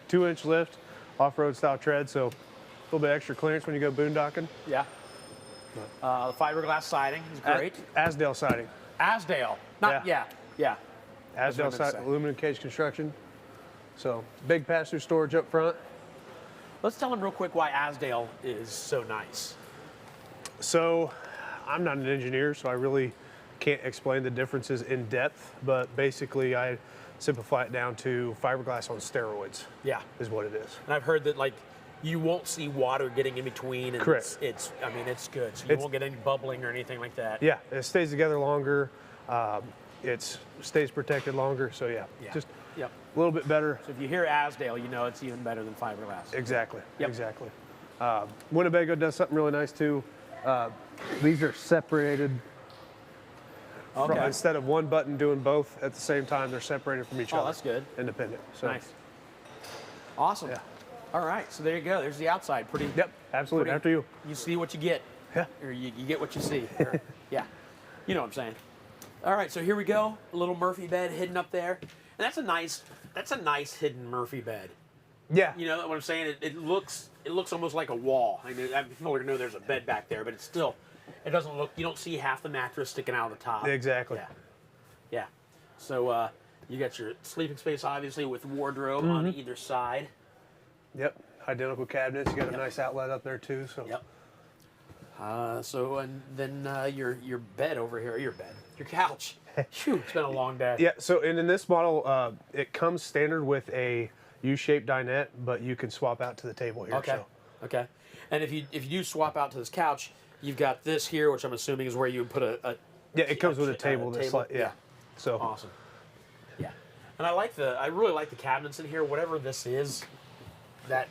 2-inch lift, off-road style tread, so a little bit extra clearance when you go boondocking. Yeah. The fiberglass siding is great. Asdale siding. Asdale, not yeah. Asdale siding, aluminum cage construction. So big pass-through storage up front. Let's tell them real quick why Asdale is so nice. So I'm not an engineer, so I really can't explain the differences in depth, but basically I simplify it down to fiberglass on steroids. Yeah. Is what it is. And I've heard that like you won't see water getting in between. And Correct. It's I mean, it's good. So you won't get any bubbling or anything like that. Yeah, it stays together longer. It stays protected longer, so yeah. Just a little bit better. So if you hear Asdale, you know it's even better than fiberglass. Exactly, exactly. Winnebago does something really nice too. These are separated. Instead of one button doing both at the same time, they're separated from each other. Oh, that's good. Independent. So. Nice. Awesome. Yeah. All right, so there you go. There's the outside. Pretty. Yep, absolutely. After you. You see what you get. Yeah. Or you get what you see. Yeah. You know what I'm saying. All right, so here we go. A little Murphy bed hidden up there. And that's a nice hidden Murphy bed. Yeah. You know what I'm saying? It looks almost like a wall. I mean, I know there's a bed back there, but it's still, it doesn't look, you don't see half the mattress sticking out of the top. Exactly. Yeah. So you got your sleeping space, obviously, with wardrobe on either side. Yep. Identical cabinets. You got a nice outlet up there too. So. Yep. So and then your bed over here, your couch. Phew, it's been a long day. Yeah. So and in this model, it comes standard with a U-shaped dinette, but you can swap out to the table here. Okay. So. Okay. And if you do swap out to this couch, you've got this here, which I'm assuming is where you would put a yeah, it comes with a table. Yeah. So awesome. Yeah. And I really like the cabinets in here. Whatever this is, that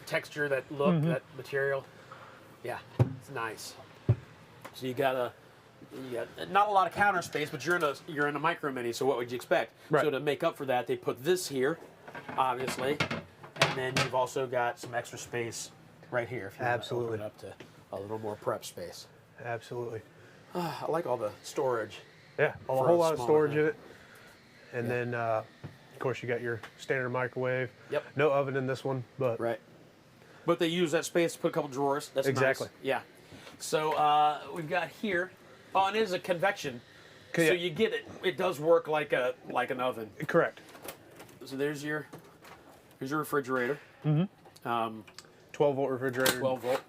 texture, that look, that material. Yeah, it's nice. So you got not a lot of counter space, but you're in a Micro Mini. So what would you expect? Right. So to make up for that, they put this here, obviously, and then you've also got some extra space right here. If you Absolutely. Want to open it up to a little more prep space. Absolutely. I like all the storage. Yeah, a whole lot of storage in it. And then, of course, you got your standard microwave. Yep. No oven in this one, but right. But they use that space to put a couple drawers. That's exactly. Nice. Yeah. So we've got here. Oh, and it is a convection. So you get it. It does work like an oven. Correct. So here's your refrigerator. 12-volt refrigerator. 12-volt.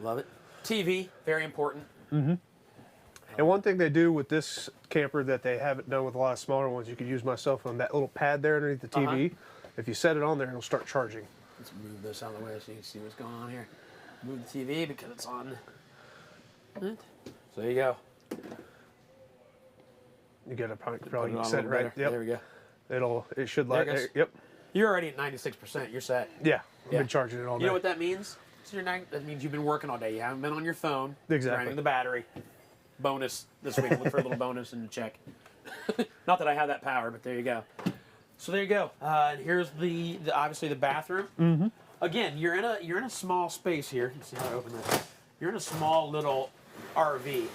Love it. TV, very important. And one thing they do with this camper that they haven't done with a lot of smaller ones, you could use my cell phone, that little pad there underneath the TV. If you set it on there, it'll start charging. Let's move this out of the way so you can see what's going on here. Move the TV because it's on. So there you go. You got to probably set it right. Yep. There we go. It should light. Yep. You're already at 96%. You're set. Yeah. I've been charging it all day. You know what that means? So that means you've been working all day. You haven't been on your phone. Exactly. Grinding the battery. Bonus this week. Look for a little bonus in the check. Not that I have that power, but there you go. So there you go. Here's the obviously the bathroom. Mm-hmm. Again, you're in a small space here. Let's see how to open this. You're in a small little RV.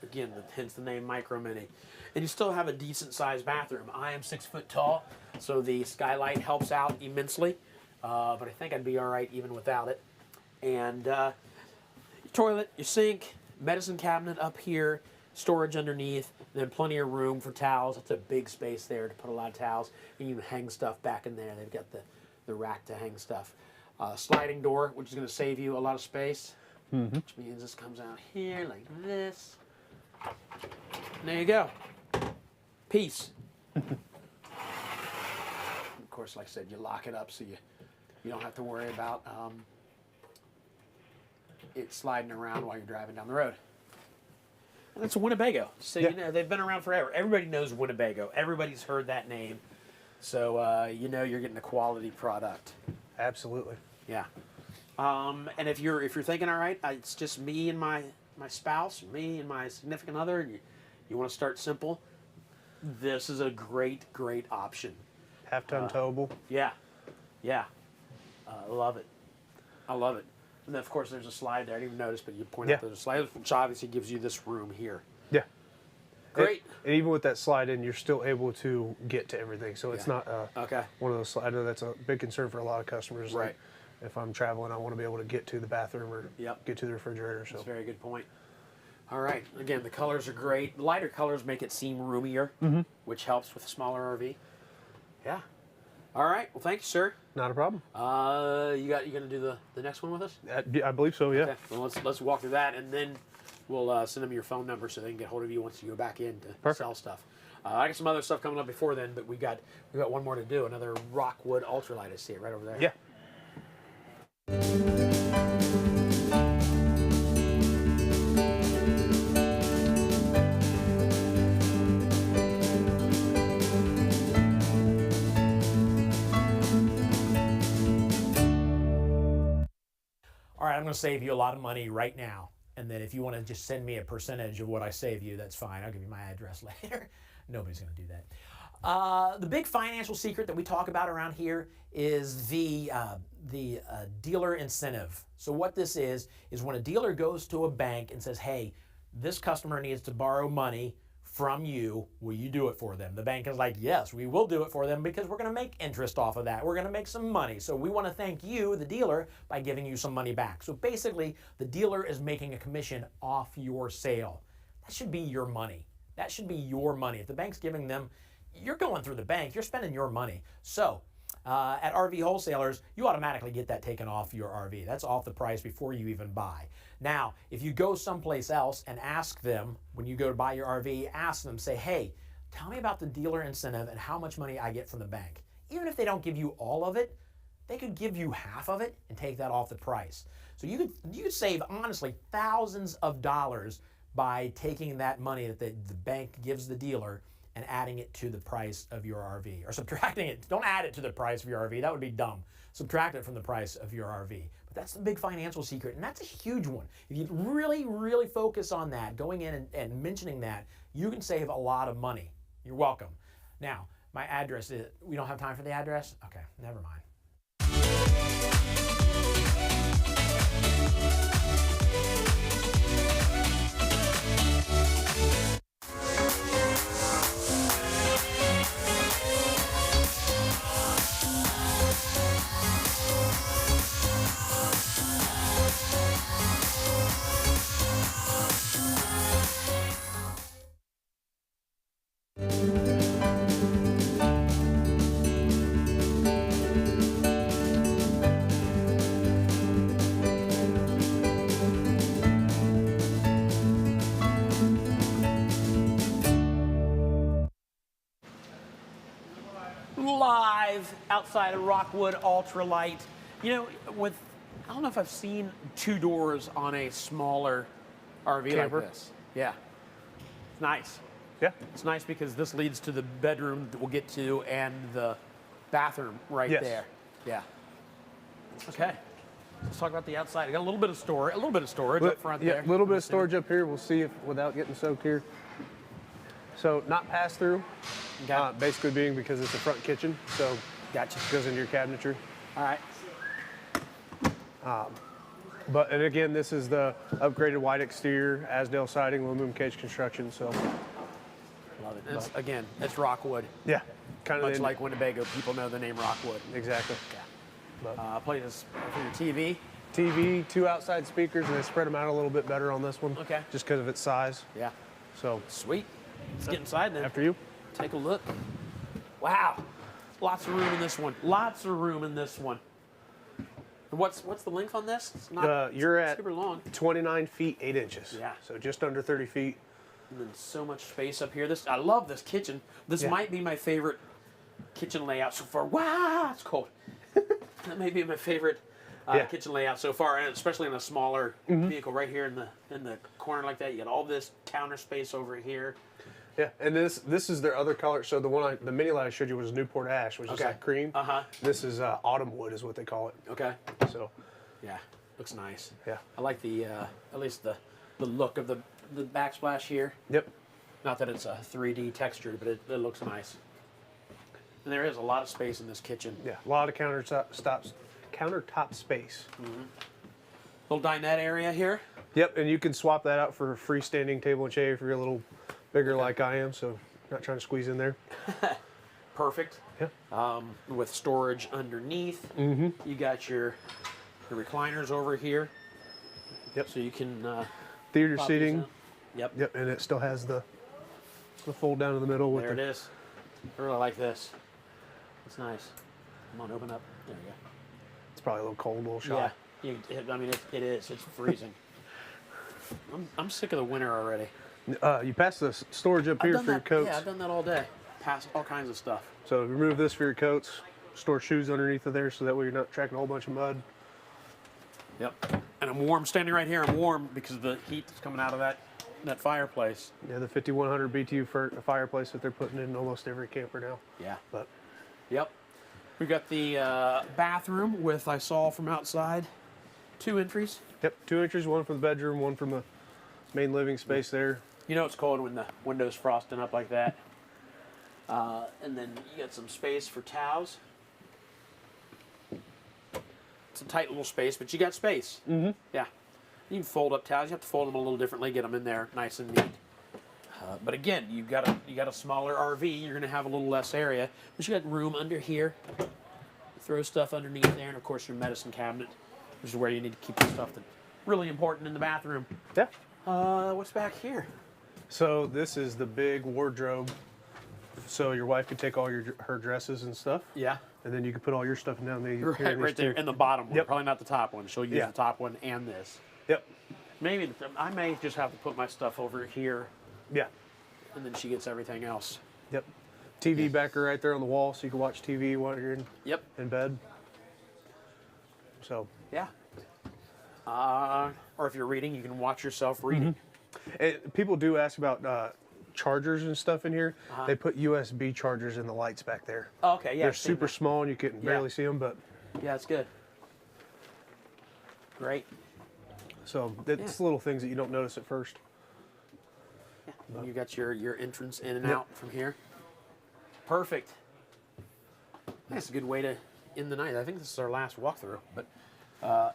Again, hence the name Micro Mini. And you still have a decent sized bathroom. I am 6 foot tall, so the skylight helps out immensely. But I think I'd be all right even without it. And your toilet, your sink, medicine cabinet up here, storage underneath, then plenty of room for towels. It's a big space there to put a lot of towels. And you can hang stuff back in there. They've got the rack to hang stuff. Sliding door, which is going to save you a lot of space. Mm-hmm. Which means this comes out here like this. And there you go. Peace. Of course, like I said, you lock it up so you don't have to worry about it sliding around while you're driving down the road. And it's Winnebago. So, you know, they've been around forever. Everybody knows Winnebago. Everybody's heard that name. So, you know you're getting a quality product. Absolutely. Yeah. And if you're thinking, all right, it's just me and my spouse, me and my significant other, and you want to start simple, this is a great option. Half-ton towable. Yeah. Yeah. I love it. I love it. And then, of course, there's a slide there. I didn't even notice, but you point out there's a slide, which obviously gives you this room here. Yeah. Great. And even with that slide in, you're still able to get to everything. So it's not one of those slides. I know that's a big concern for a lot of customers. Right. Like if I'm traveling, I want to be able to get to the bathroom or get to the refrigerator. So that's a very good point. All right. Again, the colors are great. Lighter colors make it seem roomier, which helps with a smaller RV. Yeah. All right. Well, thank you, sir. Not a problem. You gonna do the next one with us? I believe so. Yeah. Okay. Well, let's walk through that, and then we'll send them your phone number so they can get hold of you once you go back in to sell stuff. I got some other stuff coming up before then, but we got one more to do. Another Rockwood ultralight. I see it right over there. Yeah. All right, I'm going to save you a lot of money right now. And then if you want to just send me a percentage of what I save you, that's fine. I'll give you my address later. Nobody's going to do that. The big financial secret that we talk about around here is the dealer incentive. So what this is when a dealer goes to a bank and says, hey, this customer needs to borrow money from you, will you do it for them? The bank is like, yes, we will do it for them because we're going to make interest off of that. We're going to make some money. So we want to thank you, the dealer, by giving you some money back. So basically, the dealer is making a commission off your sale. That should be your money. That should be your money. If the bank's giving them, you're going through the bank, you're spending your money. So at RV wholesalers, you automatically get that taken off your RV. That's off the price before you even buy. Now, if you go someplace else and ask them, when you go to buy your RV, ask them, say, hey, tell me about the dealer incentive and how much money I get from the bank. Even if they don't give you all of it, they could give you half of it and take that off the price. So you could save, honestly, thousands of dollars by taking that money that the bank gives the dealer and adding it to the price of your RV, or subtracting it. Don't add it to the price of your RV. That would be dumb. Subtract it from the price of your RV. But that's the big financial secret, and that's a huge one. If you really, really focus on that, going in and mentioning that, you can save a lot of money. You're welcome. Now, my address is, we don't have time for the address? Okay, never mind. Live outside of Rockwood Ultralight. You know, I don't know if I've seen two doors on a smaller RV Camper. like this. Yeah. It's nice. Yeah. It's nice because this leads to the bedroom that we'll get to and the bathroom right there. Yeah. Okay. Let's talk about the outside. I got a little bit of storage up front there. Yeah, a little bit of storage up here. We'll see if, without getting soaked here. So not pass through. Okay. Basically being because it's a front kitchen, so gotcha. Goes into your cabinetry. All right. And again, this is the upgraded white exterior, Asdale siding, aluminum cage construction. So love it. Again, it's Rockwood. Yeah, kind of much like Winnebago. People know the name Rockwood. Exactly. Yeah. Play this for your TV. TV, 2 outside speakers, and they spread them out a little bit better on this one. Okay. Just because of its size. Yeah. So sweet. Let's get inside then. After you. Take a look. Wow. Lots of room in this one. Lots of room in this one. And what's the length on this? It's not you're at super long. 29 feet 8 inches. Yeah. So just under 30 feet. And then so much space up here. I love this kitchen. This might be my favorite kitchen layout so far. Wow, it's cold. That may be my favorite kitchen layout so far, and especially in a smaller vehicle right here in the corner like that. You got all this counter space over here. Yeah, and this is their other color. So the Mini Light I showed you was Newport Ash, which is like cream. This is autumn wood, is what they call it. Okay. So, yeah, looks nice. Yeah. I like the at least the look of the backsplash here. Yep. Not that it's a 3D texture, but it looks nice. And there is a lot of space in this kitchen. Yeah, a lot of countertop space. Little dinette area here. Yep, and you can swap that out for a freestanding table and chair if you're a little bigger like I am, so not trying to squeeze in there. Perfect. Yeah. With storage underneath. You got your recliners over here. Yep. So you can theater pop seating. these out. Yep. Yep, and it still has the fold down in the middle. With There it is. I really like this. It's nice. Come on, open up. There you go. It's probably a little cold, a little shy. Yeah. I mean, it is. It's freezing. I'm sick of the winter already. You pass the storage up here for your coats. Yeah, I've done that all day. Passed all kinds of stuff. So remove this for your coats. Store shoes underneath of there so that way you're not tracking a whole bunch of mud. Yep. And I'm warm standing right here. I'm warm because of the heat that's coming out of that fireplace. Yeah, the 5100 BTU fireplace that they're putting in almost every camper now. Yeah. But yep. We got the bathroom with, I saw from outside, 2 entries. Yep, 2 entries, one from the bedroom, one from the main living space there. You know it's cold when the window's frosting up like that. And then you got some space for towels. It's a tight little space, but you got space. Yeah. You can fold up towels. You have to fold them a little differently, get them in there nice and neat. But again, you got a smaller RV. You're going to have a little less area, but you got room under here. Throw stuff underneath there, and of course your medicine cabinet, which is where you need to keep the stuff that's really important in the bathroom. Yeah. What's back here? So this is the big wardrobe. So your wife could take all her dresses and stuff. Yeah. And then you could put all your stuff down there. Right there in the bottom one. Yep. Probably not the top one. She'll use the top one and this. Yep. Maybe I may just have to put my stuff over here. Yeah. And then she gets everything else. Yep. TV backer right there on the wall, so you can watch TV while you're in bed. So. Yeah. Or if you're reading, you can watch yourself reading. And people do ask about chargers and stuff in here. They put USB chargers in the lights back there. Oh, okay, yeah. They're super small and you can barely see them, but. Yeah, it's good. Great. So it's little things that you don't notice at first. Yeah. You got your entrance in and out from here. Perfect. That's a good way to end the night. I think this is our last walkthrough, but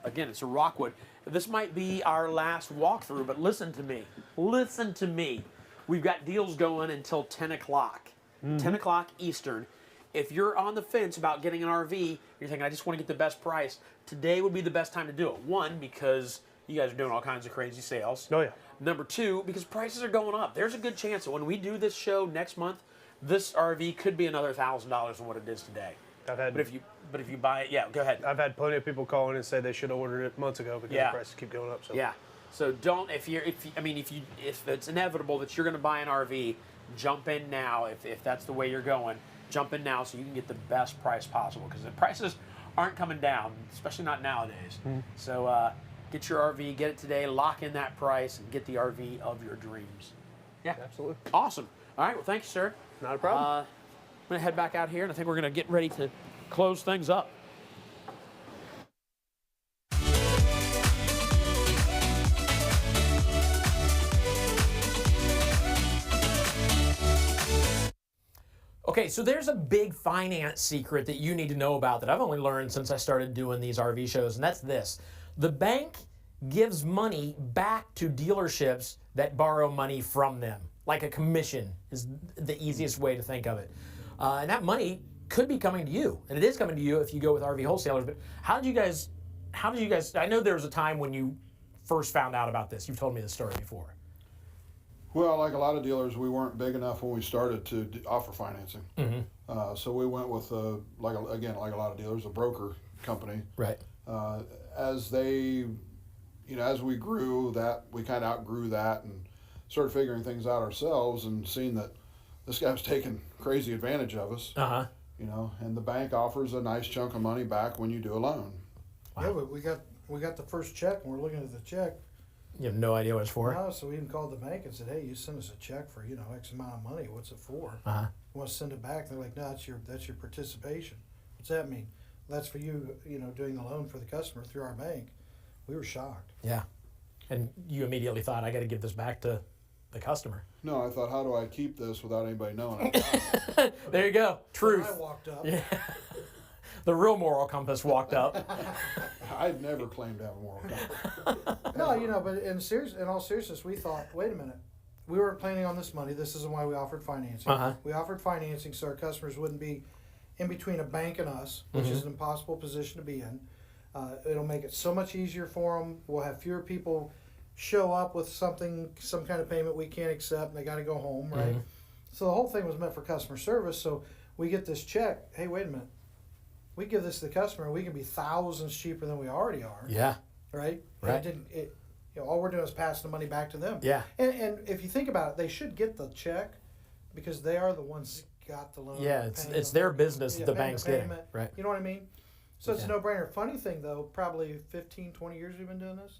again, it's a Rockwood. This might be our last walkthrough, but listen to me. Listen to me. We've got deals going until 10 o'clock. 10 o'clock Eastern. If you're on the fence about getting an RV, you're thinking, I just want to get the best price, today would be the best time to do it. One, because you guys are doing all kinds of crazy sales. Oh, yeah. Number two, because prices are going up. There's a good chance that when we do this show next month, this RV could be another $1,000 than what it is today. I've had, but if you buy it, yeah, go ahead. I've had plenty of people call in and say they should have ordered it months ago because the prices keep going up. So. Yeah. So don't if it's inevitable that you're going to buy an RV, jump in now. If that's the way you're going, jump in now so you can get the best price possible because the prices aren't coming down, especially not nowadays. So get your RV, get it today, lock in that price, and get the RV of your dreams. Yeah, absolutely. Awesome. All right. Well, thank you, sir. Not a problem. I'm going to head back out here, and I think we're going to get ready to close things up. Okay, so there's a big finance secret that you need to know about that I've only learned since I started doing these RV shows, and that's this. The bank gives money back to dealerships that borrow money from them. Like a commission is the easiest way to think of it. And that money could be coming to you, and it is coming to you if you go with RV wholesalers. But how did you guys, I know there was a time when you first found out about this. You've told me this story before. Well, like a lot of dealers, we weren't big enough when we started to offer financing. So we went with, like a lot of dealers, a broker company. Right. As they, as we grew, that we kind of outgrew that and started figuring things out ourselves and seeing that this guy was taking crazy advantage of us. And the bank offers a nice chunk of money back when you do a loan. Yeah, but we got the first check, and we're looking at the check. You have no idea what it's for? No, so we even called the bank and said, hey, you send us a check for, X amount of money. What's it for? You want to send it back? They're like, no, that's your participation. What's that mean? That's for you, doing the loan for the customer through our bank. We were shocked. Yeah. And you immediately thought, I got to give this back to the customer. No, I thought, how do I keep this without anybody knowing? There you go. Truth. I walked up. Yeah. The real moral compass walked up. I'd never claimed to have a moral compass. No, but in all seriousness, we thought, wait a minute. We weren't planning on this money. This isn't why we offered financing. We offered financing so our customers wouldn't be in between a bank and us, which is an impossible position to be in. It'll make it so much easier for them. We'll have fewer people show up with some kind of payment we can't accept, and they got to go home, right? So the whole thing was meant for customer service. So we get this check. Hey, wait a minute. We give this to the customer, we can be thousands cheaper than we already are. Yeah. Right? Right. All we're doing is passing the money back to them. Yeah. And if you think about it, they should get the check because they are the ones who got the loan. Yeah, it's their business that the bank's getting. Right. You know what I mean? So it's a no-brainer. Funny thing, though, probably 15, 20 years we've been doing this.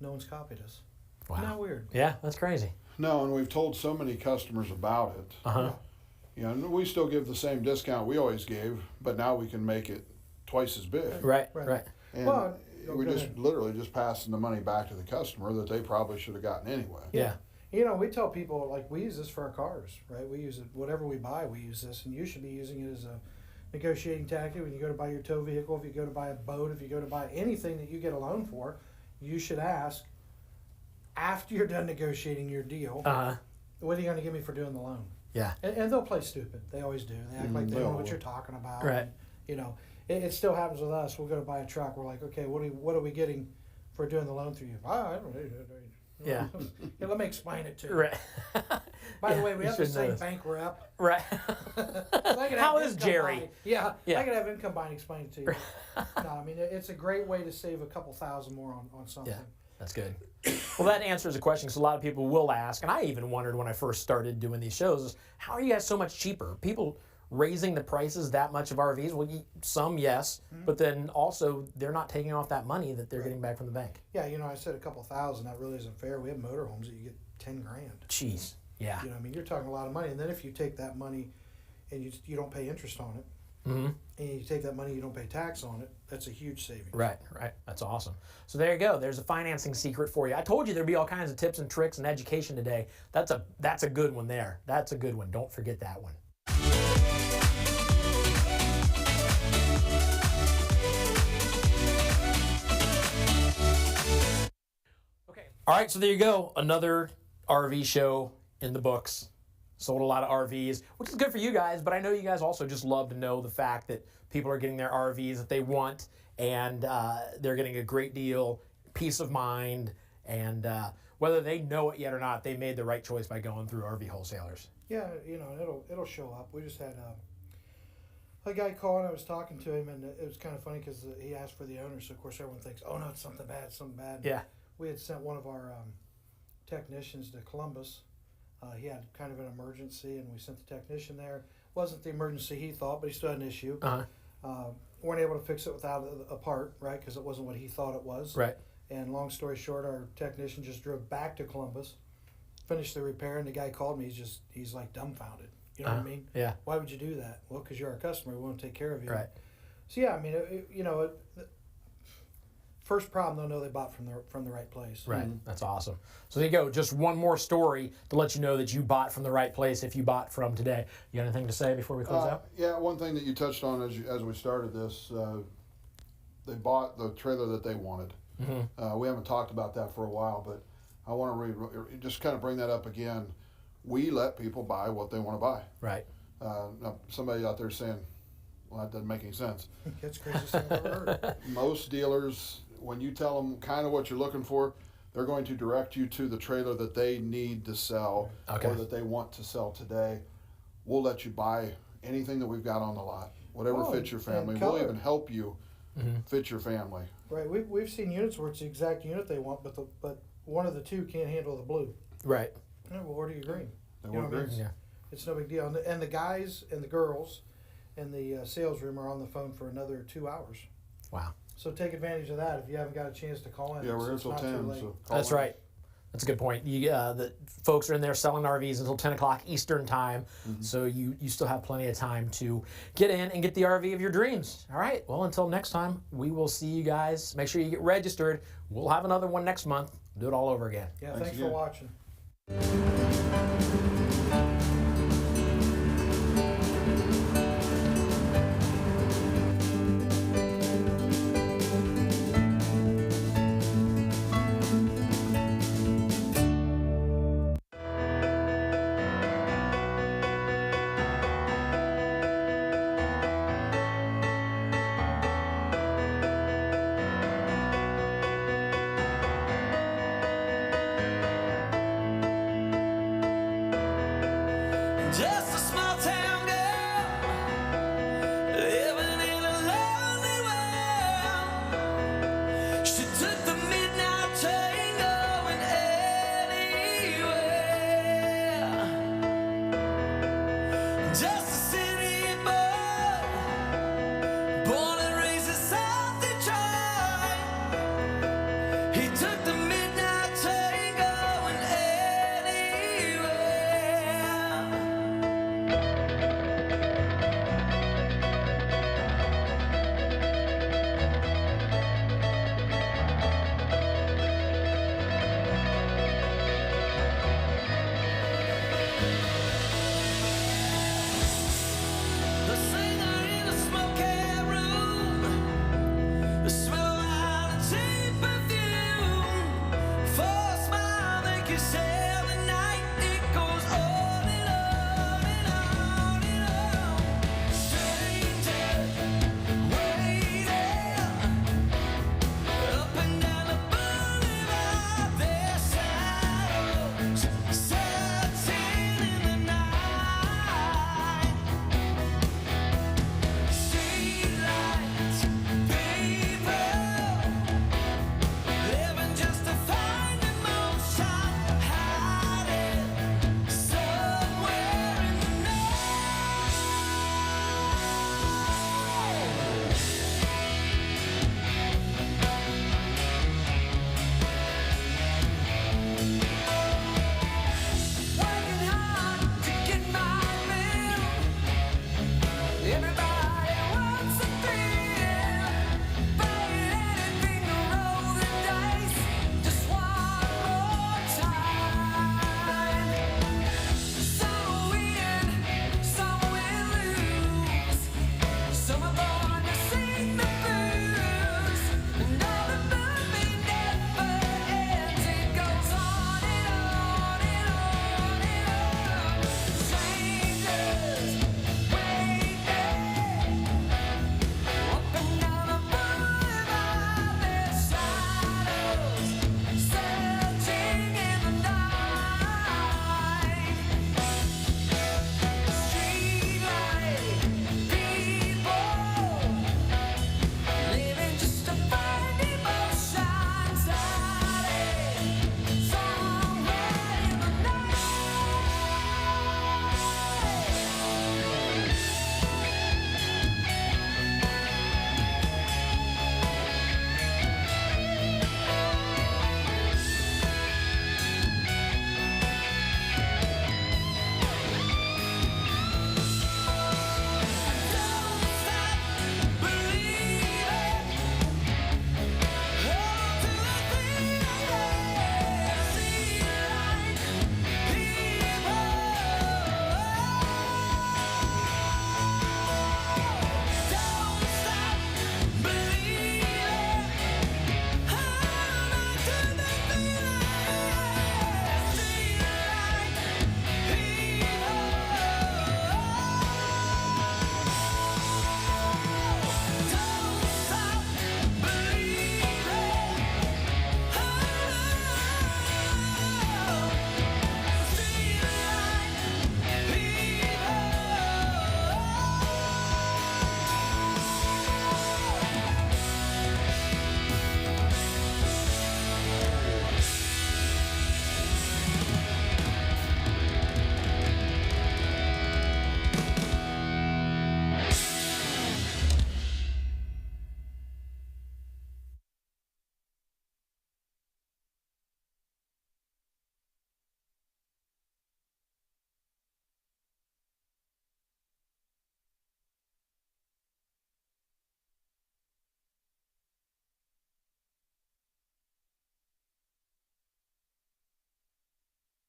No one's copied us. Wow. Isn't that weird? Yeah, that's crazy. No, and we've told so many customers about it. And we still give the same discount we always gave, but now we can make it twice as big. Right. And we literally just passing the money back to the customer that they probably should have gotten anyway. Yeah. We tell people, like, we use this for our cars, right? We use it, whatever we buy, we use this, and you should be using it as a negotiating tactic when you go to buy your tow vehicle, if you go to buy a boat, if you go to buy anything that you get a loan for, you should ask, after you're done negotiating your deal, what are you going to give me for doing the loan? Yeah. And they'll play stupid. They always do. They act like they know what you're talking about. Right. And, it still happens with us. We'll go to buy a truck. We're like, okay, what are we getting for doing the loan through you? I don't know. Yeah. Let me explain it to you. Right. By the way, we have the same bank rep. Right. How is Jerry? I could have income buying explain it to you. No, I mean, it's a great way to save a couple thousand more on something. Yeah. That's good. Well, that answers a question because a lot of people will ask, and I even wondered when I first started doing these shows, is how are you guys so much cheaper? People raising the prices that much of RVs? Well, some, yes, but then also they're not taking off that money that they're getting back from the bank. Yeah, I said a couple thousand. That really isn't fair. We have motorhomes that you get 10 grand. Jeez. Yeah. I mean, you're talking a lot of money. And then if you take that money and you don't pay interest on it, and you take that money, you don't pay tax on it, that's a huge savings. Right. That's awesome. So there you go. There's a financing secret for you. I told you there'd be all kinds of tips and tricks and education today. That's a good one there. That's a good one. Don't forget that one. Okay. All right, so there you go. Another RV show in the books. Sold a lot of RVs, which is good for you guys, but I know you guys also just love to know the fact that people are getting their RVs that they want, and they're getting a great deal, peace of mind, and whether they know it yet or not, they made the right choice by going through RV wholesalers. Yeah, it'll show up. We just had a guy call, and I was talking to him, and it was kind of funny because he asked for the owner, so of course everyone thinks, oh no, it's something bad. Yeah. We had sent one of our technicians to Columbus. He had kind of an emergency, and we sent the technician there. Wasn't the emergency he thought, but he still had an issue. Weren't able to fix it without a part, right? Because it wasn't what he thought it was. Right. And long story short, our technician just drove back to Columbus, finished the repair, and the guy called me. He's like dumbfounded. You know what I mean? Yeah. Why would you do that? Well, because you're our customer. We want to take care of you. Right. So yeah, I mean, first problem, they'll know they bought from the right place. Right. That's awesome. So there you go. Just one more story to let you know that you bought from the right place if you bought from today. You got anything to say before we close out? Yeah, one thing that you touched on as we started this, they bought the trailer that they wanted. We haven't talked about that for a while, but I want to just kind of bring that up again. We let people buy what they want to buy. Right. Now, somebody out there saying, well, that doesn't make any sense. That's the craziest thing I've ever heard. Most dealers, when you tell them kind of what you're looking for, they're going to direct you to the trailer that they need to sell or that they want to sell today. We'll let you buy anything that we've got on the lot, whatever fits your family. We'll even help you fit your family. Right. We've seen units where it's the exact unit they want, but one of the two can't handle the blue. Right. Yeah, we'll order you green. They want green. It's no big deal. And the guys and the girls in the sales room are on the phone for another 2 hours. Wow. So take advantage of that if you haven't got a chance to call in. Yeah, we're here until 10. So That's right. That's a good point. The folks are in there selling RVs until 10 o'clock Eastern time, so you still have plenty of time to get in and get the RV of your dreams. All right, well, until next time, we will see you guys. Make sure you get registered. We'll have another one next month. Do it all over again. Yeah, thanks for watching.